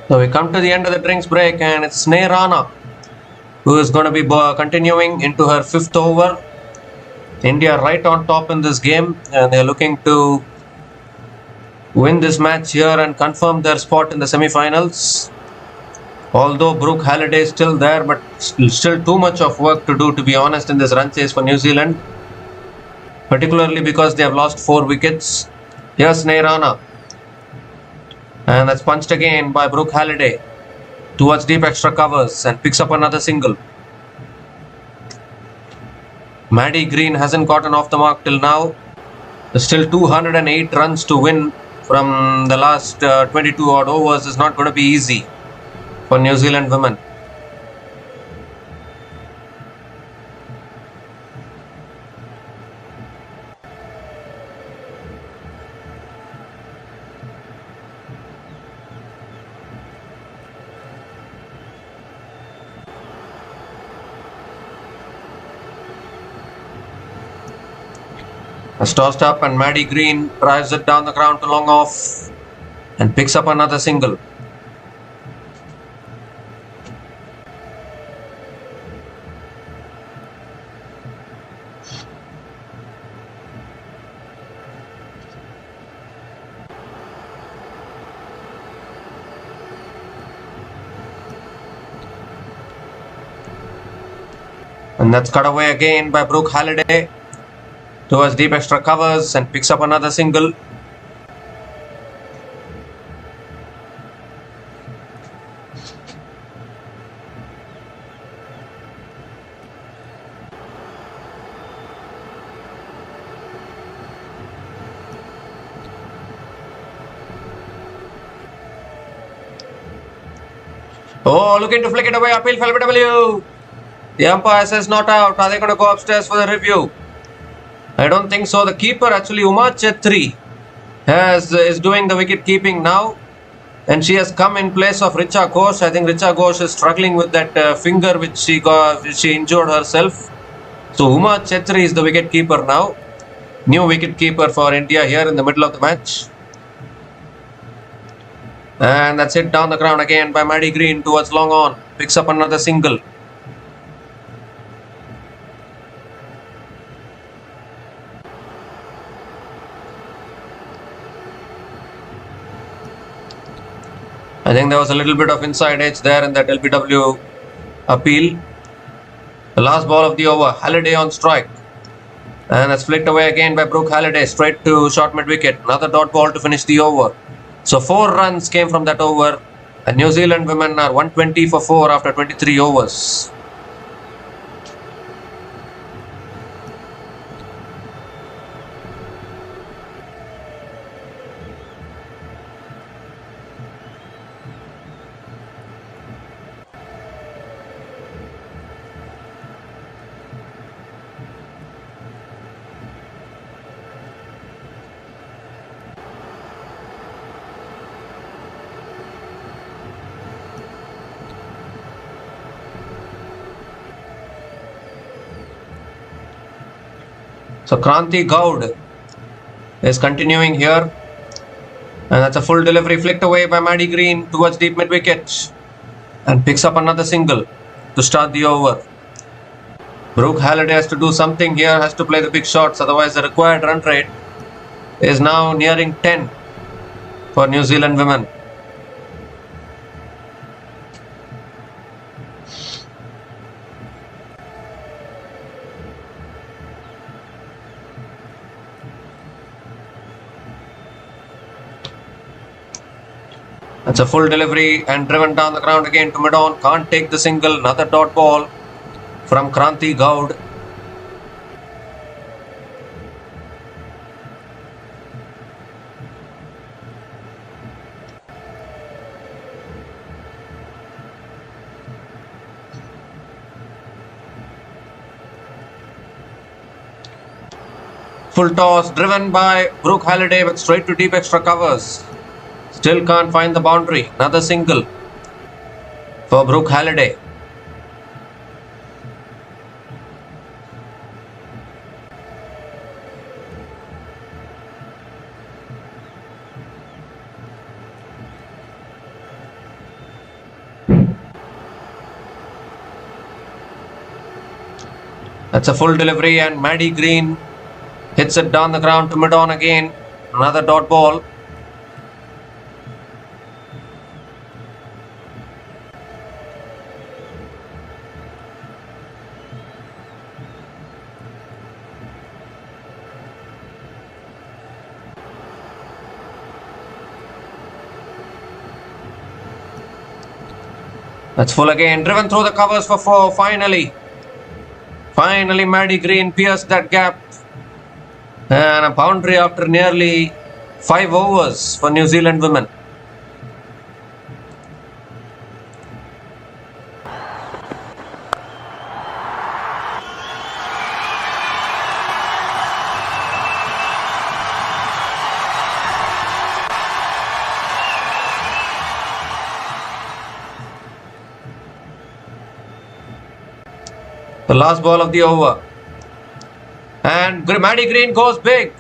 So we come to the end of the drinks break, and it's Rana who is going to be continuing into her 5th over. India right on top in this game, and they're looking to win this match here and confirm their spot in the semi-finals. Although Brooke Halliday is still there, but still too much of work to do, to be honest, in this run chase for New Zealand, particularly because they have lost 4 wickets. Here's Rana, and that's punched again by Brooke Halliday towards deep extra covers and picks up another single. Maddie Green hasn't gotten off the mark till now. There's still 208 runs to win from the last 22 odd overs. Is not going to be easy for New Zealand women. It's tossed up, and Maddie Green drives it down the ground to long off and picks up another single. And that's cut away again by Brooke Halliday towards deep extra covers and picks up another single. Oh, looking to flick it away, appeal for LBW. The umpire says not out. Are they going to go upstairs for the review? I don't think so. The keeper, actually, Uma Chetri, is doing the wicket keeping now, and she has come in place of Richa Ghosh. I think Richa Ghosh is struggling with that finger which she injured herself. So Uma Chetri is the wicket keeper now. New wicket keeper for India here in the middle of the match. And that's it down the ground again by Maddie Green towards long on. Picks up another single. I think there was a little bit of inside edge there in that LBW appeal. The last ball of the over, Halliday on strike. And that's flicked away again by Brooke Halliday, straight to short mid-wicket. Another dot ball to finish the over. So 4 runs came from that over, and New Zealand women are 120 for 4 after 23 overs. So Kranti Gaud is continuing here, and that's a full delivery flicked away by Maddie Green towards deep mid-wicket and picks up another single to start the over. Brooke Halliday has to do something here, has to play the big shots, otherwise the required run rate is now nearing 10 for New Zealand women. That's a full delivery and driven down the ground again to mid-on. Can't take the single. Another dot ball from Kranti Gaud. Full toss driven by Brooke Halliday with straight to deep extra covers. Still can't find the boundary. Another single for Brooke Halliday. That's a full delivery, and Maddie Green hits it down the ground to mid-on again. Another dot ball. That's full again. Driven through the covers for 4. Finally, Maddie Green pierced that gap. And a boundary after nearly 5 overs for New Zealand women. The last ball of the over. And Maddie Green goes big.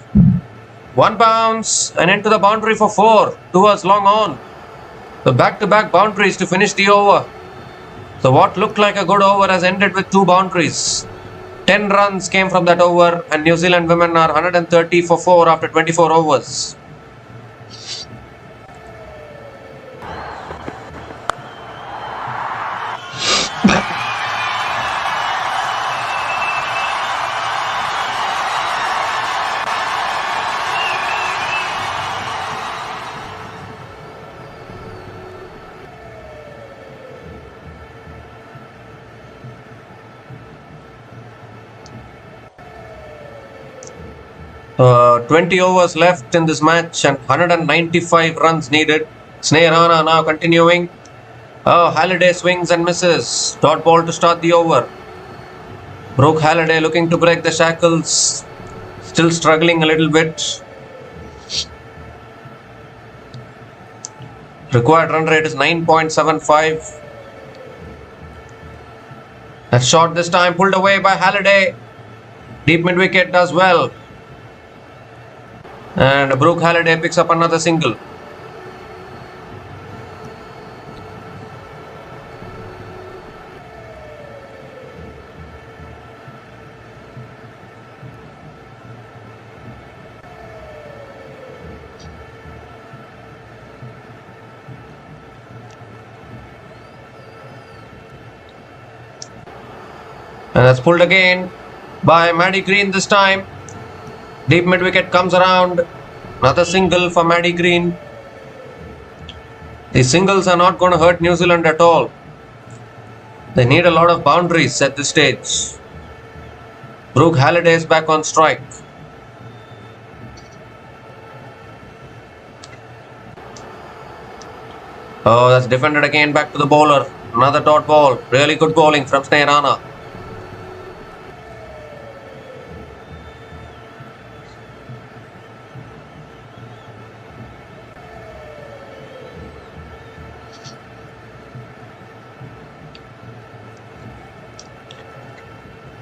One bounce and into the boundary for 4 towards long on. The back-to-back boundaries to finish the over. So what looked like a good over has ended with 2 boundaries. 10 runs came from that over, and New Zealand women are 130 for 4 after 24 overs. Uh, 20 overs left in this match and 195 runs needed. Sneha now continuing. Oh, Halliday swings and misses. Dot ball to start the over. Brooke Halliday looking to break the shackles. Still struggling a little bit. Required run rate is 9.75. That shot this time pulled away by Halliday. Deep mid wicket does well. And Brooke Halliday picks up another single. And that's pulled again by Maddie Green this time. Deep mid wicket comes around. Another single for Maddie Green. These singles are not going to hurt New Zealand at all. They need a lot of boundaries at this stage. Brooke Halliday is back on strike. Oh, that's defended again, back to the bowler. Another dot ball. Really good bowling from Sneha.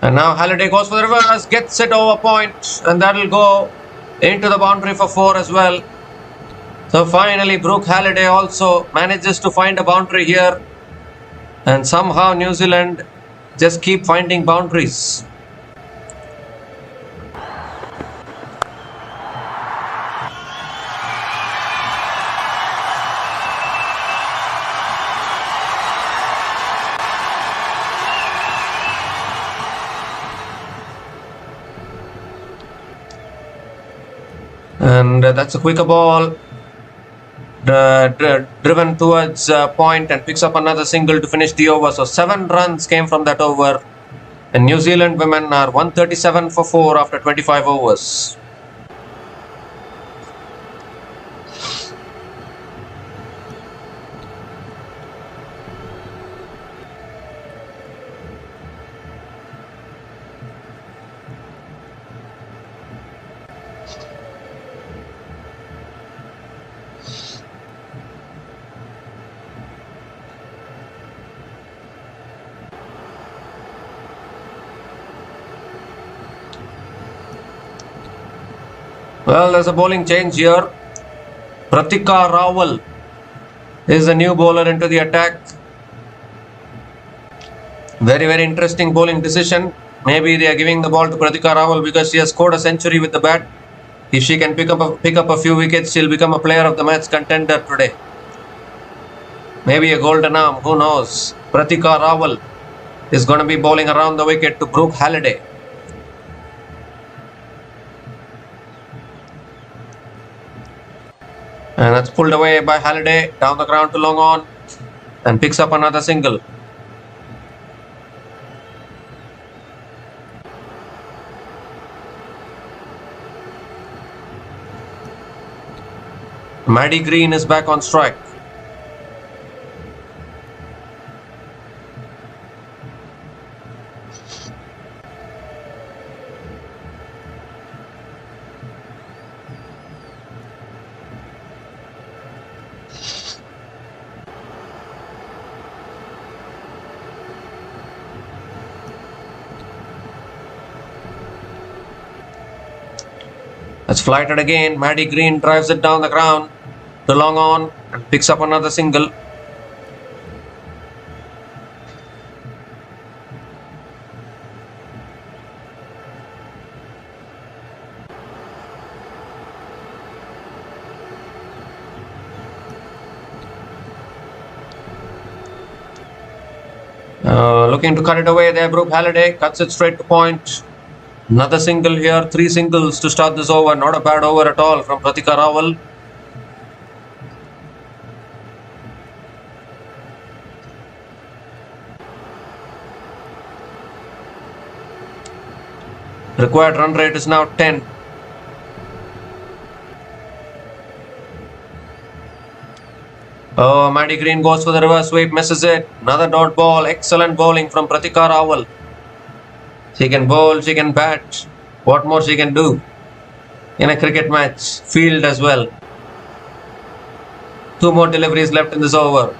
And now Halliday goes for the reverse, gets it over point, and that will go into the boundary for 4 as well. So finally Brooke Halliday also manages to find a boundary here, and somehow New Zealand just keep finding boundaries. And that's a quicker ball, driven towards point, and picks up another single to finish the over. So 7 runs came from that over, and New Zealand women are 137 for 4 after 25 overs. Well, there's a bowling change here. Pratika Rahul is the new bowler into the attack. Very, very interesting bowling decision. Maybe they are giving the ball to Pratika Rahul because she has scored a century with the bat. If she can pick up a few wickets, she'll become a player of the match contender today. Maybe a golden arm, who knows? Pratika Rahul is going to be bowling around the wicket to Brooke Halliday. And that's pulled away by Halliday, down the ground to long on, and picks up another single. Maddie Green is back on strike. That's flighted again. Maddie Green drives it down the ground to long on and picks up another single. Looking to cut it away there, Brooke Halliday cuts it straight to point. Another single here, 3 singles to start this over. Not a bad over at all from Pratika Rahul. Required run rate is now 10. Oh, Maddie Green goes for the reverse sweep, misses it. Another dot ball. Excellent bowling from Pratika Rahul. She can bowl, she can bat. What more she can do in a cricket match? Field as well. 2 more deliveries left in this over.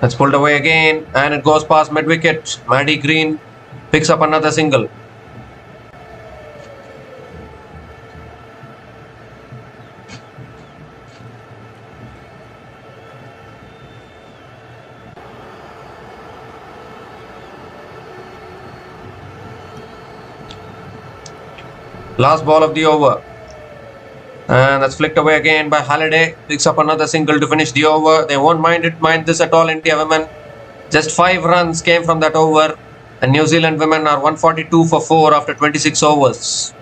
That's pulled away again and it goes past mid-wicket. Maddie Green picks up another single. Last ball of the over. And that's flicked away again by Halliday. Picks up another single to finish the over. They won't mind this at all, India women. Just 5 runs came from that over. And New Zealand women are 142 for 4 after 26 overs.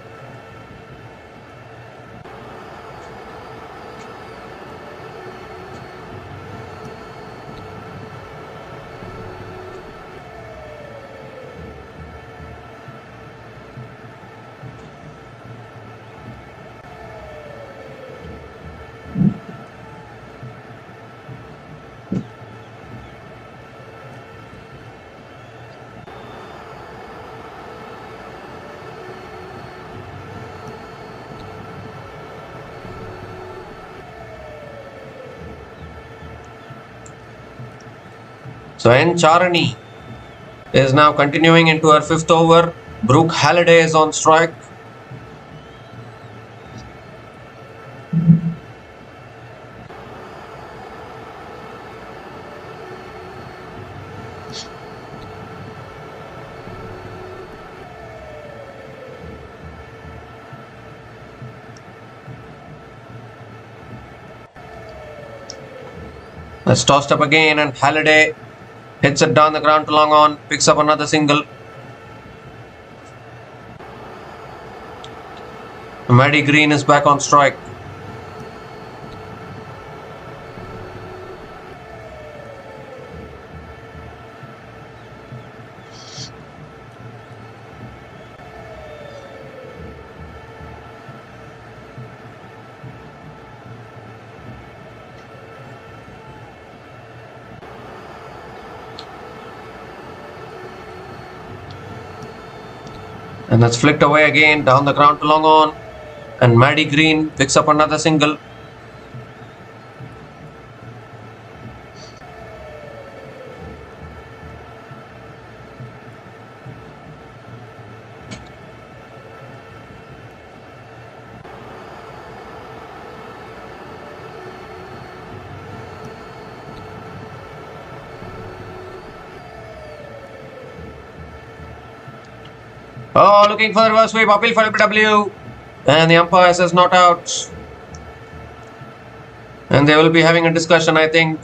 So N. Charani is now continuing into her 5th over. Brooke Halliday is on strike. That's tossed up again and Halliday hits it down the ground to long on, picks up another single. Maddie Green is back on strike. And that's flicked away again, down the ground to long on. And Maddie Green picks up another single. Oh, looking for the reverse sweep. Appeal for LBW. And the umpire says not out. And they will be having a discussion, I think.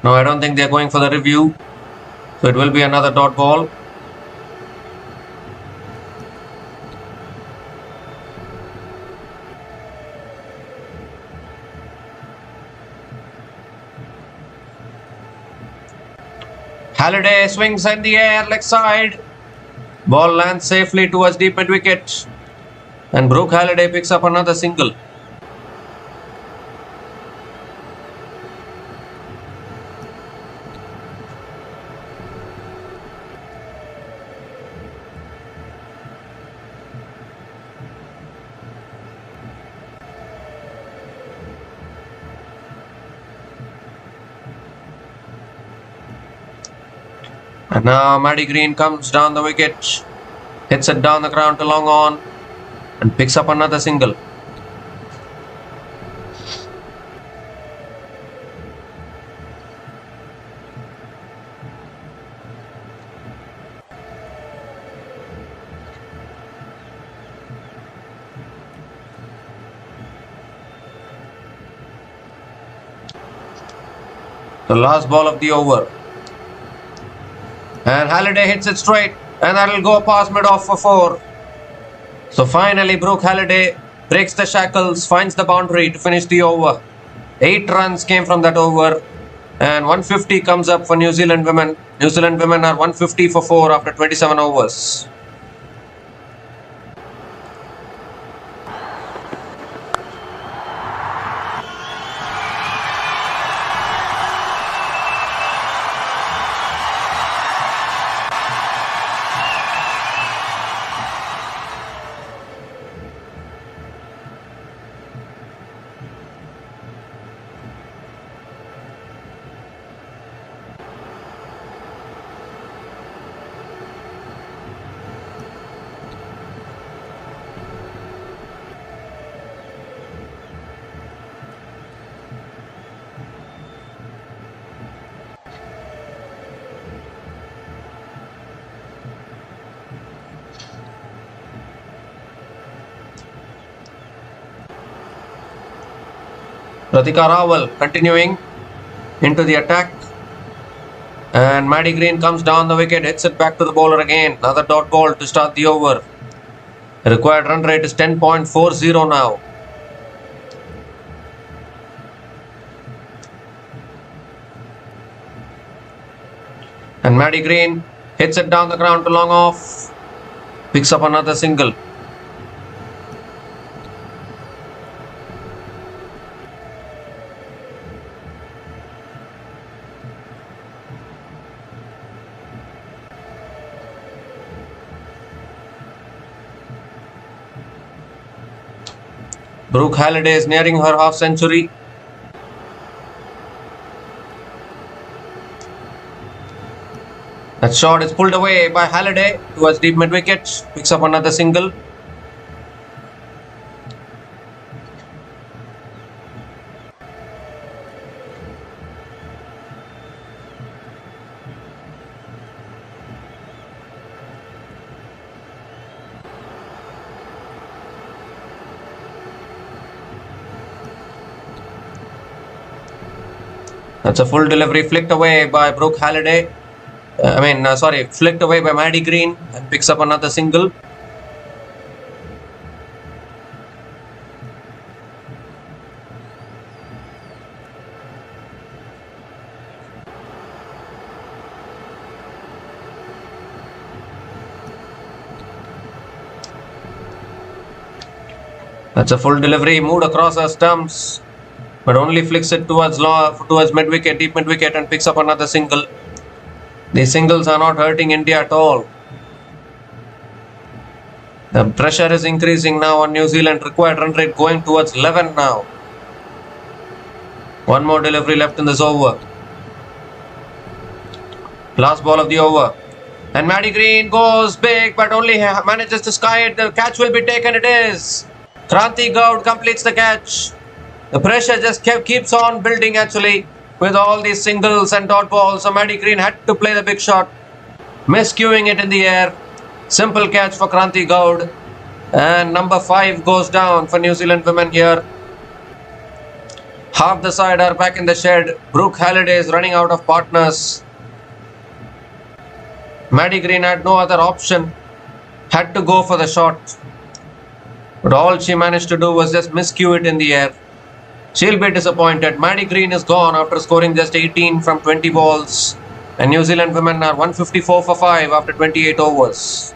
No, I don't think they're going for the review. So it will be another dot ball. Halliday swings in the air, leg side. Ball lands safely towards deep mid wicket. And Brooke Halliday picks up another single. And now Maddie Green comes down the wicket, hits it down the ground to long on, and picks up another single. The last ball of the over. And Halliday hits it straight, and that'll go past mid-off for 4. So finally, Brooke Halliday breaks the shackles, finds the boundary to finish the over. 8 runs came from that over, and 150 comes up for New Zealand women. New Zealand women are 150 for 4 after 27 overs. Ratika Rahul continuing into the attack, and Maddie Green comes down the wicket, hits it back to the bowler again. Another dot ball to start the over. The required run rate is 10.40 now. And Maddie Green hits it down the ground to long off, picks up another single. Brooke Halliday is nearing her half century. That shot is pulled away by Halliday towards deep mid wicket. Picks up another single. That's a full delivery flicked away by Brooke Halliday. Flicked away by Maddie Green and picks up another single. That's a full delivery, moved across her stumps, but only flicks it towards mid wicket, deep mid wicket, and picks up another single. These singles are not hurting India at all. The pressure is increasing now on New Zealand. Required run rate going towards 11 now. One more delivery left in this over. Last ball of the over. And Maddie Green goes big, but only manages to sky it. The catch will be taken. It is. Kranti Goud completes the catch. The pressure just keeps on building actually with all these singles and dot balls. So Maddie Green had to play the big shot. Miscuing it in the air. Simple catch for Kranti Gaud. And number 5 goes down for New Zealand women here. Half the side are back in the shed. Brooke Halliday is running out of partners. Maddie Green had no other option. Had to go for the shot. But all she managed to do was just miscue it in the air. She'll be disappointed. Maddie Green is gone after scoring just 18 from 20 balls. And New Zealand women are 154 for 5 after 28 overs.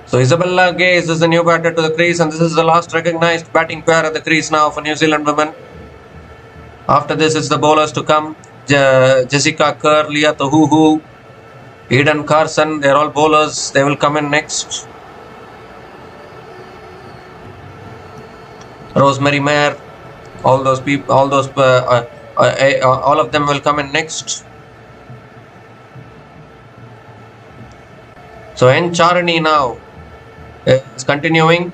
So Isabella Gaze is the new batter to the crease, and this is the last recognized batting pair at the crease now for New Zealand women. After this, it's the bowlers to come. Jessica Kerr, Leah Tahuhu, Eden Carson, they're all bowlers. They will come in next. Rosemary Mayer, all those people, all of them will come in next. So N Charani now is continuing,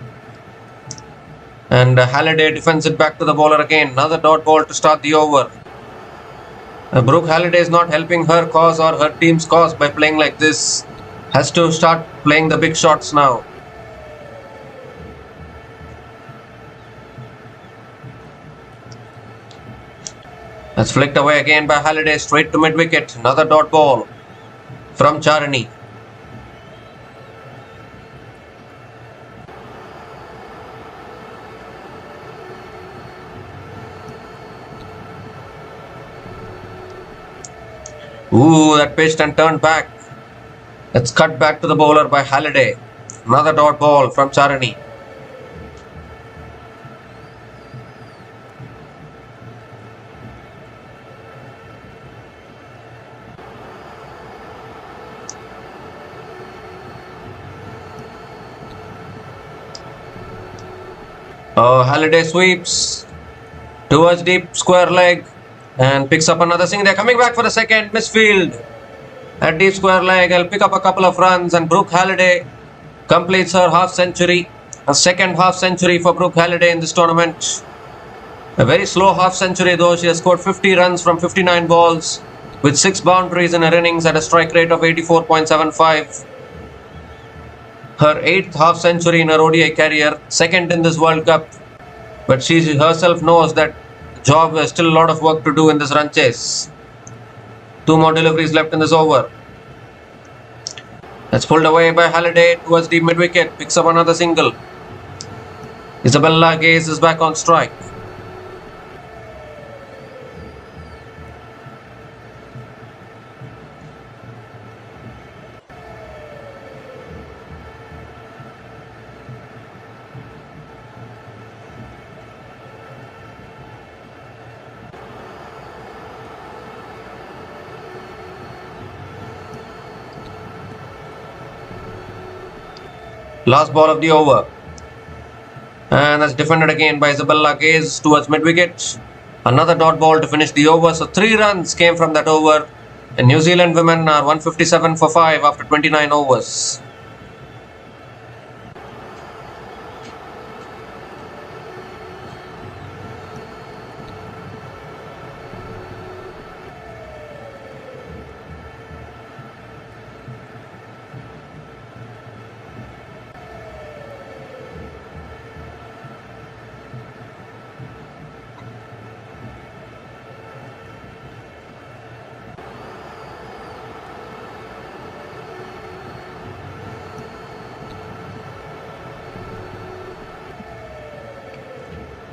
and Halliday defends it back to the bowler again. Another dot ball to start the over. Brooke Halliday is not helping her cause or her team's cause by playing like this. Has to start playing the big shots now. That's flicked away again by Halliday, straight to mid-wicket. Another dot ball from Charani. Ooh, that pitched and turned back. It's cut back to the bowler by Halliday. Another dot ball from Charani. Halliday sweeps towards deep square leg and picks up another single. They're coming back for the second. Misfield at deep square leg. I'll pick up a couple of runs, and Brooke Halliday completes her half century. A second half century for Brooke Halliday in this tournament. A very slow half century though. She has scored 50 runs from 59 balls with 6 boundaries in her innings at a strike rate of 84.75. Her 8th half century in her ODI career, second in this World Cup. But she herself knows that job has still a lot of work to do in this run chase. 2 more deliveries left in this over. That's pulled away by Halliday towards the mid-wicket. Picks up another single. Isabella Gaze is back on strike. Last ball of the over. And that's defended again by Isabella Gaze towards mid-wicket. Another dot ball to finish the over. So 3 runs came from that over. And New Zealand women are 157 for 5 after 29 overs.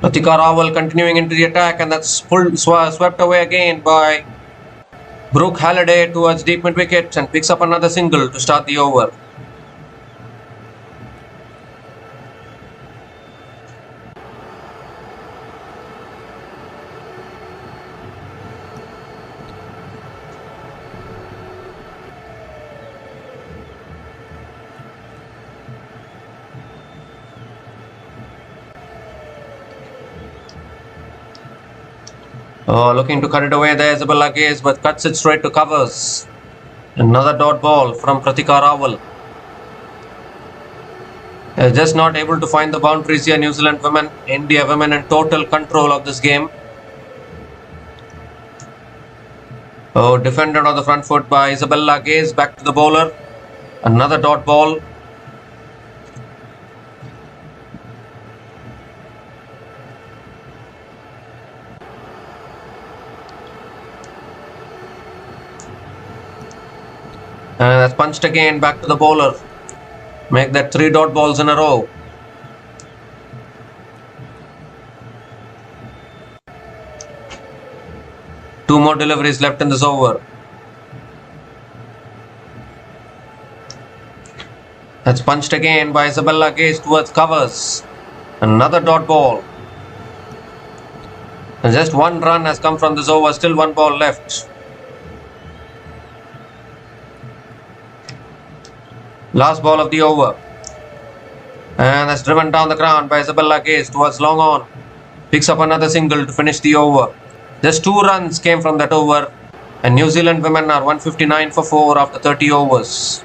Latika Rahul continuing into the attack, and that's swept away again by Brooke Halliday towards deep mid-wicket and picks up another single to start the over. Oh, looking to cut it away there, Isabella Gaze, but cuts it straight to covers. Another dot ball from Pratika Rahul. Just not able to find the boundaries here, New Zealand women. India women in total control of this game. Oh, defended on the front foot by Isabella Gaze, back to the bowler. Another dot ball. And that's punched again, back to the bowler. Make that 3 dot balls in a row. Two more deliveries left in this over. That's punched again by Isabella Gaze towards covers. Another dot ball. And just 1 run has come from this over. Still 1 ball left. Last ball of the over. And that's driven down the ground by Isabella Gaze towards long on. Picks up another single to finish the over. Just 2 runs came from that over. And New Zealand women are 159 for 4 after 30 overs.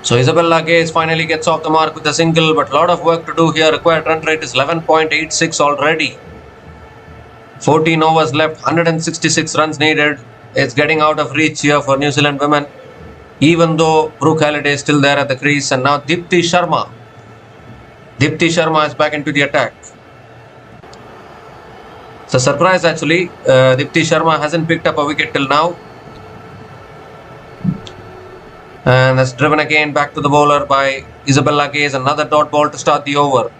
So Isabella Gaze finally gets off the mark with a single, but a lot of work to do here. Required run rate is 11.86 already. 14 overs left, 166 runs needed. It's getting out of reach here for New Zealand women, even though Brooke Halliday is still there at the crease. And now Deepti Sharma. Deepti Sharma is back into the attack. It's a surprise actually. Deepti Sharma hasn't picked up a wicket till now. And that's driven again back to the bowler by Isabella Gaze. Another dot ball to start the over.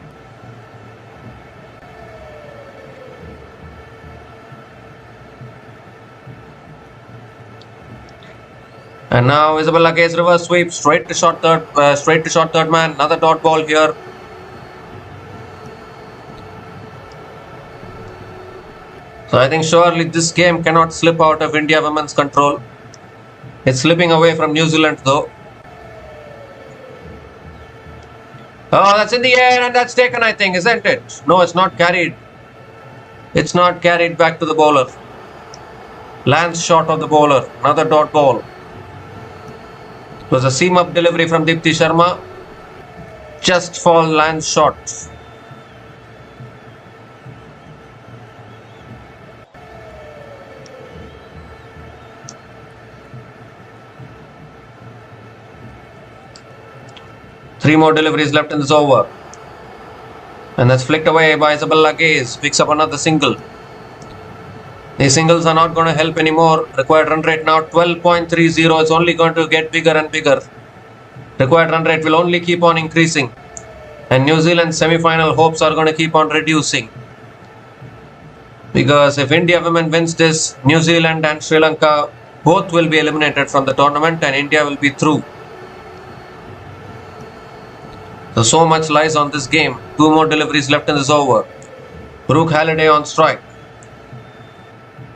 And now Isabella Gaze reverse sweep straight to short third man. Another dot ball here. So I think surely this game cannot slip out of India women's control. It's slipping away from New Zealand though. Oh, that's in the air and that's taken, I think, isn't it? No, it's not carried. It's not carried back to the bowler. Lands short of the bowler. Another dot ball. It was a seam-up delivery from Deepti Sharma. Just fall, lands short. Three more deliveries left in this over. And that's flicked away by Isabella Gaze. Picks up another single. These singles are not going to help anymore. Required run rate now 12.30. It's only going to get bigger and bigger. Required run rate will only keep on increasing. And New Zealand's semi-final hopes are going to keep on reducing. Because if India women wins this, New Zealand and Sri Lanka both will be eliminated from the tournament and India will be through. So much lies on this game. Two more deliveries left in this over. Brooke Halliday on strike.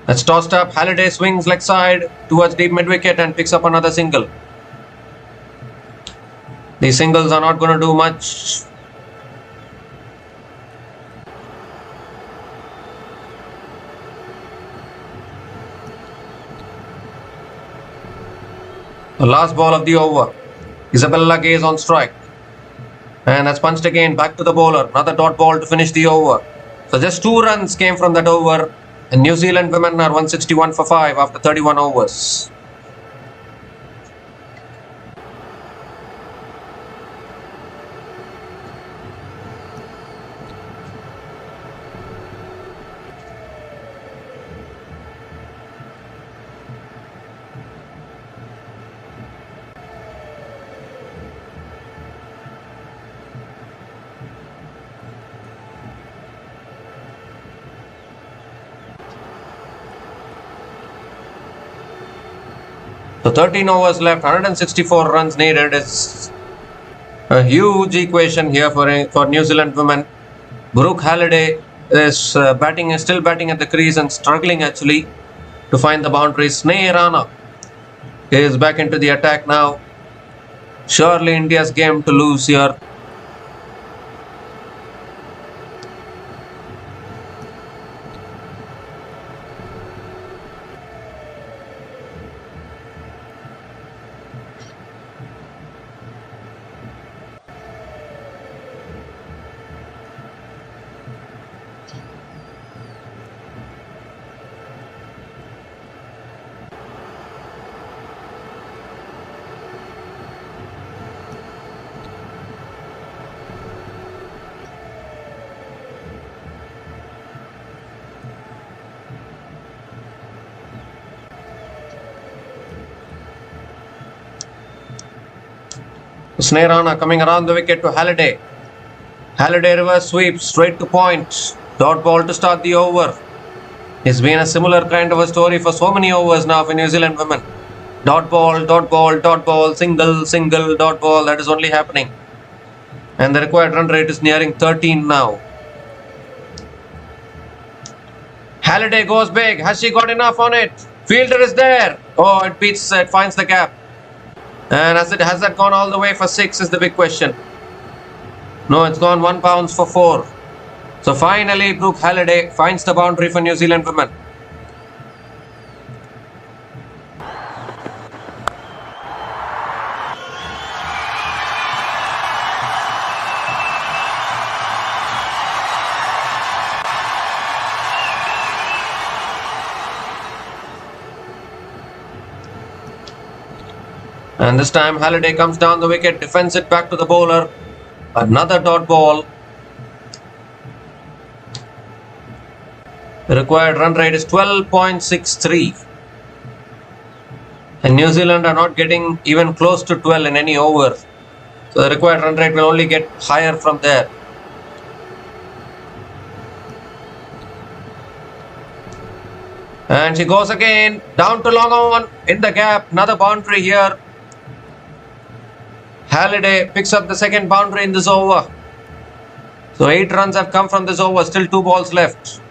That's tossed up. Halliday swings leg side towards deep mid-wicket and picks up another single. These singles are not going to do much. The last ball of the over. Isabella Gaze on strike. And that's punched again back to the bowler. Another dot ball to finish the over. So just 2 runs came from that over. And New Zealand women are 161 for 5 after 31 overs. So 13 overs left, 164 runs needed. It's A huge equation here for New Zealand women. Brooke Halliday is still batting at the crease and struggling actually to find the boundary. Sneh Rana is back into the attack now. Surely India's game to lose here. Sneh Rana coming around the wicket to Halliday. Halliday reverse sweep straight to point. Dot ball to start the over. It's been a similar kind of a story for so many overs now for New Zealand women. Dot ball, dot ball, dot ball, single, single, dot ball. That is only happening. And the required run rate is nearing 13 now. Halliday goes big. Has she got enough on it? Fielder is there. Oh, it finds the gap. And has that gone all the way for 6 is the big question. No, it's gone 1 bounce for 4. So finally, Brooke Halliday finds the boundary for New Zealand women. And this time Halliday comes down the wicket, defends it back to the bowler. Another dot ball. The required run rate is 12.63. And New Zealand are not getting even close to 12 in any over. So the required run rate will only get higher from there. And she goes again, down to long on, in the gap, another boundary here. Halliday picks up the second boundary in this over. So 8 runs have come from this over, still 2 balls left.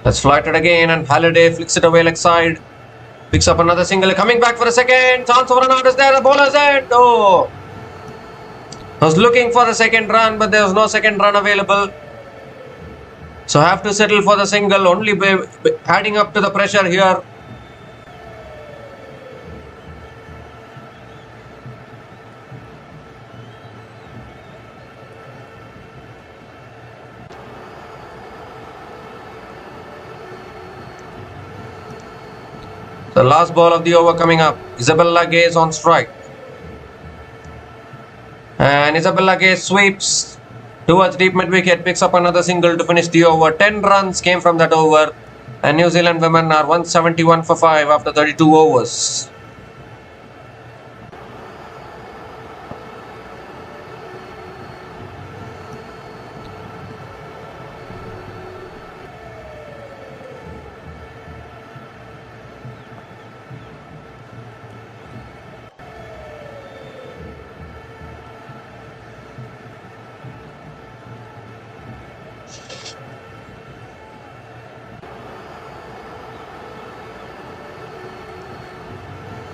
That's flighted again and Halliday flicks it away leg side. Picks up another single. Coming back for a second. Chance for an out is there. The bowler's end. Oh. I was looking for the second run, but there was no second run available. So have to settle for the single. Only adding up to the pressure here. The last ball of the over coming up. Isabella Gay's on strike. And Isabella Gay sweeps towards deep mid wicket, picks up another single to finish the over. 10 runs came from that over. And New Zealand women are 171 for 5 after 32 overs.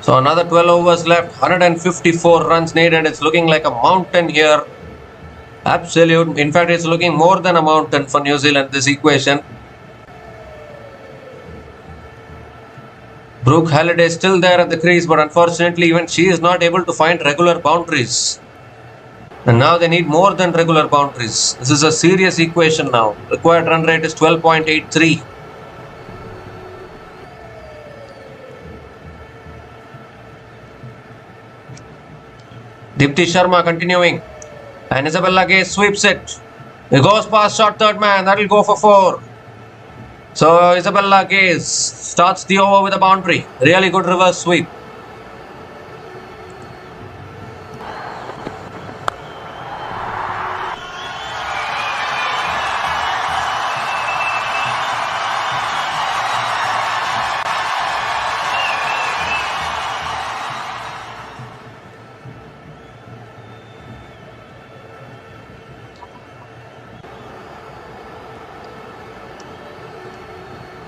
So another 12 overs left, 154 runs needed. It's looking like a mountain here. Absolute. In fact, it's looking more than a mountain for New Zealand, this equation. Brooke Halliday is still there at the crease, but unfortunately even she is not able to find regular boundaries. And now they need more than regular boundaries. This is a serious equation now. Required run rate is 12.83. Dipti Sharma continuing. And Isabella Gay sweeps it. He goes past short third man. That will go for 4. So Isabella Gaze starts the over with a boundary. Really good reverse sweep.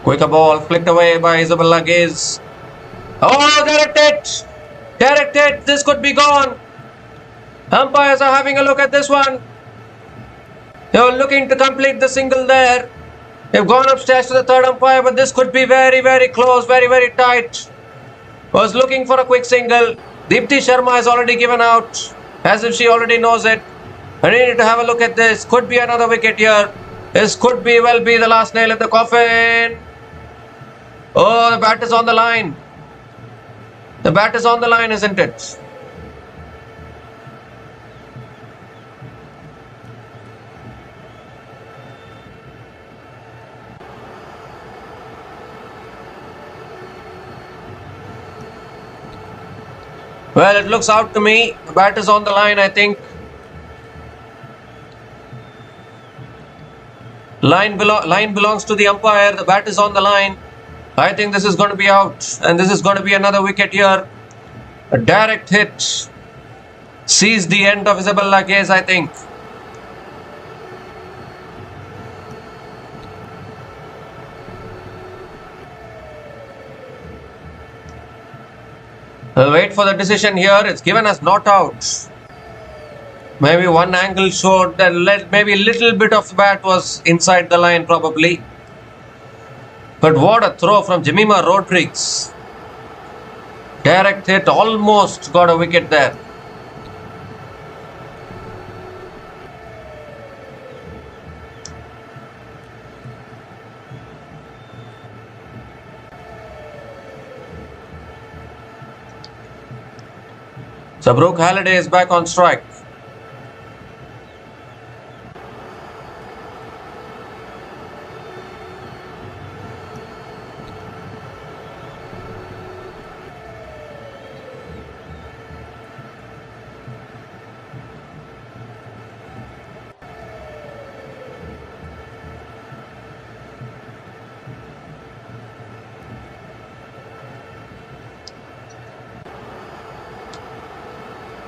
Quicker ball flicked away by Isabella Gaze. Oh, directed! Directed! This could be gone. Umpires are having a look at this one. They're looking to complete the single there. They've gone upstairs to the third umpire, but this could be very, very close, very, very tight. Was looking for a quick single. Deepti Sharma has already given out, as if she already knows it. I need to have a look at this. Could be another wicket here. This could be well be the last nail in the coffin. Oh, the bat is on the line. The bat is on the line, isn't it? Well, it looks out to me. The bat is on the line, I think. Line belongs to the umpire. The bat is on the line. I think this is going to be out. And this is going to be another wicket here. A direct hit. Sees the end of Isabella Gaze, I think. We'll wait for the decision here. It's given as not out. Maybe one angle showed that maybe a little bit of bat was inside the line probably. But what a throw from Jemima Rodriguez. Direct hit, almost got a wicket there. So Brooke Halliday is back on strike.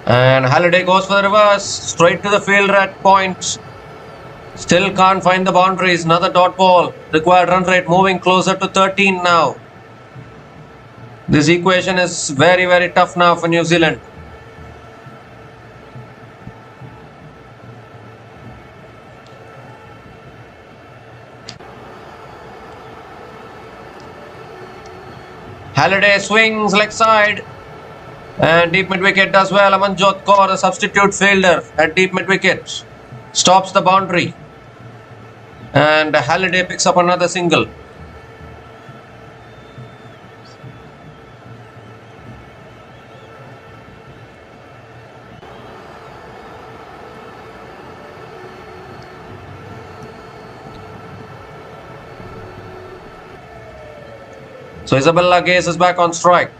And Halliday goes for the reverse, straight to the fielder at point. Still can't find the boundaries. Another dot ball. Required run rate moving closer to 13 now. This equation is very, very tough now for New Zealand. Halliday swings leg side. And deep mid wicket does well. Amanjot Kaur, the substitute fielder at deep mid wicket, stops the boundary. And Halliday picks up another single. So Isabella Gaze is back on strike.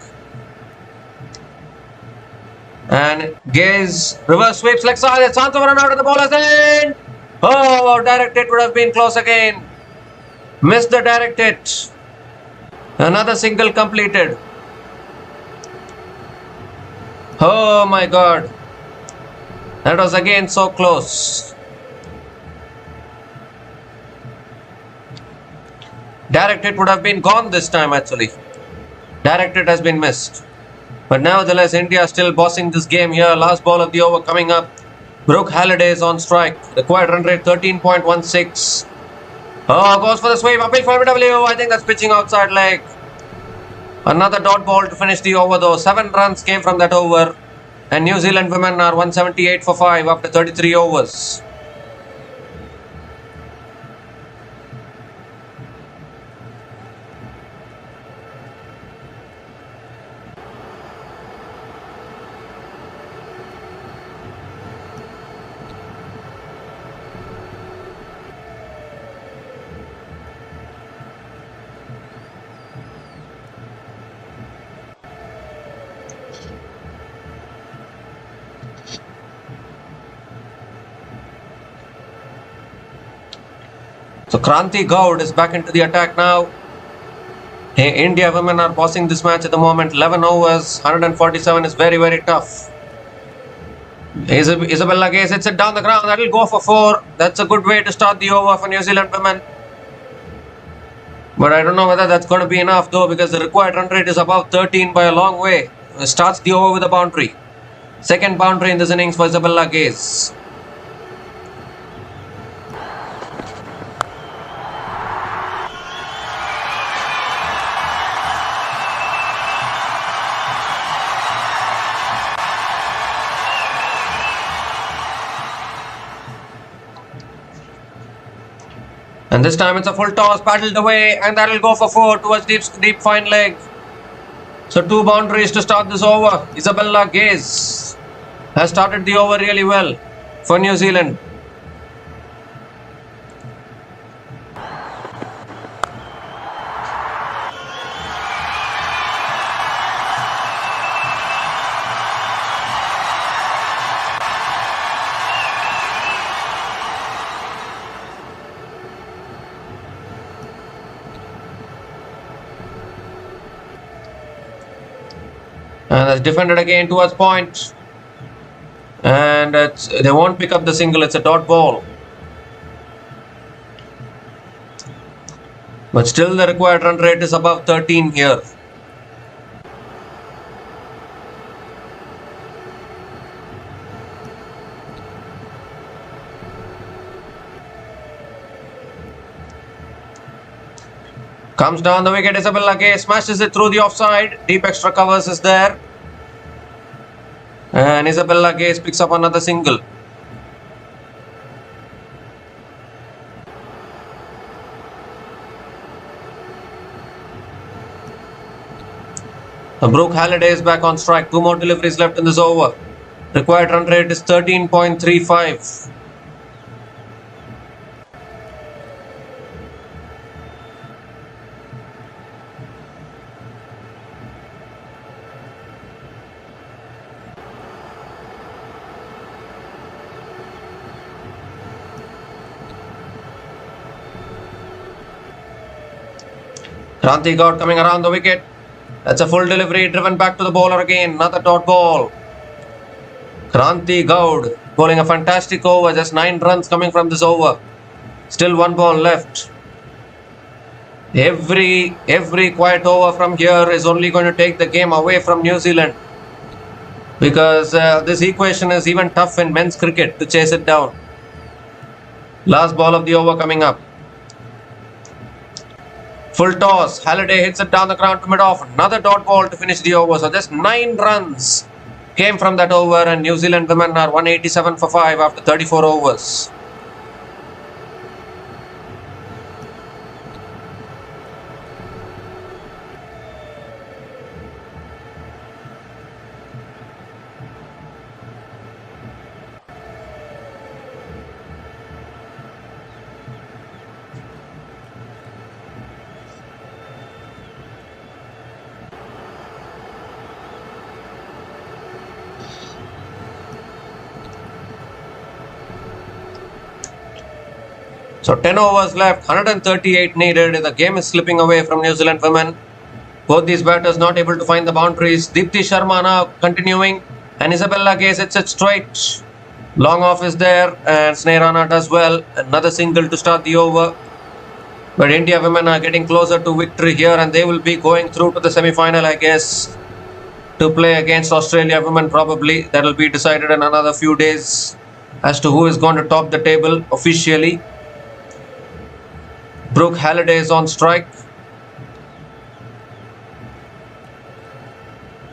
And Gaze reverse sweeps leg side. A chance of a run out of the ball as in. Oh, direct hit would have been close again. Missed the direct hit. Another single completed. Oh my God. That was again so close. Direct hit would have been gone this time actually. Direct hit has been missed. But nevertheless, India still bossing this game here. Last ball of the over coming up. Brooke Halliday is on strike. Required run rate 13.16. Oh, goes for the sweep. Uphill for W. I think that's pitching outside leg. Another dot ball to finish the over though. 7 runs came from that over. And New Zealand women are 178 for 5 after 33 overs. So Kranti Gaud is back into the attack now. India women are bossing this match at the moment. 11 overs, 147 is very, very tough. Isabella Gaze hits it down the ground. That will go for 4. That's a good way to start the over for New Zealand women. But I don't know whether that's going to be enough though, because the required run rate is above 13 by a long way. Starts the over with a boundary. Second boundary in this innings for Isabella Gaze. And this time it's a full toss, paddled away, and that will go for 4 towards deep fine leg. So 2 boundaries to start this over. Isabella Gaze has started the over really well for New Zealand. And that's defended again towards point. And they won't pick up the single, it's a dot ball. But still the required run rate is above 13 here. Comes down the wicket, Isabella Gaze smashes it through the offside. Deep extra covers is there. And Isabella Gaze picks up another single. Brooke Halliday is back on strike. 2 more deliveries left in this over. Required run rate is 13.35. Kranti Gaud coming around the wicket. That's a full delivery, driven back to the bowler again. Another dot ball. Kranti Gaud bowling a fantastic over. Just 9 runs coming from this over. Still 1 ball left. Every quiet over from here is only going to take the game away from New Zealand. Because this equation is even tough in men's cricket to chase it down. Last ball of the over coming up. Full toss. Halliday hits it down the ground to mid-off. Another dot ball to finish the over. So just 9 runs came from that over, and New Zealand women are 187 for 5 after 34 overs. So 10 overs left, 138 needed. The game is slipping away from New Zealand women. Both these batters not able to find the boundaries. Deepti Sharma now continuing, and Isabella Gaze hits it straight. Long off is there, and Sneha does well. Another single to start the over. But India women are getting closer to victory here, and they will be going through to the semi-final, I guess, to play against Australia women probably. That will be decided in another few days as to who is going to top the table officially. Brooke Halliday is on strike.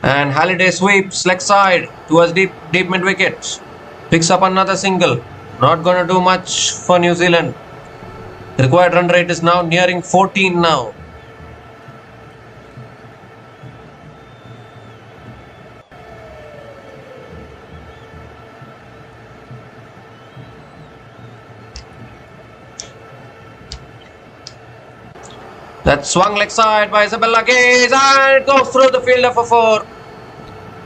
And Halliday sweeps leg side towards deep mid wicket. Picks up another single. Not going to do much for New Zealand. Required run rate is now nearing 14 now. That swung leg side by Isabella Gaze, and it goes through the fielder for 4.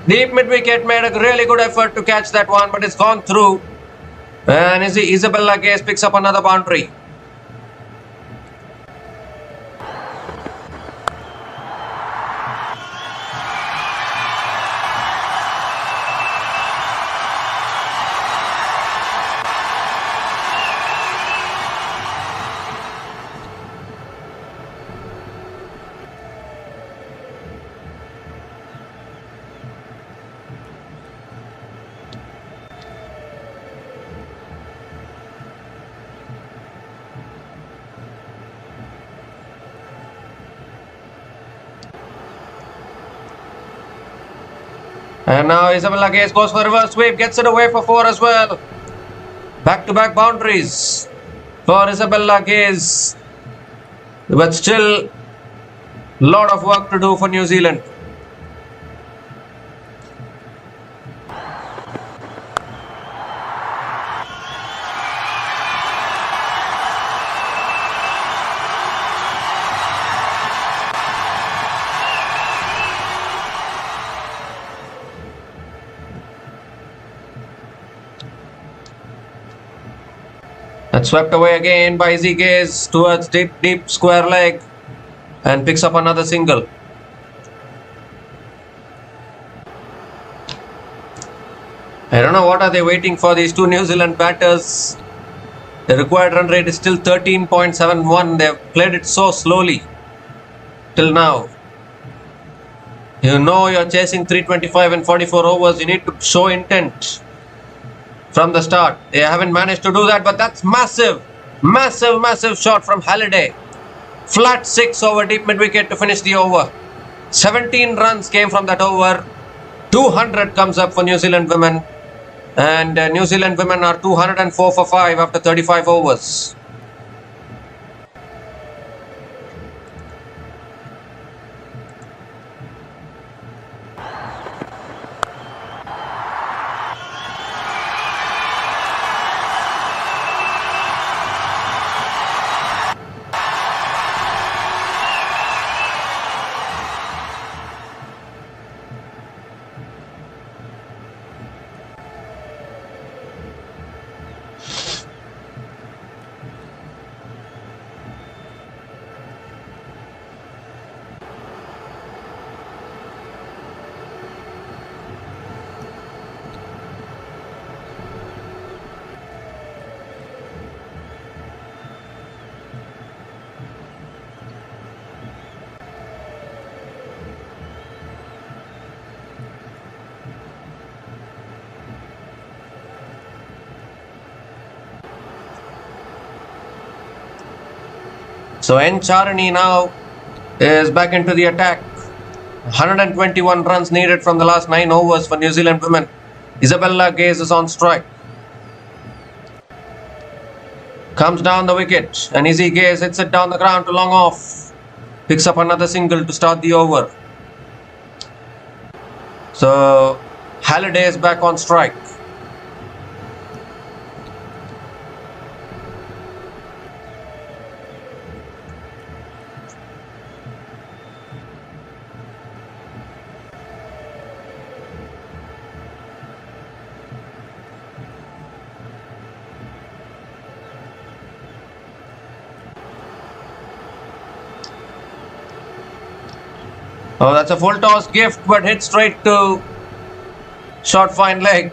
Deep mid wicket made a really good effort to catch that one, but it's gone through. And Isabella Gaze picks up another boundary. And now Isabella Gaze goes for reverse sweep, gets it away for 4 as well. Back-to-back boundaries for Isabella Gaze. But still, lot of work to do for New Zealand. That's swept away again by Izzy Gaze towards deep square leg and picks up another single. I don't know what are they waiting for, these two New Zealand batters. The required run rate is still 13.71. They've played it so slowly till now. You know you're chasing 325 and 44 overs. You need to show intent from the start. They haven't managed to do that, but that's massive shot from Halliday. Flat 6 over deep mid wicket to finish the over. 17 runs came from that over. 200 comes up for New Zealand women. And New Zealand women are 204 for 5 after 35 overs. So N. Charani now is back into the attack. 121 runs needed from the last 9 overs for New Zealand women. Isabella Gaze is on strike. Comes down the wicket and Izzy Gaze hits it down the ground to long off. Picks up another single to start the over. So Halliday is back on strike. Oh, that's a full toss gift, but hit straight to short fine leg.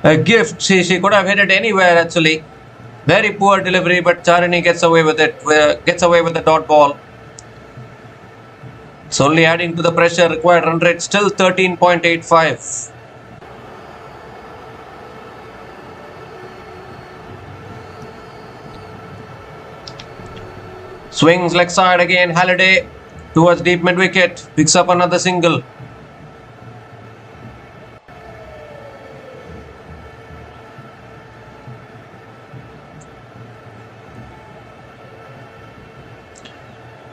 A gift. She could have hit it anywhere actually. Very poor delivery, but Charani gets away with it. Gets away with the dot ball. It's only adding to the pressure. Required run rate still 13.85. Swings leg side again. Halliday towards deep mid wicket. Picks up another single.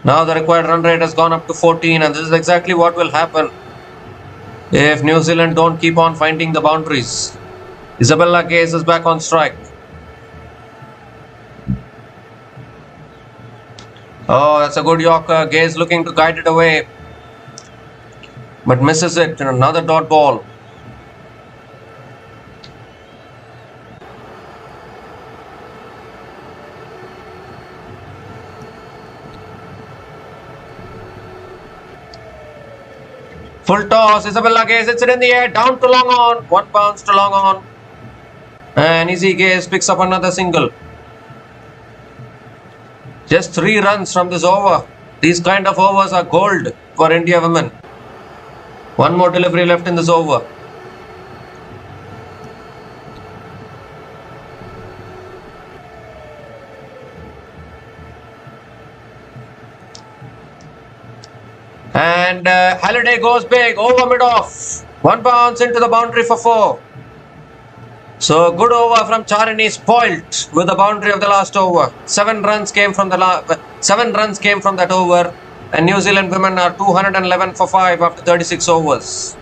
Now the required run rate has gone up to 14, and this is exactly what will happen if New Zealand don't keep on finding the boundaries. Isabella Gaze is back on strike. Oh, that's a good Yorker. Gaze looking to guide it away, but misses it. And another dot ball. Full toss. Isabella Gaze hits it in the air. Down to long on. One bounce to long on. And Izzy Gaze picks up another single. Just 3 runs from this over. These kind of overs are gold for India women. One more delivery left in this over. And Halliday goes big over mid-off. One bounce into the boundary for 4. So good over from Charini, spoilt with the boundary of the last over. 7 runs came from that over, and New Zealand women are 211 for 5 after 36 overs.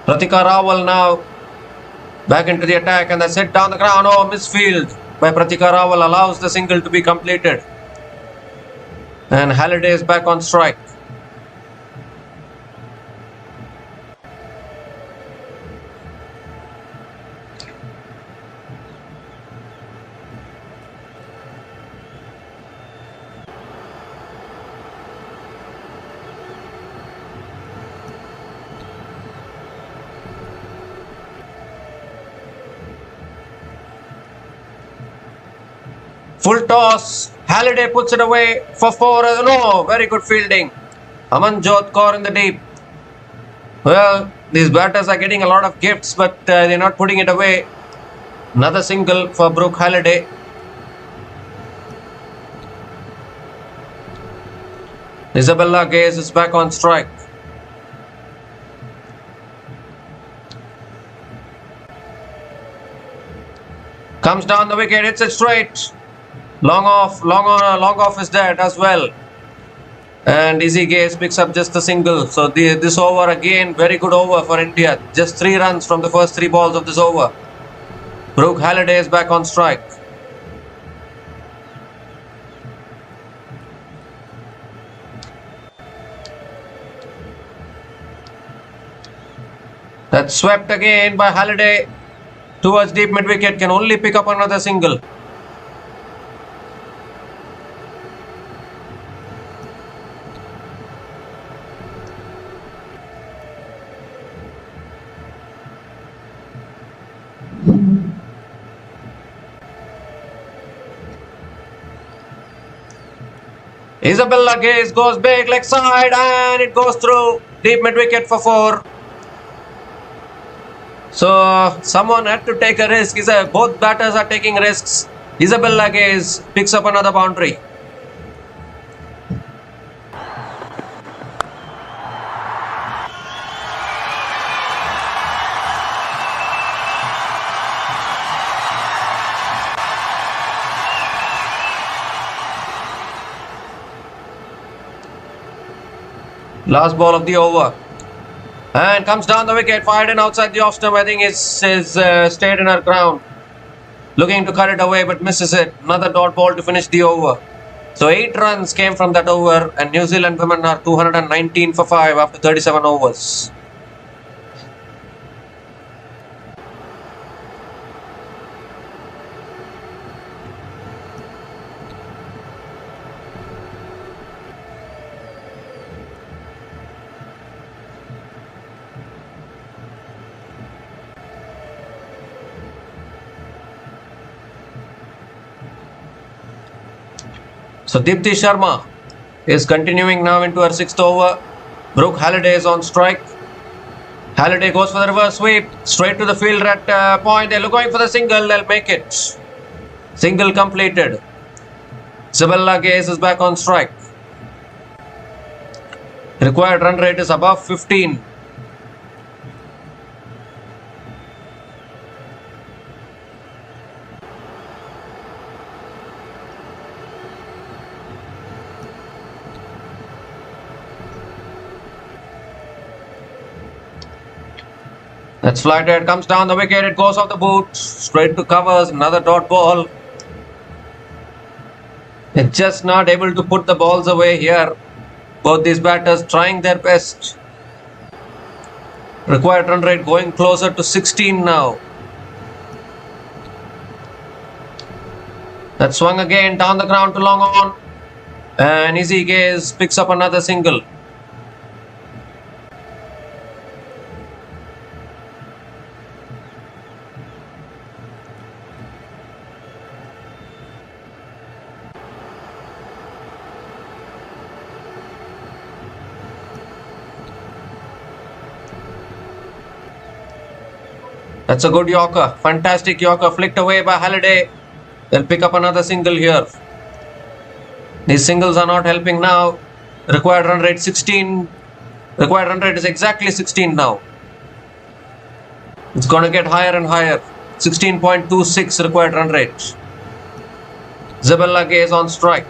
Pratika Rawal now back into the attack, and that's hit down the ground. Oh, misfield by Pratika Rawal allows the single to be completed. And Halliday is back on strike. Full toss. Halliday puts it away for 4. No, very good fielding. Amanjot Kaur in the deep. Well, these batters are getting a lot of gifts, but they're not putting it away. Another single for Brooke Halliday. Isabella Gaze is back on strike. Comes down the wicket, hits it straight. Long off is dead as well. And Easy Gaze picks up just a single. So this over again, very good over for India. Just 3 runs from the first 3 balls of this over. Brooke Halliday is back on strike. That's swept again by Halliday towards deep mid wicket. Can only pick up another single. Isabella Gaze goes big leg side, and it goes through deep mid wicket for 4. So someone had to take a risk. Both batters are taking risks. Isabella Gaze picks up another boundary. Last ball of the over. And comes down the wicket, fired in outside the off stump. I think it's stayed in her ground. Looking to cut it away, but misses it. Another dot ball to finish the over. So 8 runs came from that over, and New Zealand women are 219 for 5 after 37 overs. So Deepti Sharma is continuing now into her 6th over. Brooke Halliday is on strike. Halliday goes for the reverse sweep, straight to the fielder at point. They're going for the single, they'll make it. Single completed. Isabella Gaze is back on strike. Required run rate is above 15. That's flighted, comes down the wicket, it goes off the boot, straight to covers, another dot ball. They're just not able to put the balls away here. Both these batters trying their best. Required run rate going closer to 16 now. That swung again down the ground to long on. And Easy Gaze picks up another single. That's a good Yorker. Fantastic Yorker flicked away by Halliday. They'll pick up another single here. These singles are not helping now. Required run rate 16. Required run rate is exactly 16 now. It's going to get higher and higher. 16.26 required run rate. Zabella Gaze on strike.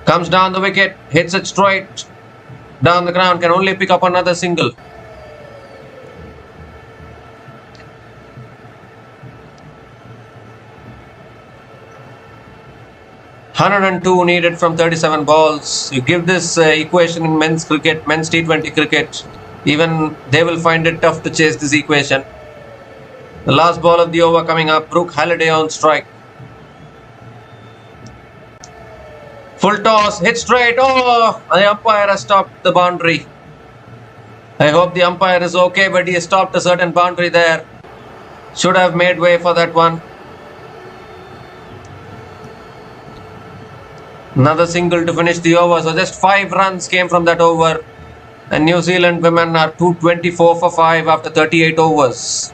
Comes down the wicket. Hits it straight down the ground. Can only pick up another single. (102) needed from 37 balls. You give this equation in men's cricket, men's T20 cricket, even they will find it tough to chase this equation. The last ball of the over coming up. Brooke Halliday on strike. Full toss, hit straight. Oh, the umpire has stopped the boundary. I hope the umpire is okay, but he has stopped a certain boundary there. Should have made way for that one. Another single to finish the over. So just 5 runs came from that over. And New Zealand women are 224 for 5 after 38 overs.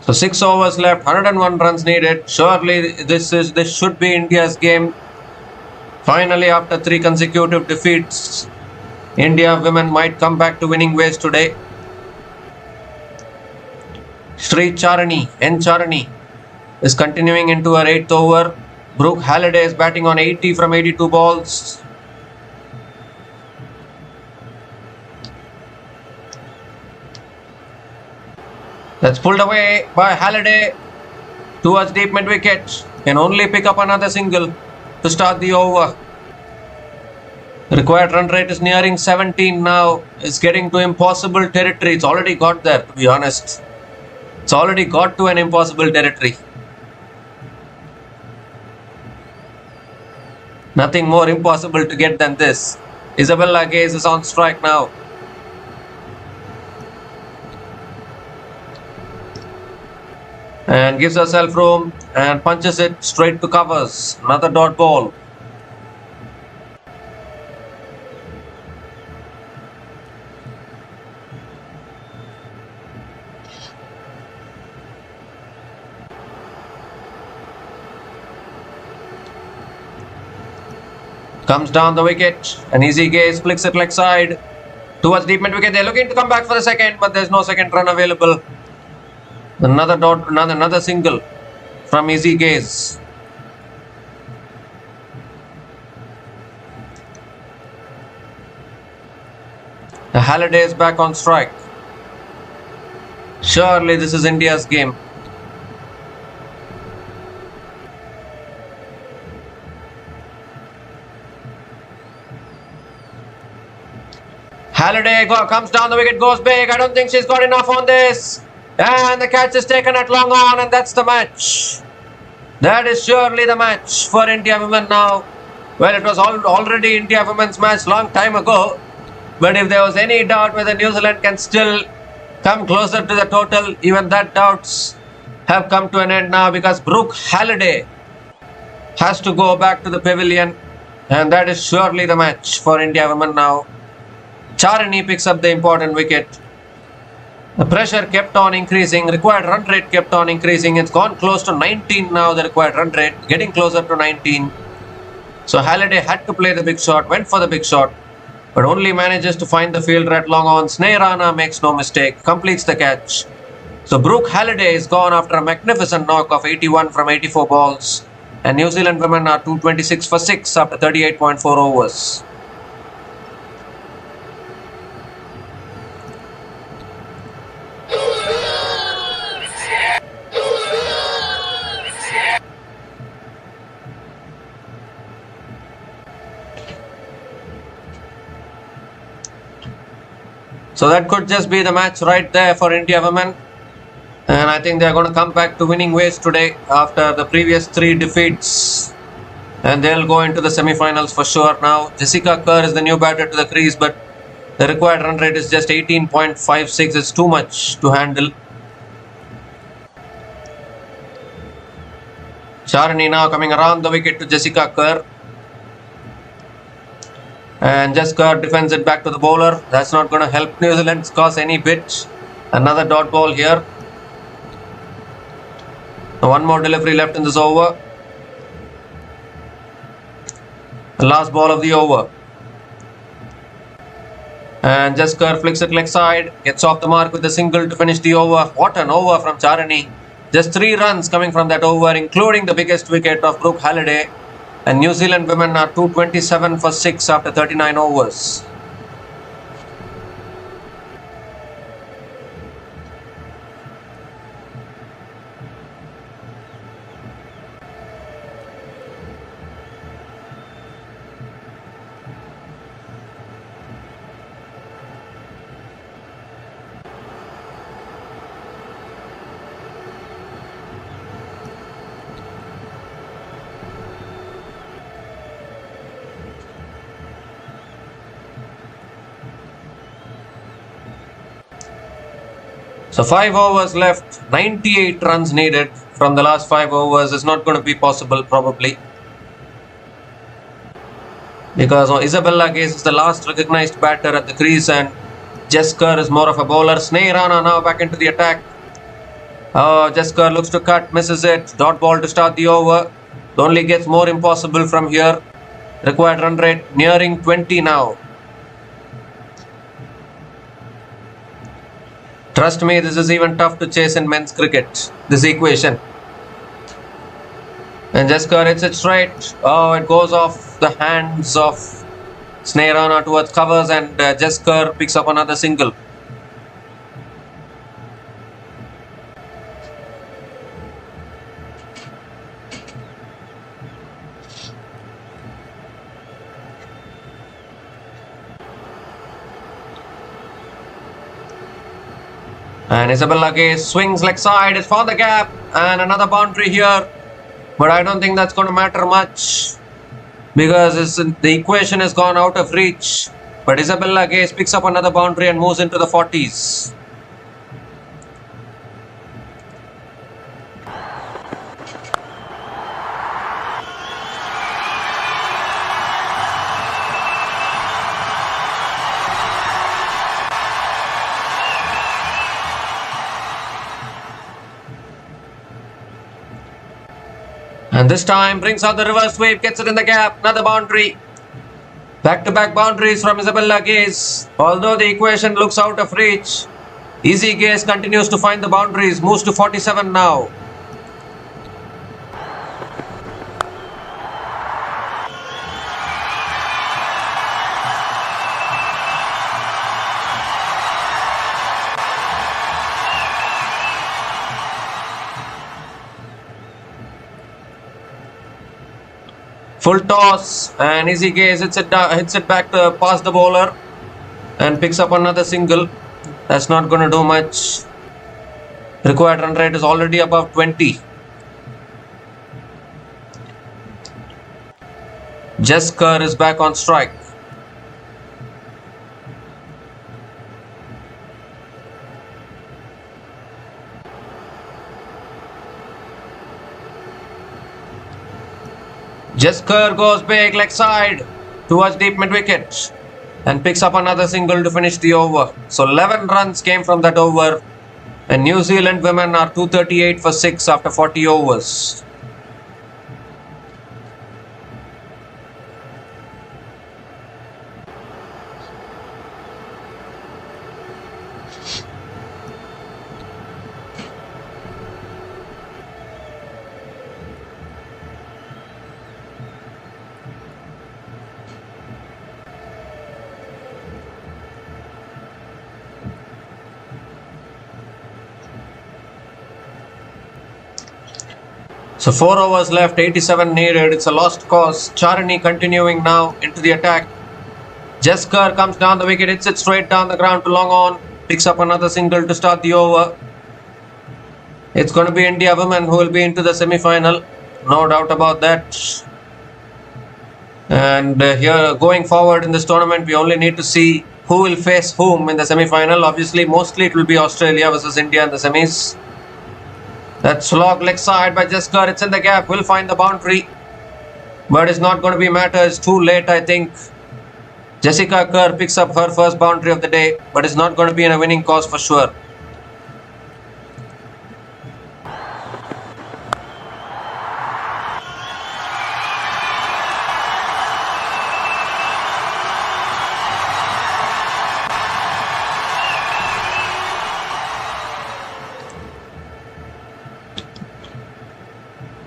So 6 overs left, 101 runs needed. Surely this should be India's game. Finally, after 3 consecutive defeats, India women might come back to winning ways today. Sri Charani, N Charani, is continuing into her 8th over. Brooke Halliday is batting on 80 from 82 balls. That's pulled away by Halliday towards deep mid wicket. Can only pick up another single to start the over. Required run rate is nearing 17 now. It's getting to impossible territory. It's already got there, to be honest. It's already got to an impossible territory. Nothing more impossible to get than this. Isabella Gaze is on strike now. And gives herself room and punches it straight to covers. Another dot ball. Comes down the wicket. An Easy Gaze flicks it leg side towards deep mid wicket. They're looking to come back for the second, but there's no second run available. Another dot, another single from Easy Gaze. The Halliday is back on strike. Surely this is India's game. Halliday comes down the wicket, goes big. I don't think she's got enough on this. And the catch is taken at long on, and that's the match. That is surely the match for India women now. Well, it was already India women's match long time ago. But if there was any doubt whether New Zealand can still come closer to the total, even that doubts have come to an end now, because Brooke Halliday has to go back to the pavilion. And that is surely the match for India women now. Charani picks up the important wicket. The pressure kept on increasing, required run rate kept on increasing. It's gone close to 19 now, the required run rate, getting closer to 19. So Halliday had to play the big shot, went for the big shot, but only manages to find the fielder at long on. Sneha makes no mistake, completes the catch. So Brooke Halliday is gone after a magnificent knock of 81 from 84 balls. and New Zealand women are 226 for 6 after 38.4 overs. So that could just be the match right there for India women. And I think they're going to come back to winning ways today after the previous 3 defeats. And they'll go into the semi-finals for sure now. Jessica Kerr is the new batter to the crease, but the required run rate is just 18.56. It's too much to handle. Charani now coming around the wicket to Jessica Kerr. And just Kerr defends it back to the bowler. That's not going to help New Zealand cause any bit. Another dot ball here. One more delivery left in this over. The last ball of the over. And just Kerr flicks it leg side. Gets off the mark with a single to finish the over. What an over from Charani. Just 3 runs coming from that over, including the biggest wicket of Brooke Halliday. And New Zealand women are 227 for 6 after 39 overs. So 5 overs left, 98 runs needed from the last 5 overs is not going to be possible probably. Because Isabella Gaze is the last recognized batter at the crease and Jess Kerr is more of a bowler. Sneh Rana now back into the attack. Jess Kerr looks to cut, misses it. Dot ball to start the over. It only gets more impossible from here. Required run rate nearing 20 now. Trust me, this is even tough to chase in men's cricket, this equation. And Jess Kerr hits it straight. Oh, it goes off the hands of Sneh Rana towards covers and Jess Kerr picks up another single. And Isabella Gaze swings leg side, it's for the gap and another boundary here. But I don't think that's going to matter much because the equation has gone out of reach. But Isabella Gaze picks up another boundary and moves into the 40s. And this time brings out the reverse sweep, gets it in the gap, another boundary. Back-to-back boundaries from Isabella Gaze. Although the equation looks out of reach, Easy Gaze continues to find the boundaries, moves to 47 now. Full toss and Easy Gaze hits it back to past the bowler and picks up another single. That's not going to do much. Required run rate is already above 20. Jess Kerr is back on strike. Jess Kerr goes big leg side towards deep mid wicket and picks up another single to finish the over. So 11 runs came from that over and New Zealand women are 238 for 6 after 40 overs. So 4 overs left, 87 needed. It's a lost cause. Charini continuing now into the attack. Jaskar comes down the wicket, hits it straight down the ground to long on. Picks up another single to start the over. It's going to be India women who will be into the semi-final. No doubt about that. And here going forward in this tournament, we only need to see who will face whom in the semi-final. Obviously, mostly it will be Australia versus India in the semis. That slog leg side by Jaskar. It's in the gap. Will find the boundary. But it's not going to be matter. It's too late, I think. Jessica Kerr picks up her first boundary of the day. But it's not going to be in a winning cause for sure.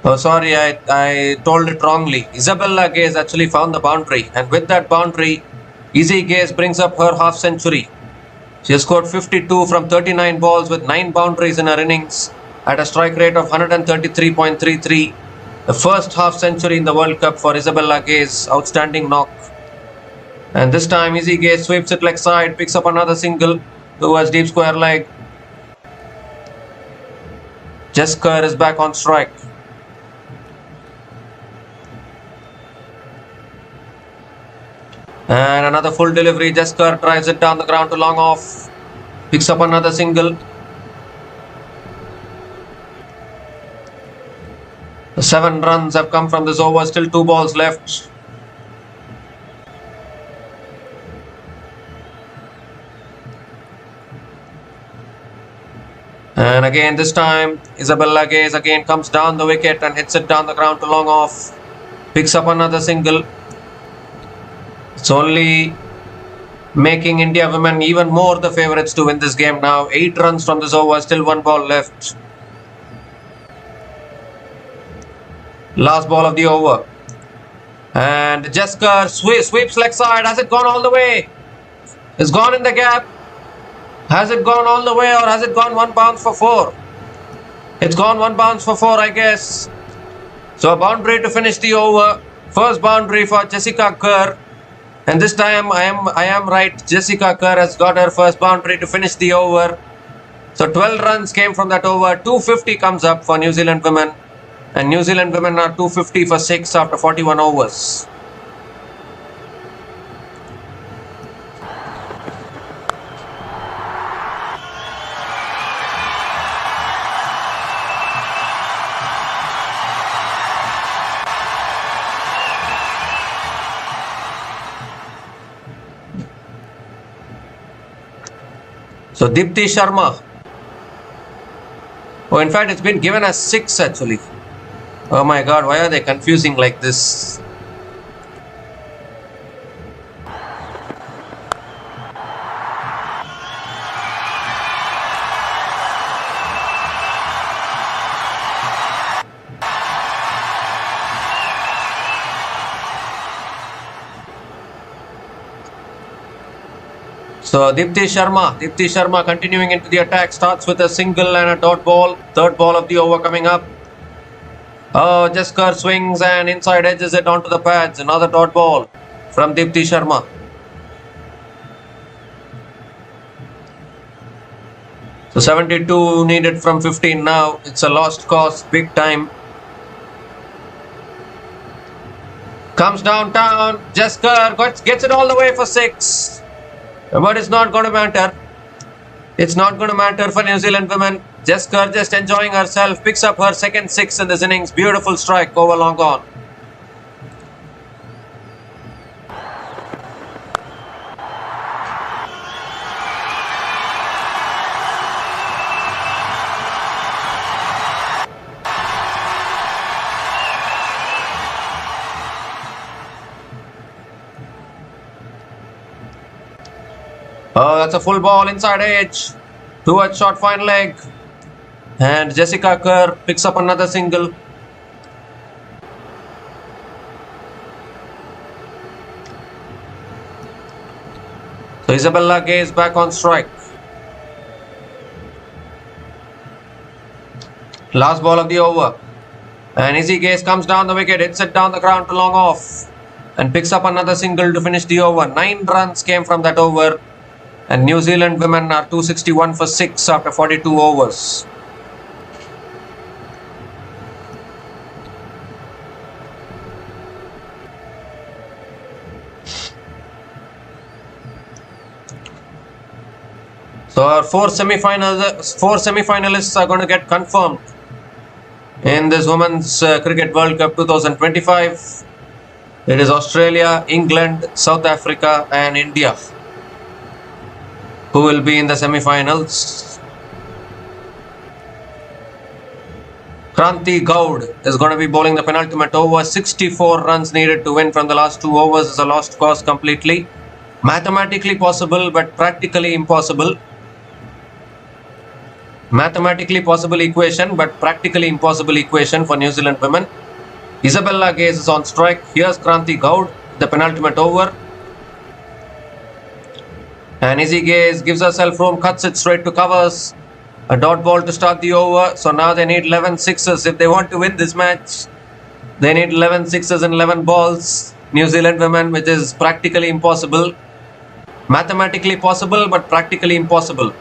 Oh, sorry, I told it wrongly. Isabella Gaze actually found the boundary, and with that boundary, Izzy Gaze brings up her half century. She has scored 52 from 39 balls with 9 boundaries in her innings at a strike rate of 133.33. The first half century in the World Cup for Isabella Gaze. Outstanding knock. And this time, Izzy Gaze sweeps it leg side, picks up another single towards deep square leg. Jaskar is back on strike. And another full delivery. Jaskar drives it down the ground to long off. Picks up another single. The 7 runs have come from this over. Still 2 balls left. And again this time Isabella Gaze again comes down the wicket and hits it down the ground to long off. Picks up another single. It's only making India women even more the favourites to win this game now. 8 runs from this over, still 1 ball left. Last ball of the over. And Jaskar sweeps leg side. Has it gone all the way? It's gone in the gap. Has it gone all the way or has it gone 1 bounce for 4? It's gone 1 bounce for 4, I guess. So a boundary to finish the over. First boundary for Jessica Kerr. And this time I am right. Jessica Kerr has got her first boundary to finish the over. So 12 runs came from that over. 250 comes up for New Zealand women. And New Zealand women are 250 for 6 after 41 overs. So Dipti Sharma. Oh, in fact, it's been given as 6 actually. Oh my God, why are they confusing like this? So Dipti Sharma continuing into the attack, starts with a single and a dot ball. Third ball of the over coming up. Oh, Jaskar swings and inside edges it onto the pads. Another dot ball from Dipti Sharma. So 72 needed from 15 now. It's a lost cause, big time. Comes downtown. Jaskar gets it all the way for 6. But it's not going to matter. It's not going to matter for New Zealand women. Jaskar just enjoying herself. Picks up her second 6 in this innings. Beautiful strike over long on. Oh, that's a full ball inside edge towards short fine leg. And Jessica Kerr picks up another single. So Isabella Gaze back on strike. Last ball of the over. And Easy Gaze comes down the wicket, hits it down the ground to long off, and picks up another single to finish the over. 9 runs came from that over, and New Zealand women are 261 for 6 after 42 overs. So our four semi-finalists are going to get confirmed in this Women's Cricket World Cup 2025. It is Australia, England, South Africa and India who will be in the semi-finals. Kranti Goud is going to be bowling the penultimate over. 64 runs needed to win from the last 2 overs is a lost cause completely. Mathematically possible but practically impossible. Mathematically possible equation but practically impossible equation for New Zealand women. Isabella Gaze is on strike. Here's Kranti Goud, the penultimate over. And Easy Gaze gives herself room, cuts it straight to covers. A dot ball to start the over. So now they need 11 sixes if they want to win this match. They need 11 sixes and 11 balls. New Zealand women, which is practically impossible. Mathematically possible but practically impossible.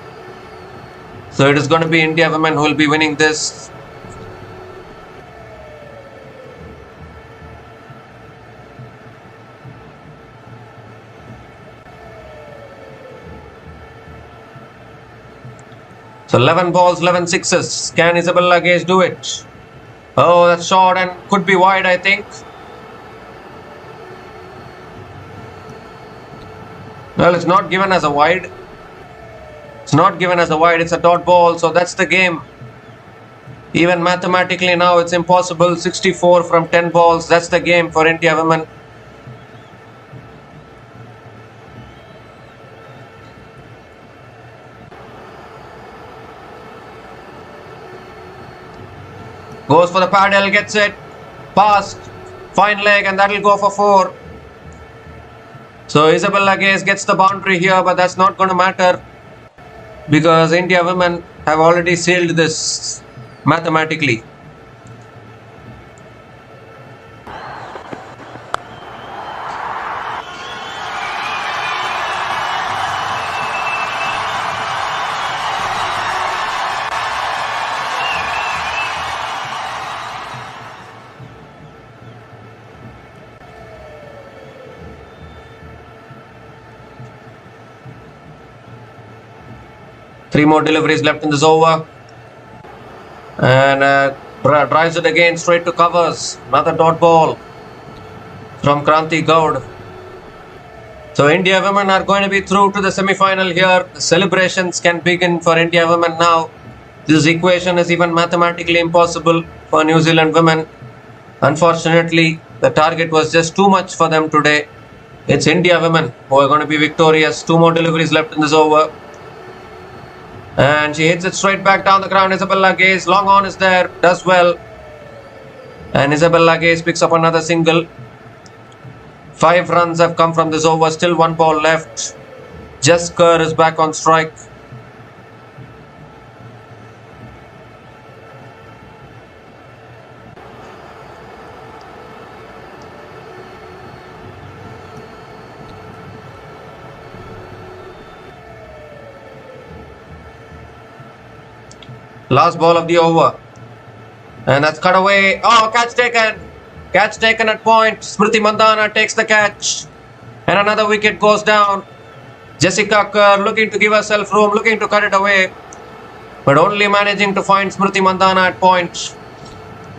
So it is going to be India women who will be winning this. So 11 balls, 11 sixes. Can Isabella Gaze do it? Oh, that's short and could be wide, I think. Well, it's not given as a wide. It's not given as a wide, it's a dot ball, so that's the game. Even mathematically now it's impossible. 64 from 10 balls, that's the game for India women. Goes for the paddle, gets it, past, fine leg, and that'll go for 4. So Isabella Gaze gets the boundary here, but that's not going to matter because India women have already sealed this mathematically. Three more deliveries left in this over. And drives it again straight to covers. Another dot ball from Kranti Goud. So India women are going to be through to the semi-final here. The celebrations can begin for India women now. This equation is even mathematically impossible for New Zealand women. Unfortunately, the target was just too much for them today. It's India women who are going to be victorious. 2 more deliveries left in this over. And she hits it straight back down the ground. Isabella Gaze, long on is there, does well. And Isabella Gaze picks up another single. 5 runs have come from this over, still 1 ball left. Jess Kerr is back on strike. Last ball of the over. And that's cut away. Oh, catch taken. Catch taken at point. Smriti Mandana takes the catch. And another wicket goes down. Jessica Kerr looking to give herself room, looking to cut it away. But only managing to find Smriti Mandana at point.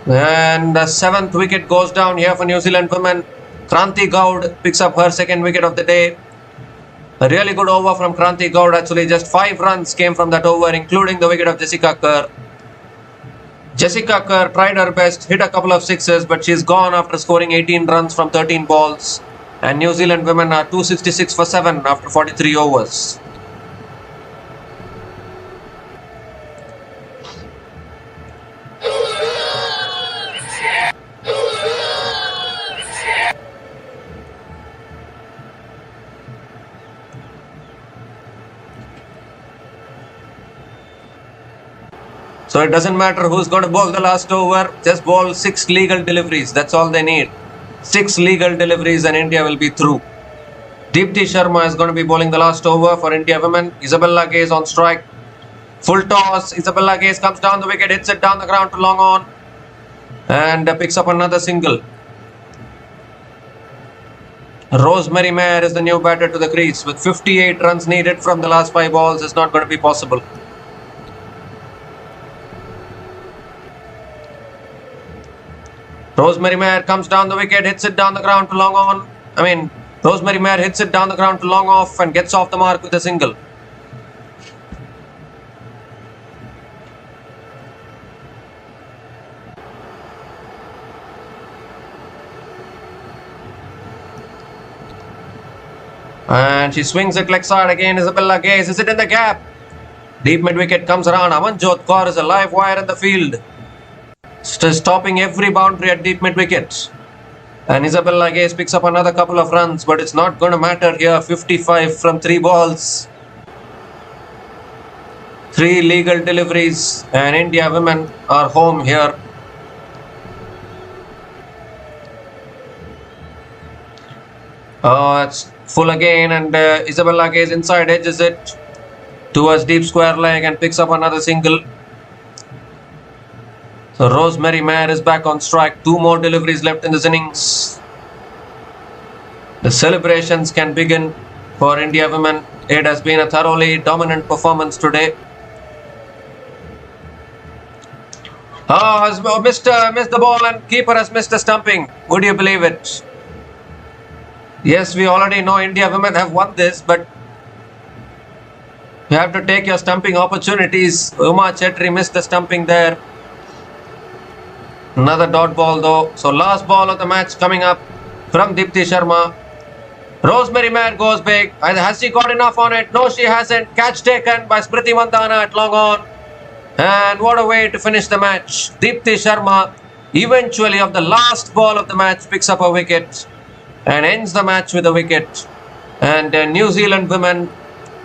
And the 7th wicket goes down here for New Zealand women. Kranti Goud picks up her 2nd wicket of the day. A really good over from Kranti Goud actually. Just 5 runs came from that over, including the wicket of Jessica Kerr. Jessica Kerr tried her best, hit a couple of sixes, but she's gone after scoring 18 runs from 13 balls. And New Zealand women are 266 for 7 after 43 overs. So it doesn't matter who's going to bowl the last over. Just bowl 6 legal deliveries. That's all they need. 6 legal deliveries and India will be through. Deepti Sharma is going to be bowling the last over for India women. Isabella Gaze on strike. Full toss. Isabella Gaze comes down the wicket, hits it down the ground to long on, and picks up another single. Rosemary Mayer is the new batter to the crease. With 58 runs needed from the last 5 balls, it's not going to be possible. Rosemary Mayer comes down the wicket, hits it down the ground to long on. Rosemary Mayer hits it down the ground to long off and gets off the mark with a single. And she swings it leg side again. Isabella Gaze, is it in the gap? Deep mid wicket comes around. Amanjot Kaur is a live wire in the field, stopping every boundary at deep mid wicket. And Isabella Gaze picks up another couple of runs, but it's not going to matter here. 55 from 3 balls. 3 legal deliveries, and India women are home here. It's full again, and Isabella Gaze inside edges it towards deep square leg and picks up another single. So Rosemary Mayer is back on strike. 2 more deliveries left in this innings. The celebrations can begin for India women. It has been a thoroughly dominant performance today. Has missed the ball, and keeper has missed the stumping. Would you believe it? Yes, we already know India women have won this, but you have to take your stumping opportunities. Uma Chetri missed the stumping there. Another dot ball though. So last ball of the match coming up from Deepti Sharma. Rosemary Mayer goes big. Has she got enough on it? No, she hasn't. Catch taken by Smriti Mandana at long on. And what a way to finish the match. Deepti Sharma eventually of the last ball of the match picks up a wicket and ends the match with a wicket. And New Zealand women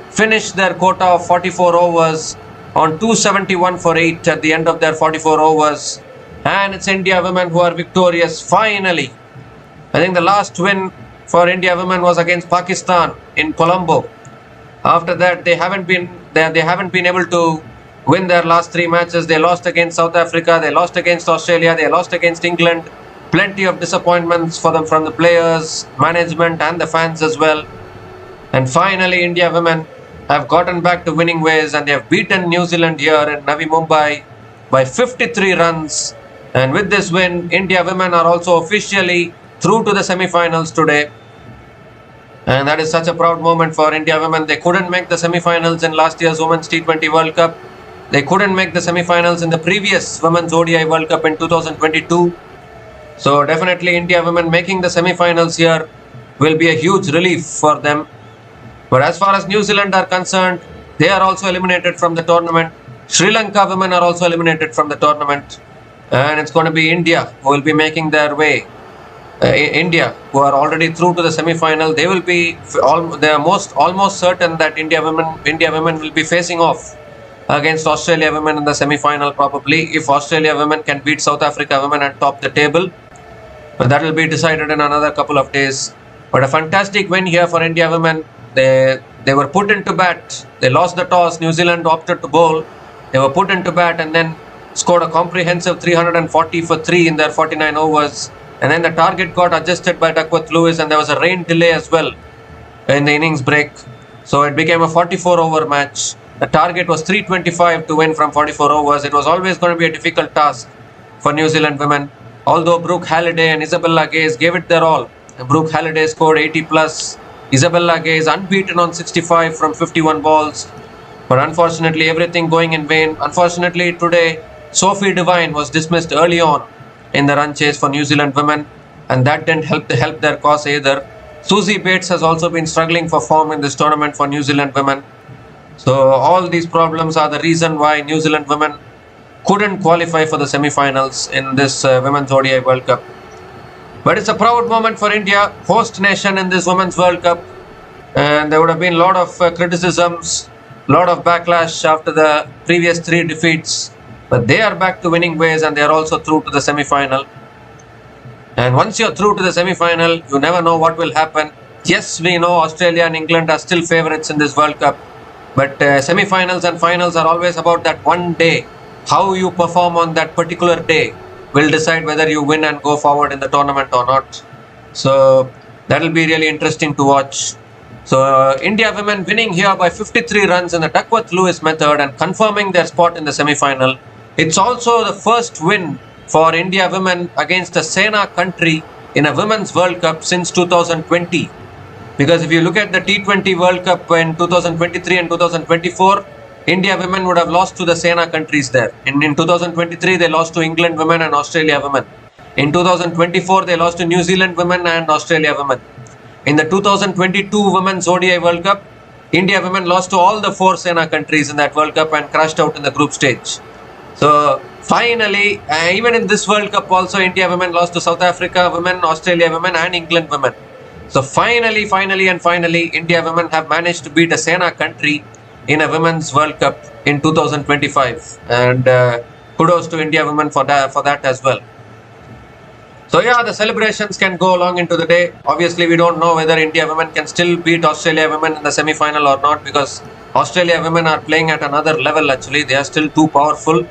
finish their quota of 44 overs on 271 for 8 at the end of their 44 overs. And it's India women who are victorious finally. I think the last win for India women was against Pakistan in Colombo. After that, they haven't been able to win their last 3 matches. They lost against South Africa, they lost against Australia, they lost against England. Plenty of disappointments for them from the players, management and the fans as well. And finally, India women have gotten back to winning ways, and they have beaten New Zealand here in Navi Mumbai by 53 runs. And with this win, India women are also officially through to the semi-finals today. And that is such a proud moment for India women. They couldn't make the semi-finals in last year's Women's T20 World Cup. They couldn't make the semi-finals in the previous Women's ODI World Cup in 2022. So definitely India women making the semi-finals here will be a huge relief for them. But as far as New Zealand are concerned, they are also eliminated from the tournament. Sri Lanka women are also eliminated from the tournament. And it's going to be India who will be making their way. India, who are already through to the semi-final, they will be almost certain that India women will be facing off against Australia women in the semi-final probably, if Australia women can beat South Africa women and top the table. But that will be decided in another couple of days. But a fantastic win here for India women. They were put into bat. They lost the toss. New Zealand opted to bowl. They were put into bat and then scored a comprehensive 340 for 3 in their 49 overs. And then the target got adjusted by Duckworth Lewis, and there was a rain delay as well in the innings break. So it became a 44 over match. The target was 325 to win from 44 overs. It was always going to be a difficult task for New Zealand women. Although Brooke Halliday and Isabella Gaze gave it their all. Brooke Halliday scored 80 plus. Isabella Gaze unbeaten on 65 from 51 balls. But unfortunately, everything going in vain. Unfortunately, today, Sophie Devine was dismissed early on in the run chase for New Zealand women, and that didn't help their cause either. Susie Bates has also been struggling for form in this tournament for New Zealand women. So all these problems are the reason why New Zealand women couldn't qualify for the semi-finals in this Women's ODI World Cup. But it's a proud moment for India, host nation in this Women's World Cup. And there would have been a lot of criticisms, a lot of backlash after the previous 3 defeats. but they are back to winning ways and they are also through to the semi-final. And once you're through to the semi-final, you never know what will happen. Yes, we know Australia and England are still favourites in this World Cup, but semi-finals and finals are always about that one day. How you perform on that particular day will decide whether you win and go forward in the tournament or not. So that will be really interesting to watch. So India women winning here by 53 runs in the Duckworth-Lewis method and confirming their spot in the semi-final. It's also the first win for India women against a Sena country in a Women's World Cup since 2020. Because if you look at the T20 World Cup in 2023 and 2024, India women would have lost to the Sena countries there. In 2023, they lost to England women and Australia women. In 2024, they lost to New Zealand women and Australia women. In the 2022 Women's ODI World Cup, India women lost to all the 4 Sena countries in that World Cup and crashed out in the group stage. So finally, even in this World Cup also, India women lost to South Africa women, Australia women and England women. So finally, India women have managed to beat a Sena country in a Women's World Cup in 2025. And kudos to India women for that as well. So yeah, the celebrations can go along into the day. Obviously, we don't know whether India women can still beat Australia women in the semi-final or not, because Australia women are playing at another level actually. They are still too powerful.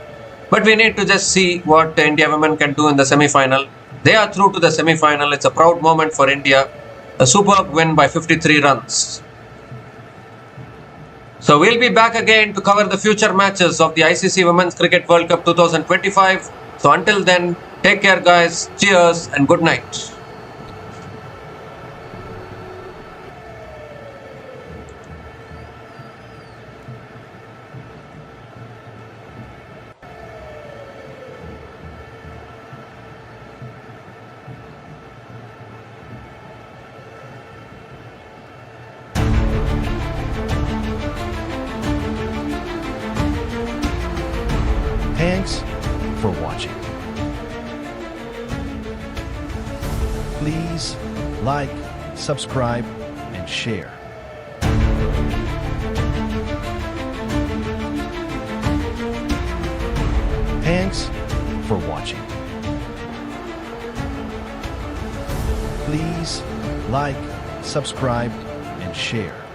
But we need to just see what India women can do in the semi-final. They are through to the semi-final. It's a proud moment for India. A superb win by 53 runs. So we'll be back again to cover the future matches of the ICC Women's Cricket World Cup 2025. So until then, take care guys, cheers and good night. Thanks for watching. Please like, subscribe, and share. Thanks for watching. Please like, subscribe, and share.